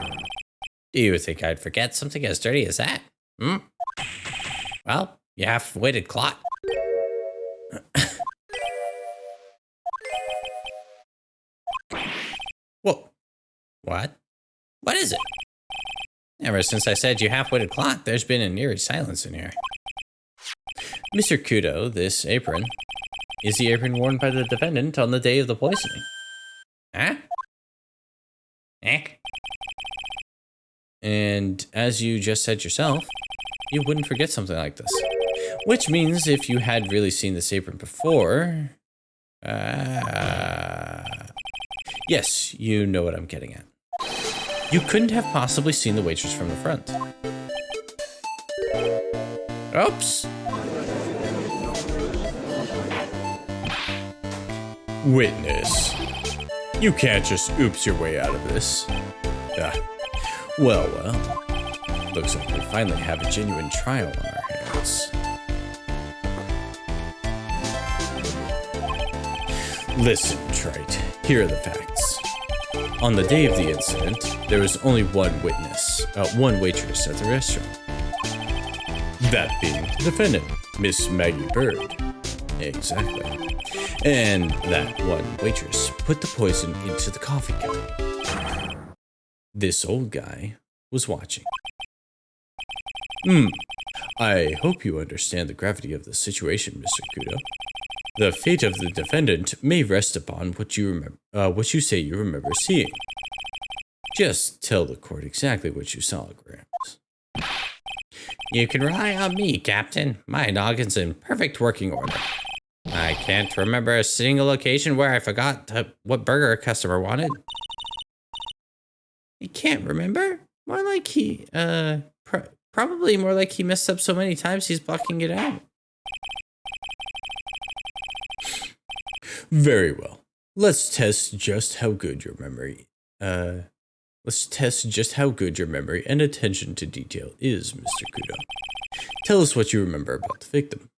Do you think I'd forget something as dirty as that? Well, you half-witted clot. Whoa. What? What is it? Ever since I said you half-witted clot, there's been an eerie silence in here. Mr. Kudo, this apron is the apron worn by the defendant on the day of the poisoning. Huh? Eh? And as you just said yourself, you wouldn't forget something like this. Which means if you had really seen this apron before... yes, you know what I'm getting at. You couldn't have possibly seen the waitress from the front. Oops! Witness. You can't just oops your way out of this. Well. Looks like we finally have a genuine trial on our hands. Listen, Wright. Here are the facts. On the day of the incident, there was only one waitress at the restaurant. That being the defendant, Miss Maggie Bird. Exactly. And that one waitress put the poison into the coffee cup. This old guy was watching. I hope you understand the gravity of the situation, Mr. Kudo. The fate of the defendant may rest upon what you say you remember seeing. Just tell the court exactly what you saw, Gramps. You can rely on me, Captain. My noggin's in perfect working order. I can't remember a single occasion where I forgot what burger a customer wanted. You can't remember? More like he, probably more like he messed up so many times he's blocking it out. Very well. Let's test just how good your memory and attention to detail is, Mr. Kudo. Tell us what you remember about the victim.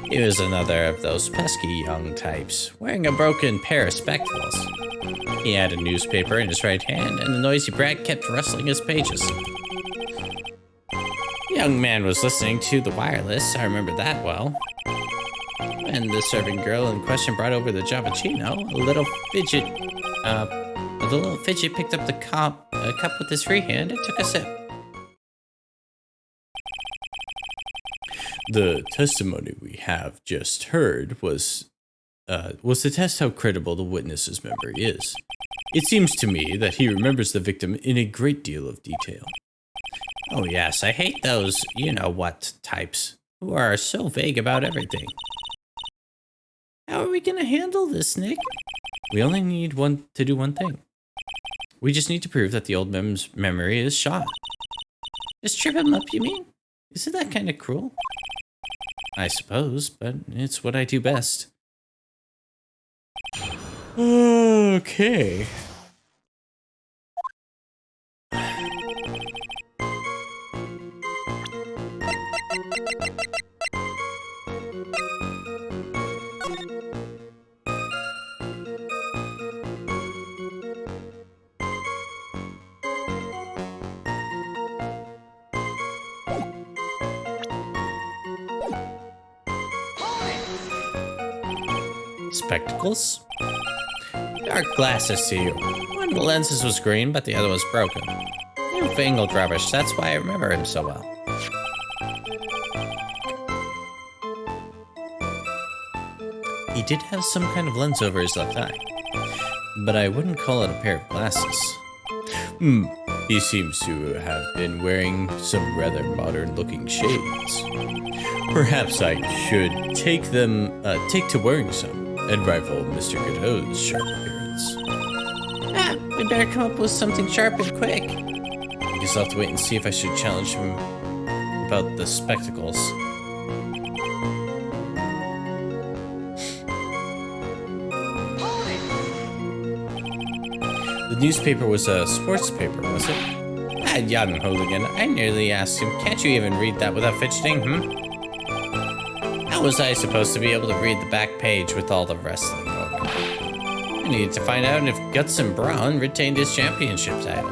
He was another of those pesky young types, wearing a broken pair of spectacles. He had a newspaper in his right hand, and the noisy brat kept rustling his pages. The young man was listening to the wireless, I remember that well. When the serving girl in question brought over the Javachino, the little fidget picked up the cup with his free hand and took a sip. The testimony we have just heard was to test how credible the witness's memory is. It seems to me that he remembers the victim in a great deal of detail. Oh yes, I hate those you-know-what types who are so vague about everything. How are we gonna handle this, Nick? We only need to do one thing. We just need to prove that the old man's memory is shot. Just trip him up, you mean? Isn't that kind of cruel? I suppose, but it's what I do best. Okay. Spectacles? Dark glasses to you. One of the lenses was green, but the other was broken. Newfangled rubbish, that's why I remember him so well. He did have some kind of lens over his left eye, but I wouldn't call it a pair of glasses. He seems to have been wearing some rather modern-looking shades. Perhaps I should take to wearing some and rival Mr. Godot's sharp appearance. We better come up with something sharp and quick. I guess I'll have to wait and see if I should challenge him about the spectacles. The newspaper was a sports paper, was it? That young hooligan, I nearly asked him, can't you even read that without fidgeting, How was I supposed to be able to read the back page with all the wrestling going on? I needed to find out if Guts and Braun retained his championship title.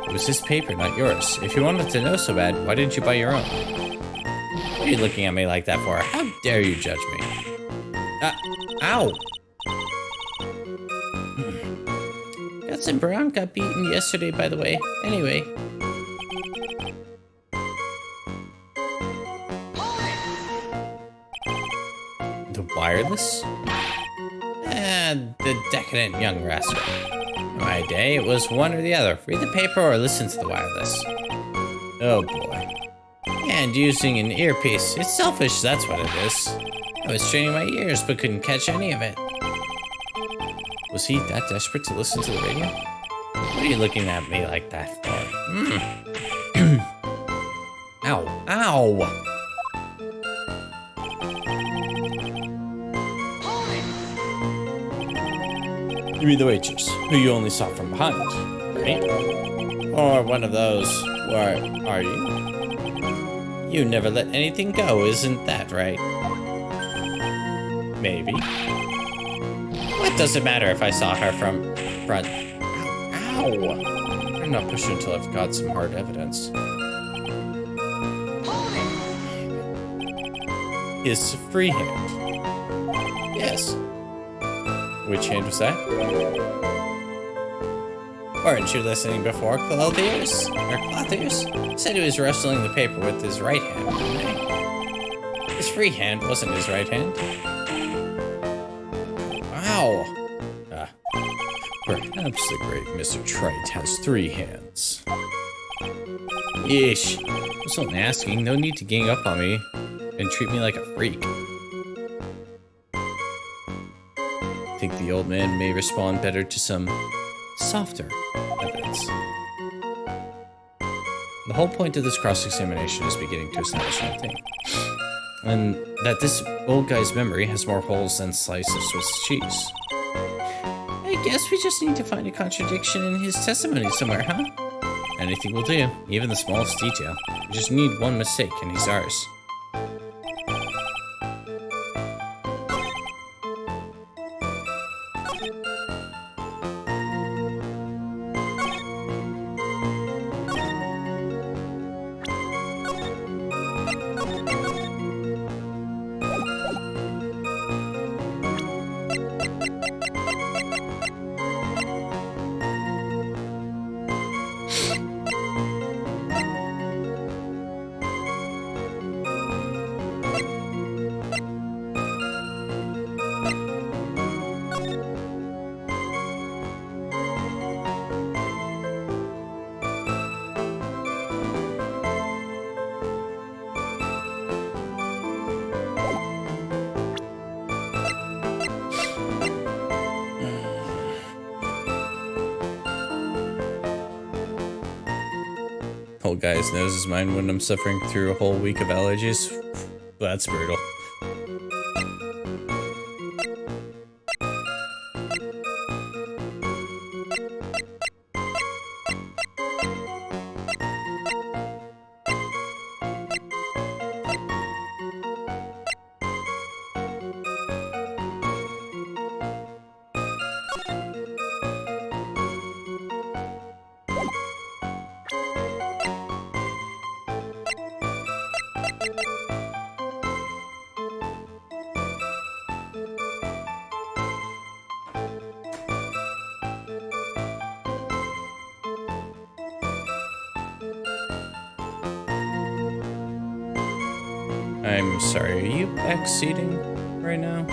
It was his paper, not yours. If you wanted to know so bad, why didn't you buy your own? What are you looking at me like that for? How dare you judge me? Ow! Guts and Braun got beaten yesterday, by the way. Anyway. The wireless? The decadent young rascal. In my day, it was one or the other. Read the paper or listen to the wireless. Oh boy. And using an earpiece. It's selfish, that's what it is. I was straining my ears, but couldn't catch any of it. Was he that desperate to listen to the radio? What are you looking at me like that for? Ow. Ow! You mean the waitress, who you only saw from behind, right? Or one of those. Where are you? You never let anything go, isn't that right? Maybe. What does it matter if I saw her from front? Ow! I'm not pushing until I've got some hard evidence. Is free hand? Yes. Which hand was that? Weren't you listening before, Clothiers? Or Clothiers? Said he was wrestling the paper with his right hand, didn't he? His free hand wasn't his right hand. Wow. Perhaps the great Mr. Wright has 3 hands. Yeesh. I was only asking. No need to gang up on me and treat me like a freak. I think the old man may respond better to some softer evidence. The whole point of this cross-examination is beginning to establish one thing. And that this old guy's memory has more holes than slice of Swiss cheese. I guess we just need to find a contradiction in his testimony somewhere, huh? Anything will do, even the smallest detail. We just need one mistake and he's ours. Old guy's nose is mine when I'm suffering through a whole week of allergies. That's brutal. I'm sorry, are you backseating right now?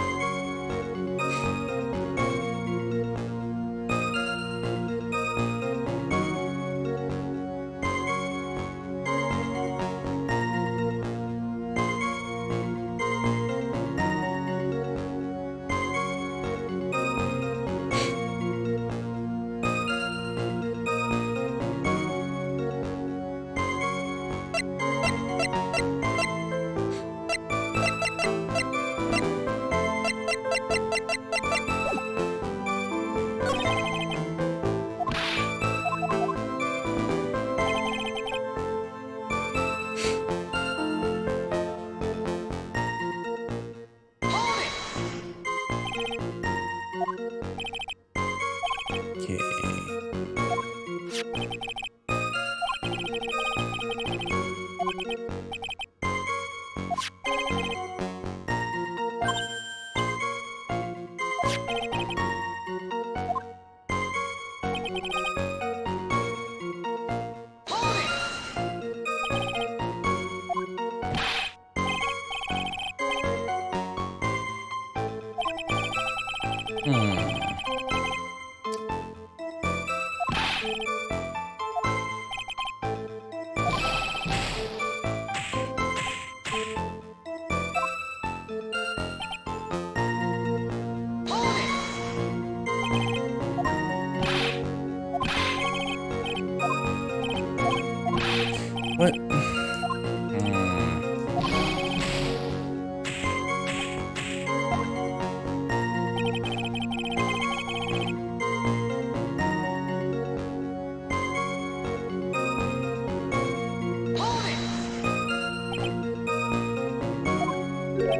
What?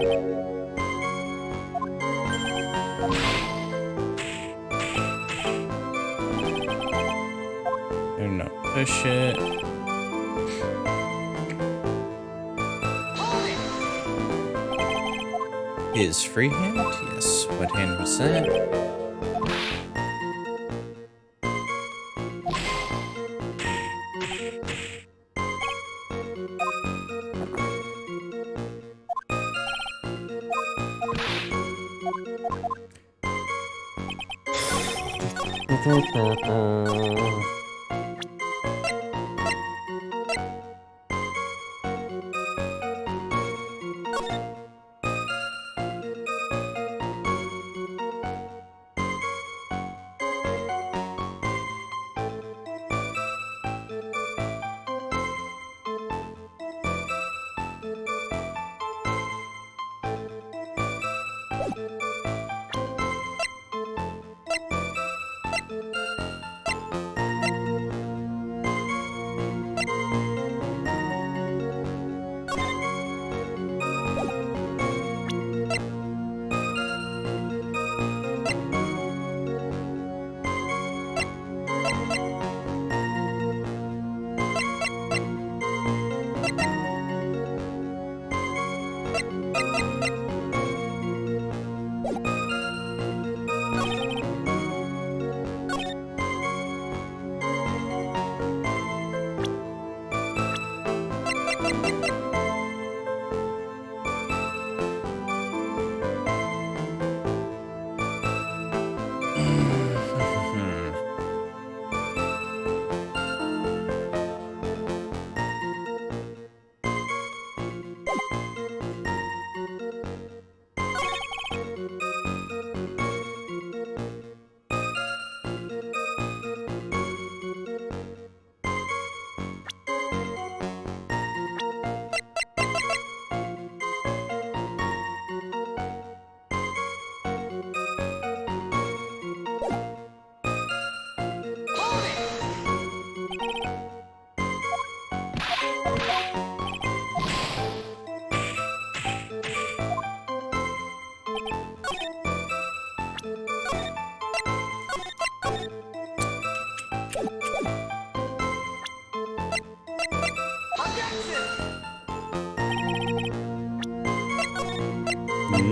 No, push it. His free hand? Yes. What hand was that?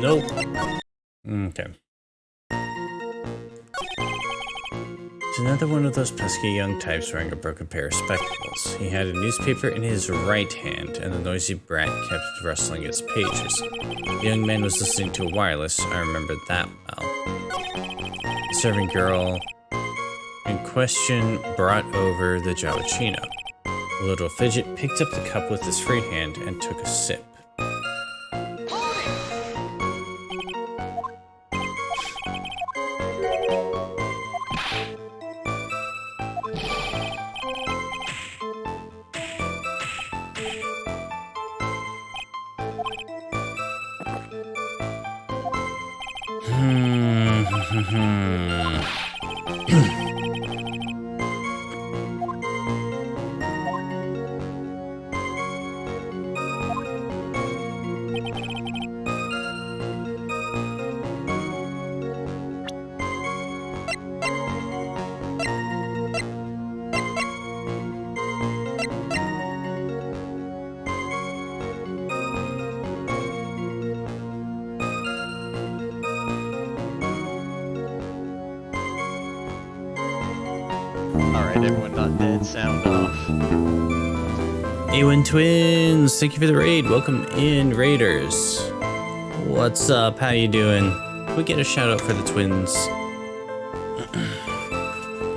Nope. Okay. It's another one of those pesky young types wearing a broken pair of spectacles. He had a newspaper in his right hand, and the noisy brat kept rustling its pages. The young man was listening to a wireless, I remembered that well. The serving girl in question brought over the Javachino. The little fidget picked up the cup with his free hand and took a sip. Alright, everyone not dead, sound off. A1 Twins, thank you for the raid. Welcome in, Raiders. What's up? How you doing? Can we get a shout out for the twins?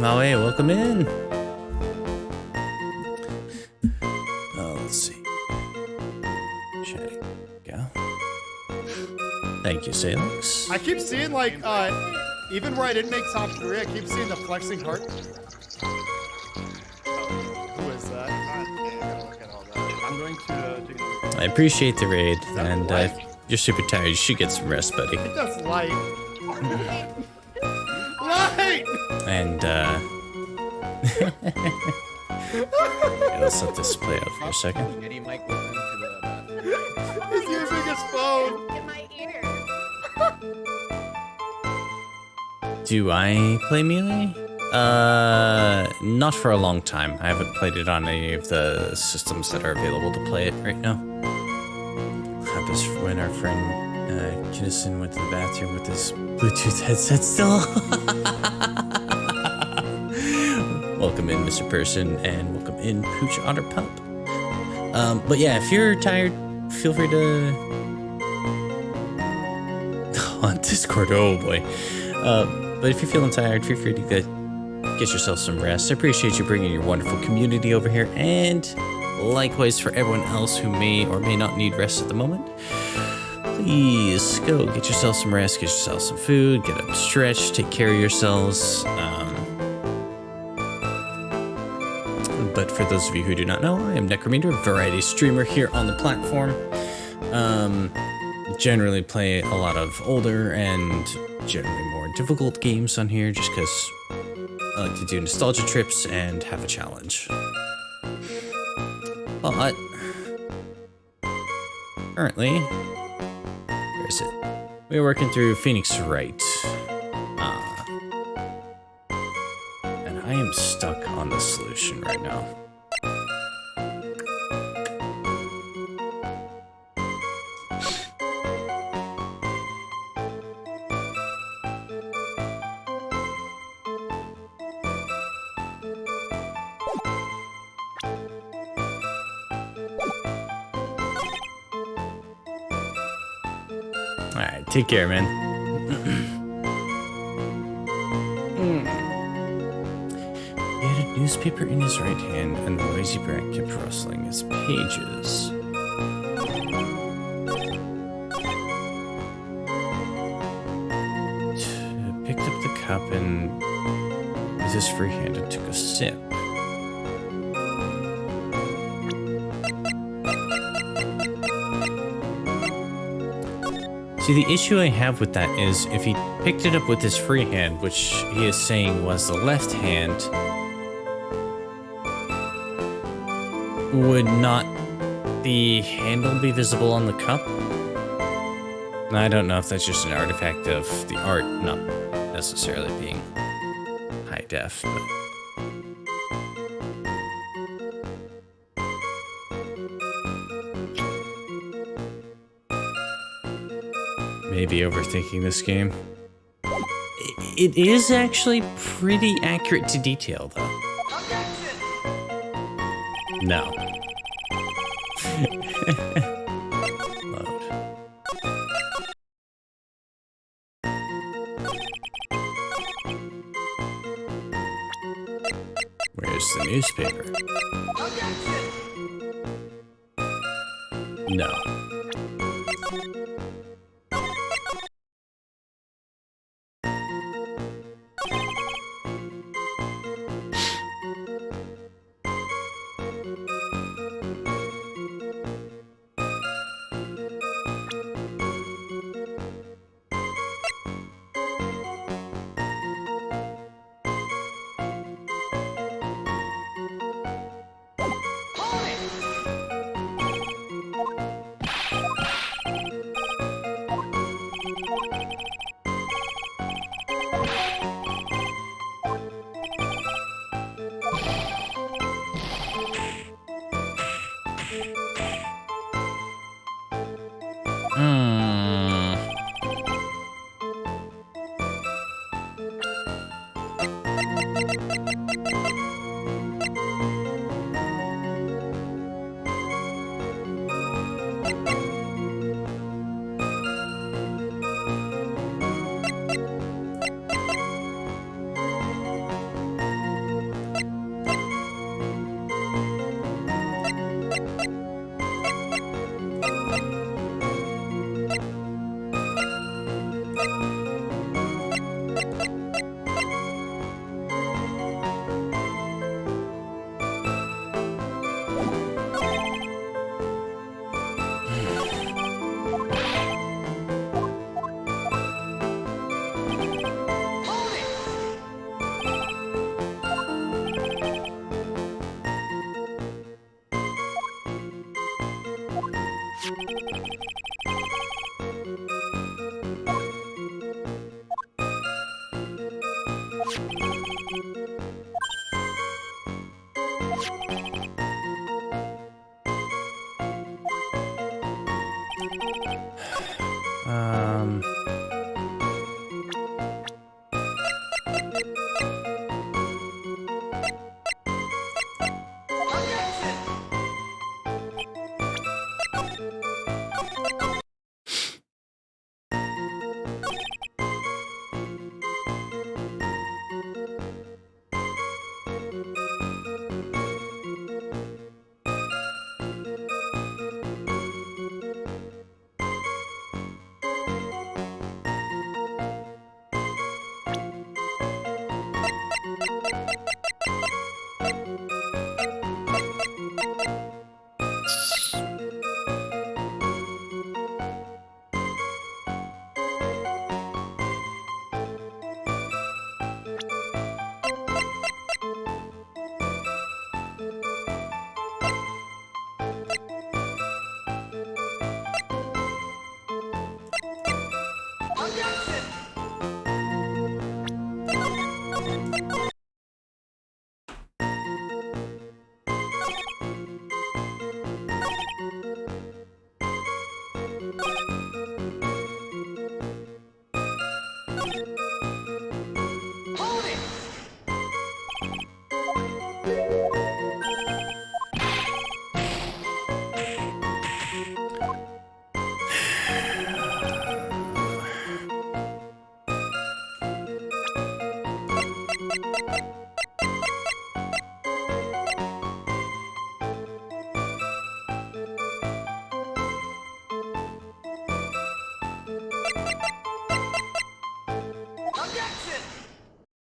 Oh, hey, welcome in. Oh, let's see. Chatting. Go. Thank you, Salix. I keep seeing like even where I didn't make top 3, I keep seeing the flexing heart. Who is that? I'm going to I appreciate the raid, and you're super tired. You should get some rest, buddy. That's light. Light! And yeah, let's let this play out for a second. He's using his phone. Do I play Melee? Not for a long time. I haven't played it on any of the systems that are available to play it right now. Happens when our friend Kinnison went to the bathroom with his Bluetooth headset still. Welcome in, Mr. Person, and welcome in, Pooch Otter Pup. But yeah, if you're tired, feel free to... on Discord, oh boy. But if you're feeling tired, feel free to get yourself some rest. I appreciate you bringing your wonderful community over here, and likewise for everyone else who may or may not need rest at the moment. Please go get yourself some rest, get yourself some food, get up, stretch, take care of yourselves. But for those of you who do not know, I am Necrometer, a variety streamer here on the platform. Generally play a lot of older and generally more difficult games on here just because I like to do nostalgia trips and have a challenge. But currently, where is it? We're working through Phoenix Wright. And I am stuck on the solution right now. Alright, take care, man. He had a newspaper in his right hand, and the noisy brat kept rustling its pages. Picked up the cup and with his free hand and took a sip. See, the issue I have with that is if he picked it up with his free hand, which he is saying was the left hand, would not the handle be visible on the cup? I don't know if that's just an artifact of the art, not necessarily being high def, but... Maybe overthinking this game. It is actually pretty accurate to detail, though. No. Load. Where's the newspaper? No.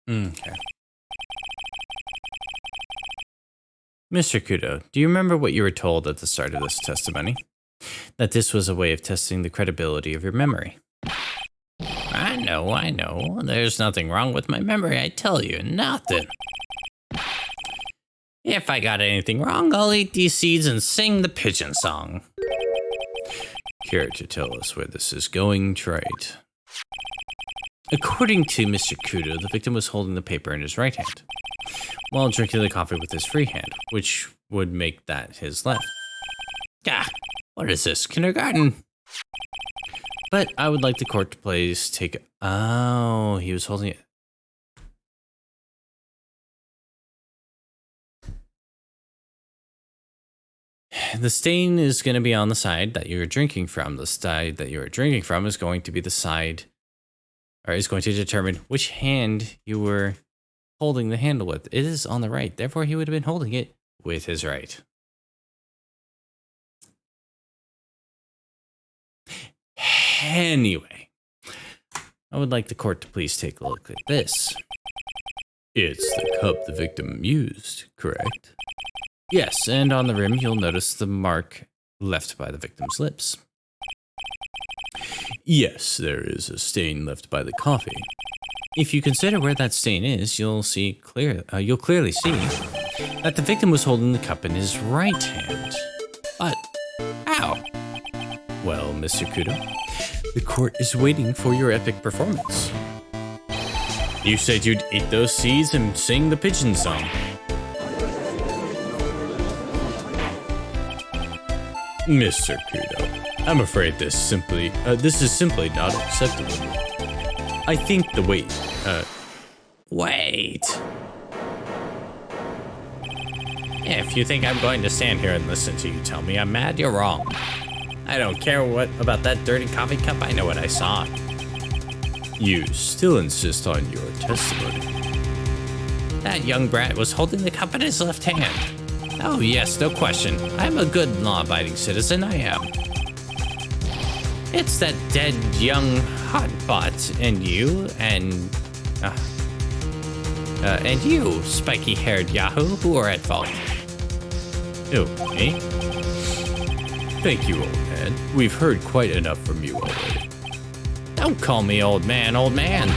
Okay. Mr. Kudo, do you remember what you were told at the start of this testimony? That this was a way of testing the credibility of your memory. I know. There's nothing wrong with my memory, I tell you, nothing. If I got anything wrong, I'll eat these seeds and sing the pigeon song. Care to tell us where this is going, Wright? According to Mr. Kudo, the victim was holding the paper in his right hand, while drinking the coffee with his free hand, which would make that his left. Ah, what is this, kindergarten? But I would like the court to please take... Oh, he was holding it. The stain is going to be on the side that you're drinking from. The side that you're drinking from is going to be the side, or is going to determine which hand you were holding the handle with. It is on the right, therefore he would have been holding it with his right. Anyway, I would like the court to please take a look at this. It's the cup the victim used, correct? Yes, and on the rim you'll notice the mark left by the victim's lips. Yes, there is a stain left by the coffee. If you consider where that stain is, you'll clearly see that the victim was holding the cup in his right hand. But how? Well, Mr. Kudo, the court is waiting for your epic performance. You said you'd eat those seeds and sing the pigeon song. Mr. Kudo, I'm afraid this is simply not acceptable. I think the wait. If you think I'm going to stand here and listen to you tell me I'm mad, you're wrong. I don't care what about that dirty coffee cup, I know what I saw. You still insist on your testimony. That young brat was holding the cup in his left hand. Oh yes, no question. I'm a good law-abiding citizen, I am. It's that dead young hotbot and you, spiky-haired Yahoo, who are at fault. Oh, me? Thank you, old man. We've heard quite enough from you already. Don't call me old man, old man.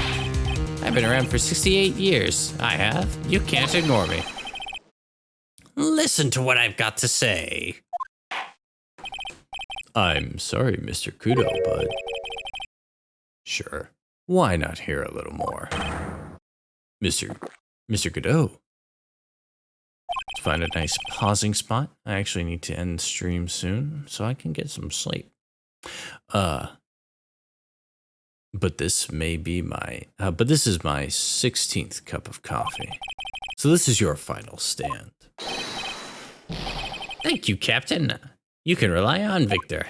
I've been around for 68 years. I have. You can't ignore me. Listen to what I've got to say. I'm sorry, Mr. Kudo, but... Sure, why not hear a little more? Mr. Kudo. Let's find a nice pausing spot. I actually need to end the stream soon, so I can get some sleep. But this is my 16th cup of coffee. So this is your final stand. Thank you, Captain. You can rely on Victor.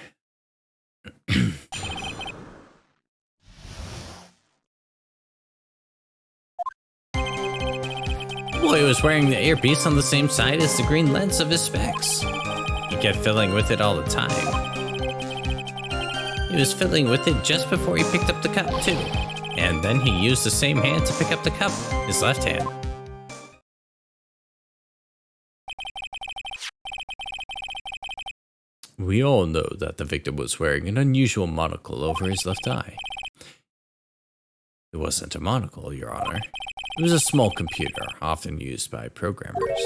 Boy was wearing the earpiece on the same side as the green lens of his specs. He kept fiddling with it all the time. He was fiddling with it just before he picked up the cup, too. And then he used the same hand to pick up the cup, his left hand. We all know that the victim was wearing an unusual monocle over his left eye. It wasn't a monocle, Your Honor. It was a small computer, often used by programmers.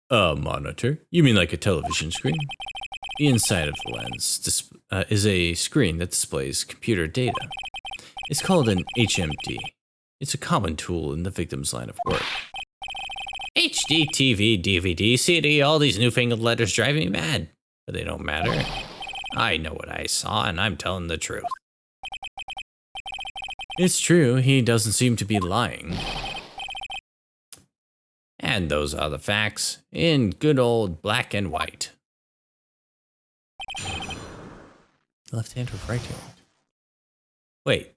A monitor? You mean like a television screen? The inside of the lens is a screen that displays computer data. It's called an HMD. It's a common tool in the victim's line of work. HD, TV, DVD, CD, all these newfangled letters drive me mad. But they don't matter. I know what I saw, and I'm telling the truth. It's true, he doesn't seem to be lying. And those are the facts, in good old black and white. Left hand or right hand? Wait.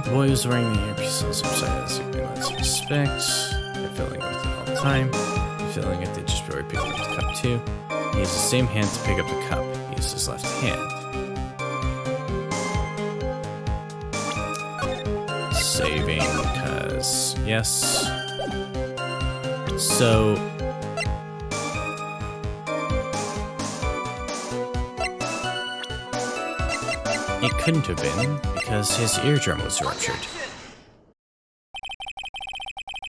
The boy was wearing the earpiece on the same side as the green lens of his specs. They're filling with it all the time. They're filling it, they just before he picked up the cup too. He used the same hand to pick up the cup. He used his left hand. Saving, because yes. So it couldn't have been because his eardrum was ruptured.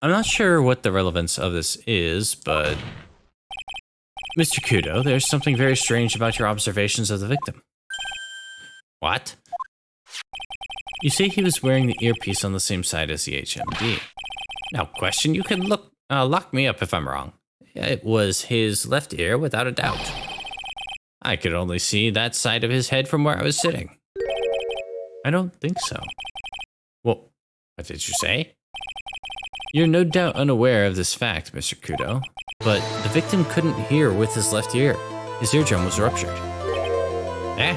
I'm not sure what the relevance of this is, but Mr. Kudo, there's something very strange about your observations of the victim. What? You say he was wearing the earpiece on the same side as the HMD. No question, you can lock me up if I'm wrong. It was his left ear, without a doubt. I could only see that side of his head from where I was sitting. I don't think so. Well, what did you say? You're no doubt unaware of this fact, Mr. Kudo, but the victim couldn't hear with his left ear. His eardrum was ruptured. Eh?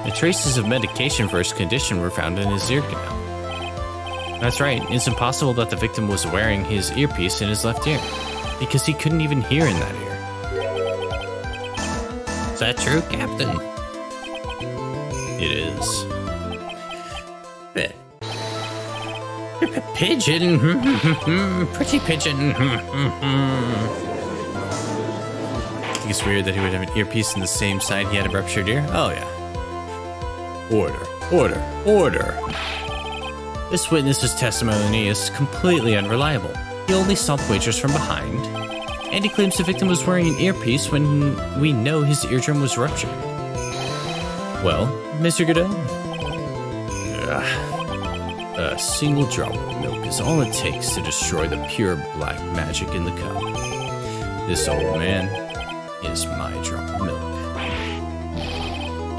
The traces of medication for his condition were found in his ear canal. That's right, it's impossible that the victim was wearing his earpiece in his left ear, because he couldn't even hear in that ear. Is that true, Captain? It is. Pigeon. Pretty pigeon. I think it's weird that he would have an earpiece in the same side he had a ruptured ear. Oh, yeah. Order, order, order. This witness's testimony is completely unreliable. He only saw the waitress from behind, and he claims the victim was wearing an earpiece when we know his eardrum was ruptured. Well, Mr. Godot, a single drop of milk is all it takes to destroy the pure black magic in the cup. This old man is my drop of milk.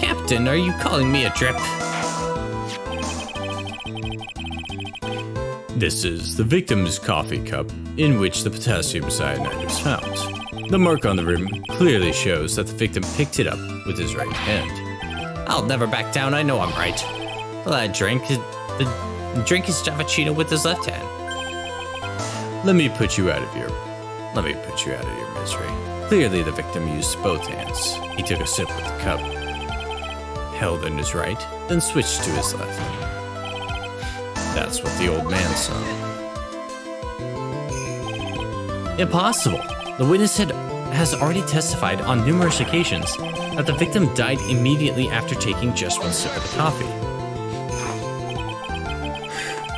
Captain, are you calling me a drip? This is the victim's coffee cup in which the potassium cyanide was found. The mark on the rim clearly shows that the victim picked it up with his right hand. I'll never back down, I know I'm right. The lad drank his cappuccino with his left hand. Let me put you out of your misery. Clearly the victim used both hands. He took a sip with the cup, held in his right, then switched to his left. That's what the old man saw. Impossible! The witness has already testified on numerous occasions that the victim died immediately after taking just one sip of the coffee.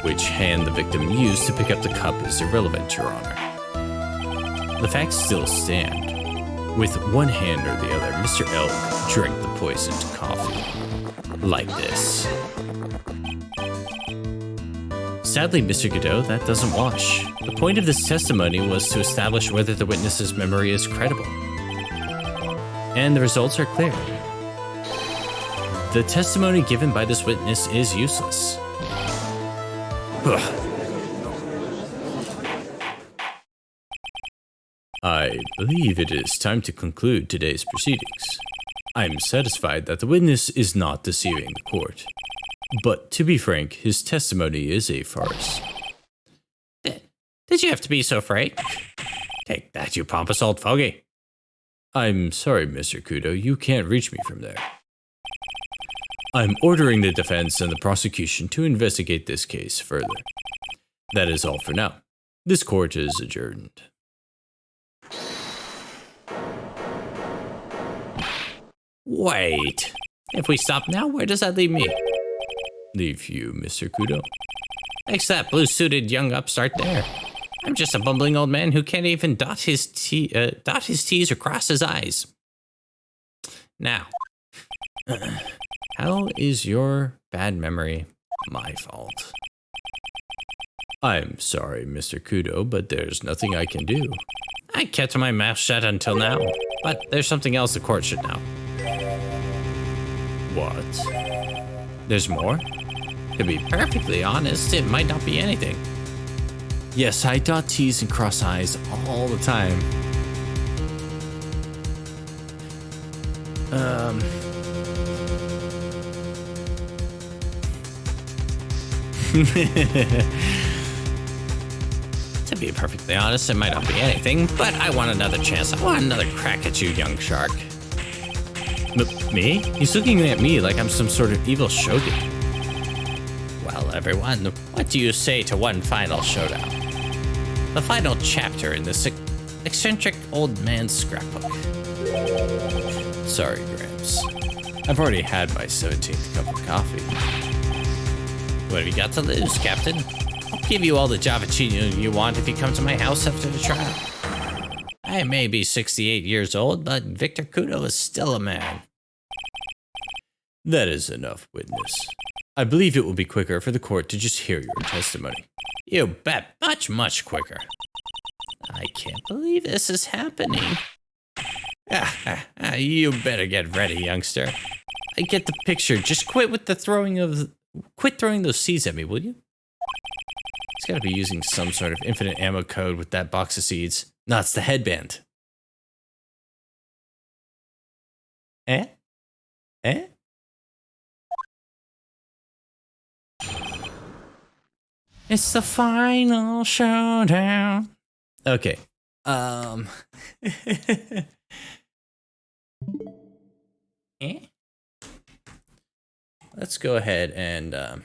Which hand the victim used to pick up the cup is irrelevant, Your Honor. The facts still stand. With one hand or the other, Mr. Elk drank the poisoned coffee. Like this. Sadly, Mr. Godot, that doesn't wash. The point of this testimony was to establish whether the witness's memory is credible. And the results are clear. The testimony given by this witness is useless. I believe it is time to conclude today's proceedings. I'm satisfied that the witness is not deceiving the court. But to be frank, his testimony is a farce. Did you have to be so frank? Take that, you pompous old fogey. I'm sorry, Mr. Kudo, you can't reach me from there. I'm ordering the defense and the prosecution to investigate this case further. That is all for now. This court is adjourned. Wait. If we stop now, where does that leave me? Leave you, Mr. Kudo. Thanks to that blue-suited young upstart there. I'm just a bumbling old man who can't even dot his T's or cross his I's. Now, how is your bad memory my fault? I'm sorry, Mr. Kudo, but there's nothing I can do. I kept my mouth shut until now, but there's something else the court should know. What? There's more? To be perfectly honest, it might not be anything. Yes, I dot T's and cross I's all the time. To be perfectly honest, it might not be anything, but I want another chance. I want another crack at you, young shark. Me? He's looking at me like I'm some sort of evil shogun. Well, everyone, what do you say to one final showdown? The final chapter in this eccentric old man's scrapbook. Sorry, Gramps. I've already had my 17th cup of coffee. What have you got to lose, Captain? I'll give you all the Javachino you want if you come to my house after the trial. I may be 68 years old, but Victor Kudo is still a man. That is enough, witness. I believe it will be quicker for the court to just hear your testimony. You bet. Much, much quicker. I can't believe this is happening. You better get ready, youngster. I get the picture. Just quit throwing those seeds at me, will you? He's got to be using some sort of infinite ammo code with that box of seeds. No, it's the headband. Eh? It's the final showdown. Okay. Let's go ahead and I'm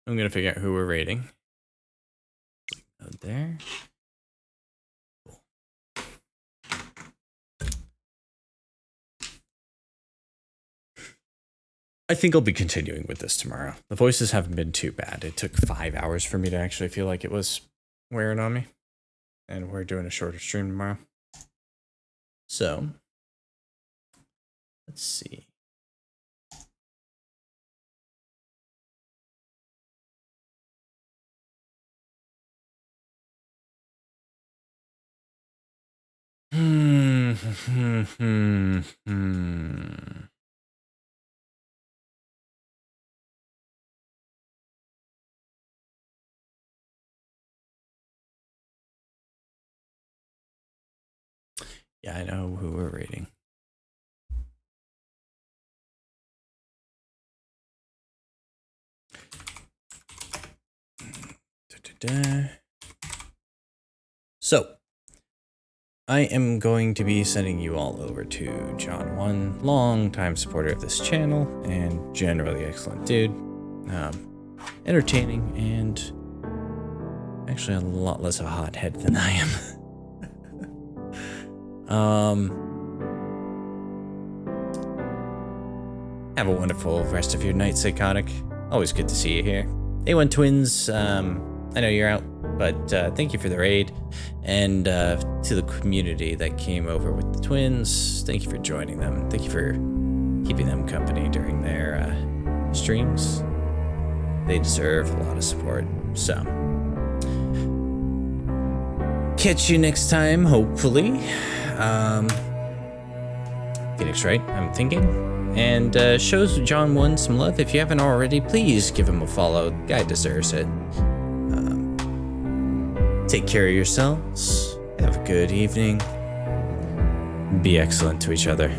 gonna figure out who we're rating. There. I think I'll be continuing with this tomorrow. The voices haven't been too bad. It took 5 hours for me to actually feel like it was wearing on me. And we're doing a shorter stream tomorrow. So, let's see. Yeah, I know who we're rating. So, I am going to be sending you all over to John 1, long-time supporter of this channel, and generally excellent dude. Entertaining, and actually a lot less of a hothead than I am. Have a wonderful rest of your night, Psychotic. Always good to see you here. A1 Twins, I know you're out, but thank you for the raid. And to the community that came over with the twins, thank you for joining them. Thank you for keeping them company during their streams. They deserve a lot of support. So, catch you next time, hopefully. Phoenix Wright, I'm thinking. And shows John 1 some love. If you haven't already, please give him a follow. The guy deserves it. Take care of yourselves. Have a good evening. Be excellent to each other.